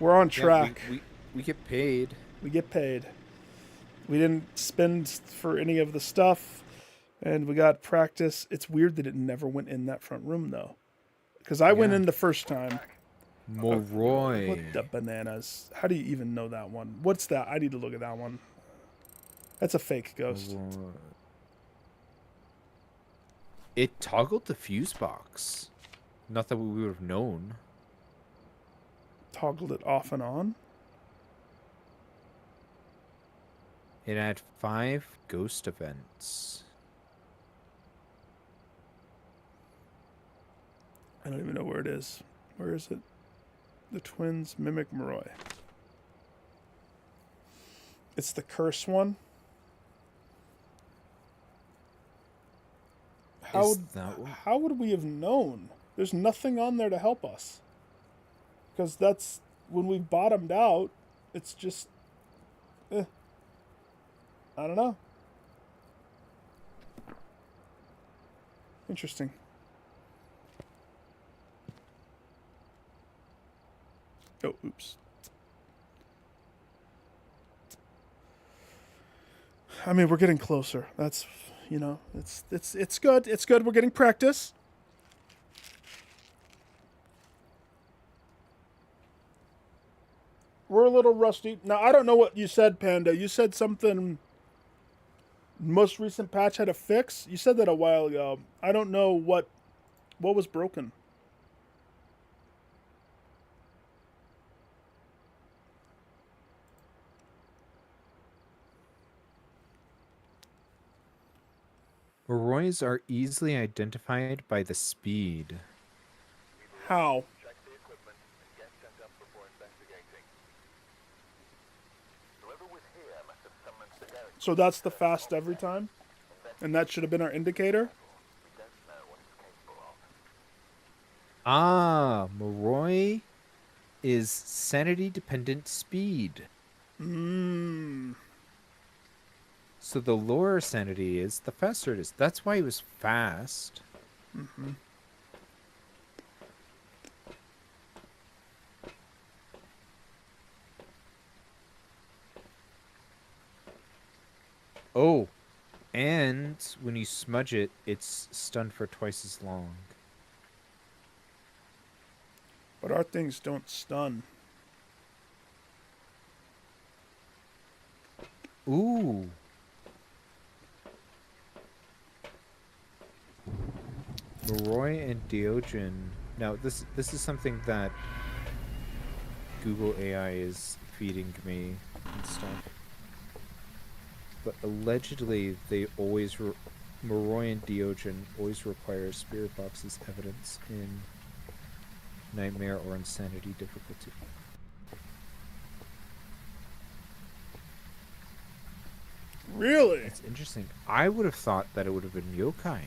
We're on track. Yeah, we get paid. We get paid. We didn't spend for any of the stuff, and we got practice. It's weird that it never went in that front room, though. Because I went Yeah. in the first time. Moroi. What the bananas? How do you even know that one? What's that? I need to look at that one. That's a fake ghost. Moroi. It toggled the fuse box. Not that we would have known. Toggled it off and on. It had 5 ghost events. I don't even know where it is. Where is it? The twins mimic Moroi. It's the curse one. Is that one? How would we have known? There's nothing on there to help us. Because that's when we bottomed out. It's just, I don't know. Interesting. Oh, oops. I mean, we're getting closer. That's, it's good. It's good. We're getting practice. We're a little rusty. Now, I don't know what you said, Panda. You said something, most recent patch had a fix. You said that a while ago. I don't know what was broken. Morois are easily identified by the speed. How? So that's the fast every time? And that should have been our indicator? Ah, Moroi is sanity-dependent speed. So the lower sanity is, the faster it is. That's why it was fast. Oh, and when you smudge it, it's stunned for twice as long. But our things don't stun. Ooh. Moroi and Diogen. Now, this is something that Google AI is feeding me and stuff. But allegedly, they always Moroi and Diogen always require spirit box's evidence in nightmare or insanity difficulty. Really? It's interesting. I would have thought that it would have been yokai.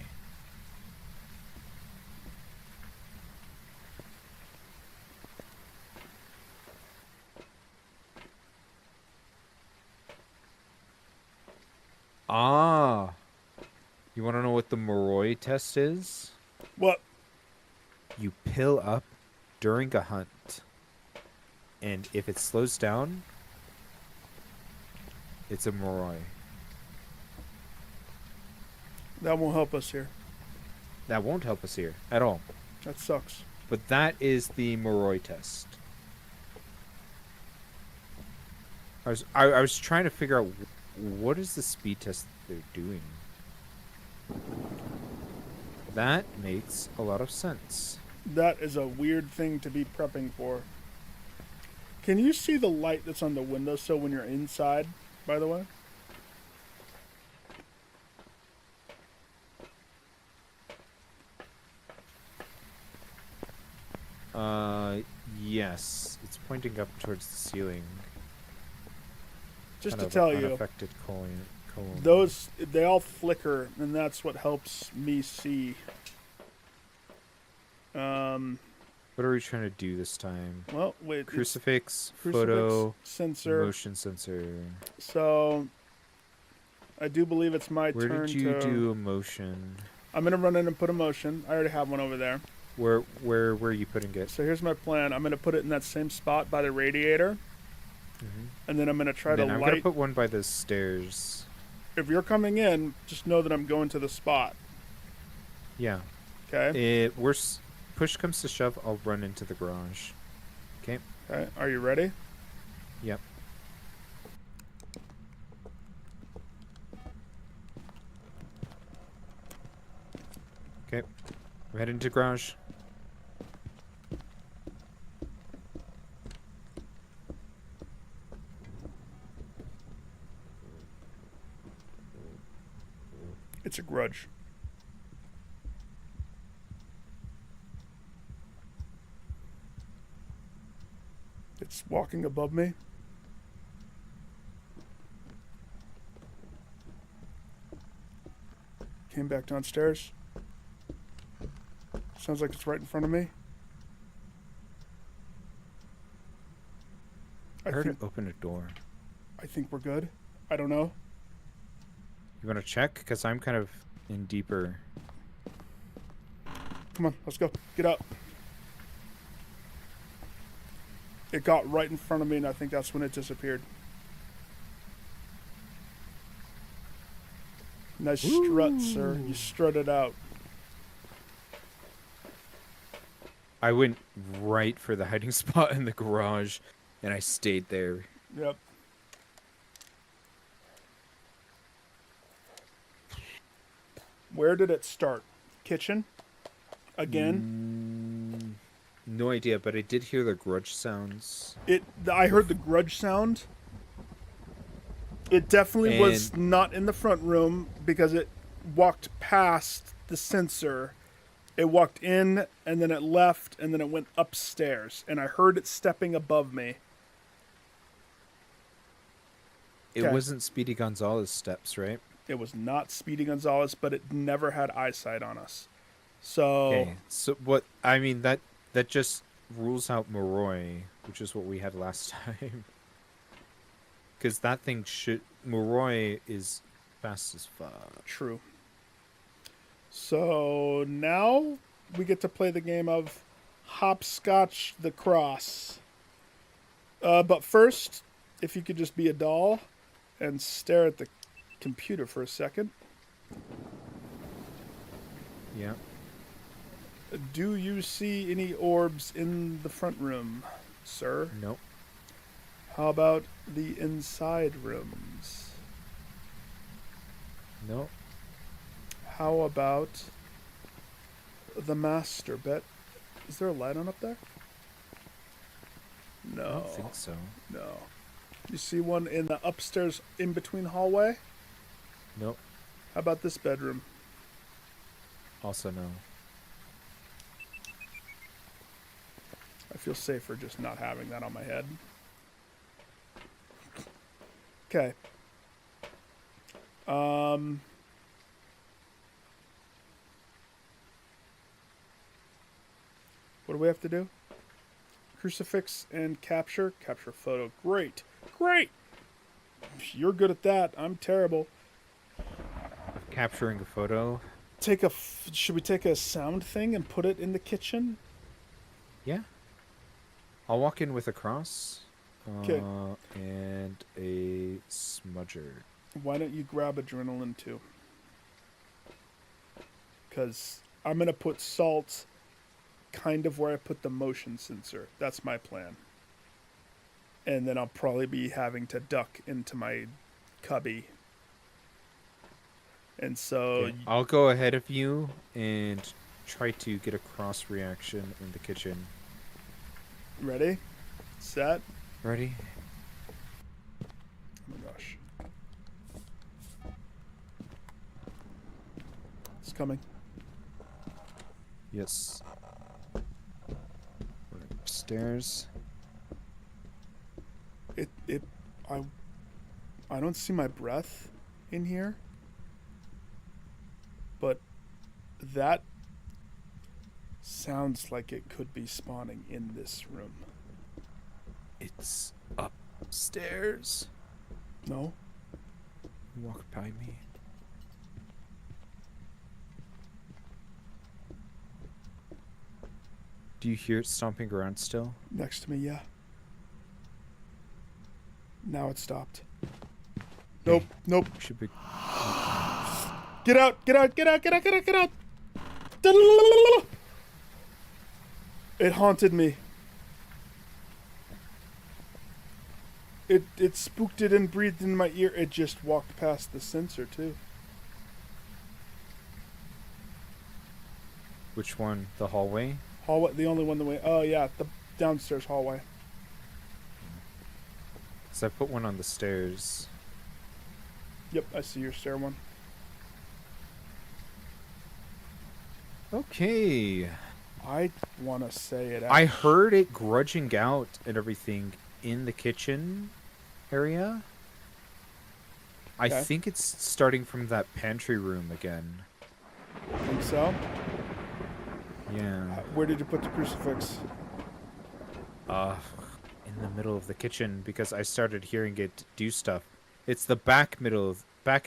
Ah. You want to know what the Moroi test is? What? You pill up during a hunt. And if it slows down, it's a Moroi. That won't help us here. That won't help us here at all. That sucks. But that is the Moroi test. I was trying to figure out what is the speed test they're doing. That makes a lot of sense. That is a weird thing to be prepping for. Can you see the light that's on the windowsill when you're inside, by the way? Yes. It's pointing up towards the ceiling. Just Kind to of tell you, unaffected cone. those, they all flicker, and that's what helps me see. What are we trying to do this time? Well, wait. it's Crucifix, crucifix, photo, sensor. motion sensor. So, I do believe it's my Where turn did you to... do a motion? I'm going to run in and put a motion. I already have one over there. Where are you putting it? So here's my plan. I'm going to put it in that same spot by the radiator. And then I'm going to try to I'm light... gonna put one by the stairs. If you're coming in, just know that I'm going to the spot. Yeah. Okay? Push comes to shove, I'll run into the garage. Okay. Okay. Are you ready? Yep. Okay. We're heading to garage. It's a grudge. It's walking above me. Came back downstairs. Sounds like it's right in front of me. I heard it open a door. I think we're good. I don't know. You want to check? Because I'm kind of in deeper. Come on, let's go. Get up. It got right in front of me, and I think that's when it disappeared. Nice strut, sir. You strutted out. I went right for the hiding spot in the garage, and I stayed there. Yep. Where did it start? Kitchen? Again? No idea, but I did hear the grudge sounds. I heard the grudge sound. It definitely was not in the front room because it walked past the sensor. It walked in, and then it left, and then it went upstairs. And I heard it stepping above me. It Okay. wasn't Speedy Gonzalez steps, right? It was not Speedy Gonzalez, but it never had eyesight on us. So, Okay. So what? I mean that just rules out Moroi, which is what we had last time. Because that thing Moroi is fast as fuck. true. So now we get to play the game of Hopscotch the Cross. But first, if you could just be a doll and stare at the computer for a second. Yeah. Do you see any orbs in the front room, sir? Nope. How about the inside rooms? No, How about the master bed? Is there a light on up there? No. I don't think so. No. You see one in the upstairs in between hallway? Nope. How about this bedroom? Also no. I feel safer just not having that on my head. Okay. What do we have to do? Crucifix and capture. Capture photo. Great. Great! You're good at that. I'm terrible. Capturing a photo. Should we take a sound thing and put it in the kitchen? Yeah. I'll walk in with a cross. 'Kay. And a smudger. Why don't you grab adrenaline too? Because I'm going to put salt kind of where I put the motion sensor. That's my plan. And then I'll probably be having to duck into my cubby. And so... Okay, I'll go ahead of you and try to get a cross reaction in the kitchen. Ready? Set? Ready? Oh my gosh. It's coming. Yes. We're upstairs. I don't see my breath in here. But that sounds like it could be spawning in this room. It's upstairs. No? Walk by me. Do you hear it stomping around still? Next to me, yeah. Now it stopped. Nope, nope. Should be. Get out, get out, get out, get out, get out, get out! It haunted me. It spooked it and breathed in my ear. It just walked past the sensor, too. Which one? The hallway? Hallway, the only one the way. Oh, yeah, the downstairs hallway. Because I put one on the stairs. Yep, I see your stair one. Okay. I want to say it. I heard it grudging out and everything in the kitchen area. I Okay. think it's starting from that pantry room again. think so. Yeah. Where did you put the crucifix? In the middle of the kitchen because I started hearing it do stuff. It's the back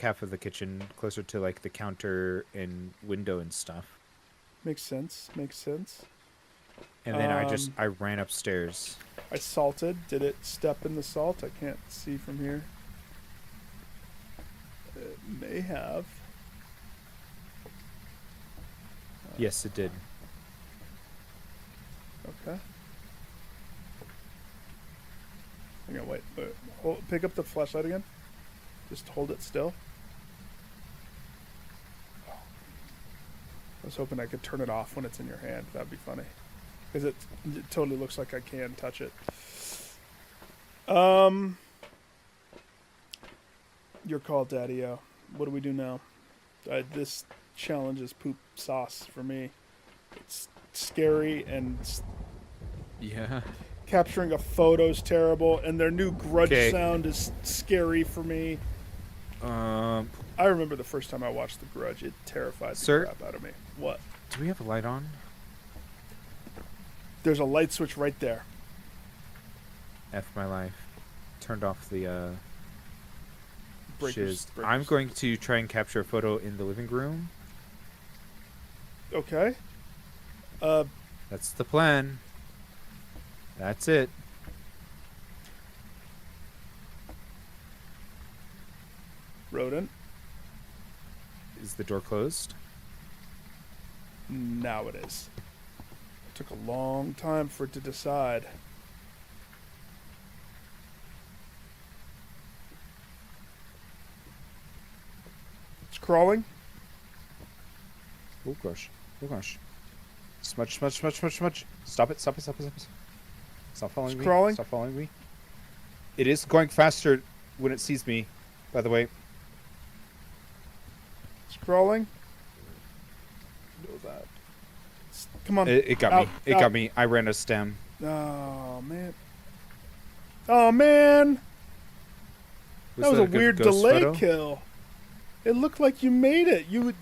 half of the kitchen, closer to like the counter and window and stuff. Makes sense. Makes sense. And then I ran upstairs. I salted. Did it step in the salt? I can't see from here. It may have. Yes, it did. Okay. Hang on, wait. Pick up the flashlight again. Just hold it still. I was hoping I could turn it off when it's in your hand. That'd be funny. Because it totally looks like I can touch it. Your call, Daddy-O. What do we do now? This challenge is poop sauce for me. It's scary and Yeah. capturing a photo's terrible, and their new grudge Okay. sound is scary for me. I remember the first time I watched The Grudge. It terrified the Sir? crap out of me. What? Do we have a light on? There's a light switch right there. F my life. Turned off the Breakers, shiz. I'm going to try and capture a photo in the living room. Okay. That's the plan. That's it. Rodent. Is the door closed? Now it is. It took a long time for it to decide. It's crawling. Oh gosh. Oh gosh. Smudge, smudge, smudge, smudge, smudge. Stop it, stop it, stop it, stop it. Stop following It's me. crawling. Stop following me. It is going faster when it sees me, by the way. It's crawling. Know that. Come on. It got Out, me. It out. got me. I ran a stem. Oh, man. Oh, man. That was a good weird ghost delay photo? kill. It looked like you made it. You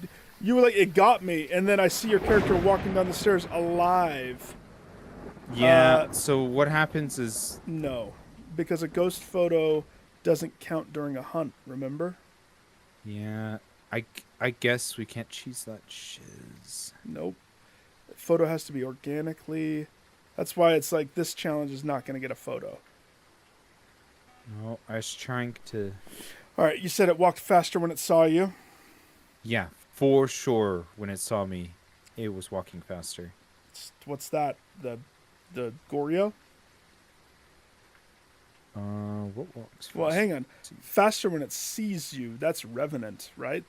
were like, it got me, and then I see your character walking down the stairs alive. Yeah, so what happens is... No, because a ghost photo doesn't count during a hunt, remember? Yeah, I guess we can't cheese that shiz. Nope. The photo has to be organically. That's why it's like this challenge is not going to get a photo. No, I was trying to... All right, you said it walked faster when it saw you. Yeah, for sure, when it saw me, it was walking faster. What's that? The Goryo? What walks faster? Well, hang on. Faster when it sees you. That's Revenant, right?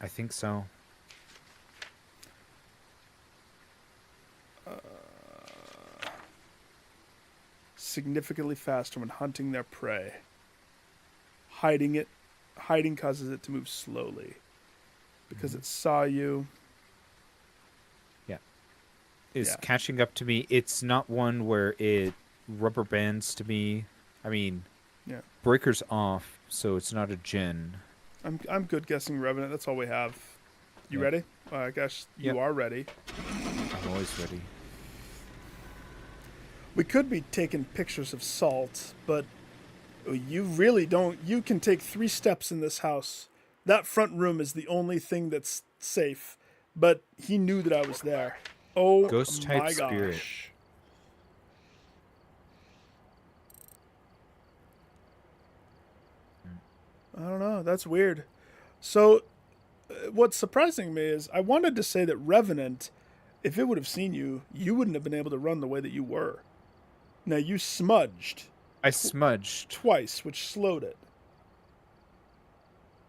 I think so. Significantly faster when hunting their prey. Hiding causes it to move slowly. Because it saw you. Is Yeah. catching up to me. It's not one where it rubber bands to me. I mean, Yeah. breaker's off, so it's not a gen. I'm good guessing Revenant. That's all we have. You Yep. ready? I guess you Yep. are ready. I'm always ready. We could be taking pictures of Salt, but you really don't. You can take 3 steps in this house. That front room is the only thing that's safe. But he knew that I was there. Oh Ghost type my spirit. gosh. I don't know. That's weird. So, what's surprising me is I wanted to say that Revenant, if it would have seen you, you wouldn't have been able to run the way that you were. Now, you smudged I smudged. twice, which slowed it.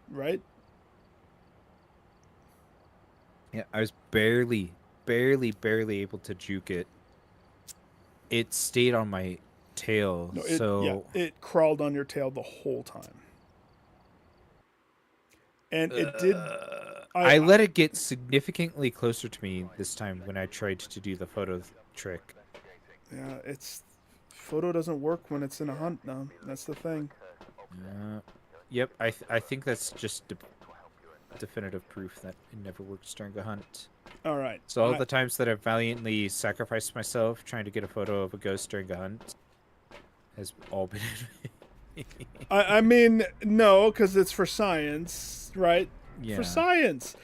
Right? Yeah, I was barely able to juke it. It stayed on my tail, No, so... it crawled on your tail the whole time. And it did... I let it get significantly closer to me this time when I tried to do the photo trick. Yeah, it's... Photo doesn't work when it's in a hunt now. That's the thing. Yep, I think that's just definitive proof that it never works during a hunt. All right. So all the times that I've valiantly sacrificed myself trying to get a photo of a ghost during a hunt has all been... I mean, no, because it's for science, right? Yeah. For science.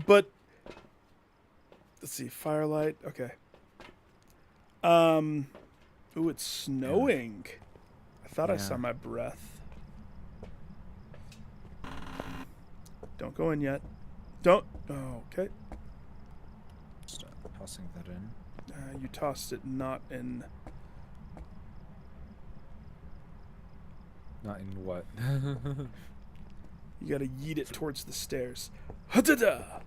But let's see, firelight. Okay. Ooh, it's snowing. I thought I saw my breath. Don't go in yet. Don't. Oh, okay. Stop tossing that in. You tossed it not in. Not in what? You gotta yeet it towards the stairs. Ha-da-da!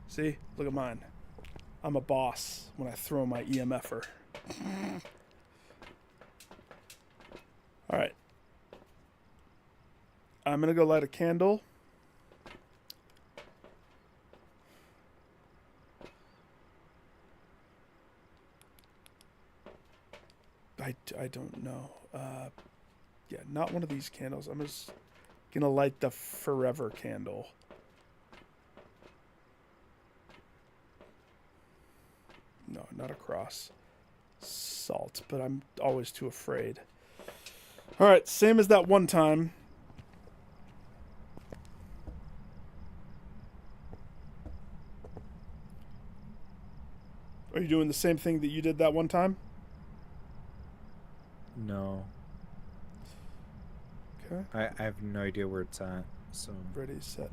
See? Look at mine. I'm a boss when I throw my EMFer. Alright. I'm gonna go light a candle. I don't know. Yeah, not one of these candles. I'm just gonna light the forever candle. No, not a cross. Salt, but I'm always too afraid. Alright, same as that one time. Are you doing the same thing that you did that one time? No. Okay. I have no idea where it's at, so... Ready, set.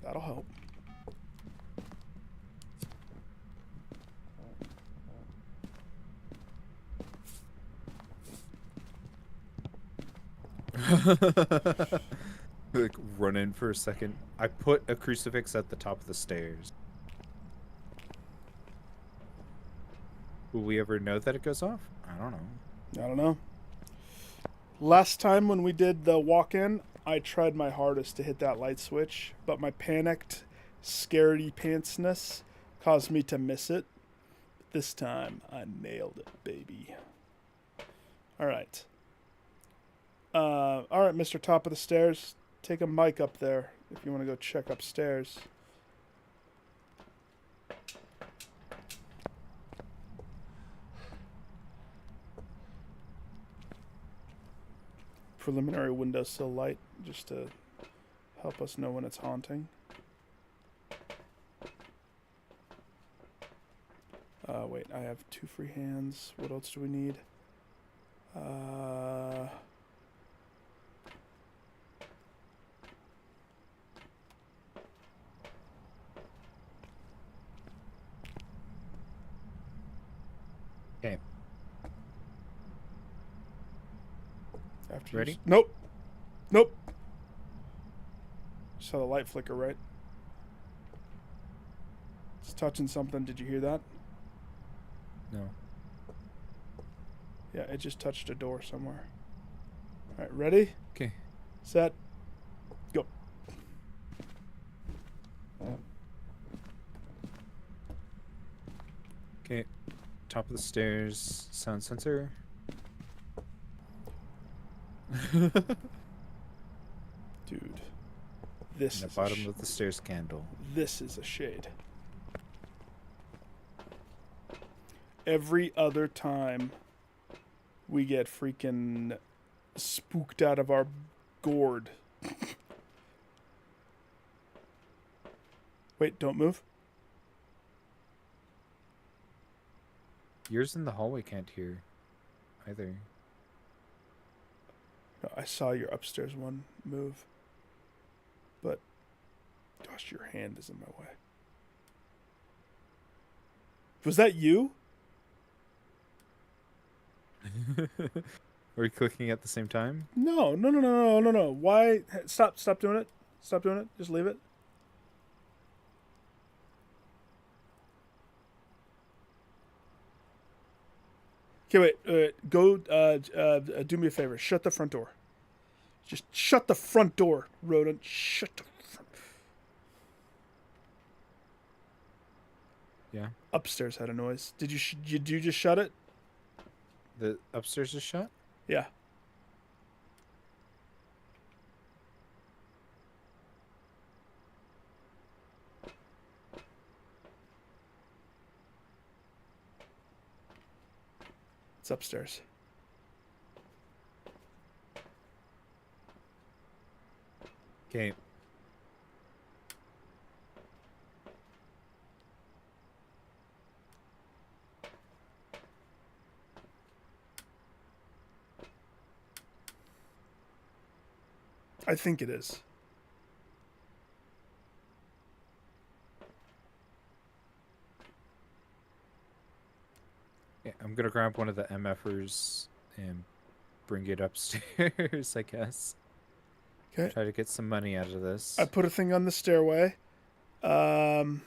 That'll help. Like run in for a second. I put a crucifix at the top of the stairs. Will we ever know that it goes off? I don't know. I don't know. Last time when we did the walk-in, I tried my hardest to hit that light switch, but my panicked, scaredy pantsness caused me to miss it. This time, I nailed it, baby. All right. All right, Mr. Top of the Stairs. Take a mic up there if you want to go check upstairs. Preliminary windowsill light, just to help us know when it's haunting. Wait, I have 2 free hands. What else do we need? Okay. After Ready? Nope. Nope. Saw the light flicker, right? It's touching something. Did you hear that? No. Yeah, it just touched a door somewhere. All right, ready? Okay. Set. Go. Okay. Top of the stairs. Sound sensor. Dude. This And is the bottom of the stairs candle. This is a shade. Every other time we get freaking spooked out of our gourd. Wait, don't move. Yours in the hallway can't hear either. No, I saw your upstairs one move. But, gosh, your hand is in my way. Was that you? Are we clicking at the same time? No. Why? Stop doing it. Stop doing it. Just leave it. Okay, wait. Go. Do me a favor. Shut the front door. Just shut the front door, rodent. Shut the front. Yeah. Upstairs had a noise. Did you just shut it? The upstairs is shut? Yeah. It's upstairs. Okay. I think it is. Yeah, I'm gonna grab one of the MFers and bring it upstairs, I guess. Okay. Try to get some money out of this. I put a thing on the stairway. Hang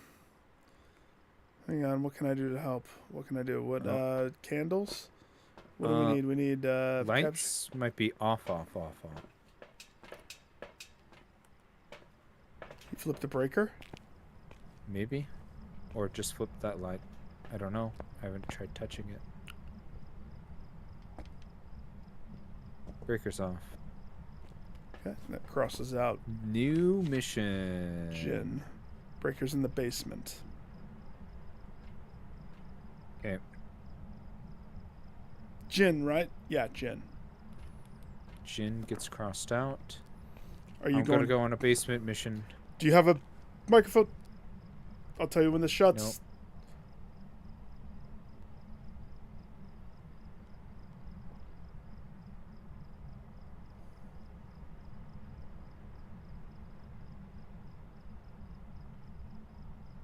on. What can I do to help? What can I do? What? Candles. What do we need? We need lights might be off. You flip the breaker. Maybe, or just flip that light. I don't know. I haven't tried touching it. Breaker's off. Okay, that crosses out. New mission. Gin. Breaker's in the basement. Okay. Gin, right? Yeah, gin. Jin gets crossed out. Are you I'm going gonna go on a basement mission. Do you have a microphone? I'll tell you when this shuts. Nope.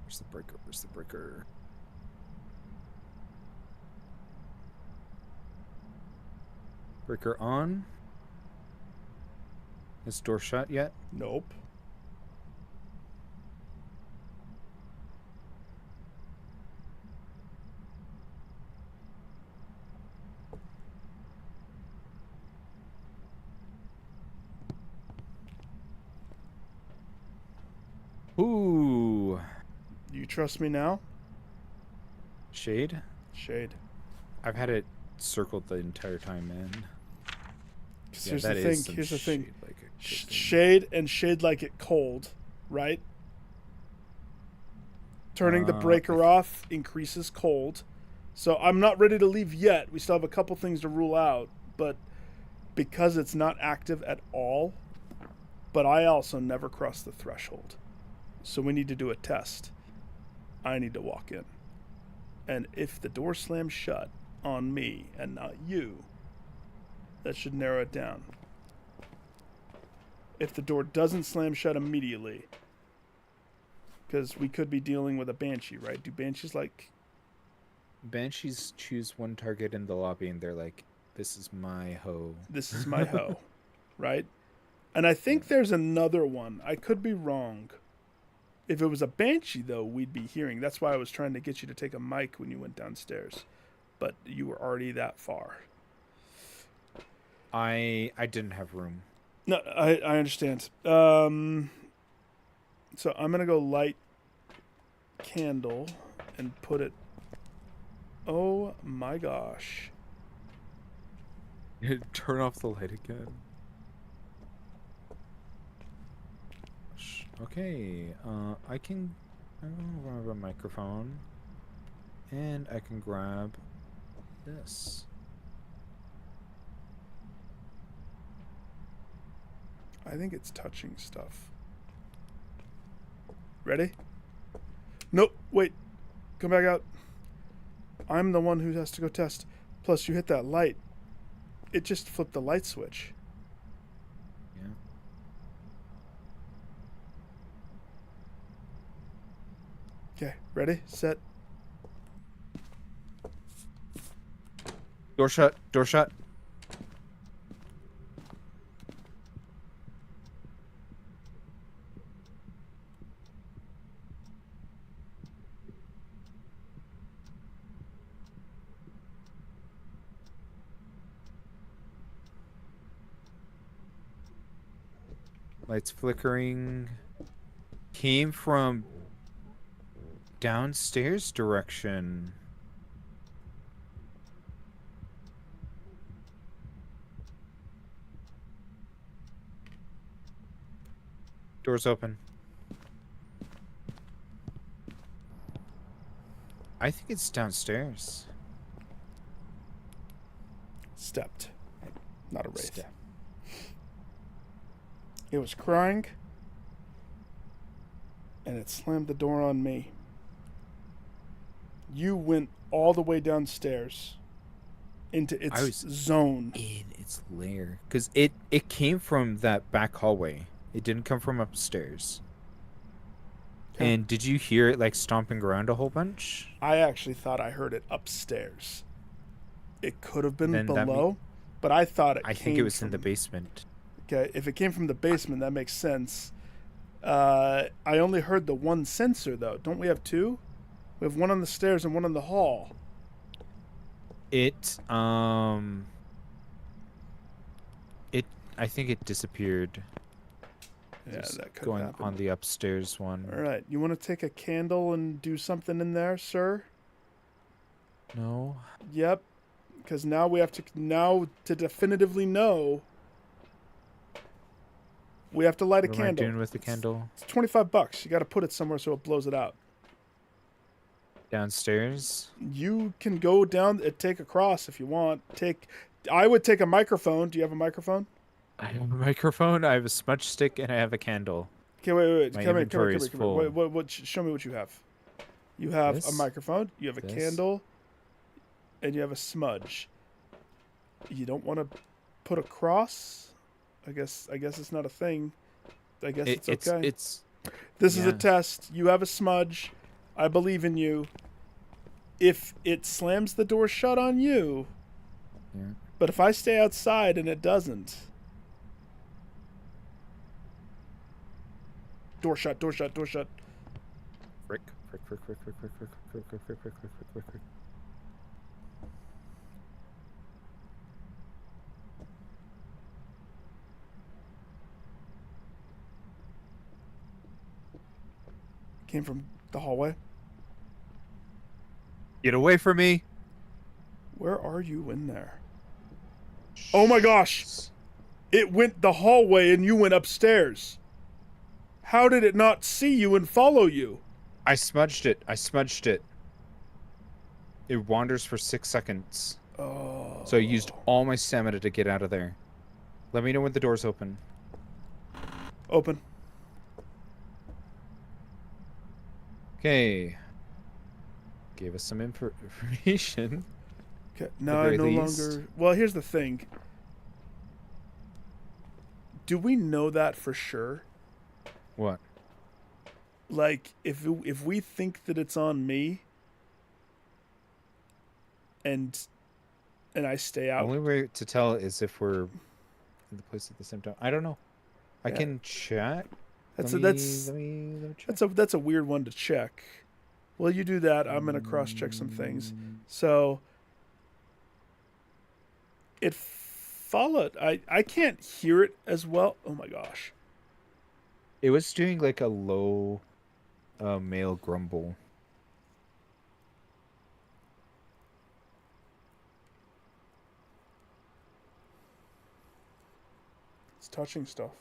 Where's the breaker? Where's the breaker? Breaker on. Is door shut yet? Nope. Ooh. You trust me now? Shade? Shade. I've had it circled the entire time, man. 'Cause Yeah, here's that the is thing. some Here's the thing. shade, like a good thing. Shade and shade like it cold, right? Turning the breaker off increases cold. So I'm not ready to leave yet. We still have a couple things to rule out, but because it's not active at all, but I also never cross the threshold. So we need to do a test. I need to walk in. And if the door slams shut on me and not you, that should narrow it down. If the door doesn't slam shut immediately, because we could be dealing with a banshee, right? Do banshees like... Banshees choose one target in the lobby and they're like, this is my hoe. This is my hoe, right? And I think there's another one. I could be wrong. If it was a banshee, though, we'd be hearing. That's why I was trying to get you to take a mic when you went downstairs. But you were already that far. I didn't have room. No, I understand. So I'm going to go light candle and put it... Oh my gosh. Turn off the light again. Okay, I can grab a microphone, and I can grab this. I think it's touching stuff. Ready? Nope, wait. Come back out. I'm the one who has to go test. Plus, you hit that light. It just flipped the light switch. Yeah. Okay, ready, set. Door shut. Door shut. Lights flickering. Came from downstairs direction. Doors open. I think it's downstairs. Stepped. Not a wraith. Step. It was crying. And it slammed the door on me. You went all the way downstairs into its zone. In its lair. Because it came from that back hallway. It didn't come from upstairs. Okay. And did you hear it like stomping around a whole bunch? I actually thought I heard it upstairs. It could have been Then that below, but I thought I think it was in the basement. Okay, if it came from the basement, that makes sense. I only heard the one sensor, though. Don't we have two? We have one on the stairs and one in the hall. I think it disappeared. Yeah, Just that could going happen. on the upstairs one. All right, you want to take a candle and do something in there, sir? No. Yep, because now we have to definitively know. We have to light a What am I candle. doing with the candle? It's $25. You got to put it somewhere so it blows it out. Downstairs? You can go down and take a cross if you want. I would take a microphone. Do you have a microphone? I have a microphone, I have a smudge stick, and I have a candle. Okay, wait. My Come here. inventory is full. Wait, show me what you have. You have a This? microphone. You have a This? candle, and you have a smudge. You don't want to put a cross. I guess it's not a thing. I guess it's okay. This is a yeah. test. You have a smudge. I believe in you. If it slams the door shut on you, Yeah. but if I stay outside and it doesn't, Door shut, door shut, door shut. Frick, frick, frick, frick, frick, frick, frick, frick, frick, frick, frick, frick, frick, frick, frick. Came from the hallway. Get away from me! Where are you in there? Oh my gosh! It went the hallway and you went upstairs. How did it not see you and follow you? I smudged it. I smudged it. It wanders for 6 seconds. Oh. So I used all my stamina to get out of there. Let me know when the door's open. Open. Okay. Gave us some information. Okay. Now I very no least. longer. Well, here's the thing. Do we know that for sure? What? Like, if we think that it's on me, and I stay out. Only way to tell is if we're in the place at the same time. I don't know. I Yeah. can check. That's Let me check. that's a weird one to check. Well, you do that. I'm gonna cross check some things. So it followed. I can't hear it as well. Oh my gosh. It was doing like a low male grumble. It's touching stuff.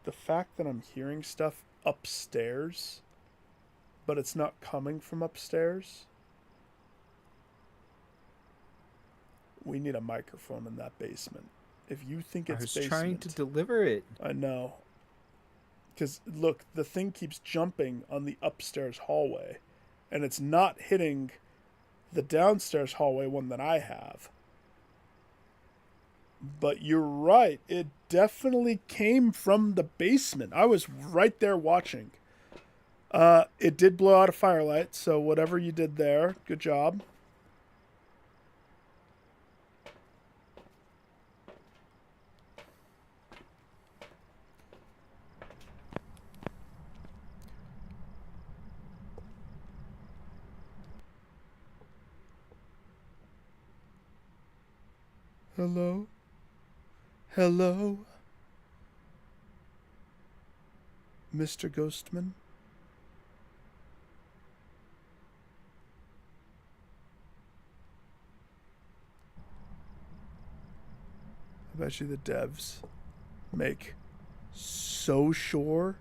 The fact that I'm hearing stuff upstairs, but it's not coming from upstairs. We need a microphone in that basement. If you think I it's was basement, trying to deliver it. I know. Because look, the thing keeps jumping on the upstairs hallway, and it's not hitting the downstairs hallway one that I have. But you're right. It definitely came from the basement. I was right there watching. It did blow out a firelight, so whatever you did there, good job. Hello? Hello? Mr. Ghostman? I bet you the devs make so sure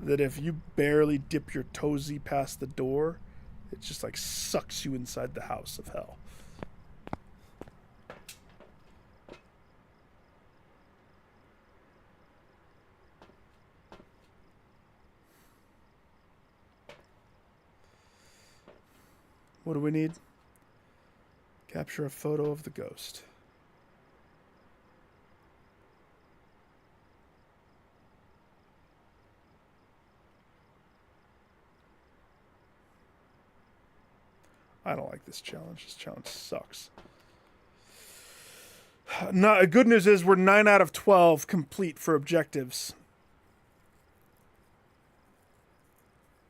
that if you barely dip your toesy past the door, it just like sucks you inside the house of hell. What do we need? Capture a photo of the ghost. I don't like this challenge. This challenge sucks. No, good news is we're 9 out of 12 complete for objectives.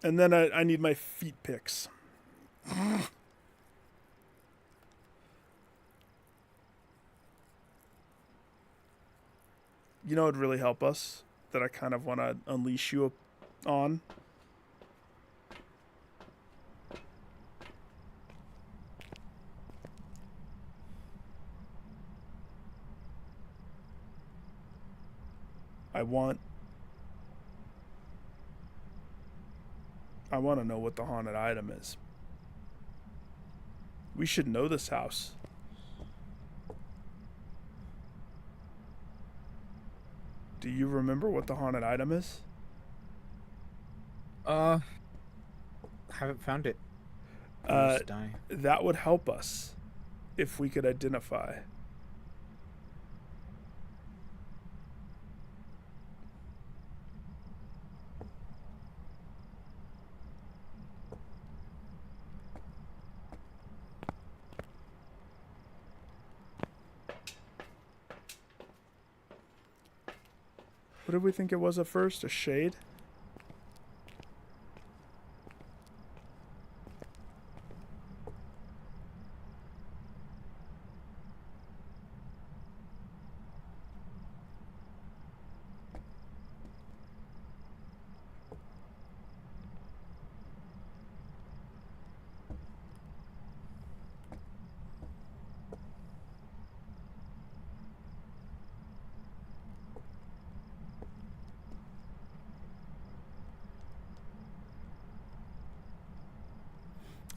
And then I need my feet pics. You know what would really help us? That I kind of want to unleash you on? I want to know what the haunted item is. We should know this house. Do you remember what the haunted item is? Haven't found it. Uh, Die. That would help us. if we could identify. What did we think it was at first? A shade?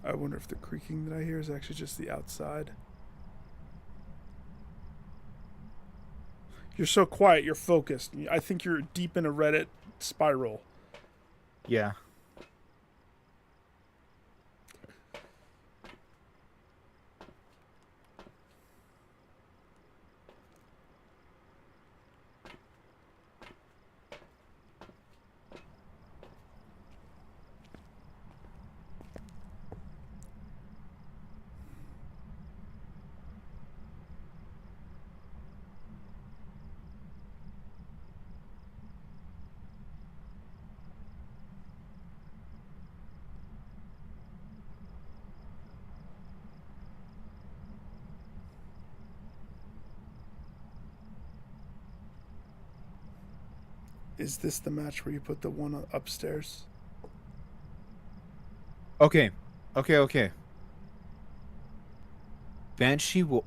I wonder if the creaking that I hear is actually just the outside. You're so quiet, you're focused. I think you're deep in a Reddit spiral. Yeah. Is this the match where you put the one upstairs? Okay. Okay. Banshee will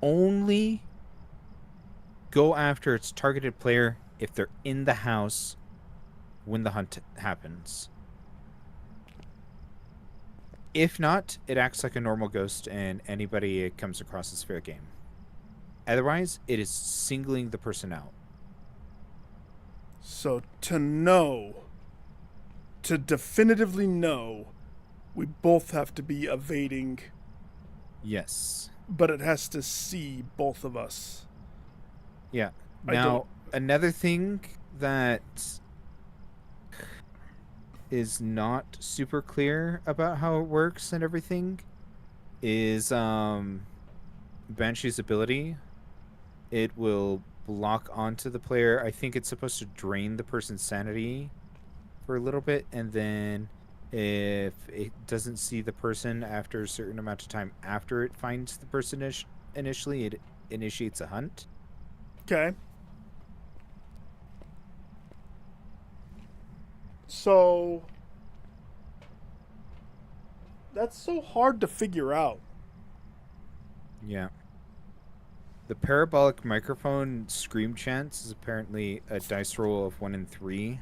only go after its targeted player if they're in the house when the hunt happens. If not, it acts like a normal ghost and anybody it comes across is fair game. Otherwise, it is singling the person out. So to definitively know, we both have to be evading, Yes. but it has to see both of us. Yeah. I Now, don't- another thing that is not super clear about how it works and everything is Banshee's ability. It will lock onto the player. I think it's supposed to drain the person's sanity for a little bit, and then if it doesn't see the person after a certain amount of time after it finds the person initially, it initiates a hunt. Okay. So that's so hard to figure out. Yeah. The parabolic microphone scream chance is apparently a dice roll of 1 in 3.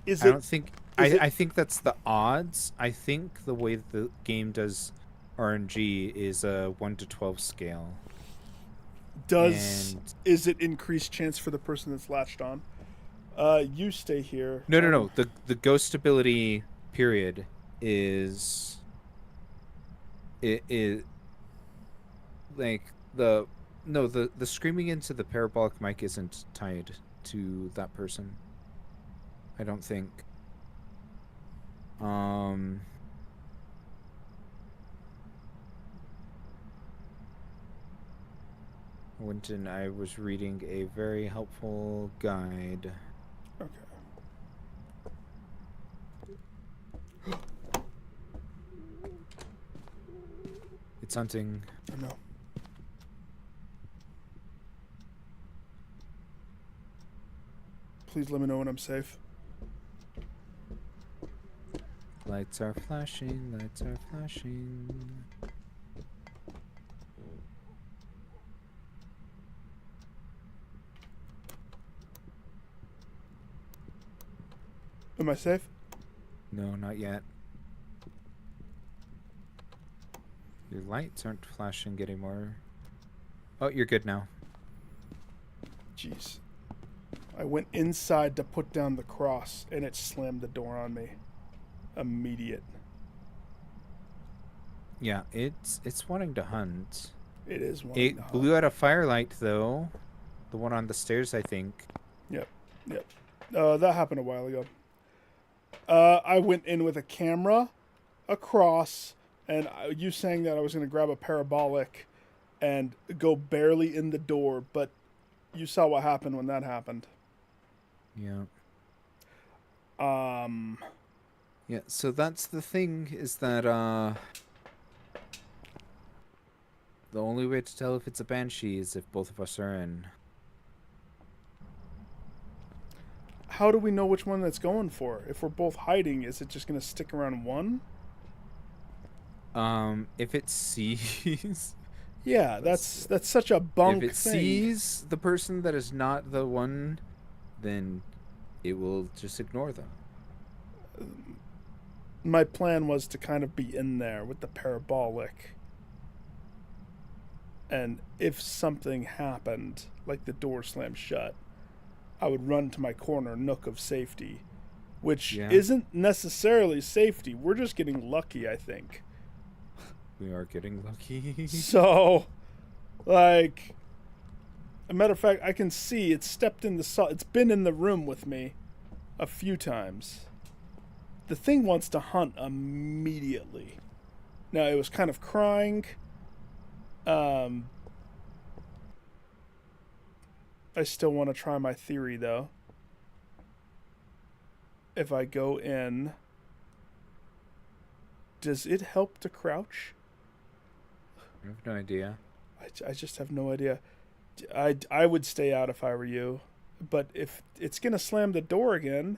Is I it don't think is it- I think that's the odds. I think the way the game does RNG is a 1 to 12 scale. And is it increased chance for the person that's latched on? You stay here. no. The ghost ability period is like the screaming into the parabolic mic isn't tied to that person. I don't think. Winton, I was reading a very helpful guide. Okay. It's hunting. I know. Please let me know when I'm safe. Lights are flashing, lights are flashing. Am I safe? No, not yet. Your lights aren't flashing anymore. Oh, you're good now. Jeez. I went inside to put down the cross, and it slammed the door on me. Immediate. Yeah, it's wanting to hunt. It is one. It blew out a firelight though. The one on the stairs, I think. Yep. Yep. That happened a while ago. I went in with a camera across, and you saying that I was going to grab a parabolic and go barely in the door, but you saw what happened when that happened. Yeah. Um, Yeah, so that's the thing, is that the only way to tell if it's a banshee is if both of us are in. how do we know which one that's going for? If we're both hiding, is it just going to stick around one? If it sees Yeah, that's such a bunk if it thing. sees the person that is not the one, then it will just ignore them. My plan was to kind of be in there with the parabolic. And if something happened, like the door slammed shut, I would run to my corner nook of safety, which Yeah. isn't necessarily safety. We're just getting lucky, I think. We are getting lucky. So, like, a matter of fact, I can see it stepped in the it's been in the room with me a few times. The thing wants to hunt immediately. Now, it was kind of crying. I still want to try my theory, though. If I go in, does it help to crouch? I have no idea. I just have no idea. I would stay out if I were you. But if it's going to slam the door again,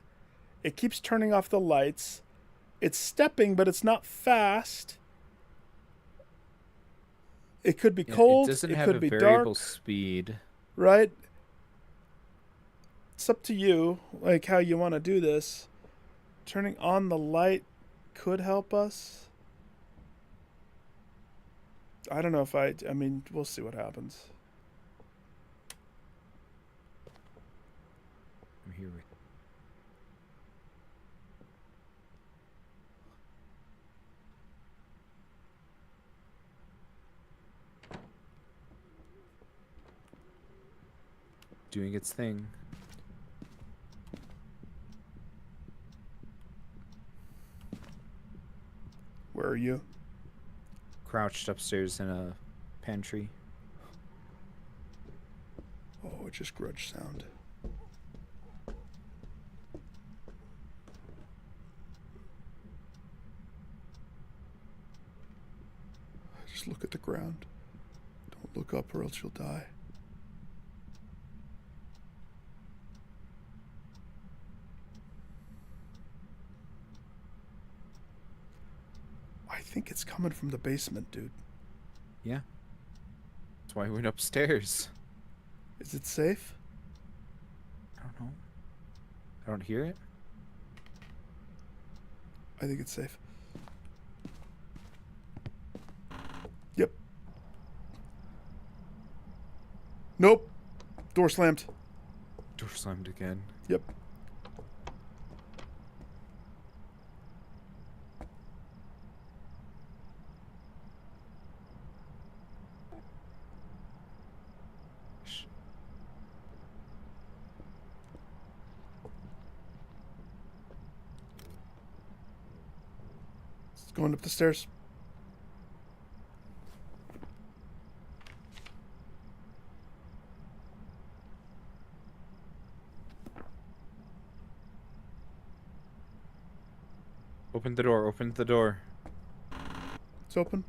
it keeps turning off the lights. It's stepping, but it's not fast. It could be cold. It doesn't It have could a be variable dark. speed. Right? It's up to you, like how you want to do this. Turning on the light could help us. I don't know if I mean, we'll see what happens. I'm here with doing its thing. Where are you? Crouched upstairs in a pantry. Oh, it's just grudge sound. Just look at the ground. Don't look up or else you'll die. I think it's coming from the basement, dude. Yeah. That's why I went upstairs. Is it safe? I don't know. I don't hear it. I think it's safe. Yep. Nope. Door slammed. Door slammed again. Yep. It's going up the stairs. Open the door. Open the door. It's open.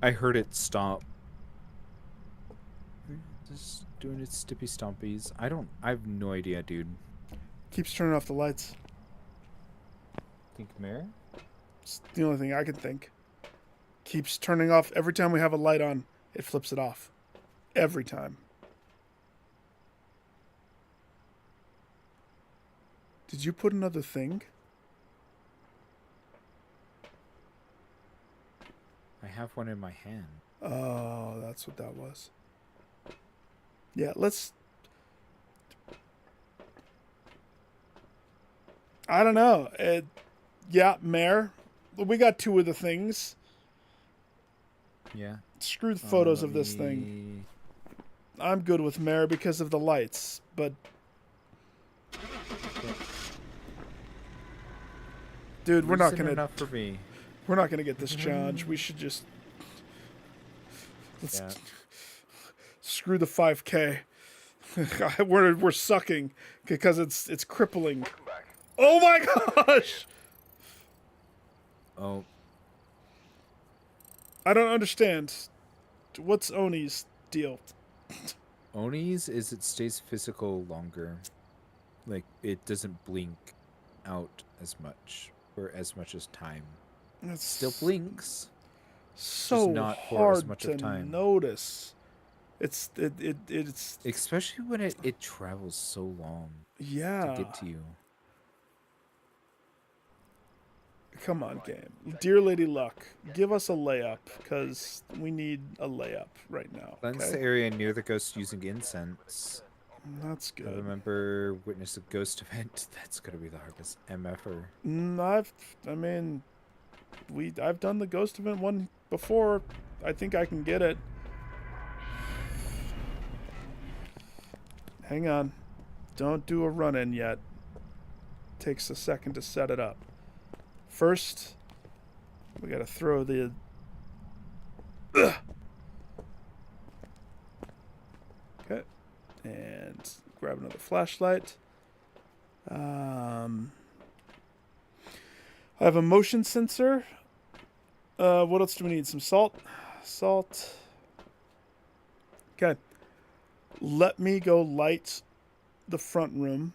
I heard it stop. Just doing its stippy stompies. I have no idea, dude. Keeps turning off the lights. Think mirror? It's the only thing I can think. Keeps turning off every time we have a light on. It flips it off. Every time. Did you put another thing? I have one in my hand. Oh, that's what that was. Yeah, let's... I don't know. Yeah, Mayor. We got two of the things. Yeah. Screw the photos Let of this thing. me- I'm good with Mayor because of the lights, but... Dude, we're not Reason gonna... enough for me. We're not gonna get this challenge. We should just... Let's Yeah. screw the 5K. we're sucking because it's crippling. Oh my gosh! Oh, I don't understand. What's Oni's deal? Oni's is it stays physical longer. Like, it doesn't blink out as much for as much as time. It's Still blinks. so not for as hard much to of time. notice. It's Especially when it travels so long yeah. to get to you. Come on, game. Dear Lady Luck, give us a layup because we need a layup right now. Cleanse the Okay, area near the ghost using incense. that's I good. remember witness a ghost event. That's gonna be the hardest MFer. I've done the ghost event one before. I think I can get it. Hang on. Don't do a run-in yet. Takes a second to set it up. First, we gotta throw the... Okay. And grab another flashlight. I have a motion sensor. What else do we need? Some salt. Salt. Okay. Let me go light the front room.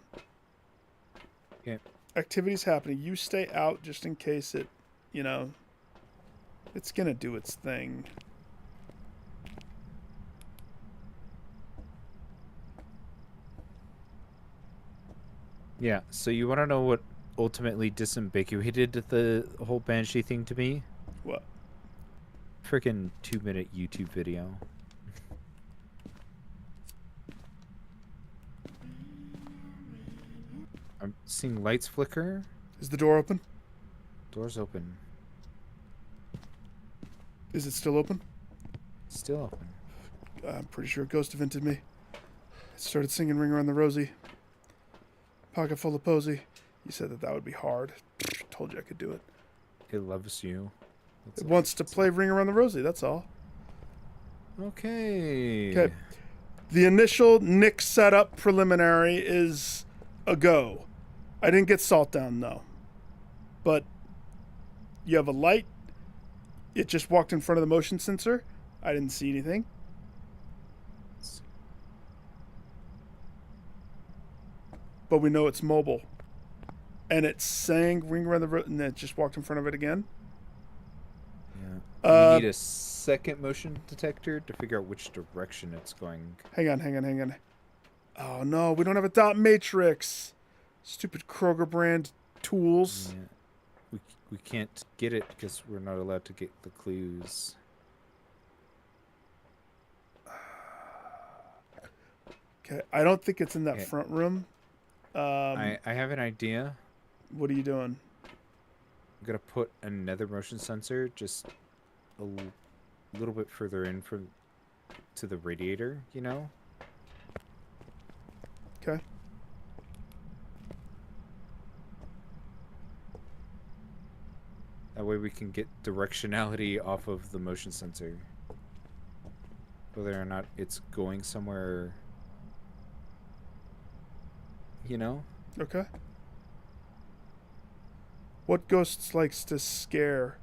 Okay. Activity's happening. You stay out just in case it, it's gonna do its thing. Yeah, so you want to know what ultimately disambiguated the whole Banshee thing to me? What? Freaking 2-minute YouTube video. I'm seeing lights flicker. Is the door open? Door's open. Is it still open? Still open. I'm pretty sure a ghost evented me. I started singing Ring Around the Rosie. Pocket full of posy. You said that would be hard. Told you I could do it. It loves you. It wants to play Ring Around the Rosie, that's all. Okay. Okay. The initial Nick setup preliminary is a go. I didn't get salt down, though. But you have a light. It just walked in front of the motion sensor. I didn't see anything. But we know it's mobile. And it's saying Ring Around the Rosie, and then it just walked in front of it again. Yeah. We need a second motion detector to figure out which direction it's going. Hang on. Oh, no, we don't have a dot matrix. Stupid Kroger brand tools. Yeah. We can't get it because we're not allowed to get the clues. Okay, I don't think it's in that Okay. front room. I have an idea. What are you doing? I'm gonna put another motion sensor just a little bit further in to the radiator, you know? Okay. That way we can get directionality off of the motion sensor. Whether or not it's going somewhere, you know? Okay. What ghosts likes to scare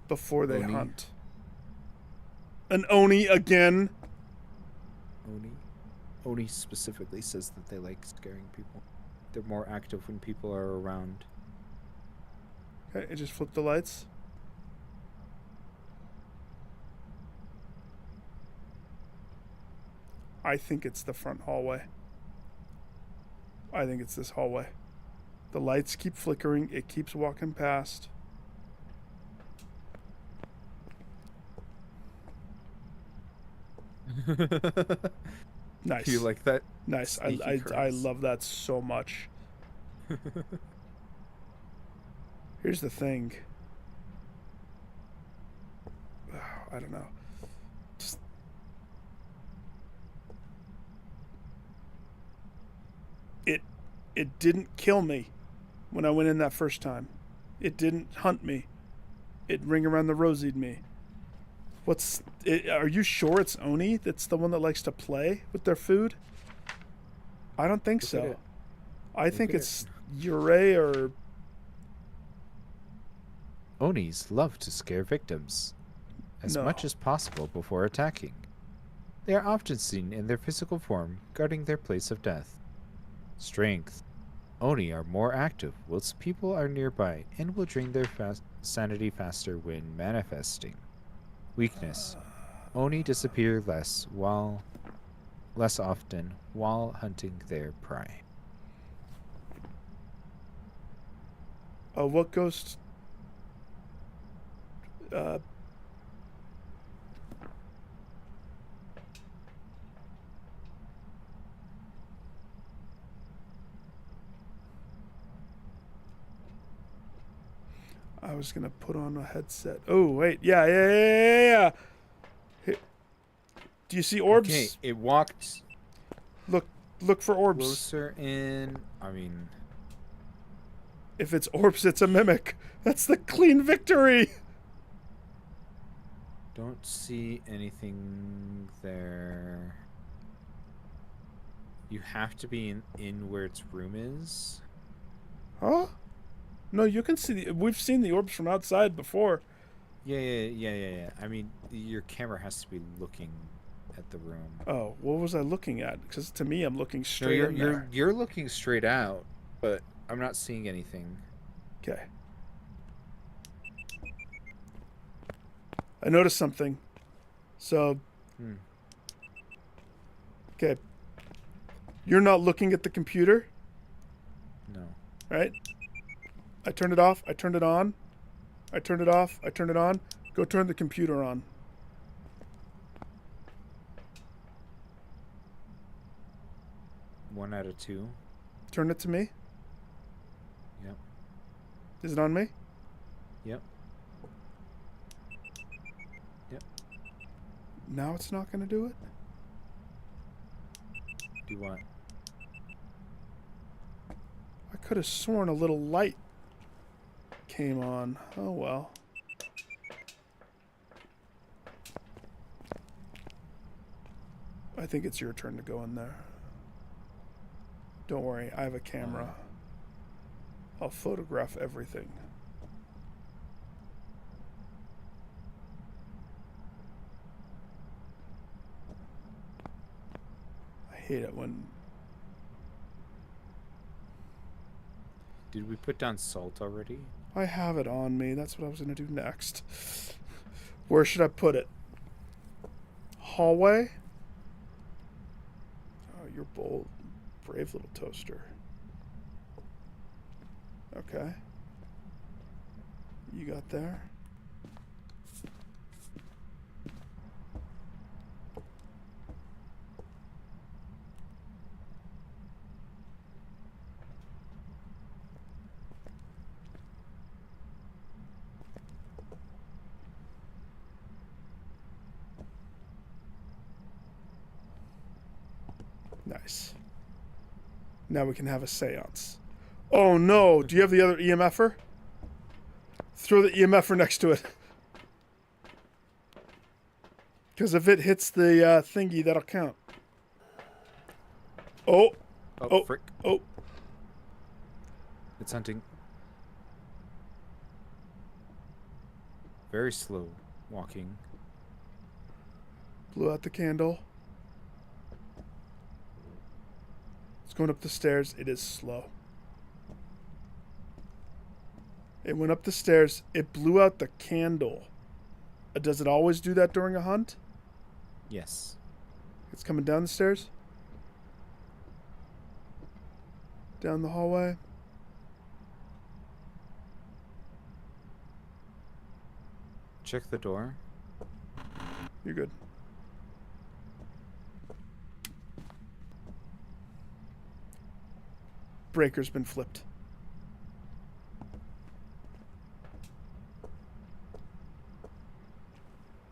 before they Oni. hunt? An Oni again? Oni specifically says that they like scaring people. They're more active when people are around. Okay, it just flipped the lights. I think it's the front hallway. I think it's this hallway. The lights keep flickering. It keeps walking past. Nice. You like that? Nice. Sneaky I caress. love that so much. Here's the thing. I don't know. Just... It didn't kill me when I went in that first time. It didn't hunt me. It ring around the rosied me. Are you sure it's Oni that's the one that likes to play with their food? I don't think Look at so. it. I Look think at it's Yurei or... Onis love to scare victims as No. much as possible before attacking. They are often seen in their physical form, guarding their place of death. Strength. Oni are more active whilst people are nearby and will drain their sanity faster when manifesting. Weakness. Oni disappear less often while hunting their prey. What ghost... I was gonna put on a headset. Oh wait, yeah. Do you see orbs? Okay, it walked Look for orbs. closer in. I mean, If it's orbs, it's a mimic. That's the clean victory. don't see anything there. You have to be in where its room is. Huh? No, you can see we've seen the orbs from outside before. Yeah. I mean, your camera has to be looking at the room. Oh, what was I looking at? Because to me, I'm looking No, straight in there. you're looking straight out, but I'm not seeing anything. Okay. I noticed something. So. Okay. You're not looking at the computer, No. right? I turned it off. I turned it on. I turned it off. I turned it on. Go turn the computer on. One out of two. Turn it to me. Yep. Is it on me? Yep. Now it's not going to do it? Do what? I could have sworn a little light came on. Oh well. I think it's your turn to go in there. Don't worry, I have a camera. I'll photograph everything. I hate it when... Did we put down salt already? I have it on me. That's what I was going to do next. Where should I put it? Hallway? Oh, you're bold. Brave little toaster. Okay. You got there? Nice. Now we can have a seance. Oh no! Do you have the other EMFer? Throw the EMFer next to it. Because if it hits the thingy, that'll count. Oh! Oh, frick. Oh! It's hunting. Very slow walking. Blew out the candle. It's going up the stairs. It is slow. It went up the stairs. It blew out the candle. Does it always do that during a hunt? Yes. It's coming down the stairs? Down the hallway? Check the door. You're good. breaker's been flipped.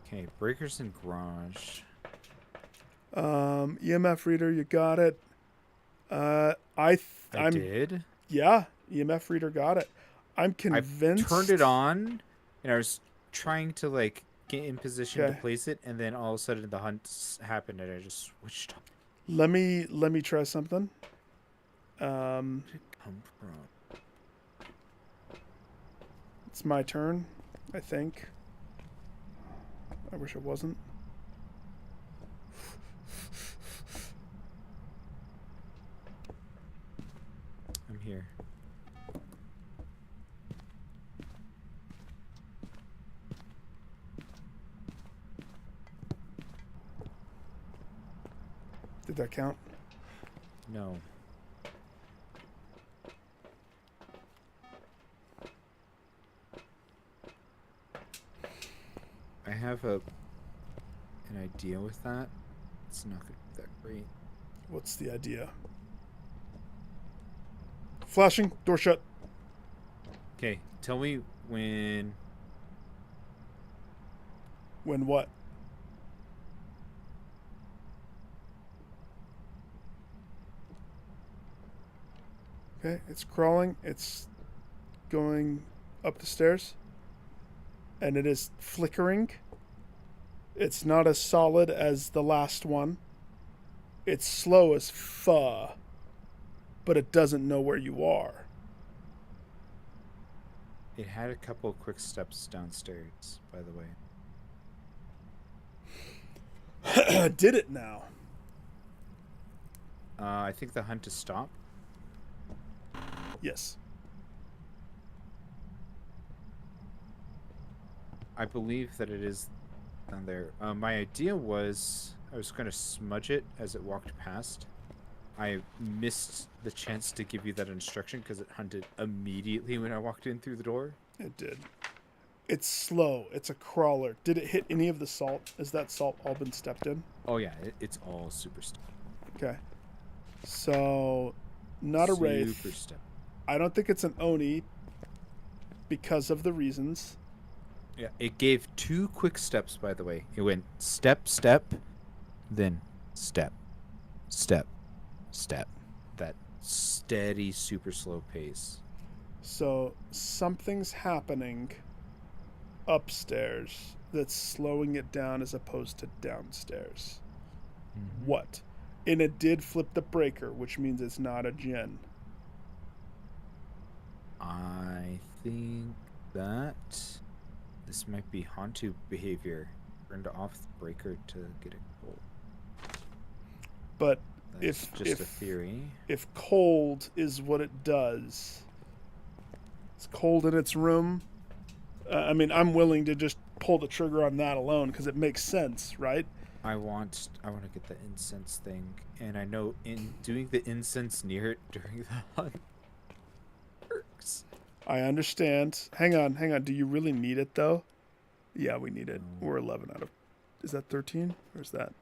Okay, breakers in garage. EMF reader, you got it. I I'm did. yeah, EMF reader got it. I'm convinced. I turned it on, and I was trying to like get in position to Okay. place it, and then all of a sudden the hunt happened, and I just switched off. Let me try something. Where did it come from? It's my turn, I think. I wish it wasn't. I'm here. Did that count? No. I have an idea with that. It's not gonna be that great. What's the idea? Flashing, door shut. Okay, tell me when. When what? Okay, it's crawling. It's going up the stairs. And it is flickering. It's not as solid as the last one. It's slow as fuh. But it doesn't know where you are. It had a couple quick steps downstairs, by the way. Did it now? I think the hunt is stopped. Yes. I believe that it is down there. My idea was I was going to smudge it as it walked past. I missed the chance to give you that instruction because it hunted immediately when I walked in through the door. It did. It's slow. It's a crawler. Did it hit any of the salt? Has that salt all been stepped in? Oh yeah, it's all super step. Okay. So, not a wraith. Super step. I don't think it's an Oni because of the reasons. Yeah, it gave 2 quick steps, by the way. It went step, step, then step, step, step. That steady, super slow pace. So, something's happening upstairs that's slowing it down as opposed to downstairs. Mm-hmm. What? And it did flip the breaker, which means it's not a Jinn. I think that this might be Hantu behavior. Turned off the breaker to get it cold. But That's if just a theory. If cold is what it does, it's cold in its room. I mean, I'm willing to just pull the trigger on that alone because it makes sense, right? I want to get the incense thing, and I know in doing the incense near it during the hunt works. I understand. Hang on. Do you really need it though? Yeah, we need it. No. We're 11 out of. Is that 13 or is that?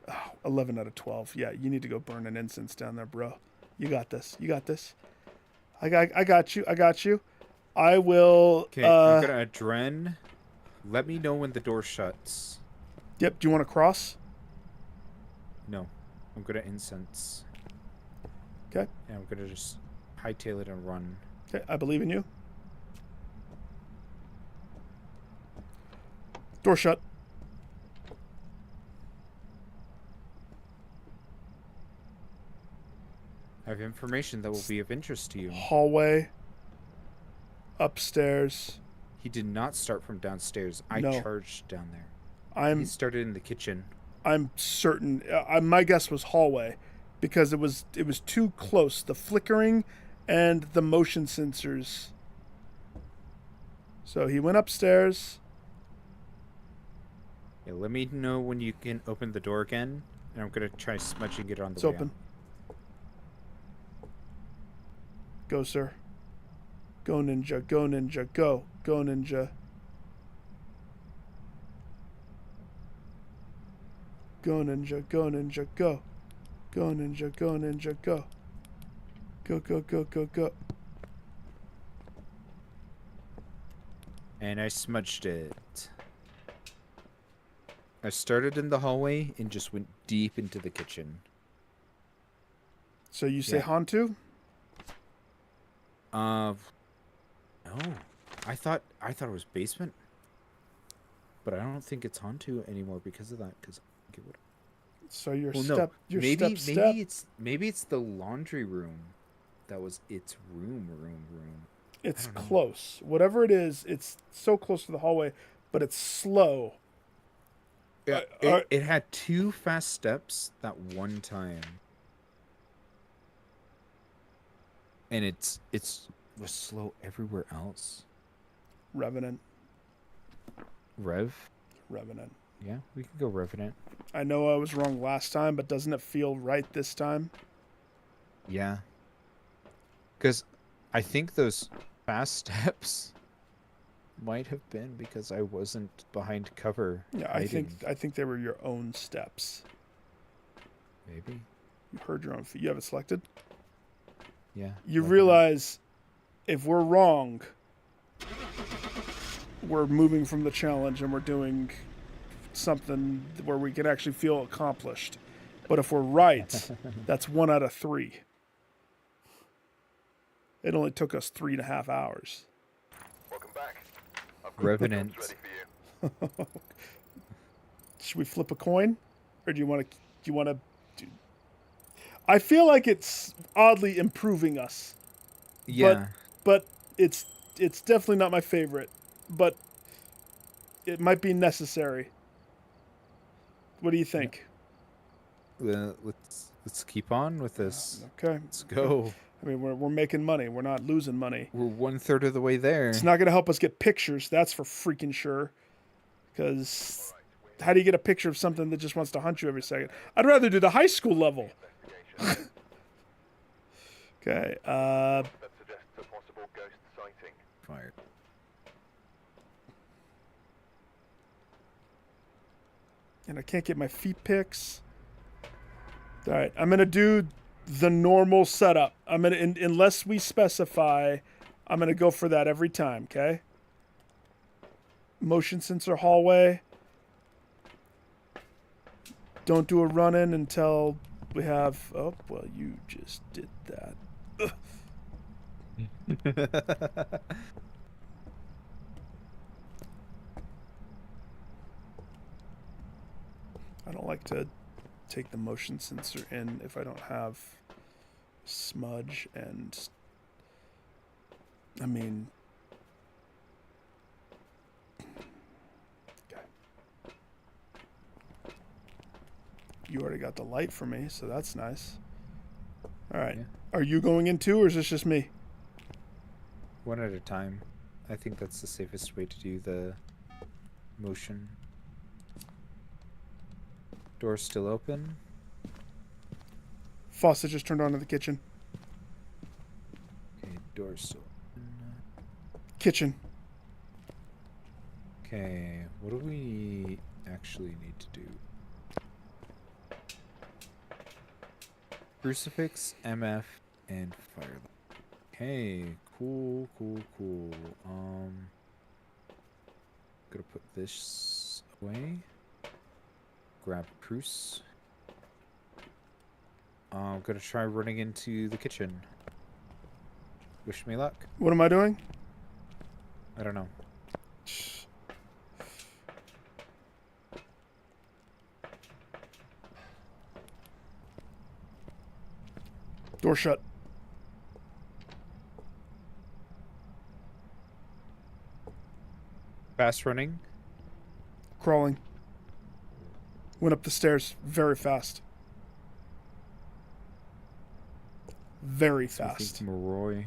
Oh, 11 out of 12. Yeah, you need to go burn an incense down there, bro. You got this. I got you. I will. Okay, I'm gonna adren. Let me know when the door shuts. Yep. Do you want to cross? No, I'm gonna incense. Okay. And I'm gonna just hightail it and run. Okay. I believe in you. Door shut. I have information that will be of interest to you. Hallway. Upstairs. He did not start from downstairs. I No. charged down there. I'm He started in the kitchen. I'm certain. My guess was hallway, because it was too close. The flickering, and the motion sensors. So he went upstairs. Yeah, let me know when you can open the door again, and I'm gonna try smudging it on the It's way open. out. Go, sir. Go, ninja. Go, ninja. Go. Go, ninja. Go, ninja. Go, ninja. Go. Go, ninja. Go, ninja. Go. Go, go, go, go, go. And I smudged it. I started in the hallway and just went deep into the kitchen. So you say Yeah. Hantu? No. I thought it was basement. But I don't think it's Hantu anymore because of that. Because So your well, step, no. your maybe step. maybe it's the laundry room. That was its room. It's I don't know. close. Whatever it is, it's so close to the hallway, but it's slow. Yeah, I- it had 2 fast steps that one time. And it was slow everywhere else. Revenant. Revenant. Yeah, we can go Revenant. I know I was wrong last time, but doesn't it feel right this time? Yeah. Because I think those fast steps might have been because I wasn't behind cover. Yeah, hiding. I think they were your own steps. Maybe. You heard your own feet. You have it selected. Yeah. You like realize if we're wrong, we're moving from the challenge and we're doing something where we can actually feel accomplished. But if we're right, that's 1 out of 3. It only took us 3.5 hours. Welcome back. Revenant. Ready for you. Should we flip a coin, or do you want to? Do you want to? I feel like it's oddly improving us. Yeah. But it's definitely not my favorite. But it might be necessary. What do you think? Let's keep on with this. Okay. Let's go. I mean, we're making money. We're not losing money. We're 1/3 of the way there. It's not going to help us get pictures. That's for freaking sure. Because how do you get a picture of something that just wants to hunt you every second? I'd rather do the high school level. Okay. That suggests a possible ghost sighting. Fire. And I can't get my feet pics. All right, I'm gonna do the normal setup. I'm gonna, unless we specify, I'm gonna go for that every time. Okay. Motion sensor hallway. Don't do a run-in until we have. Oh well, you just did that. I don't like to take the motion sensor in if I don't have smudge and I mean okay. You already got the light for me, so that's nice. All right. Yeah. Are you going in too, or is this just me? One at a time. I think that's the safest way to do the motion. Door's still open. Faucet just turned on in the kitchen. Okay, door's still open. Kitchen. Okay, what do we actually need to do? Crucifix, MF, and fire. Okay, cool. Gonna put this away. Grab Cruce. I'm gonna try running into the kitchen. Wish me luck. What am I doing? I don't know. Door shut. Fast running. Crawling. Went up the stairs very fast. Very So I think fast. Moroi.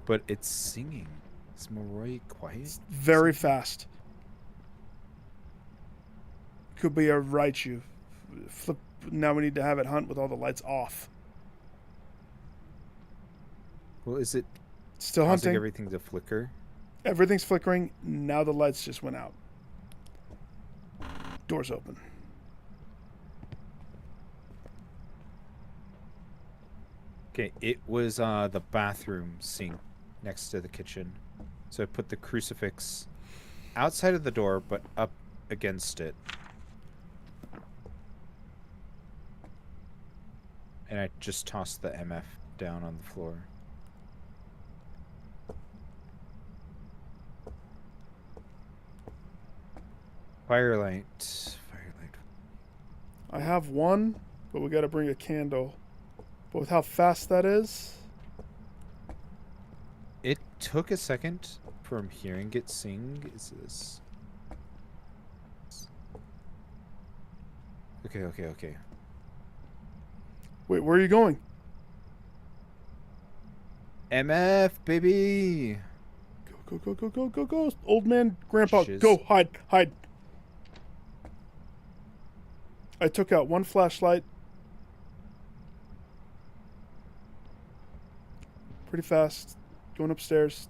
But it's singing. Is Moroi quiet? Very fast. Could be a Raichu. Flip. Now we need to have it hunt with all the lights off. Well, is it Still causing hunting. everything to flicker? Everything's flickering. Now the lights just went out. Doors open. Okay, it was the bathroom sink next to the kitchen. So I put the crucifix outside of the door, but up against it. And I just tossed the MF down on the floor. Firelight. I have one, but we got to bring a candle. But with how fast that is, It took a second from hearing it sing. Is this... Okay. wait, where are you going? MF, baby! Go. Old man, grandpa, Shiz. go, hide. I took out one flashlight. Pretty fast. Going upstairs.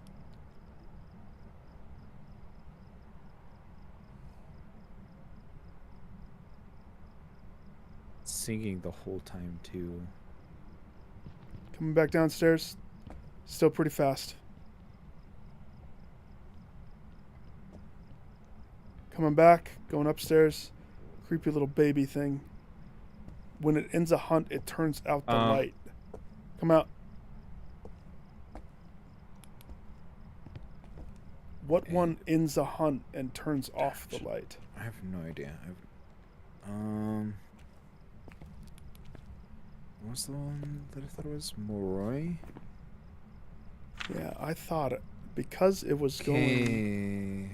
Singing the whole time, too. Coming back downstairs. Still pretty fast. Coming back, going upstairs. Creepy little baby thing. When it ends a hunt, it turns out the light. Come out. What one ends a hunt and turns off the light? I have no idea. What was the one that I thought it was? Moroi? Yeah, I thought it. Because it was going...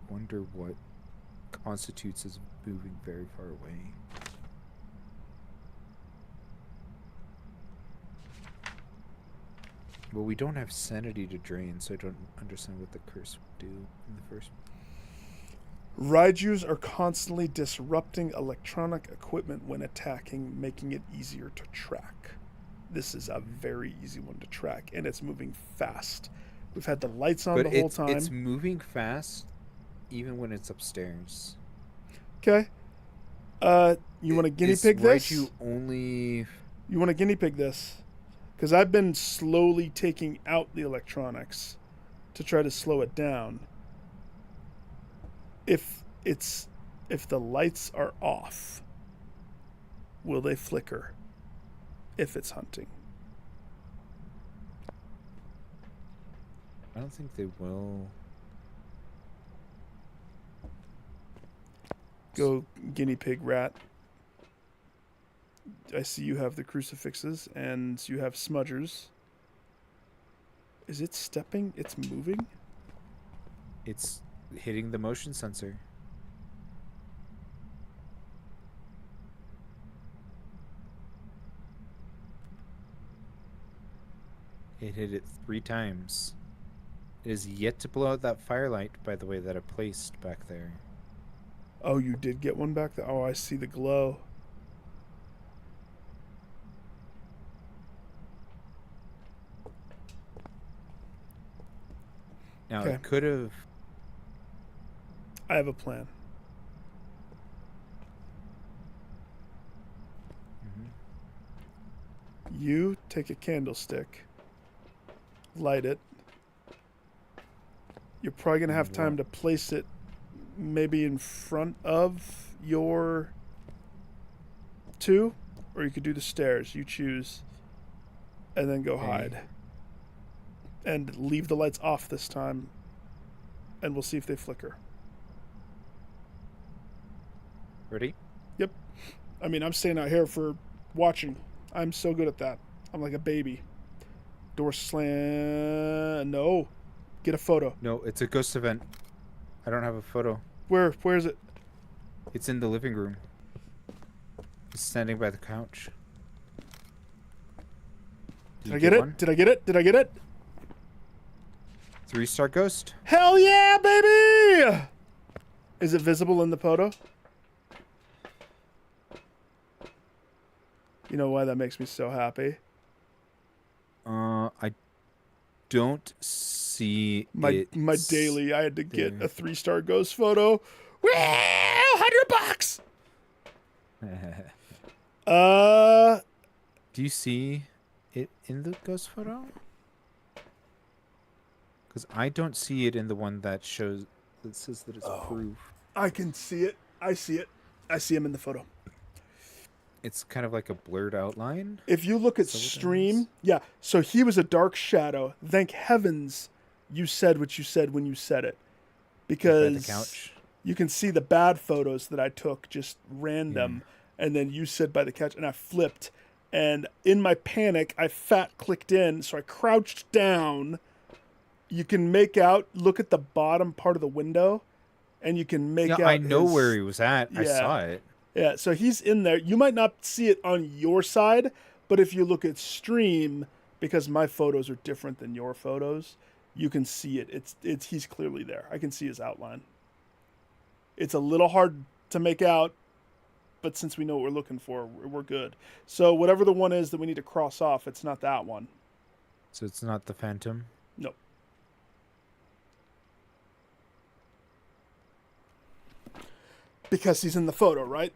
Wonder what constitutes as moving very far away. Well, we don't have sanity to drain, so I don't understand what the curse would do in the first. Raijus are constantly disrupting electronic equipment when attacking, making it easier to track. This is a very easy one to track, and it's moving fast. We've had the lights on the whole time. It's moving fast, even when it's upstairs. Okay. You want to guinea pig this? Raiju only... You want to guinea pig this? Because I've been slowly taking out the electronics to try to slow it down. If the lights are off, will they flicker if it's hunting? I don't think they will. Go guinea pig rat. I see you have the crucifixes and you have smudgers. Is it stepping? It's moving? It's hitting the motion sensor. It hit it 3 times. It is yet to blow out that firelight, by the way, that I placed back there. Oh, you did get one back there? Oh, I see the glow. Now, Okay. it could have... I have a plan. You take a candlestick, light it. You're probably going to have time to place it maybe in front of your 2, or you could do the stairs. You choose, and then go hide. And leave the lights off this time, and we'll see if they flicker. Ready? Yep. I mean, I'm staying out here for watching. I'm so good at that. I'm like a baby. Door slam. No. Get a photo. No, it's a ghost event. I don't have a photo. Where is it? It's in the living room. It's standing by the couch. Did I get it? Did I get it? Did I get it? 3-star ghost. Hell yeah, baby! Is it visible in the photo? You know why that makes me so happy? I don't see My it daily, I had to get there. a 3-star ghost photo. Well, $100. Uh, Do you see it in the ghost photo? Because I don't see it in the one that shows that says that it's approved. I can see it. I see it. I see him in the photo. It's kind of like a blurred outline. If you look at Is that what that stream, is? yeah. So he was a dark shadow. Thank heavens you said what you said when you said it, By because the couch. you can see the bad photos that I took, just random, and then you said by the couch, and I flipped, and in my panic, I fat clicked in, so I crouched down. You can make out. Look at the bottom part of the window, and you can make Yeah, out. I know his- where he was at. I yeah. saw it. Yeah, so he's in there. You might not see it on your side, but if you look at stream, because my photos are different than your photos, you can see it. It's he's clearly there. I can see his outline. It's a little hard to make out, but since we know what we're looking for, we're good. So whatever the one is that we need to cross off, it's not that one. So it's not the Phantom. Nope. Because he's in the photo, right?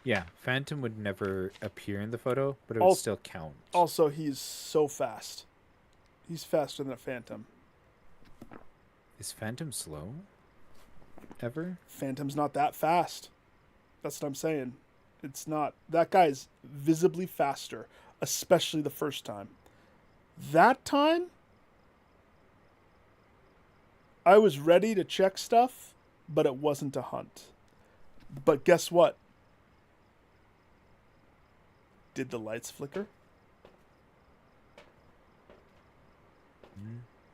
Yeah, Phantom would never appear in the photo, but it would Al- still count. Also, he's so fast. He's faster than a phantom. Is Phantom slow? Ever? Phantom's not that fast. That's what I'm saying. It's not. That guy's visibly faster, especially the first time. That time, I was ready to check stuff, but it wasn't a hunt. But guess what? Did the lights flicker?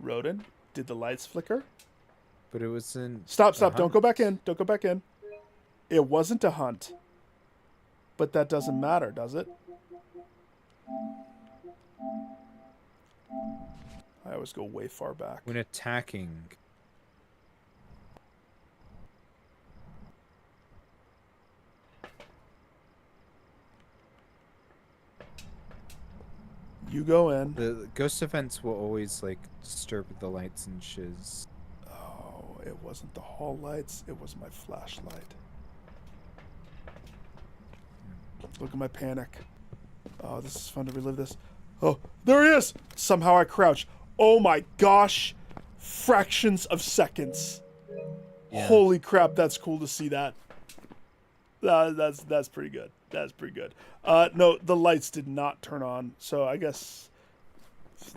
Rodin, did the lights flicker? But it wasn't. Stop. a Don't go hunt. back in. Don't go back in. It wasn't a hunt. But that doesn't matter, does it? I always go way far back. When attacking. You go in. The ghost events will always like disturb the lights and shiz. Oh, it wasn't the hall lights. It was my flashlight. Look at my panic. Oh, this is fun to relive this. Oh, there he is! Somehow I crouch. Oh my gosh! Fractions of seconds. Yeah. Holy crap, that's cool to see that. That's pretty good. That's pretty good. No, the lights did not turn on, so I guess.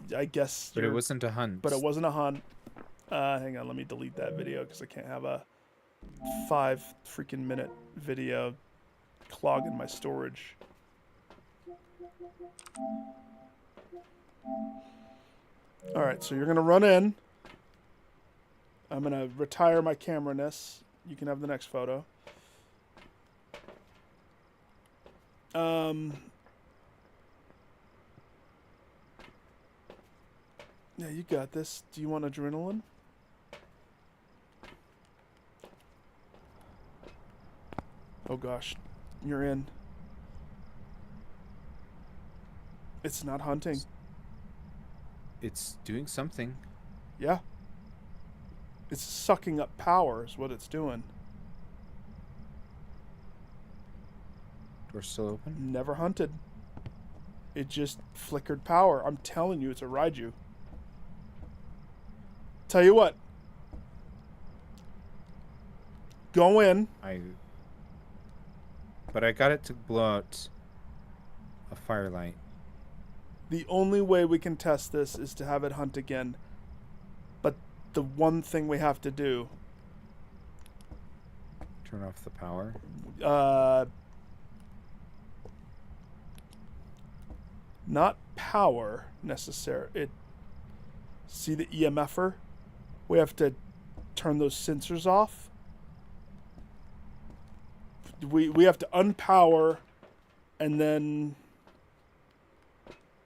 But it you're- wasn't a hunt. But it wasn't a hunt. Hang on, let me delete that video because I can't have a 5 freaking minute video clogging my storage. All right, so you're gonna run in. I'm gonna retire my camera-ness. You can have the next photo. Yeah, you got this. Do you want adrenaline? Oh gosh, you're in. It's not hunting. It's doing something. Yeah. It's sucking up power is what it's doing. Door still open. Never hunted. It just flickered power. I'm telling you, it's a Raiju. Tell you what. Go in. But I got it to blow out a firelight. The only way we can test this is to have it hunt again. But the one thing we have to do, Turn off the power. not power necessary. See the EMFer? We have to turn those sensors off. We have to unpower, and then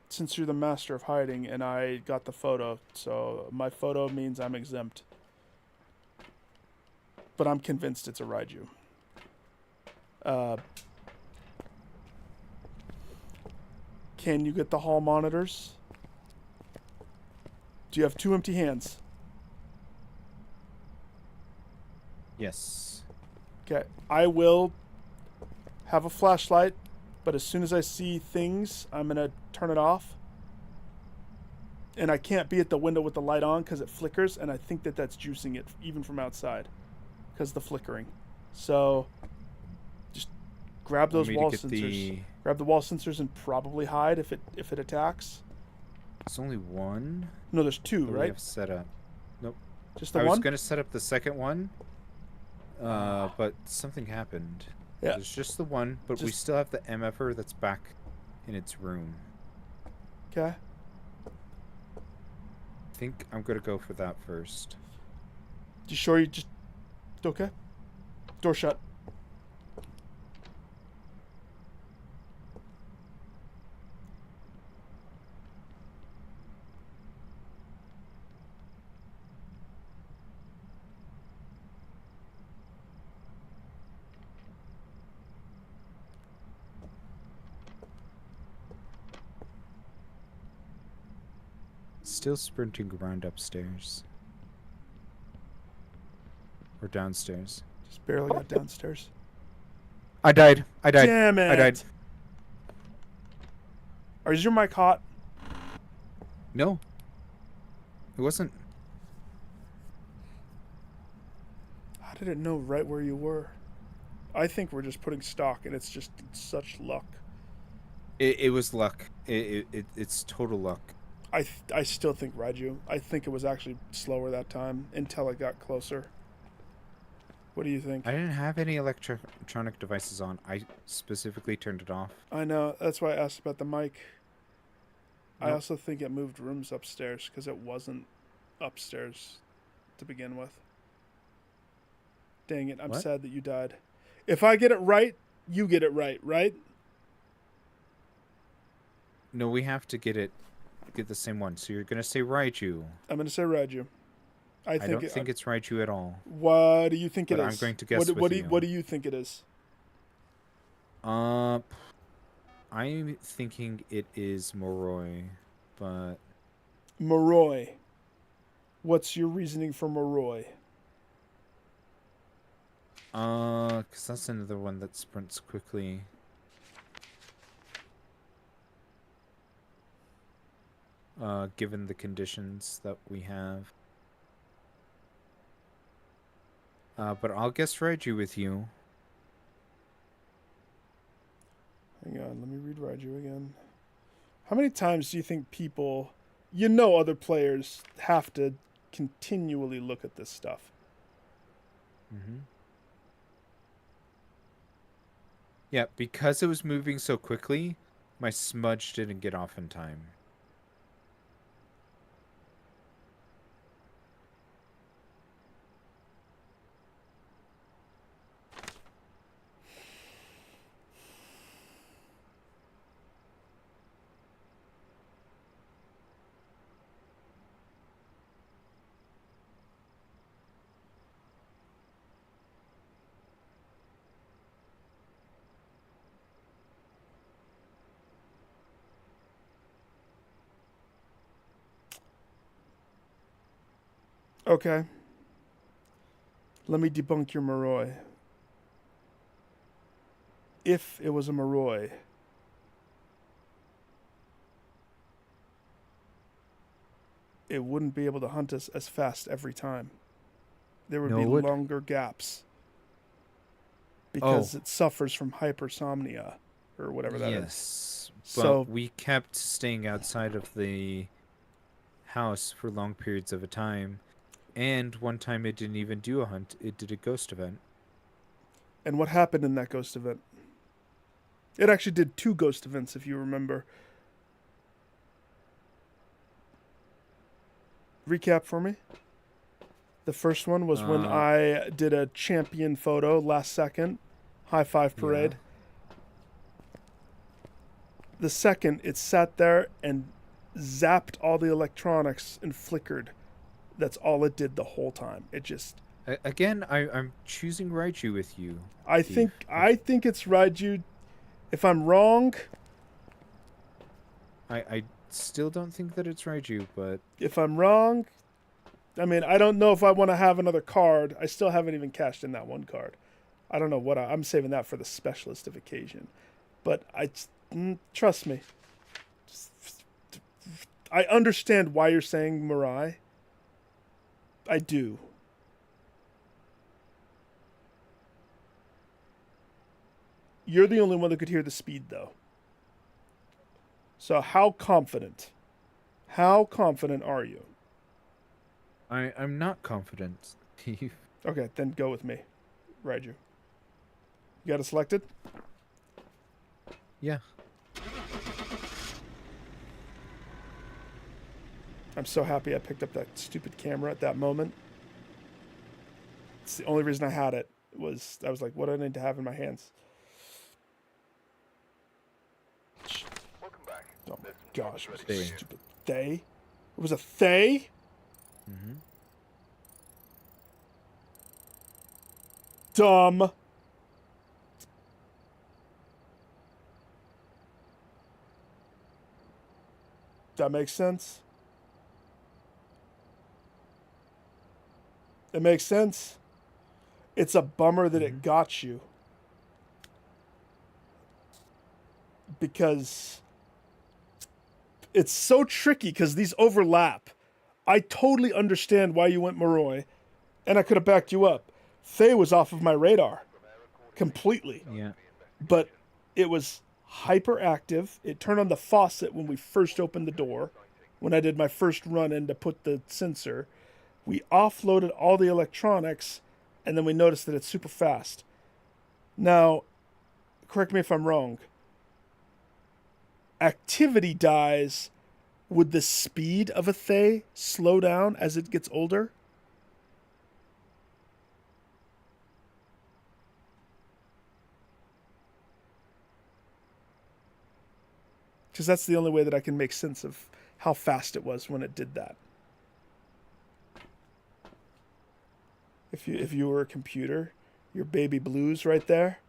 since you're the master of hiding and I got the photo, so my photo means I'm exempt. But I'm convinced it's a Raiju. Can you get the hall monitors? Do you have 2 empty hands? Yes. Okay, I will have a flashlight, but as soon as I see things, I'm going to turn it off. And I can't be at the window with the light on because it flickers, and I think that that's juicing it even from outside because the flickering. So just grab those Want me wall to get sensors. Grab the wall sensors and probably hide if it attacks. It's only one No, there's two, that we right? have set up. Nope. Just the I was one? gonna set up the second one, but something happened. Yeah. There's just the one, but we Just- still have the MFR that's back in its room. Okay. I think I'm gonna go for that first. You sure you just... Okay. Door shut. Still sprinting around upstairs. Or downstairs. Just barely got downstairs. I died. I died. Damn it. I died. Is your mic hot? No. It wasn't. How did it know right where you were? I think we're just putting stock, and it's just such luck. It was luck. It's total luck. I still think Raiju. I think it was actually slower that time until it got closer. What do you think? I didn't have any electronic devices on. I specifically turned it off. I know. That's why I asked about the mic. I Nope. also think it moved rooms upstairs because it wasn't upstairs to begin with. Dang it. I'm What? sad that you died. If I get it right, you get it right, right? No, we have to get the same one. So you're gonna say Raiju. I'm going to say Raiju. I don't think it's Raiju at all. What do you think it But is? I'm going to guess what, with do you. what do you think it is? I'm thinking it is Moroi, but Moroi. What's your reasoning for Moroi? because that's another one that sprints quickly. Given the conditions that we have. But I'll guess Raiju with you. Hang on, let me read Raiju again. How many times do you think people, other players, have to continually look at this stuff? Mm-hmm. Yeah, because it was moving so quickly, my smudge didn't get off in time. Okay. Let me debunk your Moroi. If it was a Moroi, it wouldn't be able to hunt us as fast every time. There would No, be it would. longer gaps. Because it suffers from hypersomnia, or whatever that is. Yes, but So- we kept staying outside of the house for long periods of a time, and one time it didn't even do a hunt; it did a ghost event. And what happened in that ghost event? It actually did 2 ghost events, if you remember. Recap for me. The first one was when I did a champion photo last second. High five parade. The second, it sat there and zapped all the electronics and flickered. That's all it did the whole time. It just... Again, I'm choosing Raiju with you. I Steve. think it's Raiju. If I'm wrong, I still don't think that it's Raiju, but if I'm wrong, I mean, I don't know if I want to have another card. I still haven't even cashed in that one card. I don't know what I'm saving that for the specialist of occasion. But trust me. I understand why you're saying Mirai. I do. You're the only one that could hear the speed, though. So how confident are you? I'm not confident. Steve. Okay, then go with me. Ride you. You got it selected? Yeah. I'm so happy I picked up that stupid camera at that moment. It's the only reason I had it. I was like, what do I need to have in my hands? Welcome back. Oh my gosh, it was a Thay. stupid Thay. It was a Thay? Mm-hmm. Dumb. That makes sense? It makes sense. It's a bummer that it got you. Because it's so tricky because these overlap. I totally understand why you went Moroi, and I could have backed you up. Thay was off of my radar completely. Yeah. But it was hyperactive. It turned on the faucet when we first opened the door, when I did my first run in to put the sensor. We offloaded all the electronics, and then we noticed that it's super fast. Now, correct me if I'm wrong. Activity dies. Would the speed of a Thay slow down as it gets older? Because that's the only way that I can make sense of how fast it was when it did that. If you were a computer, your baby blues right there,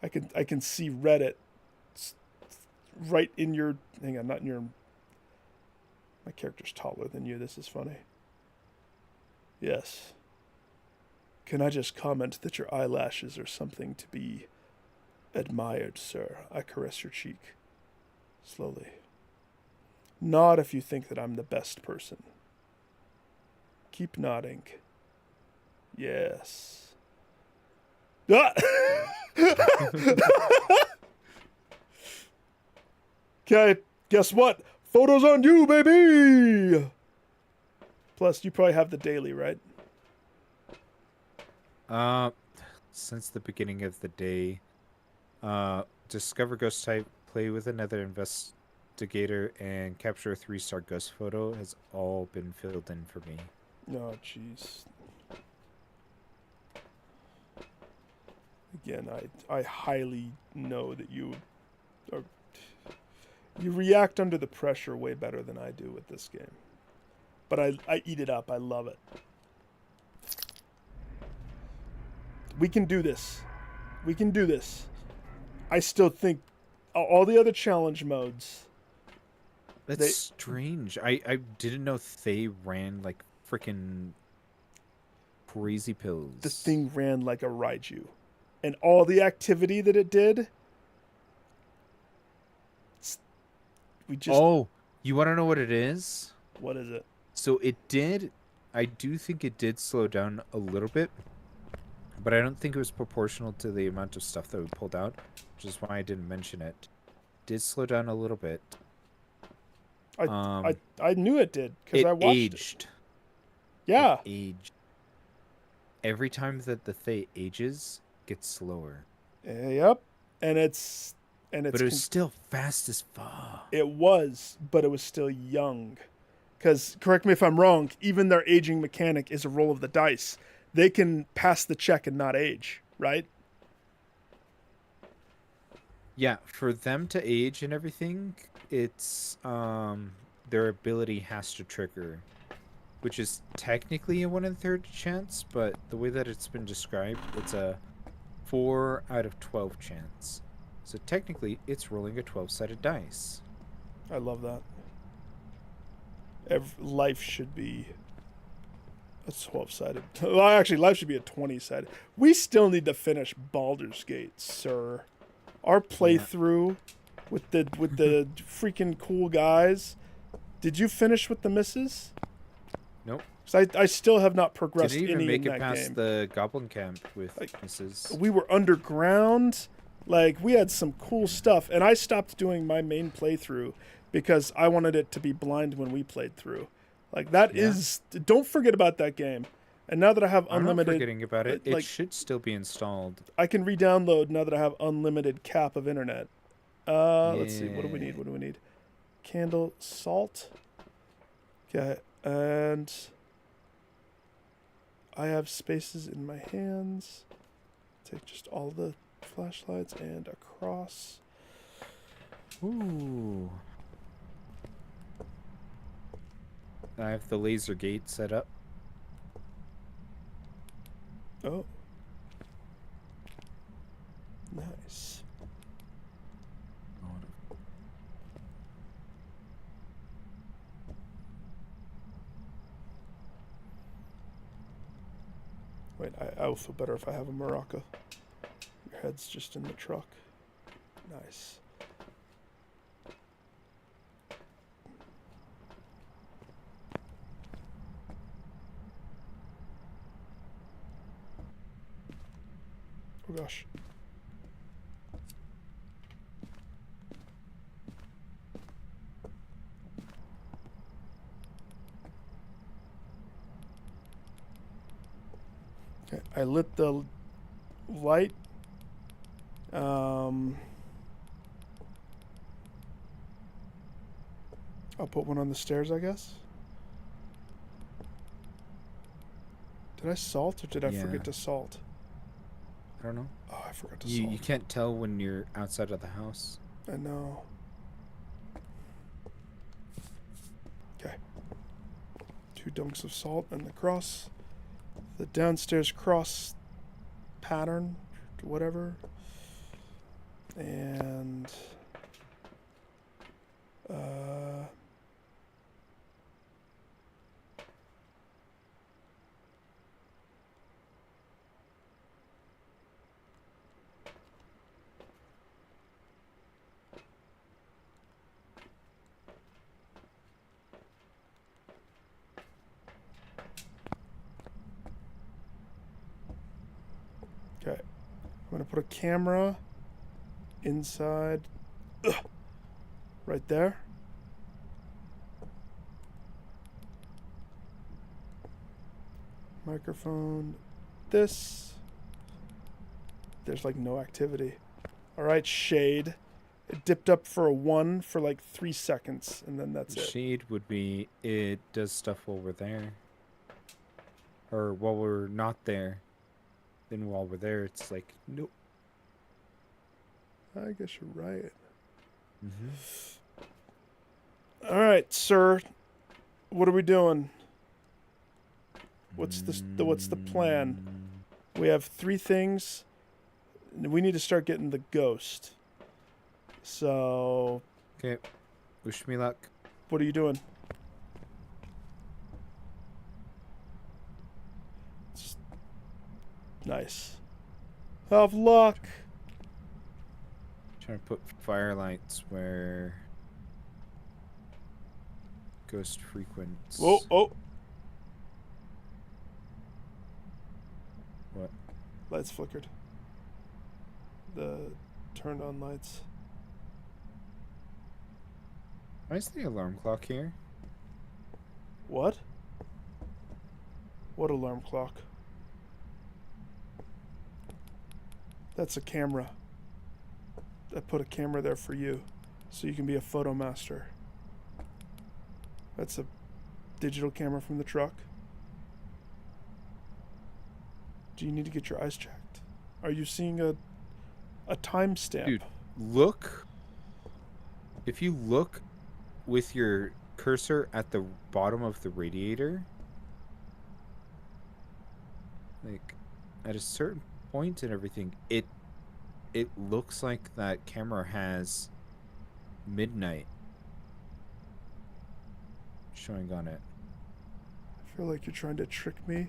I can see Reddit right in your, hang on, not in your, my character's taller than you, this is funny. Yes. Can I just comment that your eyelashes are something to be admired, sir? I caress your cheek. Slowly. Nod if you think that I'm the best person. Keep nodding. Yes. Ah! Okay, guess what? Photos on you, baby! Plus, you probably have the daily, right? Since the beginning of the day, discover ghost type, play with another investigator, and capture a 3-star ghost photo has all been filled in for me. Oh, jeez. Again, I highly know that you react under the pressure way better than I do with this game. But I eat it up. I love it. We can do this. We can do this. I still think all the other challenge modes. That's strange. I didn't know they ran like freaking crazy pills. The thing ran like a Raiju. And all the activity that it did. We just. Oh, you want to know what it is? What is it? So it did. I do think it did slow down a little bit. But I don't think it was proportional to the amount of stuff that we pulled out, which is why I didn't mention it. It did slow down a little bit. I knew it did because I watched aged. it. Yeah. It aged. Every time that the Thay ages, it gets slower. Yep. And it's But it was still fast as fuck. It was, but it was still young. Because, correct me if I'm wrong, even their aging mechanic is a roll of the dice. They can pass the check and not age, right? Yeah, for them to age and everything, it's their ability has to trigger, which is technically a 1/3 chance, but the way that it's been described, it's a 4 out of 12 chance. So technically, it's rolling a 12-sided dice. I love that. Life should be A 12-sided. Well, actually, life should be a 20-sided. We still need to finish Baldur's Gate, sir. Our playthrough with the freaking cool guys. Did you finish with the misses? Nope. 'Cause I still have not progressed Didn't even any make in it that past game. the Goblin Camp with Like, Mrs. We were underground. Like, we had some cool stuff. And I stopped doing my main playthrough because I wanted it to be blind when we played through. Like, that is... Don't forget about that game. And now that I have I'm not unlimited... forgetting about it. It like, should still be installed. I can re-download now that I have unlimited cap of internet. Let's see. What do we need? What do we need? Candle, salt. Okay. And... I have spaces in my hands. Take just all the flashlights and across. Ooh. I have the laser gate set up. Oh. Nice. Wait, I will feel better if I have a maraca. Your head's just in the truck. Nice. Oh gosh. Okay, I lit the light. I'll put one on the stairs, I guess. Did I salt or did I forget to salt? I don't know. Oh, I forgot to You salt. can't tell when you're outside of the house. I know. Okay. 2 dunks of salt and the cross. The downstairs cross pattern, whatever. And okay. I'm gonna put a camera inside. Ugh, right there. Microphone. This. There's like no activity. Alright, shade. It dipped up for a 1 for like 3 seconds, and then that's it. Shade would be it does stuff while we're there. Or while we're not there. Then while we're there, it's like, nope. I guess you're right. Mm-hmm. Alright, sir. What are we doing? What's the plan? We have 3 things. We need to start getting the ghost. So, Okay. Wish me luck. what are you doing? Nice. Have luck. Trying to put firelights where ghost frequents. Oh, oh. What? Lights flickered. The turned on lights. Why is the alarm clock here? What? What alarm clock? That's a camera. I put a camera there for you, so you can be a photo master. That's a digital camera from the truck. Do you need to get your eyes checked? Are you seeing a timestamp? Dude, look. If you look with your cursor at the bottom of the radiator, like at a certain point and everything, it looks like that camera has midnight showing on it. feel like you're trying to trick me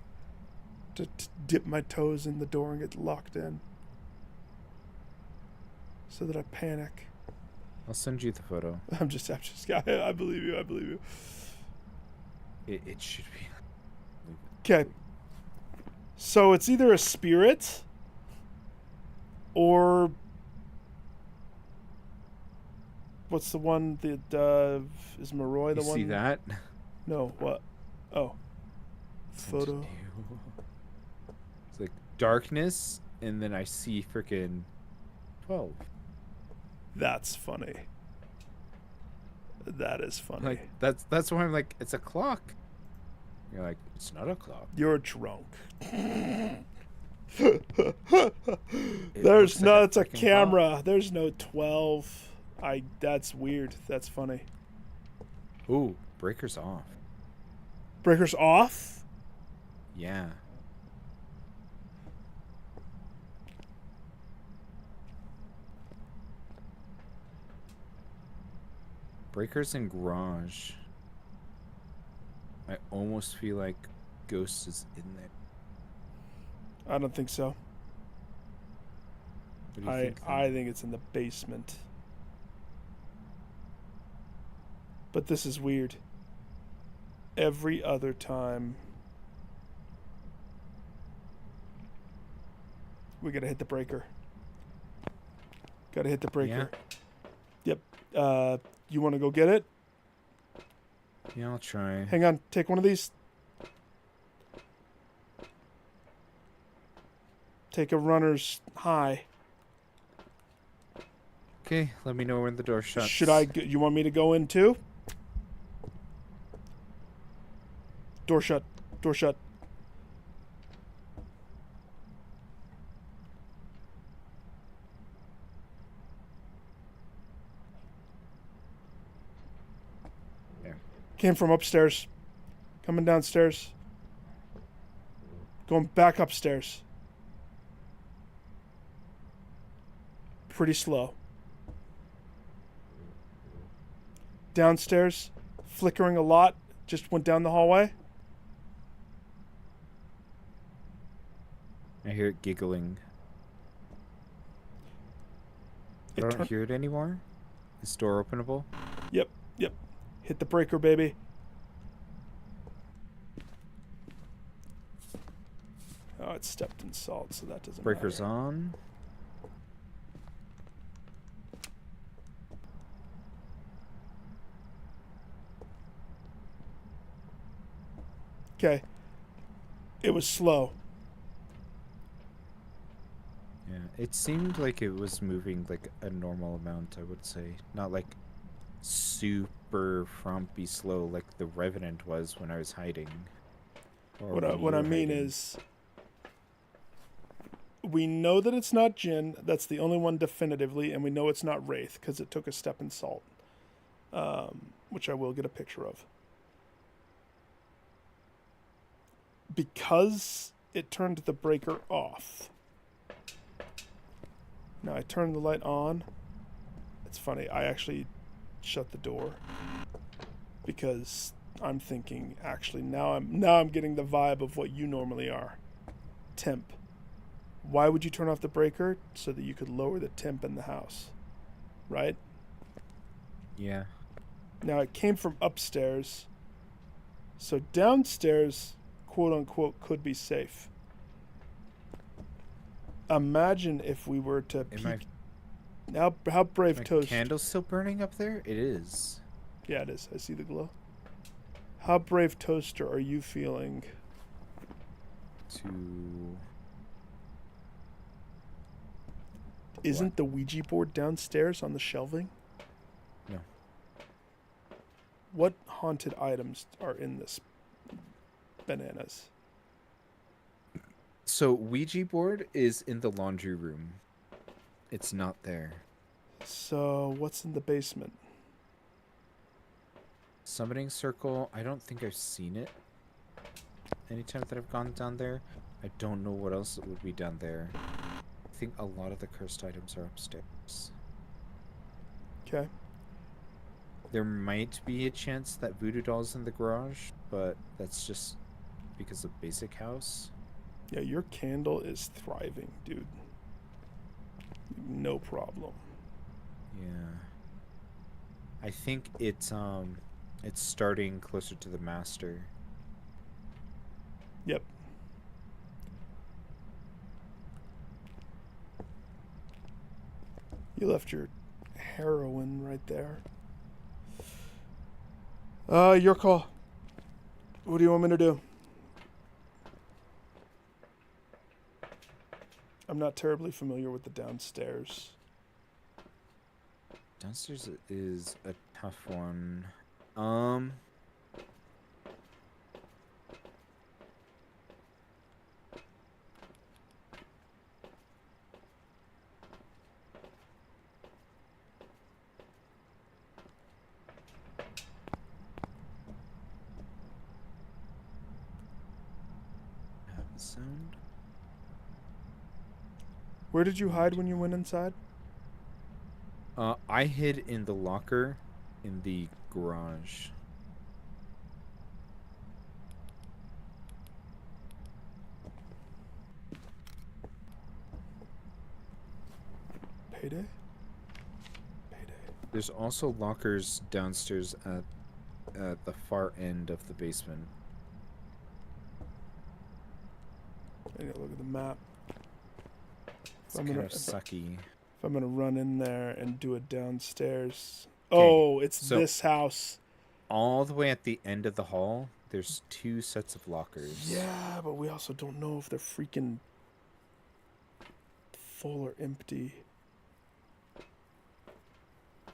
to dip my toes in the door and get locked in so that I panic. I'll send you the photo. I'm just, I believe you. I believe you. It should be. Okay. So it's either a spirit or what's the one that is Maroi the You one? see that? No, what? Oh. Sent it to Photo. you. It's like darkness, and then I see freaking 12. That's funny. That is funny. Like that's why I'm like, it's a clock. You're like, it's not a clock. You're drunk. It There's looks no, like it's a freaking camera. clock. There's no 12. That's weird. That's funny. Ooh, breaker's off. Breaker's off? Yeah. Breakers in garage. I almost feel like Ghost is in there. I don't think so. What do you think? I think it's in the basement. But this is weird. Every other time we gotta hit the breaker. Gotta hit the breaker. Yep. You wanna go get it? Yeah, I'll try. Hang on, take one of these. Take a runner's high. Okay, let me know when the door shuts. Should I? You want me to go in too? Door shut. Door shut. There. Came from upstairs. Coming downstairs. Going back upstairs. Pretty slow. Downstairs. Flickering a lot. Just went down the hallway. I hear it giggling. I It don't hear it anymore. Is door openable? Yep, yep. Hit the breaker, baby. Oh, it stepped in salt, so that doesn't Breaker's matter. on. Okay. It was slow. Yeah, it seemed like it was moving like a normal amount, I would say. Not like super frumpy slow like the Revenant was when I was hiding. Or What when you I were mean hiding. is, we know that it's not Jinn. That's the only one definitively, and we know it's not Wraith because it took a step in salt, which I will get a picture of. Because it turned the breaker off. Now I turned the light on. It's funny. I actually shut the door because I'm thinking. Actually, now I'm getting the vibe of what you normally are. Temp. Why would you turn off the breaker? So that you could lower the temp in the house, right? Yeah. Now it came from upstairs, so downstairs, quote unquote, could be safe. Imagine if we were to Am I- peek. How brave My toast? candle's still burning up there? It is. Yeah, it is. I see the glow. How brave toaster are you feeling? To Isn't the Ouija board downstairs on the shelving? No. What haunted items are in this bananas? So Ouija board is in the laundry room. It's not there. So what's in the basement? Summoning circle, I don't think I've seen it. Anytime that I've gone down there, I don't know what else would be down there. I think a lot of the cursed items are upstairs. Okay. There might be a chance that voodoo doll's in the garage, but that's just because of basic house. Yeah, your candle is thriving, dude. No problem. Yeah. I think it's starting closer to the master. Yep. You left your heroin right there. Your call. What do you want me to do? I'm not terribly familiar with the downstairs. Downstairs is a tough one. Have the sound. Where did you hide when you went inside? I hid in the locker in the garage. Payday? Payday. There's also lockers downstairs at the far end of the basement. I gotta look at the map. It's I'm kind gonna- of sucky. If I'm gonna run in there and do it downstairs. Oh, it's so- this house. All the way at the end of the hall, there's 2 sets of lockers. Yeah, but we also don't know if they're freaking full or empty.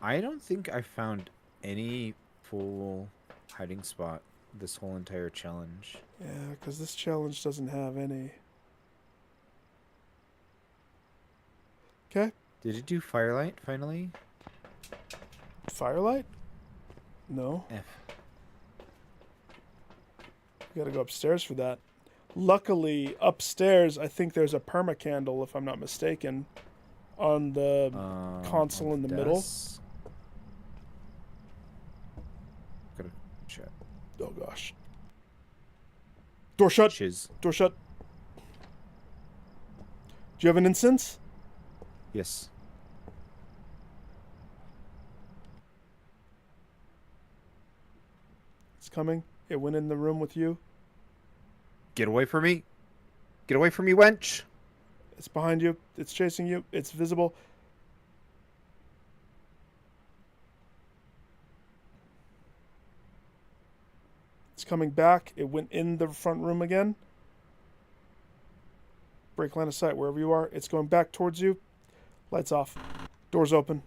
I don't think I found any full hiding spot this whole entire challenge. Yeah, because this challenge doesn't have any. Okay. Did it do firelight finally? Firelight? No. F. We gotta go upstairs for that. Luckily, upstairs, I think there's a perma candle, if I'm not mistaken, on the console on in the middle. desk. Gotta check. Oh gosh. Door shut. Shiz. Door shut. Do you have an incense? Yes. It's coming. It went in the room with you. Get away from me. Get away from me, wench. It's behind you. It's chasing you. It's visible. It's coming back. It went in the front room again. Break line of sight wherever you are. It's going back towards you. Lights off. Doors open.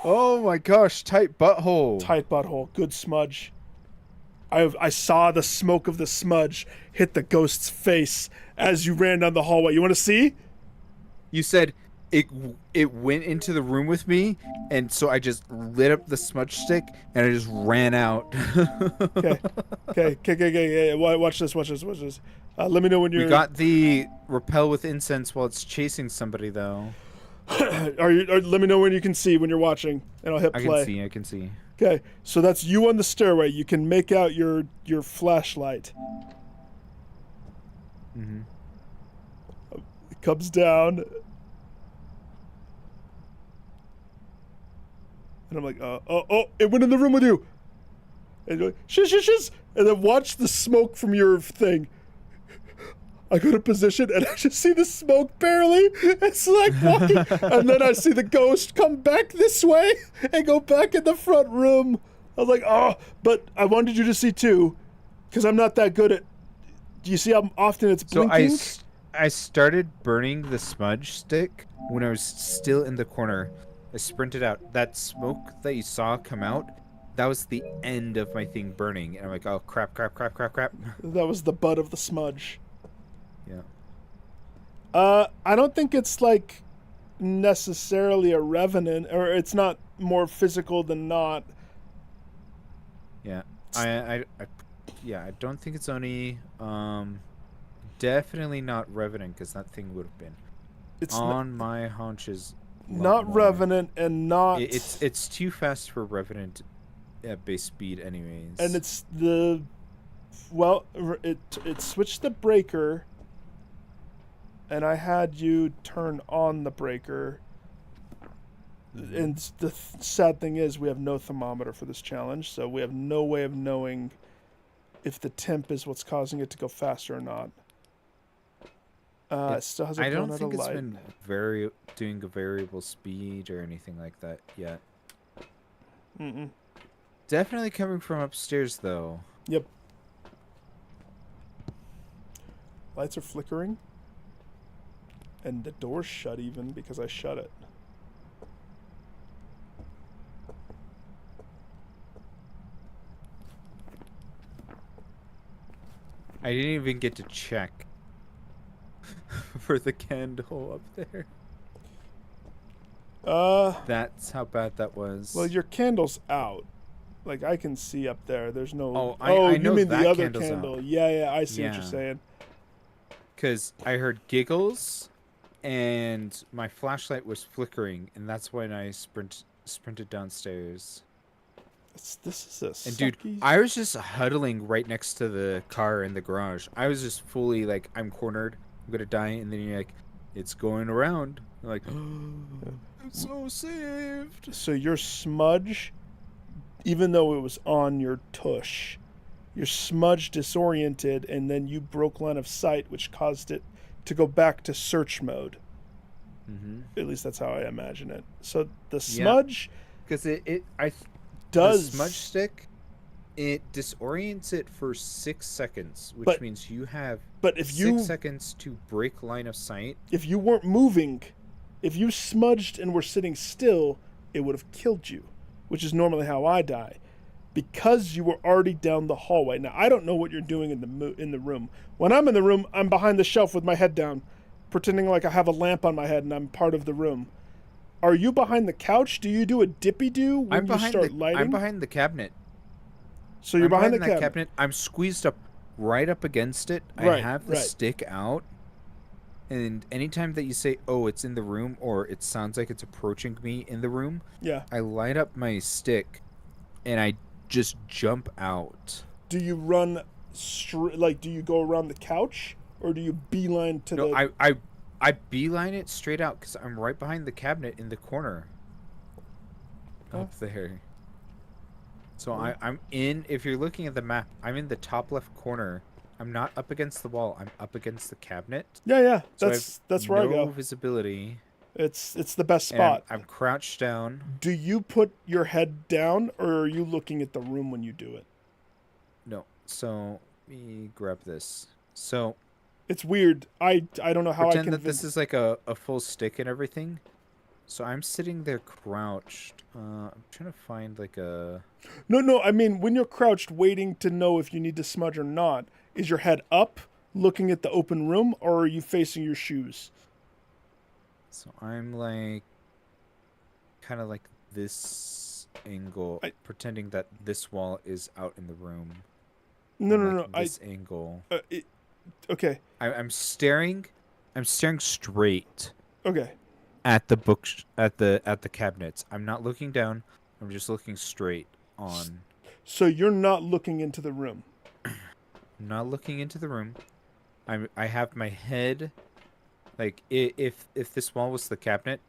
Oh my gosh, tight butthole. Tight butthole. Good smudge. I saw the smoke of the smudge hit the ghost's face as you ran down the hallway. You want to see? You said it went into the room with me, and so I just lit up the smudge stick and I just ran out. Okay. Watch this. Let me know when you're. We got the repel with incense while it's chasing somebody, though. Let me know when you can see when you're watching, and I'll hit play. I can see. Okay, so that's you on the stairway. You can make out your flashlight. Mm-hmm. It comes down, and I'm like, it went in the room with you. And you're like, shiz, and then watch the smoke from your thing. I go to position and I just see the smoke barely. It's like walking, and then I see the ghost come back this way and go back in the front room. I was like, oh, but I wanted you to see too, because I'm not that good at. Do you see how often it's blinking? So I started burning the smudge stick when I was still in the corner. I sprinted out. That smoke that you saw come out, that was the end of my thing burning. And I'm like, oh, crap. That was the butt of the smudge. Yeah. I don't think it's like necessarily a revenant, or it's not more physical than not. Yeah. I don't think it's only definitely not revenant, because that thing would have been It's on my haunches. Not more. Revenant and not. It's too fast for Revenant at base speed, anyways. And it's the. Well, it switched the breaker. And I had you turn on the breaker. And the sad thing is, we have no thermometer for this challenge, so we have no way of knowing if the temp is what's causing it to go faster or not. It still has a I don't donut think of it's light. been doing a variable speed or anything like that yet. Mm-mm. Definitely coming from upstairs, though. Yep. Lights are flickering. And the door's shut even because I shut it. I didn't even get to check for the candle up there. That's how bad that was. Well, your candle's out. Like, I can see up there. There's no... Oh, I you know mean that the other candle's candle. out. Yeah, I see what Yeah. you're saying. Because I heard giggles, and my flashlight was flickering, and that's when I sprinted downstairs. This is a And dude, sucky... I was just huddling right next to the car in the garage. I was just fully like, I'm cornered, I'm gonna die, and then you're like, it's going around. I'm like, I'm so saved. So your smudge, even though it was on your tush, your smudge disoriented, and then you broke line of sight, which caused it to go back to search mode. Mm-hmm. At least that's how I imagine it. So the smudge Because the smudge stick, it disorients it for 6 seconds, which means you have But if 6 seconds to break line of sight. If you weren't moving, if you smudged and were sitting still, it would have killed you, which is normally how I die, because you were already down the hallway. Now I don't know what you're doing in the room. When I'm in the room, I'm behind the shelf with my head down, pretending like I have a lamp on my head and I'm part of the room. Are you behind the couch? Do you do a dippy do when you start lighting? I'm behind the cabinet. So you're behind the that cabinet. I'm squeezed up right up against it. Right, I have the stick out. And anytime that you say, oh, it's in the room, or it sounds like it's approaching me in the room, Yeah. I light up my stick and I just jump out. Do you run do you go around the couch, or do you beeline to the... I beeline it straight out because I'm right behind the cabinet in the corner. Up there. So I'm in, if you're looking at the map, I'm in the top left corner. I'm not up against the wall. I'm up against the cabinet. Yeah. So That's where I go. No visibility. It's the best spot. I'm crouched down. Do you put your head down, or are you looking at the room when you do it? No. So let me grab this. So it's weird. I don't know how I can... Pretend that this is like a full stick and everything. So I'm sitting there crouched. I'm trying to find like a... No, I mean, when you're crouched waiting to know if you need to smudge or not, is your head up, looking at the open room, or are you facing your shoes? So I'm like... kind of like this angle, pretending that this wall is out in the room. No. This angle. Okay. I'm staring straight. Okay. At the book, at the cabinets. I'm not looking down. I'm just looking straight on. So you're not looking into the room. I'm not looking into the room. I have my head, like if this wall was the cabinet,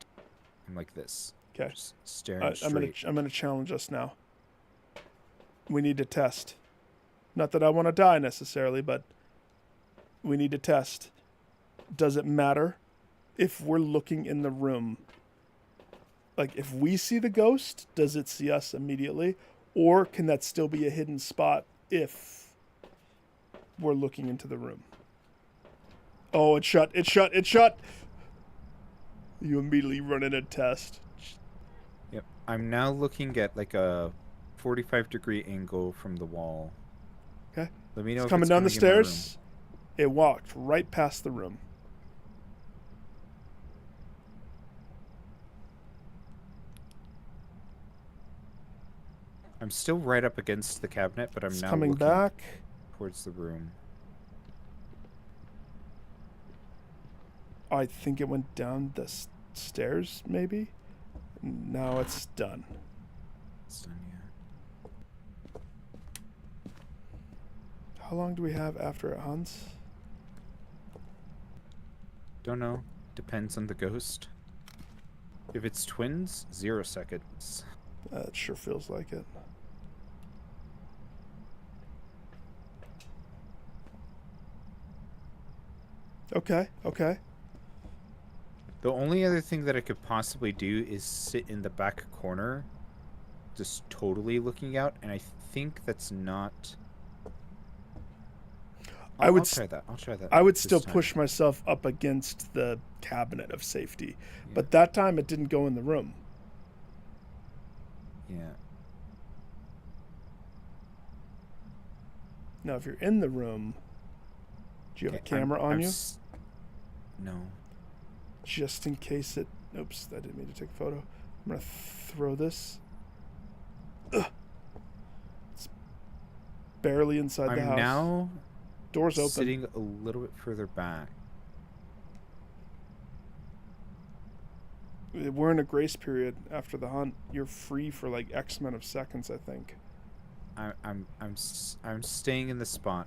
I'm like this. Okay. Just staring straight. I'm gonna challenge us now. We need to test. Not that I want to die necessarily, but we need to test. Does it matter if we're looking in the room? Like, if we see the ghost, does it see us immediately? Or can that still be a hidden spot if we're looking into the room? Oh, it shut. You immediately run in a test. Yep. I'm now looking at like a 45-degree angle from the wall. Okay. Let me know It's if coming it's down the coming in my room. stairs. It walked right past the room. I'm still right up against the cabinet, but I'm It's now coming looking back. towards the room. I think it went down the upstairs, maybe? Now it's done. It's done, yeah. How long do we have after it hunts? Don't know. Depends on the ghost. If it's twins, 0 seconds. It sure feels like it. Okay, okay. The only other thing that I could possibly do is sit in the back corner, just totally looking out, and I think that's not... I'll try that. I'll try that. I would this still time. push myself up against the cabinet of safety. Yeah. But that time it didn't go in the room. Yeah. Now, if you're in the room, do you have a camera on you? No. Just in case it... Oops, I didn't mean to take a photo. I'm going to throw this. Ugh. It's barely inside the I'm house. now Door's open. sitting a little bit further back. We're in a grace period after the hunt. You're free for like X amount of seconds, I think. I'm staying in the spot.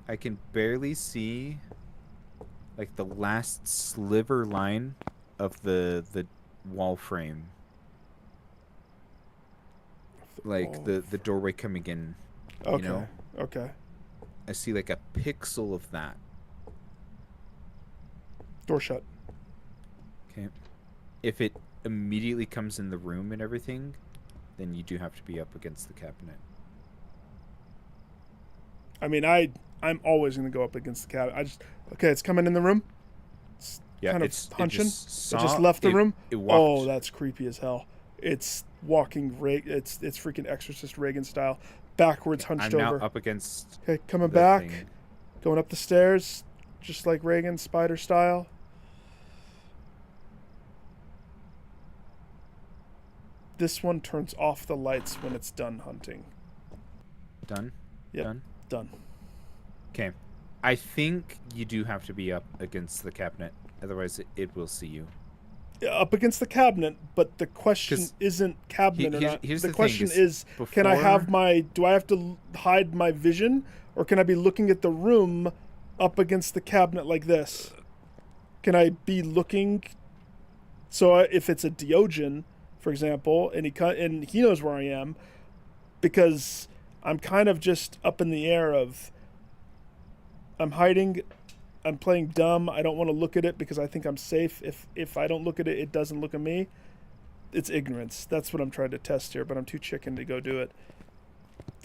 I can barely see like the last sliver line of the wall frame. Like the doorway coming in. Okay. You know? Okay. I see like a pixel of that. Door shut. Okay. If it immediately comes in the room and everything, then you do have to be up against the cabinet. I mean, I'm always going to go up against the cabinet. Okay, it's coming in the room. It's Yeah, kind of it hunching. just left the room. It walked. Oh, that's creepy as hell. It's walking. It's freaking Exorcist Reagan style, backwards, hunched I'm now over. up against. Okay, coming the back, thing. going up the stairs, just like Reagan, spider style. This one turns off the lights when it's done hunting. Done. Yep. Done. Done. Okay. I think you do have to be up against the cabinet, otherwise it will see you. Up against the cabinet, but the question 'Cause isn't cabinet or not. here's The the thing question is is, can I have before- my? Do I have to hide my vision, or can I be looking at the room up against the cabinet like this? Can I be looking? So if it's a Diogen, for example, and he knows where I am, because I'm kind of just up in the air of. I'm hiding. I'm playing dumb. I don't want to look at it because I think I'm safe. If I don't look at it, it doesn't look at me. It's ignorance. That's what I'm trying to test here, but I'm too chicken to go do it.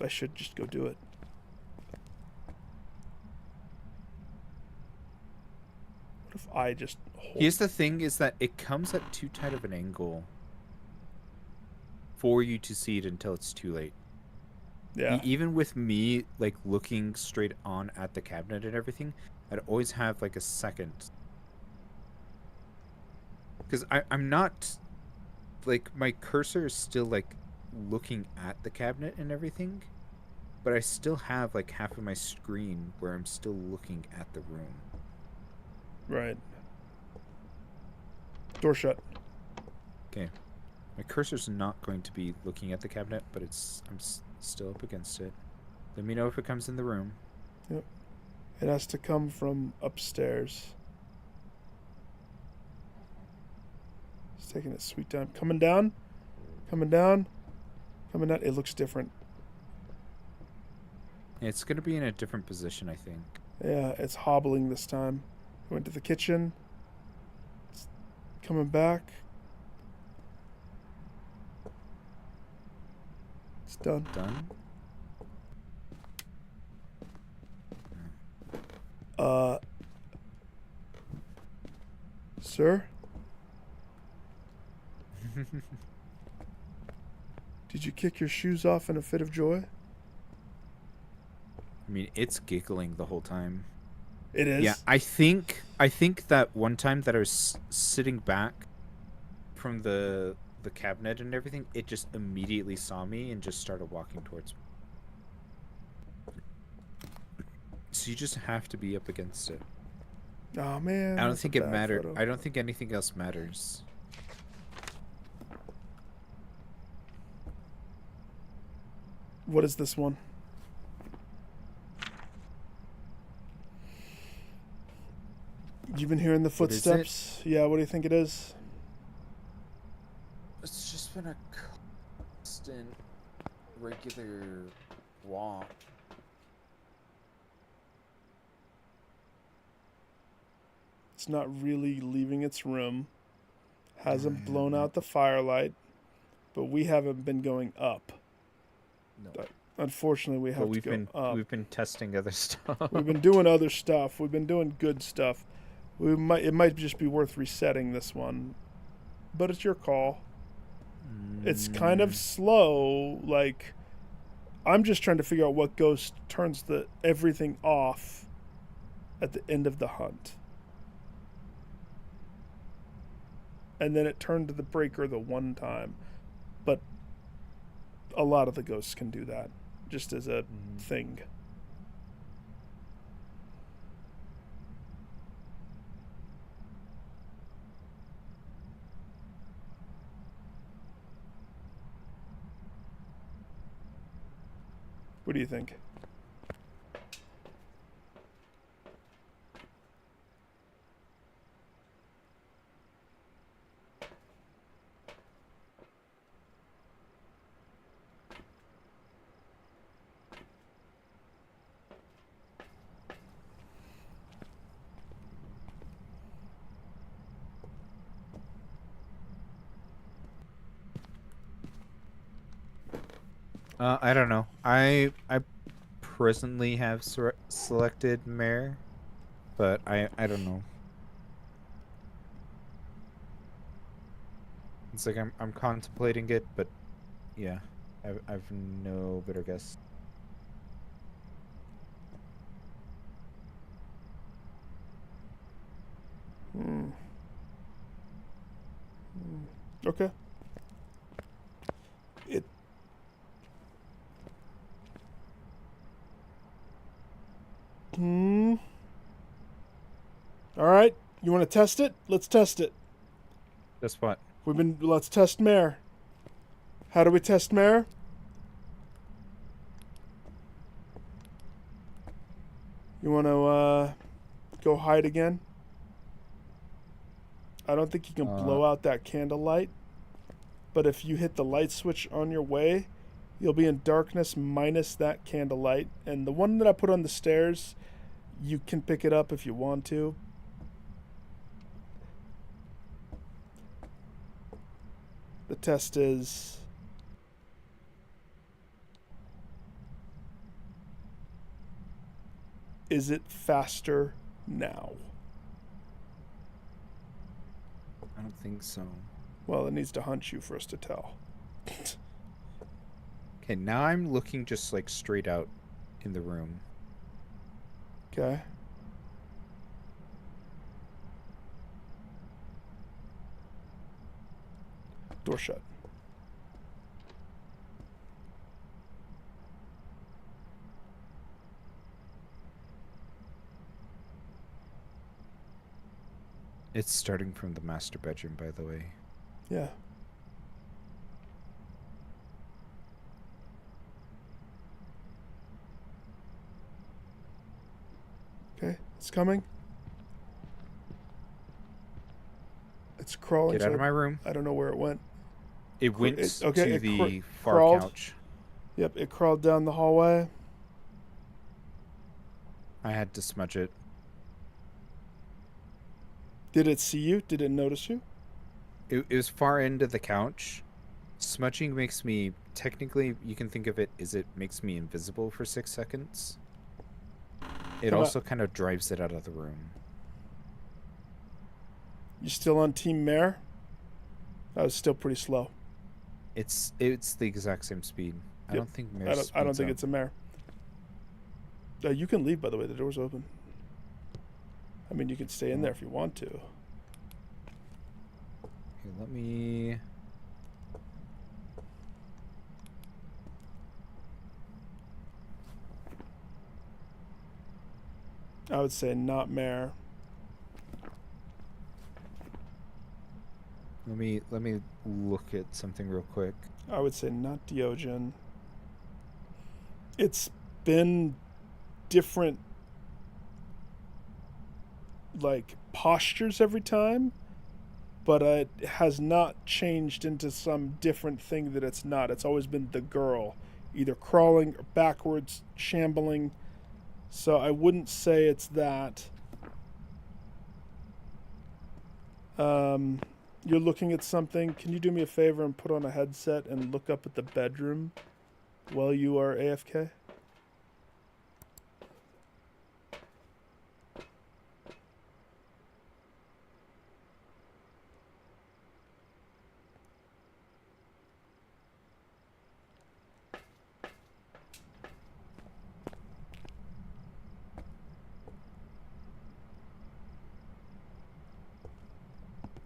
I should just go do it. What if I just hold... Here's the thing: is that it comes at too tight of an angle for you to see it until it's too late. Yeah. Even with me like looking straight on at the cabinet and everything, I'd always have like a second. Because I'm not like my cursor is still like looking at the cabinet and everything, but I still have like half of my screen where I'm still looking at the room. Right. Door shut. Okay. My cursor's not going to be looking at the cabinet, but I'm still up against it. Let me know if it comes in the room. Yep. It has to come from upstairs. It's taking its sweet time. Coming down. Coming down. Coming down. It looks different. It's going to be in a different position, I think. Yeah, it's hobbling this time. Went to the kitchen. It's coming back. It's done. Done? Sir? Did you kick your shoes off in a fit of joy? I mean, it's giggling the whole time. It is? Yeah, I think that one time that I was sitting back from the cabinet and everything, it just immediately saw me and just started walking towards me. So you just have to be up against it. Oh man. I don't that's a think it bad mattered. photo. I don't think anything else matters. What is this one? You've been hearing the What is it? footsteps? Yeah, what do you think it is? It's just been a constant, regular walk. It's not really leaving its room. Hasn't blown out the firelight, but we haven't been going up. No. Unfortunately, we But have to we've go been up. we've been testing other stuff. We've been doing other stuff. We've been doing good stuff. It might just be worth resetting this one, but it's your call. It's kind of slow. Like, I'm just trying to figure out what ghost turns everything off at the end of the hunt, and then it turned to the breaker the one time, but a lot of the ghosts can do that, just as a thing. What do you think? I don't know. I presently have selected mayor, but I don't know. It's like I'm contemplating it, but yeah, I've no better guess. Okay. It. All right. You want to test it? Let's test it. Guess what? Let's test Mare. How do we test Mare? You want to go hide again? I don't think you can blow out that candlelight. But if you hit the light switch on your way, you'll be in darkness minus that candlelight. And the one that I put on the stairs, you can pick it up if you want to. The test is... Is it faster now? I don't think so. Well, it needs to hunt you for us to tell. Okay, now I'm looking just like straight out in the room. Okay. Door shut. It's starting from the master bedroom, by the way. Yeah. Okay, it's coming. It's crawling. Get out of my room. I don't know where it went. It went okay, to it the far crawled. couch. Yep, it crawled down the hallway. I had to smudge it. Did it see you? Did it notice you? It was far into the couch. Smudging makes me, technically, you can think of it as it makes me invisible for 6 seconds. It How also kind of drives it out of the room. You still on Team Mare? That was still pretty slow. It's the exact same speed. I Yep. don't think Mare's I don't think speeds it's a Mare. You can leave, by the way. The door's open. I mean, you can stay in there if you want to. Okay, let me... I would say not Mare. Let me look at something real quick. I would say not Diogen. It's been different, like, postures every time, but it has not changed into some different thing that it's not. It's always been the girl, either crawling or backwards, shambling. So I wouldn't say it's that. You're looking at something. Can you do me a favor and put on a headset and look up at the bedroom while you are AFK?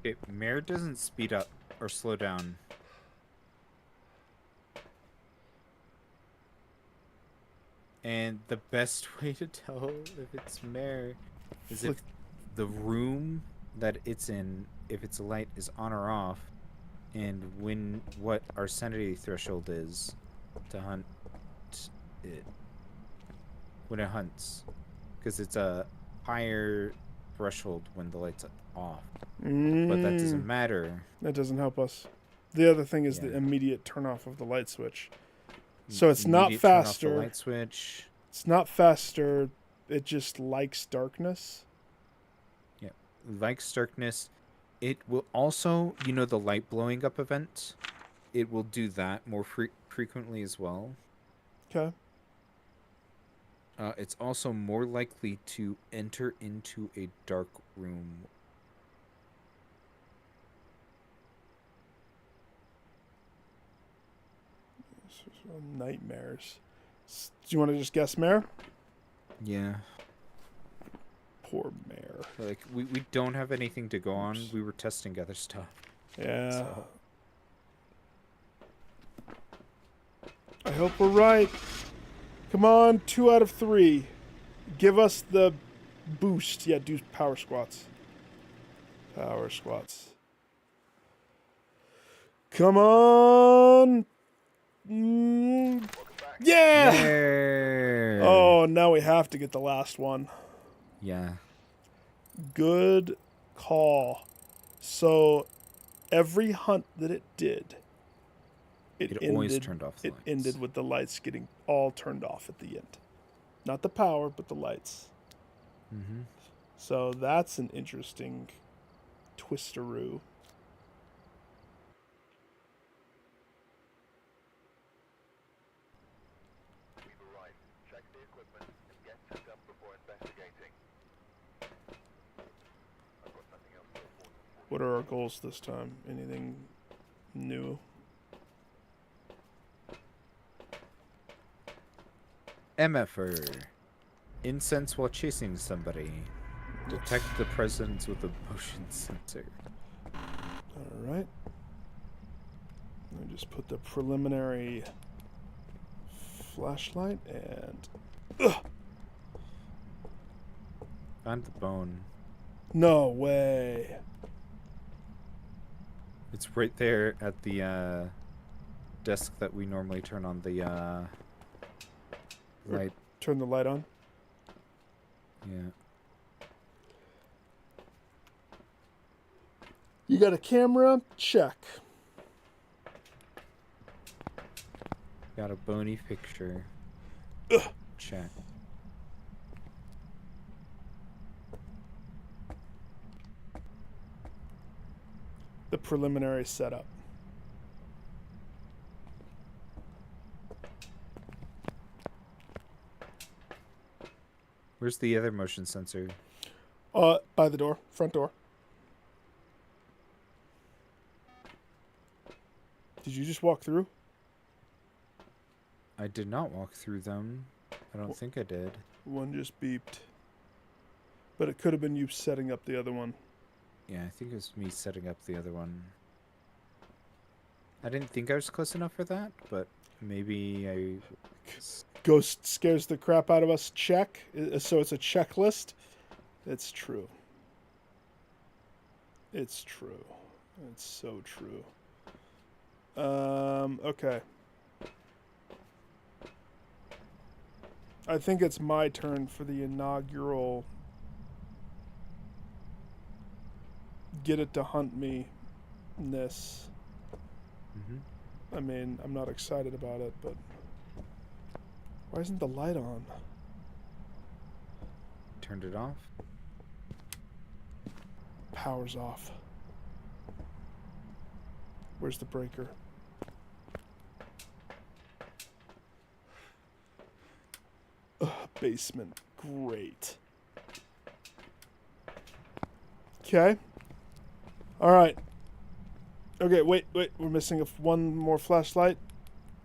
Okay, Mare doesn't speed up or slow down. And the best way to tell if it's Mare is if the room that it's in, if its light is on or off, and when what our sanity threshold is to hunt it when it hunts, because it's a higher threshold when the light's off. But that doesn't matter. That doesn't help us. The other thing is Yeah. the immediate turn off of the light switch. So it's not Immediate turn off the faster. light switch. It's not faster. It just likes darkness. Yeah, likes darkness. It will also, you know, the light blowing up event. It will do that more frequently as well. Okay. It's also more likely to enter into a dark room. Nightmares. Do you want to just guess Mare? Yeah. Poor Mare. Like, we don't have anything to go on. We were testing other stuff. Yeah. So. I hope we're right. Come on, 2 out of 3. Give us the boost. Yeah, do power squats. Power squats. Come on. Yeah. There. Oh, now we have to get the last one. Yeah. Good call. So every hunt that it did, It always turned off the it lights. ended with the lights getting all turned off at the end. Not the power, but the lights. Mm-hmm. So that's an interesting twisteroo. We've arrived. Check the equipment and get set up before investigating. I've got nothing else to report. What are our goals this time? Anything new? MFR. Incense while chasing somebody. Detect the presence with a motion sensor. All right. Let me just put the preliminary flashlight and... Found the bone. No way. It's right there at the desk that we normally turn on the light. Turn the light on. Yeah. You got a camera? Check. Got a bony picture. Check. The preliminary setup. Where's the other motion sensor? By the door, front door. Did you just walk through? I did not walk through them. I don't think I did. One just beeped. But it could have been you setting up the other one. Yeah, I think it was me setting up the other one. I didn't think I was close enough for that, but maybe I... Ghost scares the crap out of us. Check. So it's a checklist. It's true. It's true. It's so true. Okay. I think it's my turn for the inaugural get it to hunt me ness. Mm-hmm. I mean, I'm not excited about it, but why isn't the light on? Turned it off. Power's off. Where's the breaker? Ugh, basement. Great. Okay. All right. Okay, wait. We're missing one more flashlight.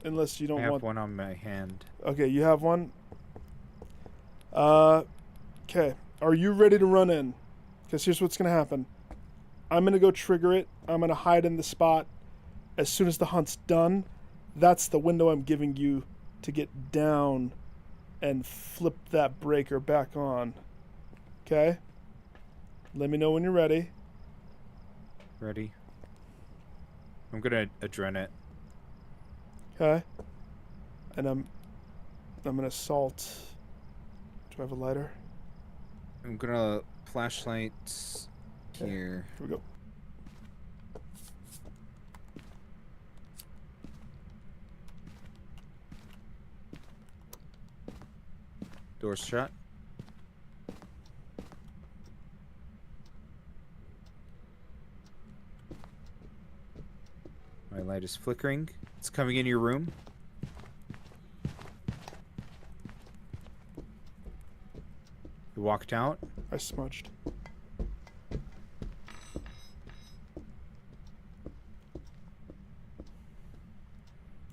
Unless you don't I have want... one on my hand. Okay, you have one? Okay. Are you ready to run in? Because here's what's going to happen. I'm going to go trigger it. I'm going to hide in the spot. As soon as the hunt's done, that's the window I'm giving you to get down and flip that breaker back on. Okay? Let me know when you're ready. Ready? I'm gonna adren it. Okay? And I'm gonna salt. Do I have a lighter? I'm gonna flashlight Okay. here. Here we go. Doors shut. My light is flickering. It's coming in your room. You walked out. I smudged.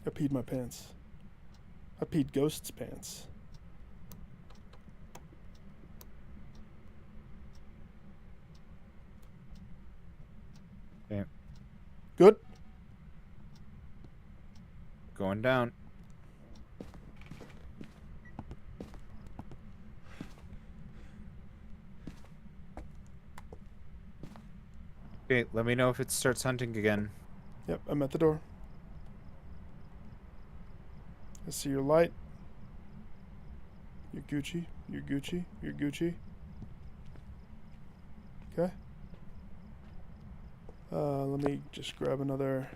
I peed my pants. I peed Ghost's pants. Okay. Good? Going down. Okay, let me know if it starts hunting again. Yep, I'm at the door. I see your light. You're Gucci. You're Gucci. You're Gucci. Okay. Let me just grab another.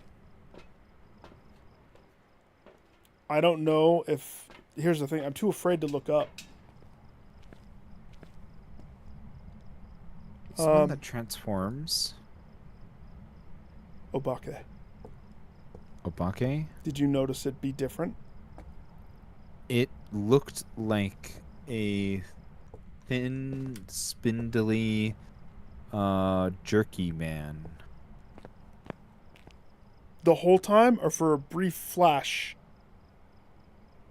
I don't know if... Here's the thing. I'm too afraid to look up. It's one that transforms. Obake. Obake? Did you notice it be different? It looked like a thin, spindly, jerky man. The whole time or for a brief flash?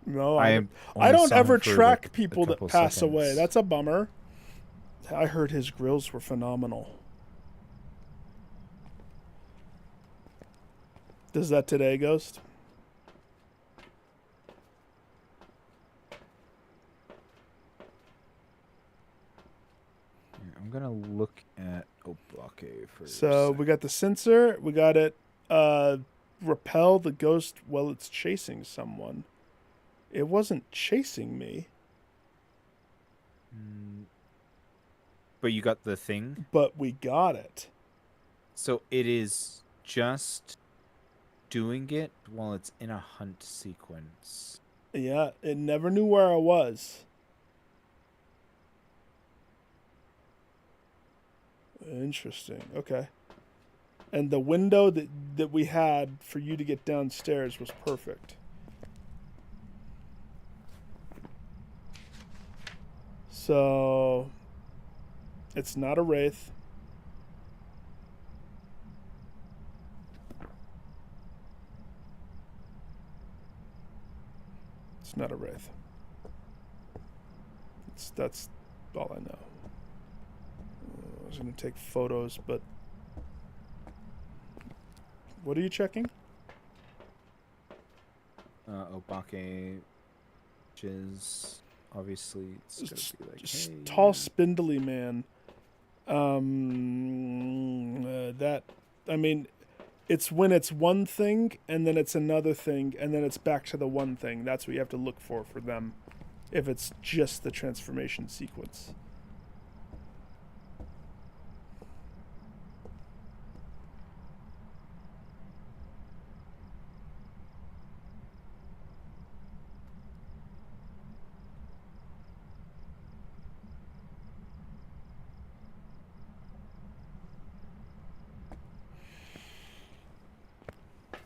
No, I only don't saw ever him for, track like, a people that couple pass away. seconds. That's a bummer. I heard his grills were phenomenal. Does that today, Ghost? Here, I'm gonna look at Obake first. So we got the sensor. We got it repel the ghost while it's chasing someone. It wasn't chasing me. But you got the thing? But we got it. So it is just doing it while it's in a hunt sequence. Yeah, it never knew where I was. Interesting. Okay. And the window that we had for you to get downstairs was perfect. So it's not a wraith. It's not a wraith. That's all I know. I was going to take photos, but... What are you checking? Obake, which is obviously it's gonna be like, hey, Tall, spindly man. That I mean, it's when it's one thing and then it's another thing and then it's back to the one thing. That's what you have to look for them. If it's just the transformation sequence.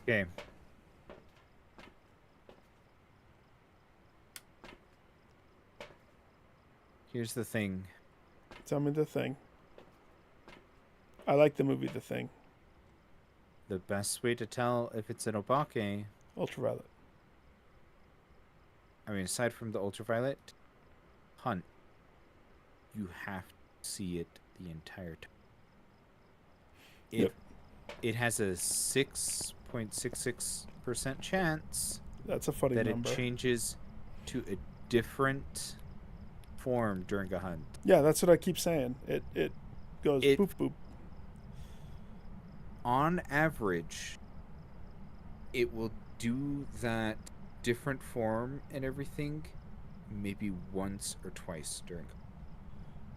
Okay. Here's the thing. Tell me the thing. I like the movie The Thing. The best way to tell if it's an obake, Ultraviolet. I mean, aside from the ultraviolet, hunt. You have to see it the entire time. Yep. It has a 6.66% chance That's a funny that number. it changes to a different form during a hunt. Yeah, that's what I keep saying. It goes It- boop boop. On average, it will do that different form and everything maybe once or twice during.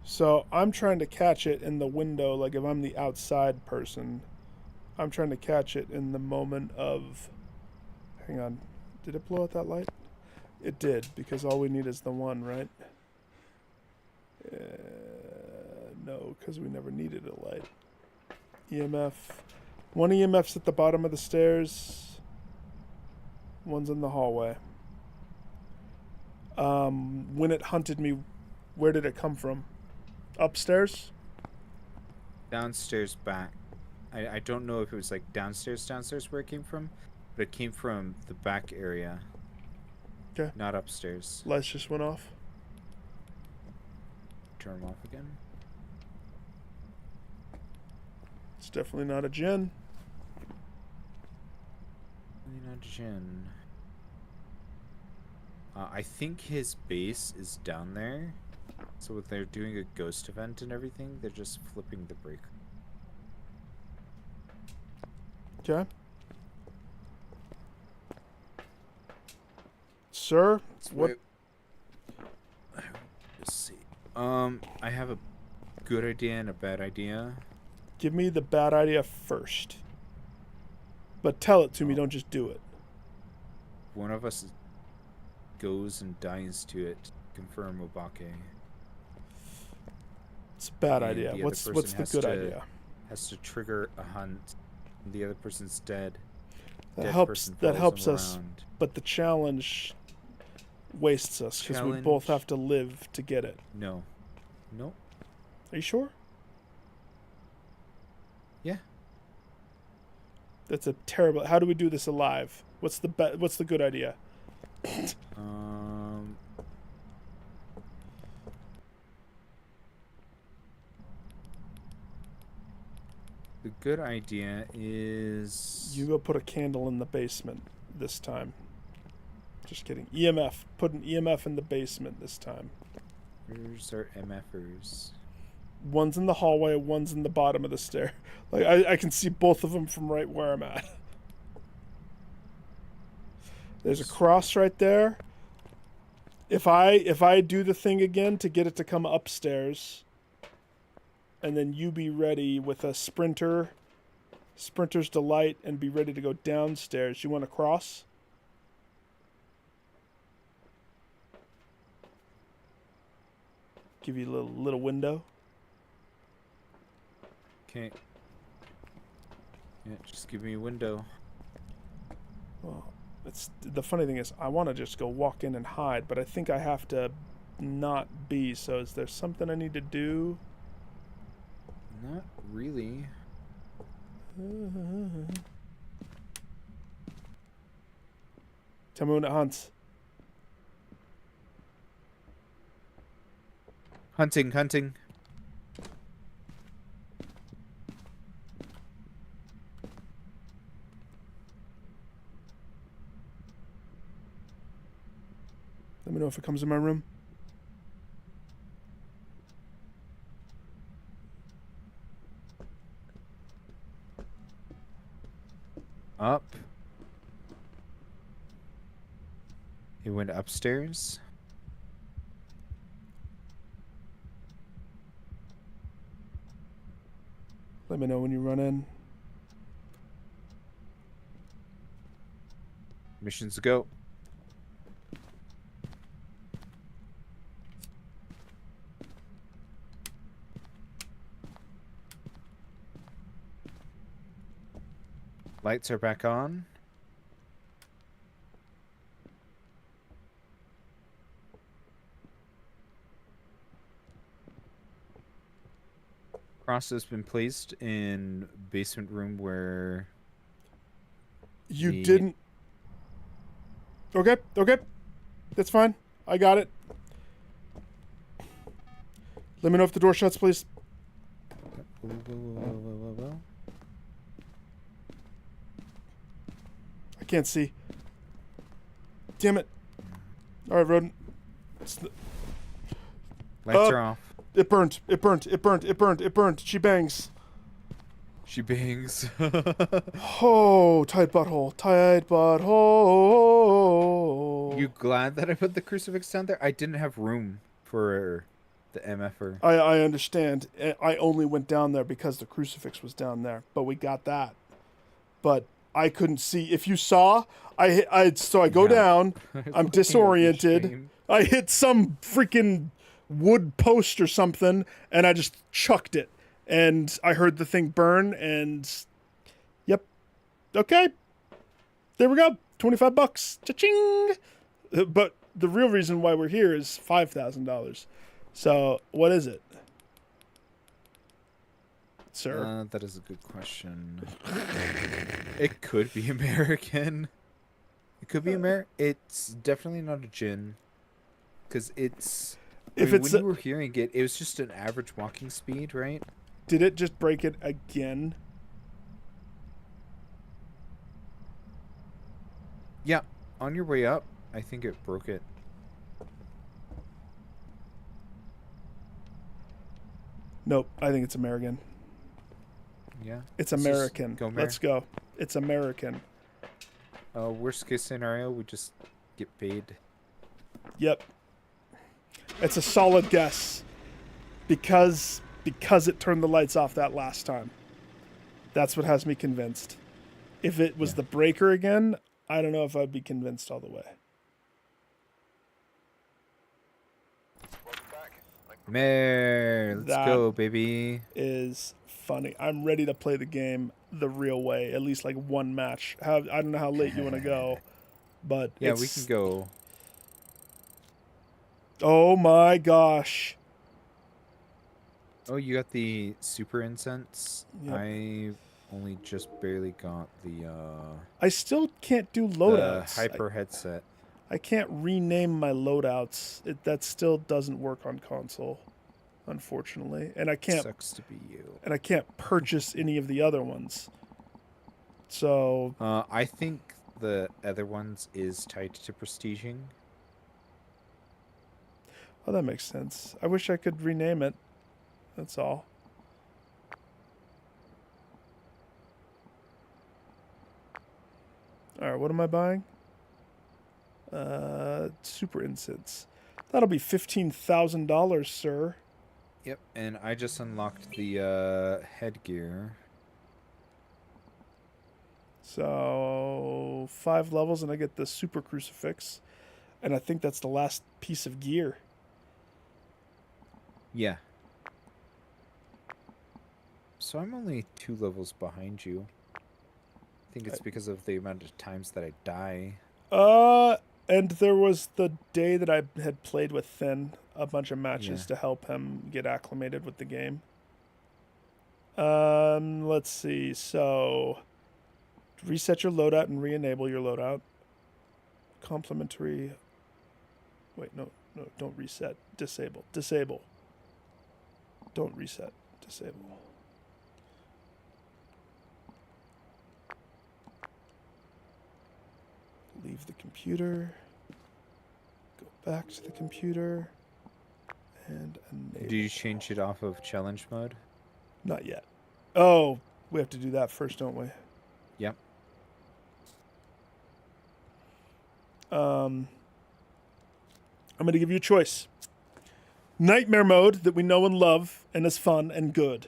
So I'm trying to catch it in the window, like if I'm the outside person, I'm trying to catch it in the moment of. Hang on, did it blow out that light? It did, because all we need is the one, right? No, because we never needed a light. EMF. One EMF's at the bottom of the stairs. One's in the hallway. When it hunted me, where did it come from? Upstairs? Downstairs back. I don't know if it was like downstairs where it came from, but it came from the back area. Okay. Not upstairs. Lights just went off. Turn them off again. It's definitely not a Jin. Not Jin. I think his base is down there. So if they're doing a ghost event and everything, they're just flipping the breaker. Okay. Sir, what? Let's see. I have a good idea and a bad idea. Give me the bad idea first. But tell it to me, don't just do it. One of us goes and dies to it. Confirm Obake. It's a bad And idea. the other What's the person good idea? Has to trigger a hunt. And the other person's dead. That Dead helps. person That follows helps them us. around. But the challenge wastes us because we both Challenge? have to live to get it. No. Nope. Are you sure? Yeah. That's a terrible. How do we do this alive? What's the What's the good idea? The good idea is You go put a candle in the basement this time. Just kidding. EMF. Put an EMF in the basement this time. Where's our MFers? One's in the hallway, one's in the bottom of the stair. Like I can see both of them from right where I'm at. There's a cross right there. If I do the thing again to get it to come upstairs, and then you be ready with a sprinter's delight, and be ready to go downstairs. You want to cross? Give you a little window. Okay. Yeah, just give me a window. Well, it's the funny thing is I want to just go walk in and hide, but I think I have to not be. So is there something I need to do? Not really. Tell me when it hunts. Hunting. Let me know if it comes in my room. up. He went upstairs. Let me know when you run in. Missions to go. Lights are back on. Cross has been placed in basement room where You The- didn't. Okay, okay. That's fine. I got it. Let me know if the door shuts, please. I can't see. Damn it. All right, Rodent. Lights are off. It burnt. It burnt. It burnt. It burnt. It burnt. She bangs. She bangs. Oh, tight butthole. Tight butthole. You glad that I put the crucifix down there? I didn't have room for the MFer. I understand. I only went down there because the crucifix was down there, but we got that. But I couldn't see. If you saw, so I go Yeah. down. I'm Looking at the disoriented. stream. I hit some freaking wood post or something, and I just chucked it. And I heard the thing burn, and yep. Okay. There we go. $25. Cha-ching! But the real reason why we're here is $5,000. So, what is it? Sir? That is a good question. It could be American. It could be American. It's definitely not a gin. Because it's... If when it's you were hearing it, it was just an average walking speed, right? Did it just break it again? Yeah. On your way up, I think it broke it. Nope, I think it's American. Yeah. It's Let's just American. go Let's go. It's American. Worst case scenario, we just get paid. Yep. It's a solid guess. Because it turned the lights off that last time. That's what has me convinced. If it was the breaker again, I don't know if I'd be convinced all the way. Welcome back. Mare, let's That- go, baby. Is funny. I'm ready to play the game the real way. At least like one match. I don't know how late you want to go, but Yeah, it's, we can go. Oh my gosh. Oh, you got the super incense? Yep. I only just barely got the I still can't do loadouts. hyper headset. I can't rename my loadouts. That still doesn't work on console, unfortunately. And I can't Sucks to be you. purchase any of the other ones. So I think the other ones is tied to prestiging. oh, that makes sense. I wish I could rename it. That's all. All right, what am I buying? Super incense. That'll be $15,000, sir. Yep, and I just unlocked the headgear. So 5 levels, and I get the super crucifix, and I think that's the last piece of gear. Yeah. So I'm only 2 levels behind you. I think it's because of the amount of times that I die. And there was the day that I had played with Finn a bunch of matches Yeah. to help him get acclimated with the game. Let's see. So, reset your loadout and re-enable your loadout. Complementary. Wait, no, don't reset. Disable. Disable. Don't reset. Disable. Leave the computer. Go back to the computer. And enable. Do you change it off of challenge mode? Not yet. Oh, we have to do that first, don't we? Yep. I'm going to give you a choice. Nightmare mode that we know and love and is fun and good.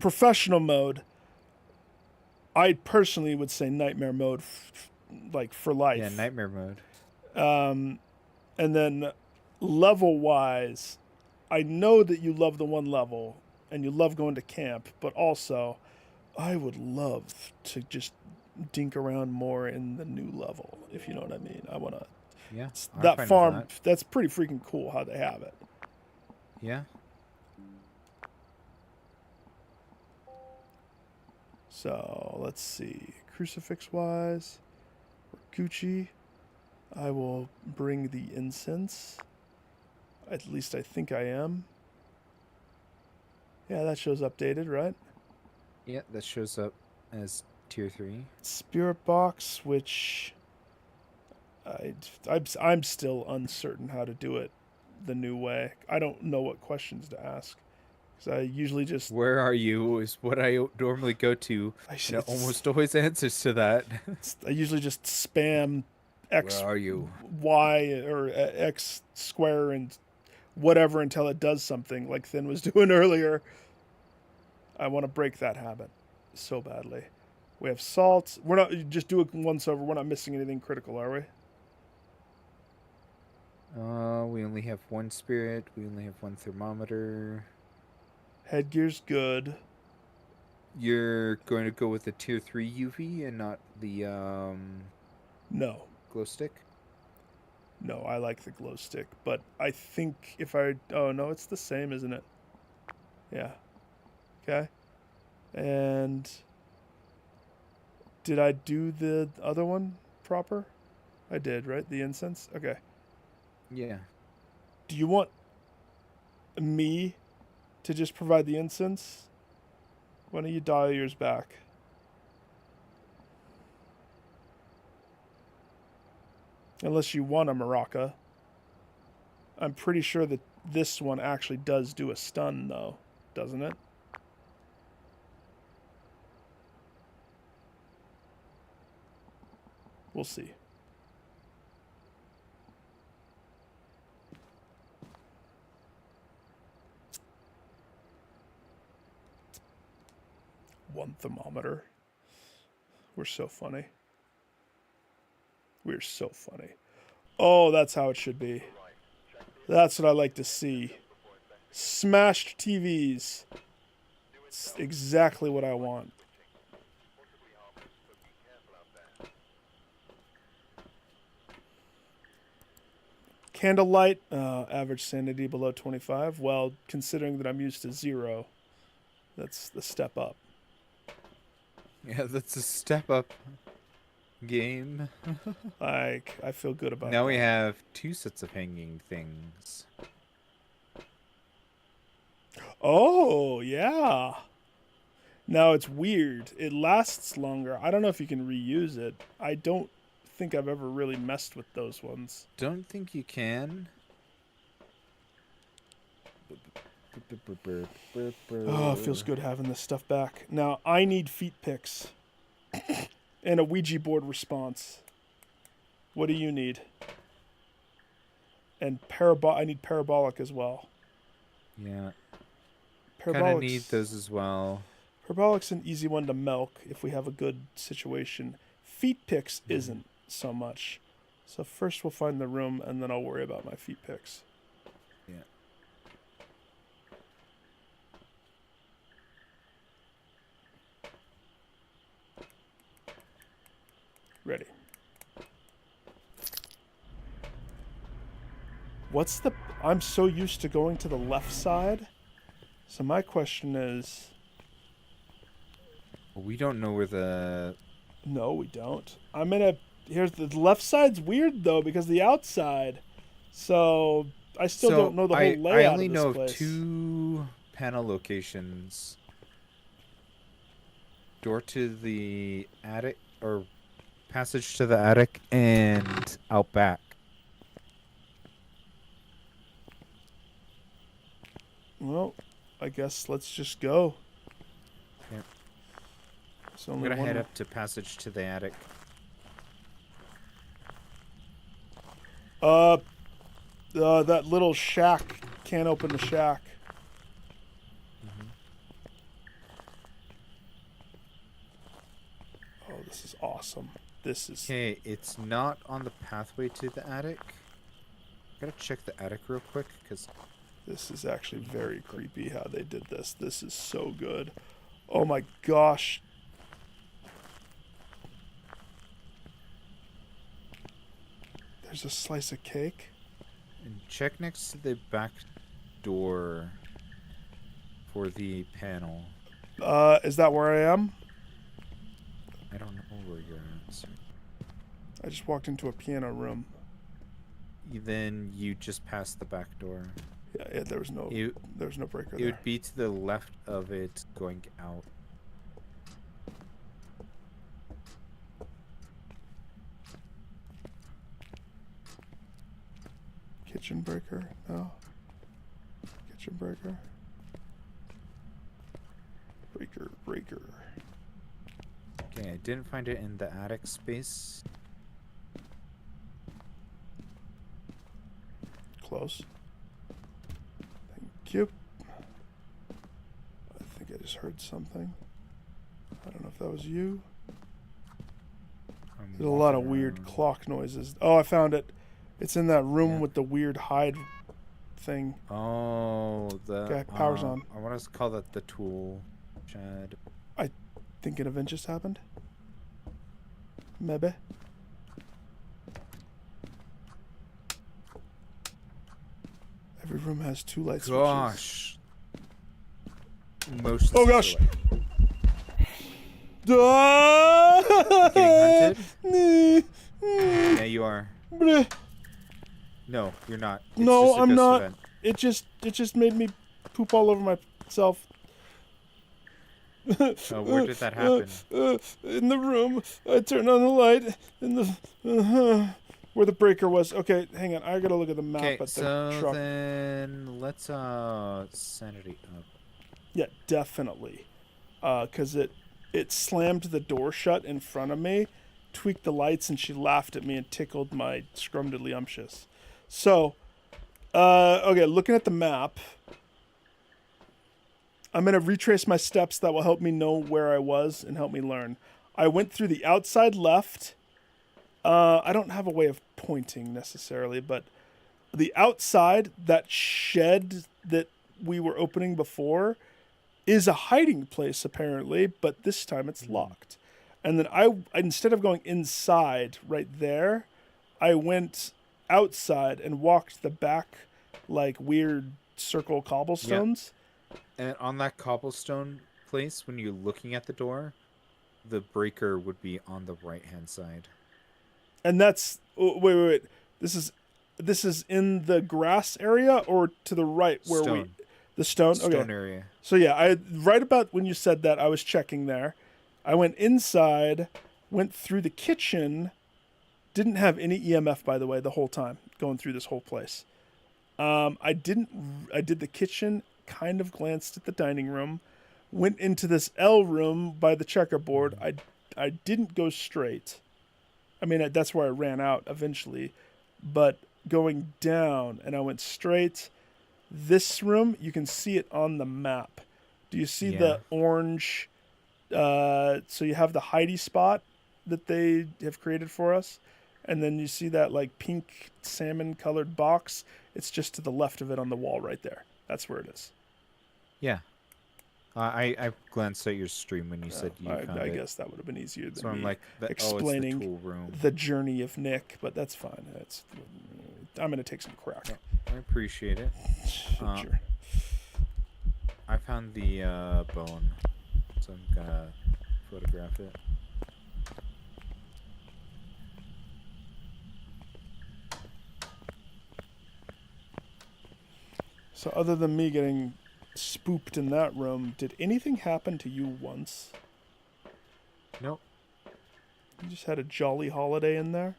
Professional mode, I personally would say nightmare mode, like for life. Yeah, nightmare mode. And then level-wise, I know that you love the one level and you love going to camp, but also I would love to just dink around more in the new level, if you know what I mean. I want to... Yeah. I'm That fine with farm, that. that's pretty freaking cool how they have it. Yeah. So let's see. Crucifix wise, Gucci. I will bring the incense. At least I think I am. Yeah, that shows updated, right? Yeah, that shows up as tier 3. Spirit box, which I'm still uncertain how to do it the new way. I don't know what questions to ask. Because I usually just... Where are you is what I normally go to. And it almost always answers to that. I usually just spam X, Where are you? Y, or X square and whatever until it does something like Thin was doing earlier. I want to break that habit so badly. We have salt. We're not just do it once over. We're not missing anything critical, are we? We only have one spirit. We only have one thermometer. Headgear's good. You're going to go with the tier 3 UV and not the No. glow stick? No, I like the glow stick, but I think if I... Oh, no, it's the same, isn't it? Yeah. Okay. And... Did I do the other one proper? I did, right? The incense? Okay. Yeah. Do you want me to just provide the incense? Why don't you dial yours back? Unless you want a maraca. I'm pretty sure that this one actually does do a stun, though. Doesn't it? We'll see. One thermometer. We're so funny. We're so funny. Oh, that's how it should be. That's what I like to see. Smashed TVs. It's exactly what I want. Candlelight, average sanity below 25. Well, considering that I'm used to 0, that's the step up. Yeah, that's a step up game. Like, I feel good about Now that. we have 2 sets of hanging things. Oh, yeah. Now it's weird. It lasts longer. I don't know if you can reuse it. I don't think I've ever really messed with those ones. Don't think you can. Oh, it feels good having this stuff back. Now, I need feet picks and a Ouija board response. What do you need? And I need parabolic as well. Yeah. Kind of need those as well. Parabolic's an easy one to milk if we have a good situation. Feet picks isn't so much. So first we'll find the room, and then I'll worry about my feet picks. Yeah. Ready. What's the... I'm so used to going to the left side. So my question is... We don't know where the... No, we don't. I'm in a... Here's the left side's weird, though, because the outside. So I still don't know the whole layout I only of this know place. of 2 panel locations. Door to the attic, or passage to the attic, and out back. Well, I guess let's just go. Yep. It's I'm only gonna one. head up to passage to the attic. That little shack can't open the shack. Oh, this is awesome. This is... Okay, it's not on the pathway to the attic. Gotta check the attic real quick, because... This is actually very creepy how they did this. This is so good. Oh my gosh. There's a slice of cake. And check next to the back door for the panel. Is that where I am? I don't know where you're at. So I just walked into a piano room. then you just passed the back door. Yeah, there was no breaker It there. would be to the left of it going out. Kitchen breaker? No. Kitchen breaker. Breaker. Okay, I didn't find it in the attic space. Close. Thank you. I think I just heard something. I don't know if that was you. I'm There's a lot of walking weird around. clock noises. Oh, I found it. It's in that room Yeah. with the weird hide thing. Oh, the Okay, power's on. I want to call that the tool shed. Think an event just happened? Maybe. Every room has 2 light switches. Gosh. Most. Oh gosh. Getting hunted? Bleh. Yeah, you are. No, you're not. It's No, just a I'm ghost not. event. It just made me poop all over myself. Oh, where did that happen? In the room. I turned on the light in the where the breaker was. Okay, hang on. I gotta look at the map Okay, at the so truck. then let's sanity up. Yeah, definitely. Cause it slammed the door shut in front of me, tweaked the lights, and she laughed at me and tickled my scrumdiddlyumptious. So, okay, looking at the map, I'm going to retrace my steps that will help me know where I was and help me learn. I went through the outside left. I don't have a way of pointing necessarily, but the outside, that shed that we were opening before, is a hiding place apparently, but this time it's locked. And then I instead of going inside right there, I went outside and walked the back like weird circle cobblestones. And on that cobblestone place, when you're looking at the door, the breaker would be on the right-hand side. And that's wait. This is in the grass area or to the right where Stone. the stone. Okay. Stone area. So yeah, right about when you said that, I was checking there. I went inside, went through the kitchen, didn't have any EMF by the way the whole time going through this whole place. I did the kitchen, kind of glanced at the dining room, went into this L room by the checkerboard. I didn't go straight. I mean, that's where I ran out eventually, but going down and I went straight. This room, you can see it on the map. Do you see the orange? So you have the Heidi spot that they have created for us, and then you see that like pink salmon colored box. It's just to the left of it on the wall right there. That's where it is. Yeah. I glanced at your stream when you said you found I it. guess that would have been easier than So I'm me like, explaining it's the tool room. the journey of Nick, but that's fine. I'm gonna take some crack. I appreciate it. Sure. I found the bone, so I'm gonna photograph it. So other than me getting spooked in that room, did anything happen to you once? Nope. You just had a jolly holiday in there?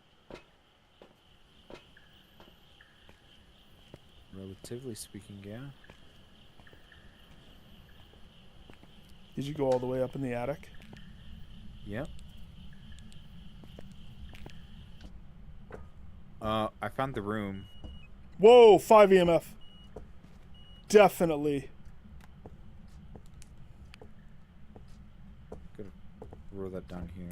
Relatively speaking, yeah. Did you go all the way up in the attic? Yep. I found the room. Whoa, 5 EMF. Definitely. Gonna roll that down here.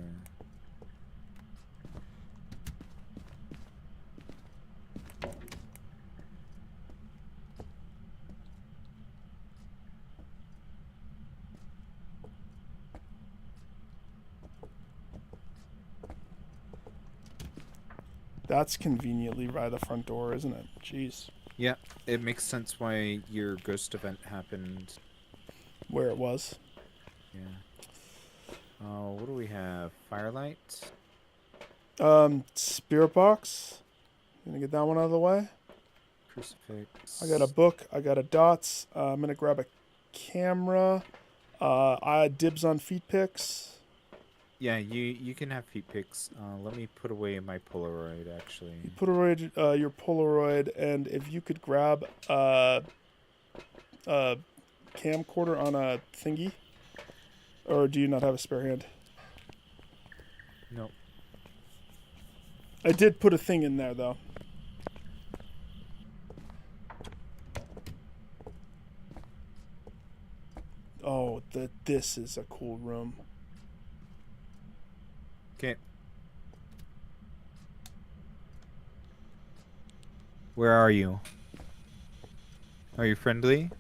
That's conveniently by the front door, isn't it? Jeez. Yeah, it makes sense why your ghost event happened. Where it was. Yeah. What do we have? Firelight? Spirit box. Gonna get that one out of the way. Crucifix. I got a book. I got a dots. I'm gonna grab a camera. I dibs on feet pics. Yeah, you can have feet pics. Let me put away my Polaroid, actually. Polaroid, your Polaroid, and if you could grab a camcorder on a thingy, or do you not have a spare hand? Nope. I did put a thing in there though. Oh, this is a cool room. Okay. Where are you? Are you friendly?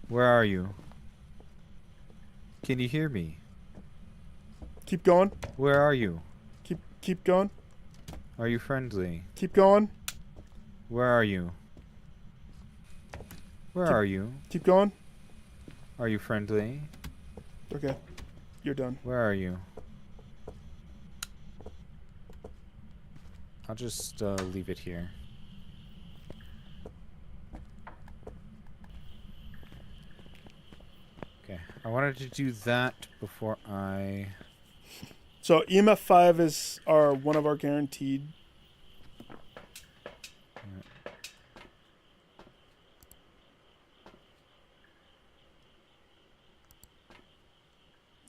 Where are you? Can you hear me? Keep going. Where are you? Keep going. Are you friendly? Keep going. Where are you? Where are you? Keep going. Are you friendly? Okay, you're done. Where are you? I'll just leave it here. Okay, I wanted to do that before I... So EMF 5 is one of our guaranteed.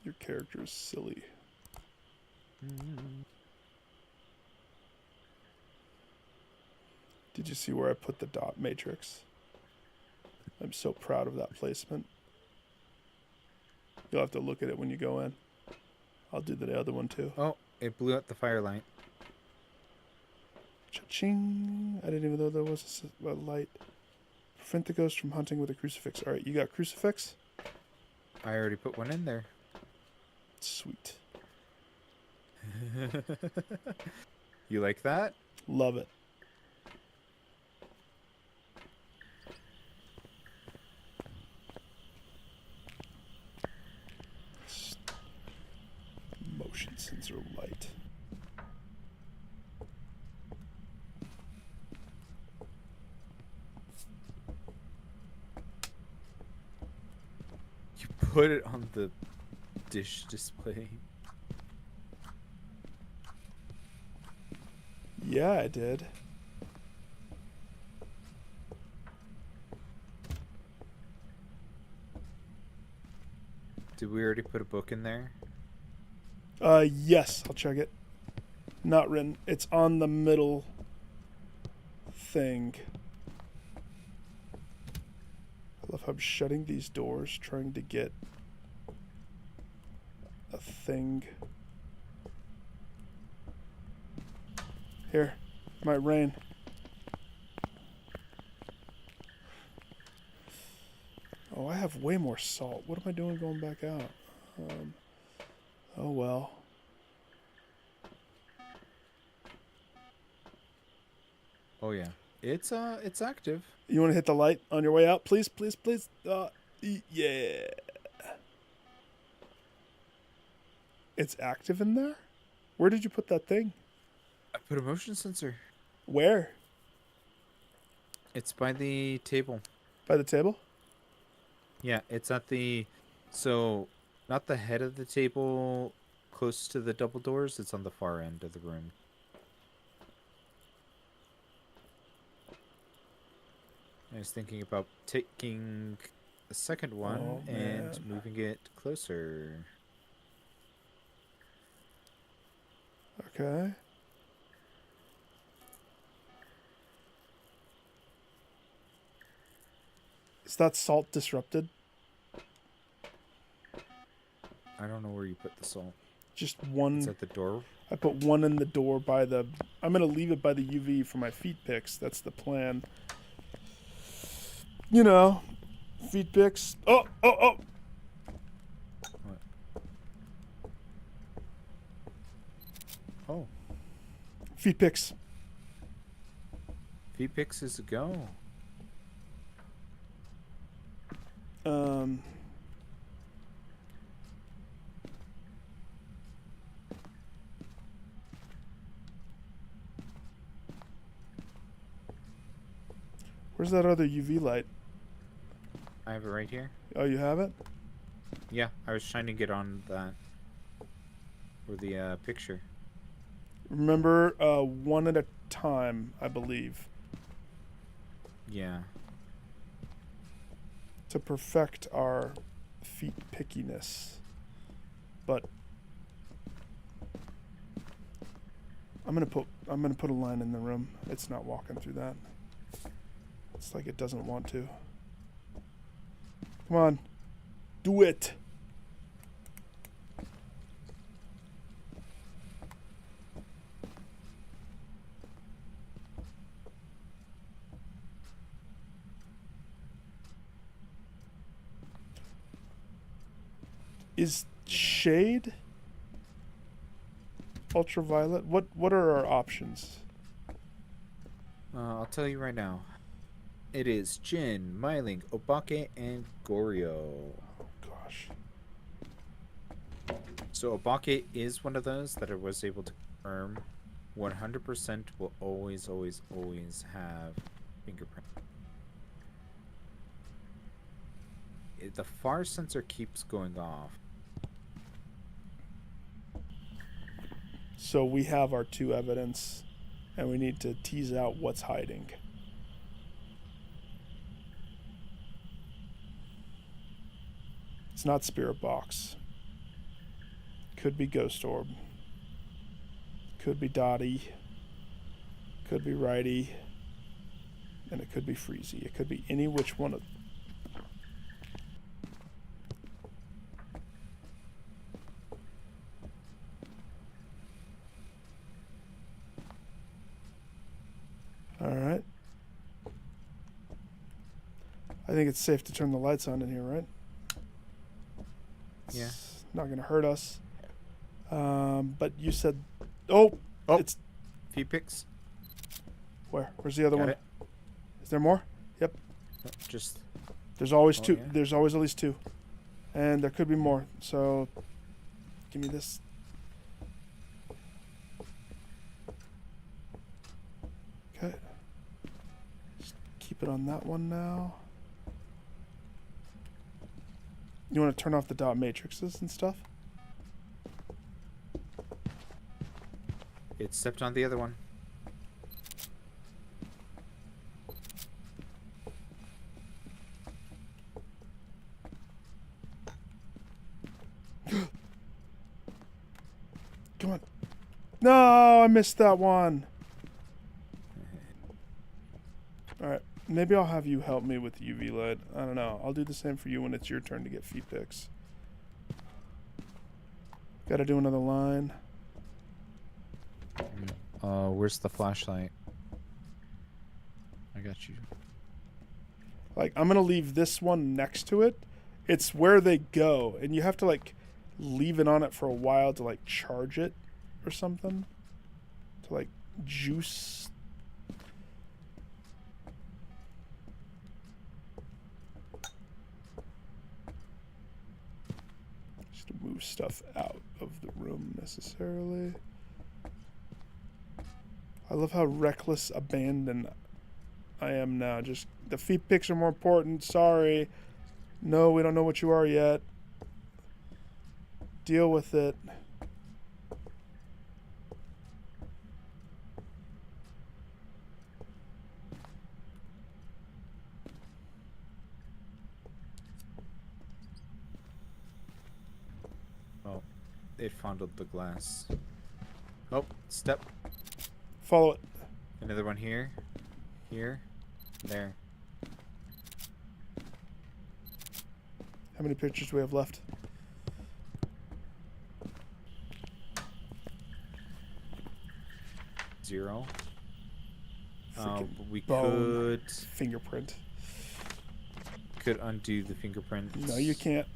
Your character is silly. Did you see where I put the dot matrix? I'm so proud of that placement. You'll have to look at it when you go in. I'll do the other one too. Oh, it blew out the firelight. Cha-ching! I didn't even know there was a light. Prevent the ghost from hunting with a crucifix. Alright, you got crucifix? I already put one in there. Sweet. You like that? Love it. Motion sensor light. You put it on the dish display. Yeah, I did. Did we already put a book in there? Yes, I'll check it. Not written. It's on the middle thing. I love how I'm shutting these doors, trying to get a thing. Here, might rain. Oh, I have way more salt. What am I doing going back out? Oh well. Oh yeah. It's active. You want to hit the light on your way out, please, please, please? Yeah. It's active in there? Where did you put that thing? I put a motion sensor. Where? It's by the table. By the table? Yeah, it's at the... So, not the head of the table close to the double doors. It's on the far end of the room. I was thinking about taking the second one and moving it closer. Okay. Is that salt disrupted? I don't know where you put the salt. Just It's one. at the door. I put one in the door by the. I'm gonna leave it by the UV for my feet picks. That's the plan. You know, feet picks. Oh, oh, oh! What? Oh, Feet picks. feet picks is a go. Um. Where's that other UV light? I have it right here. Oh, you have it? Yeah, I was trying to get on that for the picture. Remember, one at a time, I believe, Yeah. to perfect our feet pickiness. But I'm gonna put a line in the room. It's not walking through that. It's like it doesn't want to. Come on, do it. Is shade ultraviolet? What are our options? I'll tell you right now. It is Jin, Myling, Obake, and Goryo. Oh gosh. So Obake is one of those that I was able to confirm 100% will always, always, always have fingerprint. The far sensor keeps going off. So we have our two evidence, and we need to tease out what's hiding. It's not Spirit Box. Could be Ghost Orb. Could be Dottie. Could be Righty. And it could be Freezy. It could be any which one of. Alright. I think it's safe to turn the lights on in here, right? Yeah. It's not going to hurt us. But you said... Oh! Oh. It's... Feet picks. Where? Where's the other Got one? it. Is there more? Yep. No, just There's always Oh, two. yeah? There's always at least two. And there could be more. So... Give me this. Okay. Just keep it on that one now. You want to turn off the dot matrices and stuff? it stepped on the other one. Come on. No, I missed that one. Alright, maybe I'll have you help me with UV light. I don't know. I'll do the same for you when it's your turn to get feet picks. Gotta do another line. Where's the flashlight? I got you. Like, I'm gonna leave this one next to it. It's where they go, and you have to, like, leave it on it for a while to, like, charge it or something. To, like, juice. Just to move stuff out of the room necessarily. I love how reckless abandon I am now. Just, the feet picks are more important. Sorry. No, we don't know what you are yet. Deal with it. Oh, it fondled the glass. Oh, step. Follow it. Another one here. Here. There. How many pictures do we have left? Zero. Freaking We bone. Fingerprint. could undo the fingerprints. No, you can't.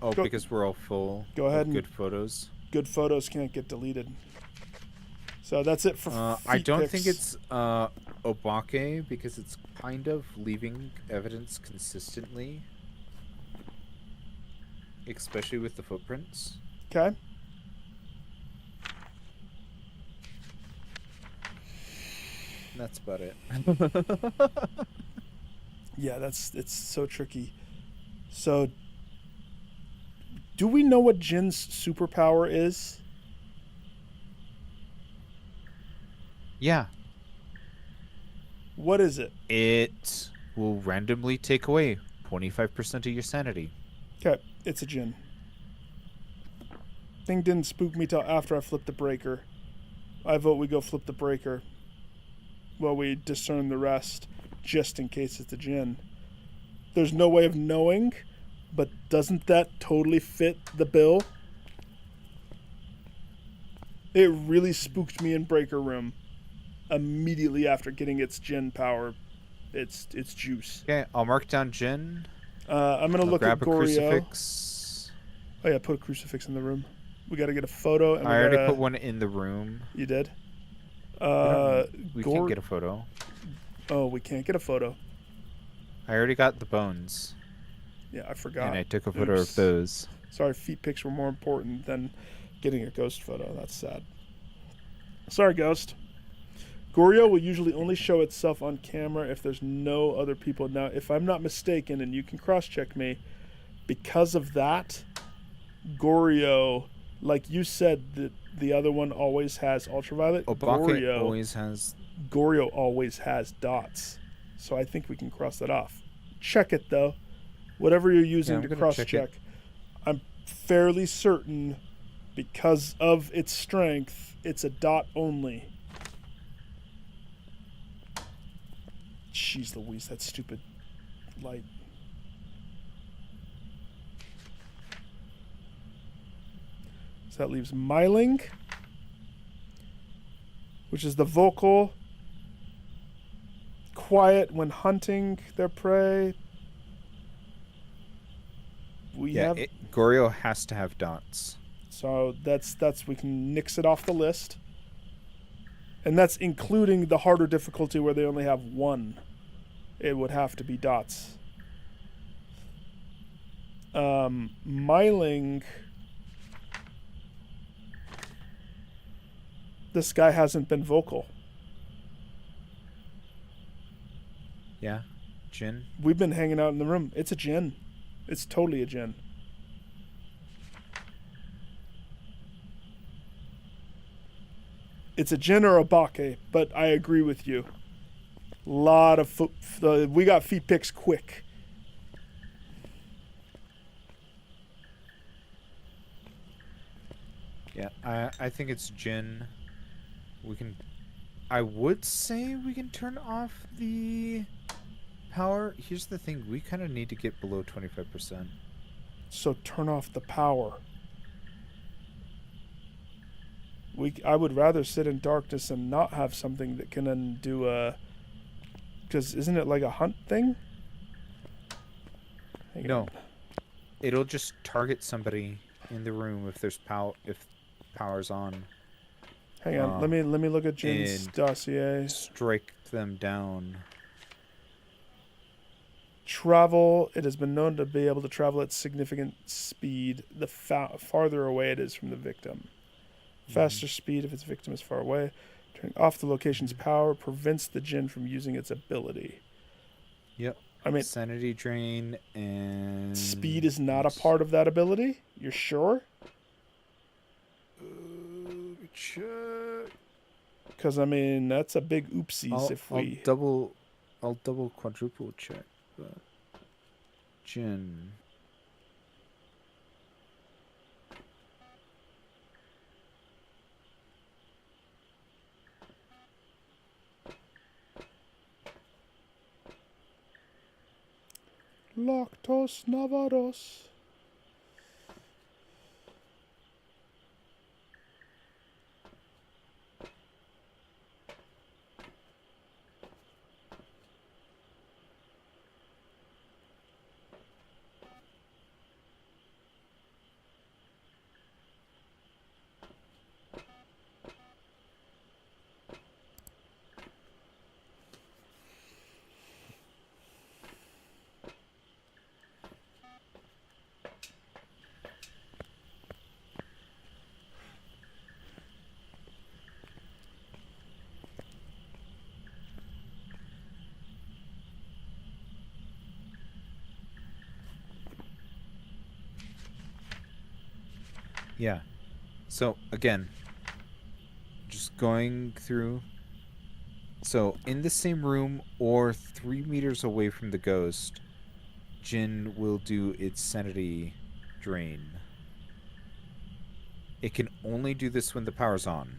Oh, Go- because we're all full. Go ahead of and- good photos. Good photos can't get deleted. So that's it for I feet don't pics. think it's obake because it's kind of leaving evidence consistently, especially with the footprints. Okay. And that's about it. Yeah, it's so tricky. So, do we know what Jin's superpower is? Yeah, What is it? it will randomly take away 25% of your sanity. Okay, it's a Jin. Thing didn't spook me till after I flipped the breaker. I vote we go flip the breaker while we discern the rest, just in case it's a Jin. There's no way of knowing, but doesn't that totally fit the bill? It really spooked me in breaker room immediately after getting its Jin power, its juice. Okay, I'll mark down Jin. I'm gonna I'll look at grab a Goryo. crucifix. Oh yeah, put a crucifix in the room. We gotta get a photo. And I we already gotta... put one in the room. You did? We can't get a photo. Oh, we can't get a photo. I already got the bones, Yeah, I forgot. and I took a photo Oops. of those. Sorry, feet pics were more important than getting a ghost photo. That's sad. Sorry, ghost. Goryo will usually only show itself on camera if there's no other people. Now, if I'm not mistaken, and you can cross-check me, because of that, Goryo, like you said, the other one always has ultraviolet. Obake always has. Goryo always has dots. So I think we can cross that off. Check it, though. Whatever you're using I'm to gonna cross-check. check I'm fairly certain, because of its strength, it's a dot only. Jeez Louise, that stupid light. So that leaves Myling, which is the vocal, quiet when hunting their prey. We have Goryo has to have dots. so that's we can nix it off the list. And that's including the harder difficulty where they only have one. It would have to be dots. Myling. This guy hasn't been vocal. Yeah, Jin. We've been hanging out in the room. It's a Jin. It's totally a Jin. It's a Jin or a Bake, but I agree with you. Lot of we got feet pics quick. Yeah, I think it's Jin. We can. I would say we can turn off the power. Here's the thing: we kind of need to get below 25%. So turn off the power. I would rather sit in darkness and not have something that can undo a. Because isn't it like a hunt thing? Hang No, on. it'll just target somebody in the room if there's if power's on. Hang on. Let me look at Jin's and dossier. Strike them down. Travel. It has been known to be able to travel at significant speed the farther away it is from the victim. Faster speed if its victim is far away. Turning off the location's power prevents the Jin from using its ability. Yep. I mean, Sanity drain and speed is not a part of that ability? You're sure? Check. Because, I mean, that's a big oopsies if we... I'll double quadruple check. But Jin. Lactos Navados. Yeah. So again, just going through. So in the same room or 3 meters away from the ghost, Jin will do its sanity drain. It can only do this when the power's on.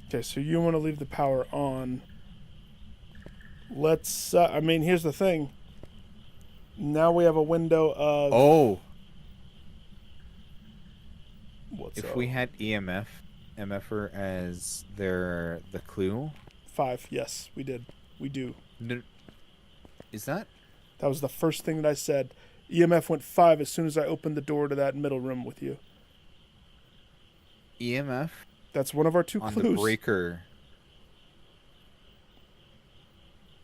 Okay, so you want to leave the power on. Let's, I mean, here's the thing. Now we have a window of... Oh, What's if up? we had MFer as the clue. 5, yes, we did. We do. No, is that? That was the first thing that I said. EMF went 5 as soon as I opened the door to that middle room with you. EMF That's one of our 2 on clues. the breaker.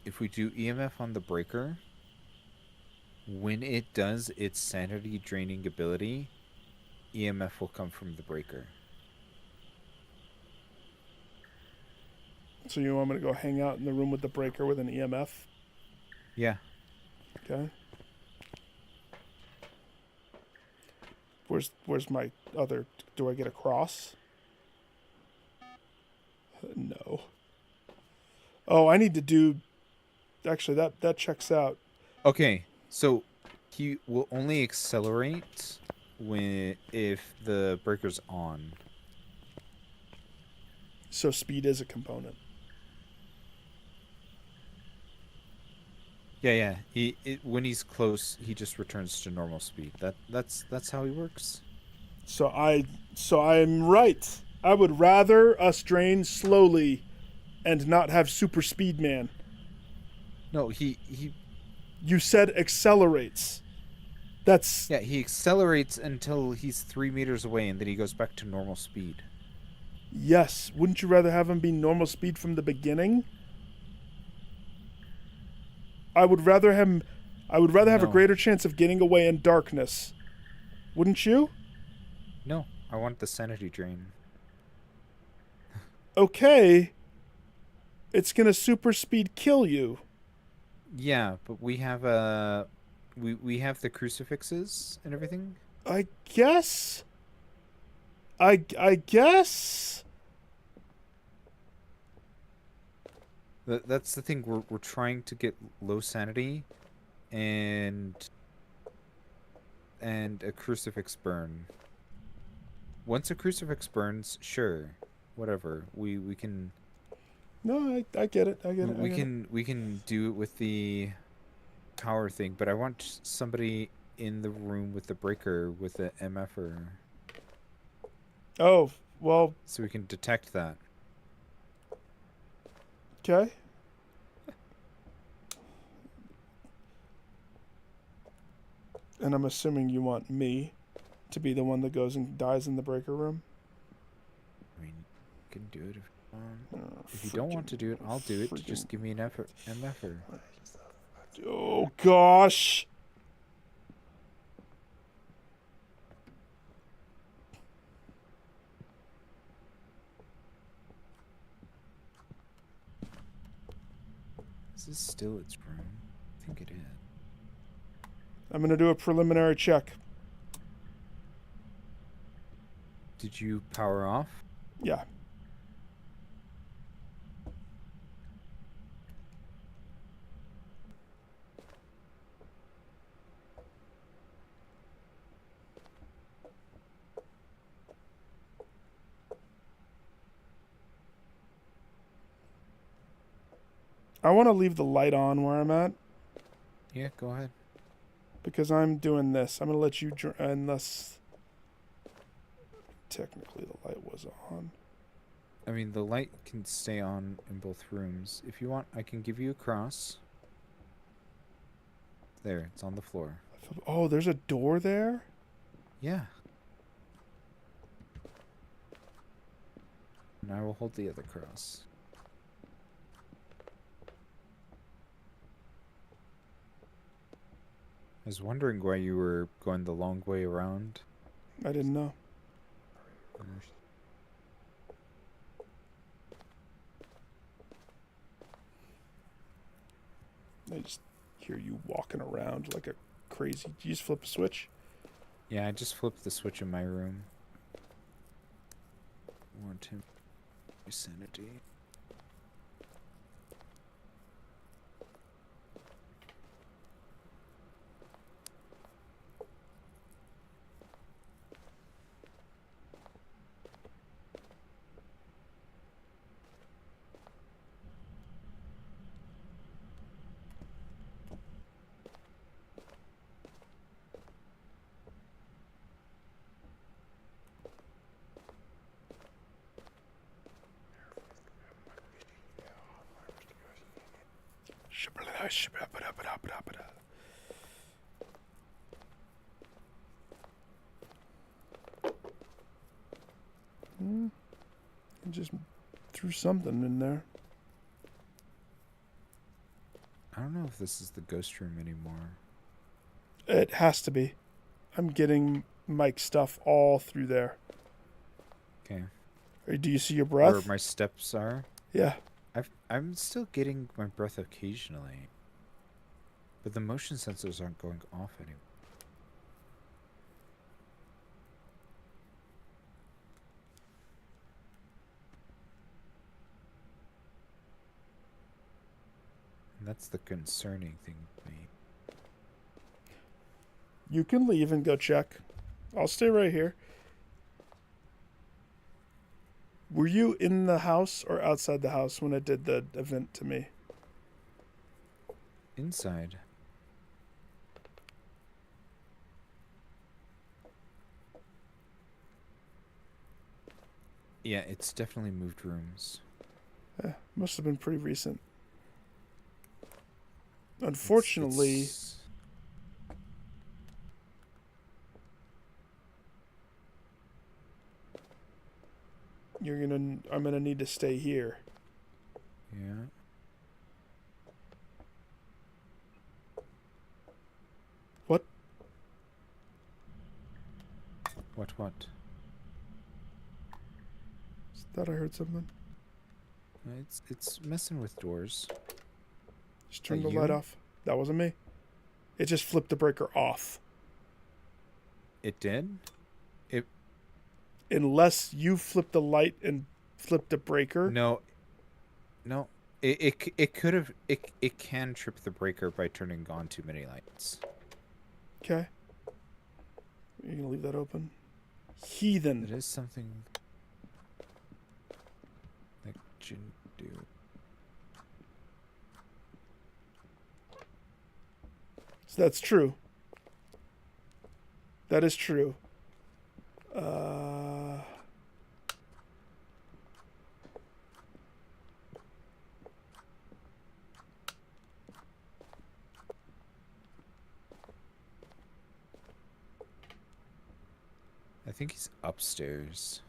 If we do EMF on the breaker, when it does its sanity draining ability, EMF will come from the breaker. So you want me to go hang out in the room with the breaker with an EMF? Yeah. Okay. Where's my other... Do I get a cross? No. Oh, I need to do... Actually, that checks out. Okay, so he will only accelerate if the breaker's on. So speed is a component. Yeah. When he's close, he just returns to normal speed. That's how he works. So I'm right. I would rather us drain slowly and not have super speed man. No, he You said accelerates. That's yeah, he accelerates until he's 3 meters away, and then he goes back to normal speed. yes. Wouldn't you rather have him be normal speed from the beginning? I would rather have a No. greater chance of getting away in darkness. Wouldn't you? No, I want the sanity drain. Okay. It's gonna super speed kill you. Yeah, but we have we have the crucifixes and everything. I guess. I guess. That's the thing. We're trying to get low sanity, and a crucifix burn. Once a crucifix burns, sure, whatever. We can No, I get it. I get it. we can do it with the power thing, but I want somebody in the room with the breaker with the MFer Oh, well, so we can detect that. okay. And I'm assuming you want me to be the one that goes and dies in the breaker room? I mean, you can do it if you want. Oh, If you don't want to do it, I'll do it. freaking- Just give me an effort, MFer. Oh, gosh. Is this still its room? I think it is. I'm going to do a preliminary check. Did you power off? Yeah. I want to leave the light on where I'm at. Yeah, go ahead. Because I'm doing this. I'm gonna let you unless technically the light was on. I mean, the light can stay on in both rooms. If you want, I can give you a cross. There, it's on the floor. Oh, there's a door there? Yeah. And I will hold the other cross. I was wondering why you were going the long way around. I didn't know. I just hear you walking around like a crazy. Did you just flip a switch? Yeah, I just flipped the switch in my room. Want him sanity. I just threw something in there. I don't know if this is the ghost room anymore. It has to be. I'm getting Mike's stuff all through there. Okay. Do you see your Where breath? my steps are. Yeah. I'm still getting my breath occasionally. But the motion sensors aren't going off anymore. And that's the concerning thing to me. You can leave and go check. I'll stay right here. Were you in the house or outside the house when it did the event to me? Inside. Yeah, it's definitely moved rooms. Must have been pretty recent. Unfortunately, It's- I'm gonna need to stay here. yeah. What? What? Thought I heard something. It's messing with doors. Just turn That the light you? off. That wasn't me. It just flipped the breaker off. It did? Unless you flipped the light and flipped the breaker. No. It could have it can trip the breaker by turning on too many lights. Okay. You gonna leave that open? Heathen. It is something that shouldn't do. So that's true. That is true. I think he's upstairs.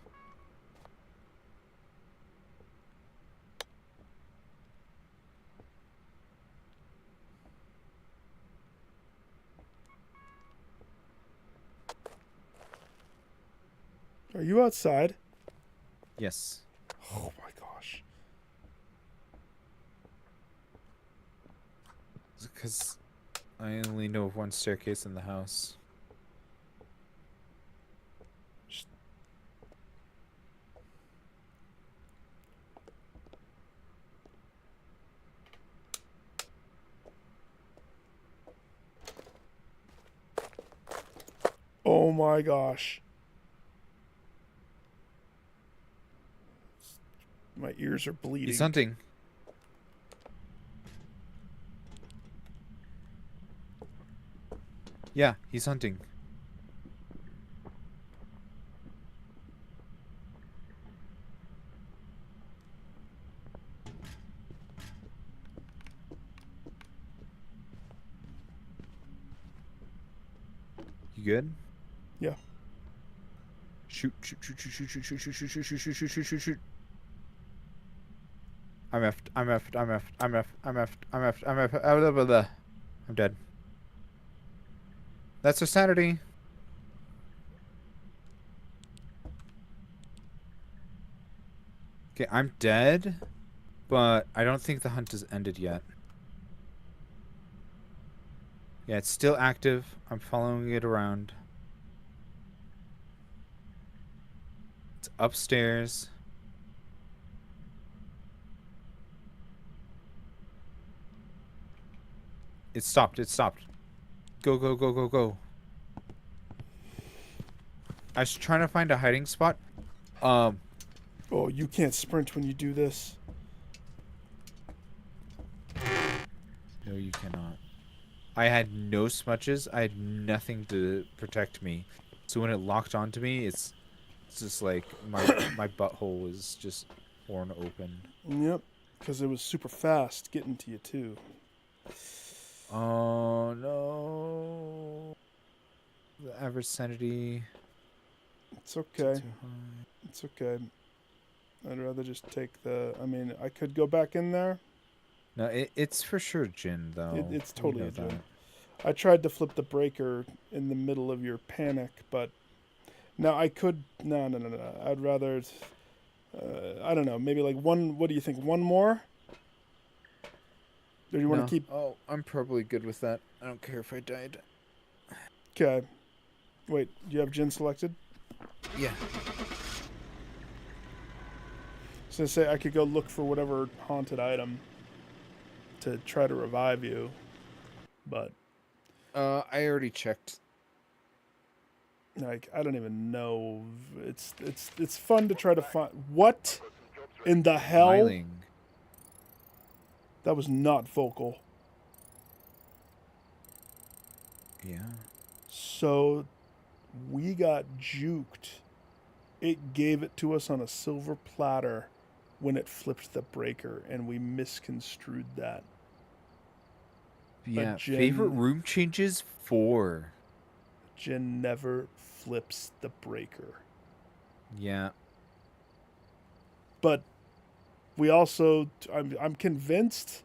Are you outside? Yes. Oh my gosh. Because I only know of one staircase in the house. Oh my gosh. My ears are bleeding. He's hunting. Yeah, he's hunting. You good? Yeah. Shoot, shoot, shoot, shoot, shoot, shoot, shoot, shoot, shoot, shoot, shoot, shoot, shoot, shoot, shoot, shoot. I'm effed. I'm effed. I'm effed. I'm effed. I'm effed. I'm effed. I'm effed. Blah, blah, blah. I'm dead. That's a Saturday. Okay, I'm dead, but I don't think the hunt has ended yet. Yeah, it's still active. I'm following it around. It's upstairs. It stopped. It stopped. Go, go, go, go, go. I was trying to find a hiding spot. Oh, you can't sprint when you do this. No, you cannot. I had no smudges. I had nothing to protect me. So when it locked onto me, it's just like my butthole was just torn open. Yep, because it was super fast getting to you too. Oh no. The average sanity. It's okay. Too high. It's okay. I'd rather just take the. I mean, I could go back in there. No, it's for sure gin though. It's We totally know a gin. that. I tried to flip the breaker in the middle of your panic, but now I could. No. I'd rather. I don't know. Maybe like one. What do you think? One more? Or do you want No. to keep? Oh, I'm probably good with that. I don't care if I died. Okay. Wait. Do you have gin selected? Yeah. So I say I could go look for whatever haunted item to try to revive you, but I already checked. like I don't even know. It's fun to try to find what in the hell. Smiling. That was not vocal. Yeah. So we got juked. It gave it to us on a silver platter when it flipped the breaker, and we misconstrued that. Yeah. gin- Favorite room changes 4. Jin never flips the breaker. Yeah. But we also, I'm convinced.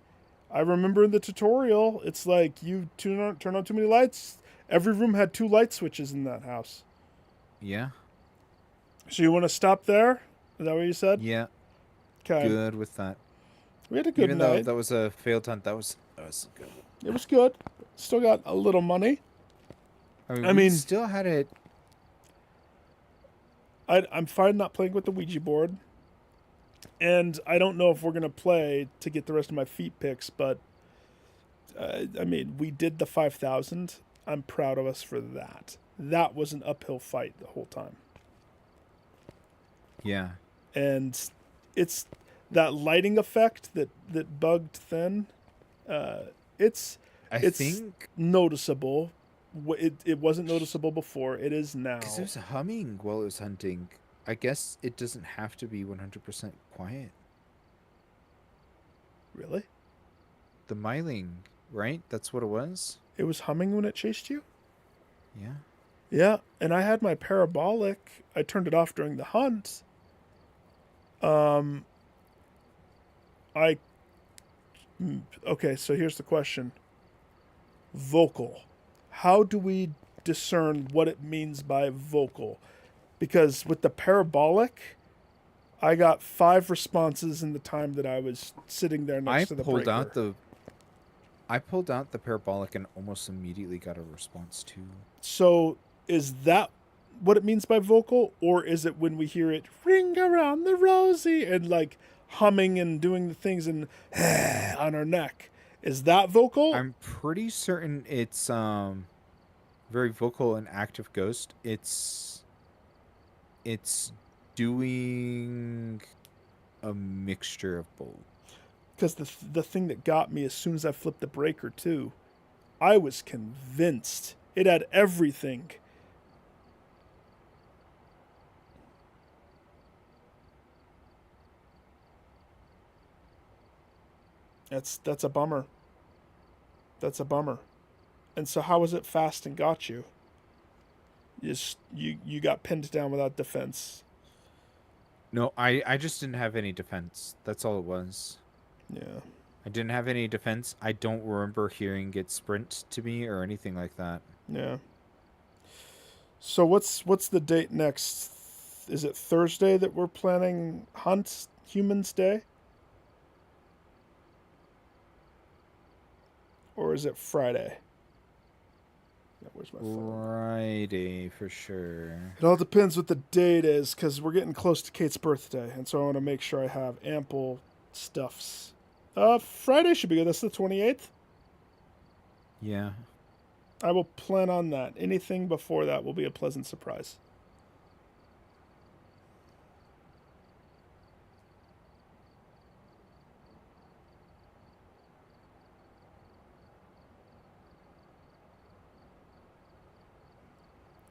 I remember in the tutorial, it's like you turn on too many lights. Every room had 2 light switches in that house. Yeah. So you want to stop there? Is that what you said? Yeah. Okay. Good with that. We had a good Even though night. that was a failed hunt, that was good. It was good. Still got a little money. I mean, I we mean- still had it. I'm fine not playing with the Ouija board. And I don't know if we're going to play to get the rest of my feet picks, but I mean, we did the 5,000. I'm proud of us for that. That was an uphill fight the whole time. Yeah. And it's that lighting effect that bugged Thin. It's I It's- think noticeable. It wasn't noticeable before. It is now. because it was humming while it was hunting. I guess it doesn't have to be 100% quiet. Really? The myling, right? That's what it was? It was humming when it chased you? Yeah. Yeah, and I had my parabolic. I turned it off during the hunt. Okay, so here's the question. Vocal. How do we discern what it means by vocal? Because with the parabolic, I got 5 responses in the time that I was sitting there next to the breaker. I pulled out the parabolic and almost immediately got a response too. So is that what it means by vocal, or is it when we hear it ring around the rosy and like humming and doing the things and on our neck? Is that vocal? I'm pretty certain it's very vocal and active ghost. It's doing a mixture of both. Because the thing that got me as soon as I flipped the breaker too, I was convinced It had everything. That's a bummer. That's a bummer. And so how was it fast and got you? You got pinned down without defense. No, I just didn't have any defense. That's all it was. Yeah. I didn't have any defense. I don't remember hearing it sprint to me or anything like that. Yeah. So what's the date next? Is it Thursday that we're planning Hunt Humans Day? Or is it Friday? Yeah, where's my phone? Friday for sure. It all depends what the date is, because we're getting close to Kate's birthday, and so I want to make sure I have ample stuffs. Friday should be good. That's the 28th. Yeah. I will plan on that. Anything before that will be a pleasant surprise.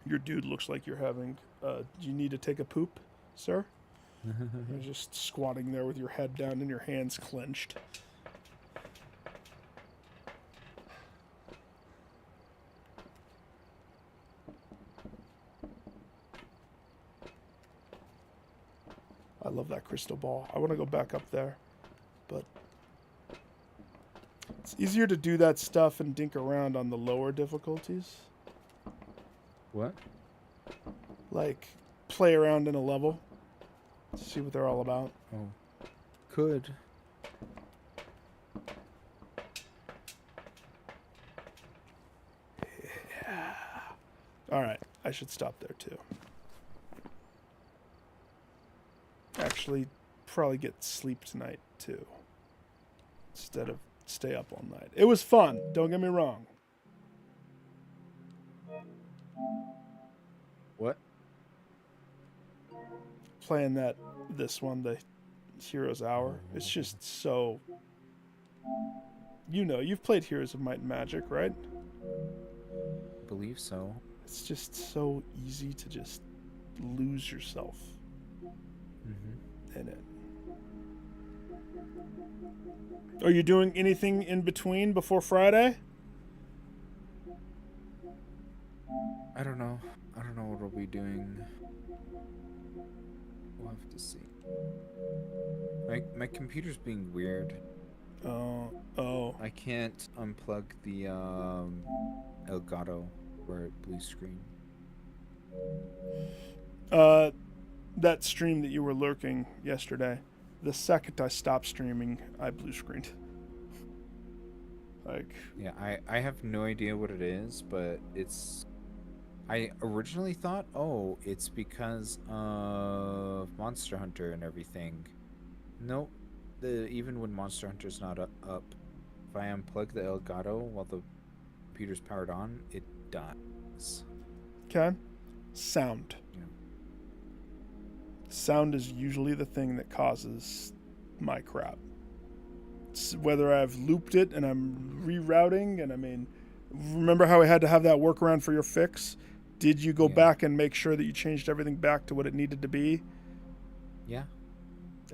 Your dude looks like you're having. Do you need to take a poop, sir? You're just squatting there with your head down and your hands clenched. I love that crystal ball. I want to go back up there, but it's easier to do that stuff and dink around on the lower difficulties. What? Like, play around in a level, see what they're all about. Oh. Could. Yeah. All right, I should stop there too. Actually, probably get sleep tonight too, instead of stay up all night. It was fun, don't get me wrong. What? Playing this one, the Heroes Hour. It's just so. You know, you've played Heroes of Might and Magic, right? I believe so. It's just so easy to just lose yourself in it. Are you doing anything in between before Friday? I don't know. I don't know what we'll be doing. We'll have to see. My computer's being weird. Oh. I can't unplug the Elgato where it blue screen. That stream that you were lurking yesterday, the second I stopped streaming, I blue screened. Like, Yeah, I have no idea what it is, but it's. I originally thought, oh, it's because of Monster Hunter and everything. Nope. Even when Monster Hunter's not up, if I unplug the Elgato while the computer's powered on, it dies. okay. Sound. Yeah. Sound is usually the thing that causes my crap. It's whether I've looped it and I'm rerouting, and I mean, remember how I had to have that workaround for your fix? Did you go back and make sure that you changed everything back to what it needed to be? Yeah.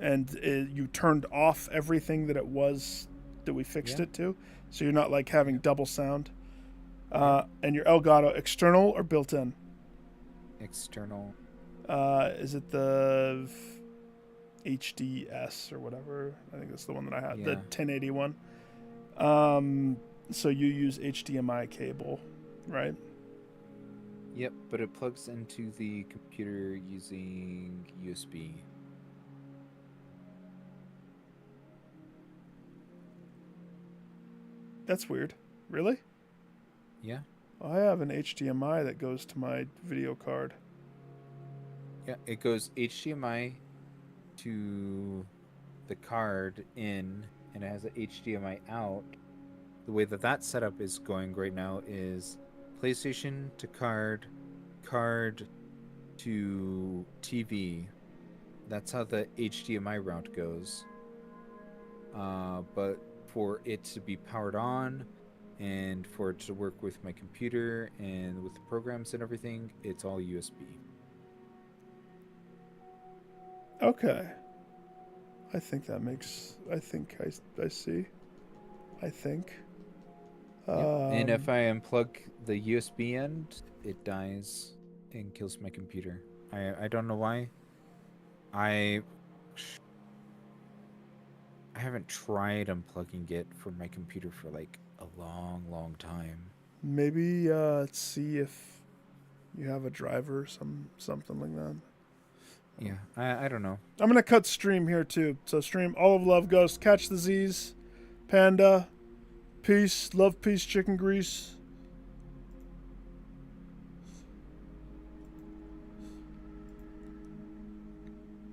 And you turned off everything that it was that we fixed it to, so you're not like having double sound. And your Elgato external or built in? External. Is it the HDS or whatever? I think that's the one that I had, the 1081. So you use HDMI cable, right? Yep, but it plugs into the computer using USB. That's weird. Really? Yeah. I have an HDMI that goes to my video card. Yeah, it goes HDMI to the card in, and it has an HDMI out. The way that that setup is going right now is PlayStation to card, card to TV. That's how the HDMI route goes. But for it to be powered on, And for it to work with my computer and with the programs and everything, it's all USB. Okay. I think that makes. I think I see. I think. And if I unplug the USB end, it dies and kills my computer. I don't know why. I haven't tried unplugging it from my computer for like a long time. Maybe see if you have a driver or something like that. Yeah, I don't know. I'm gonna cut stream here too. So stream all of love, ghost, catch the Z's, panda, peace, love, peace, chicken grease.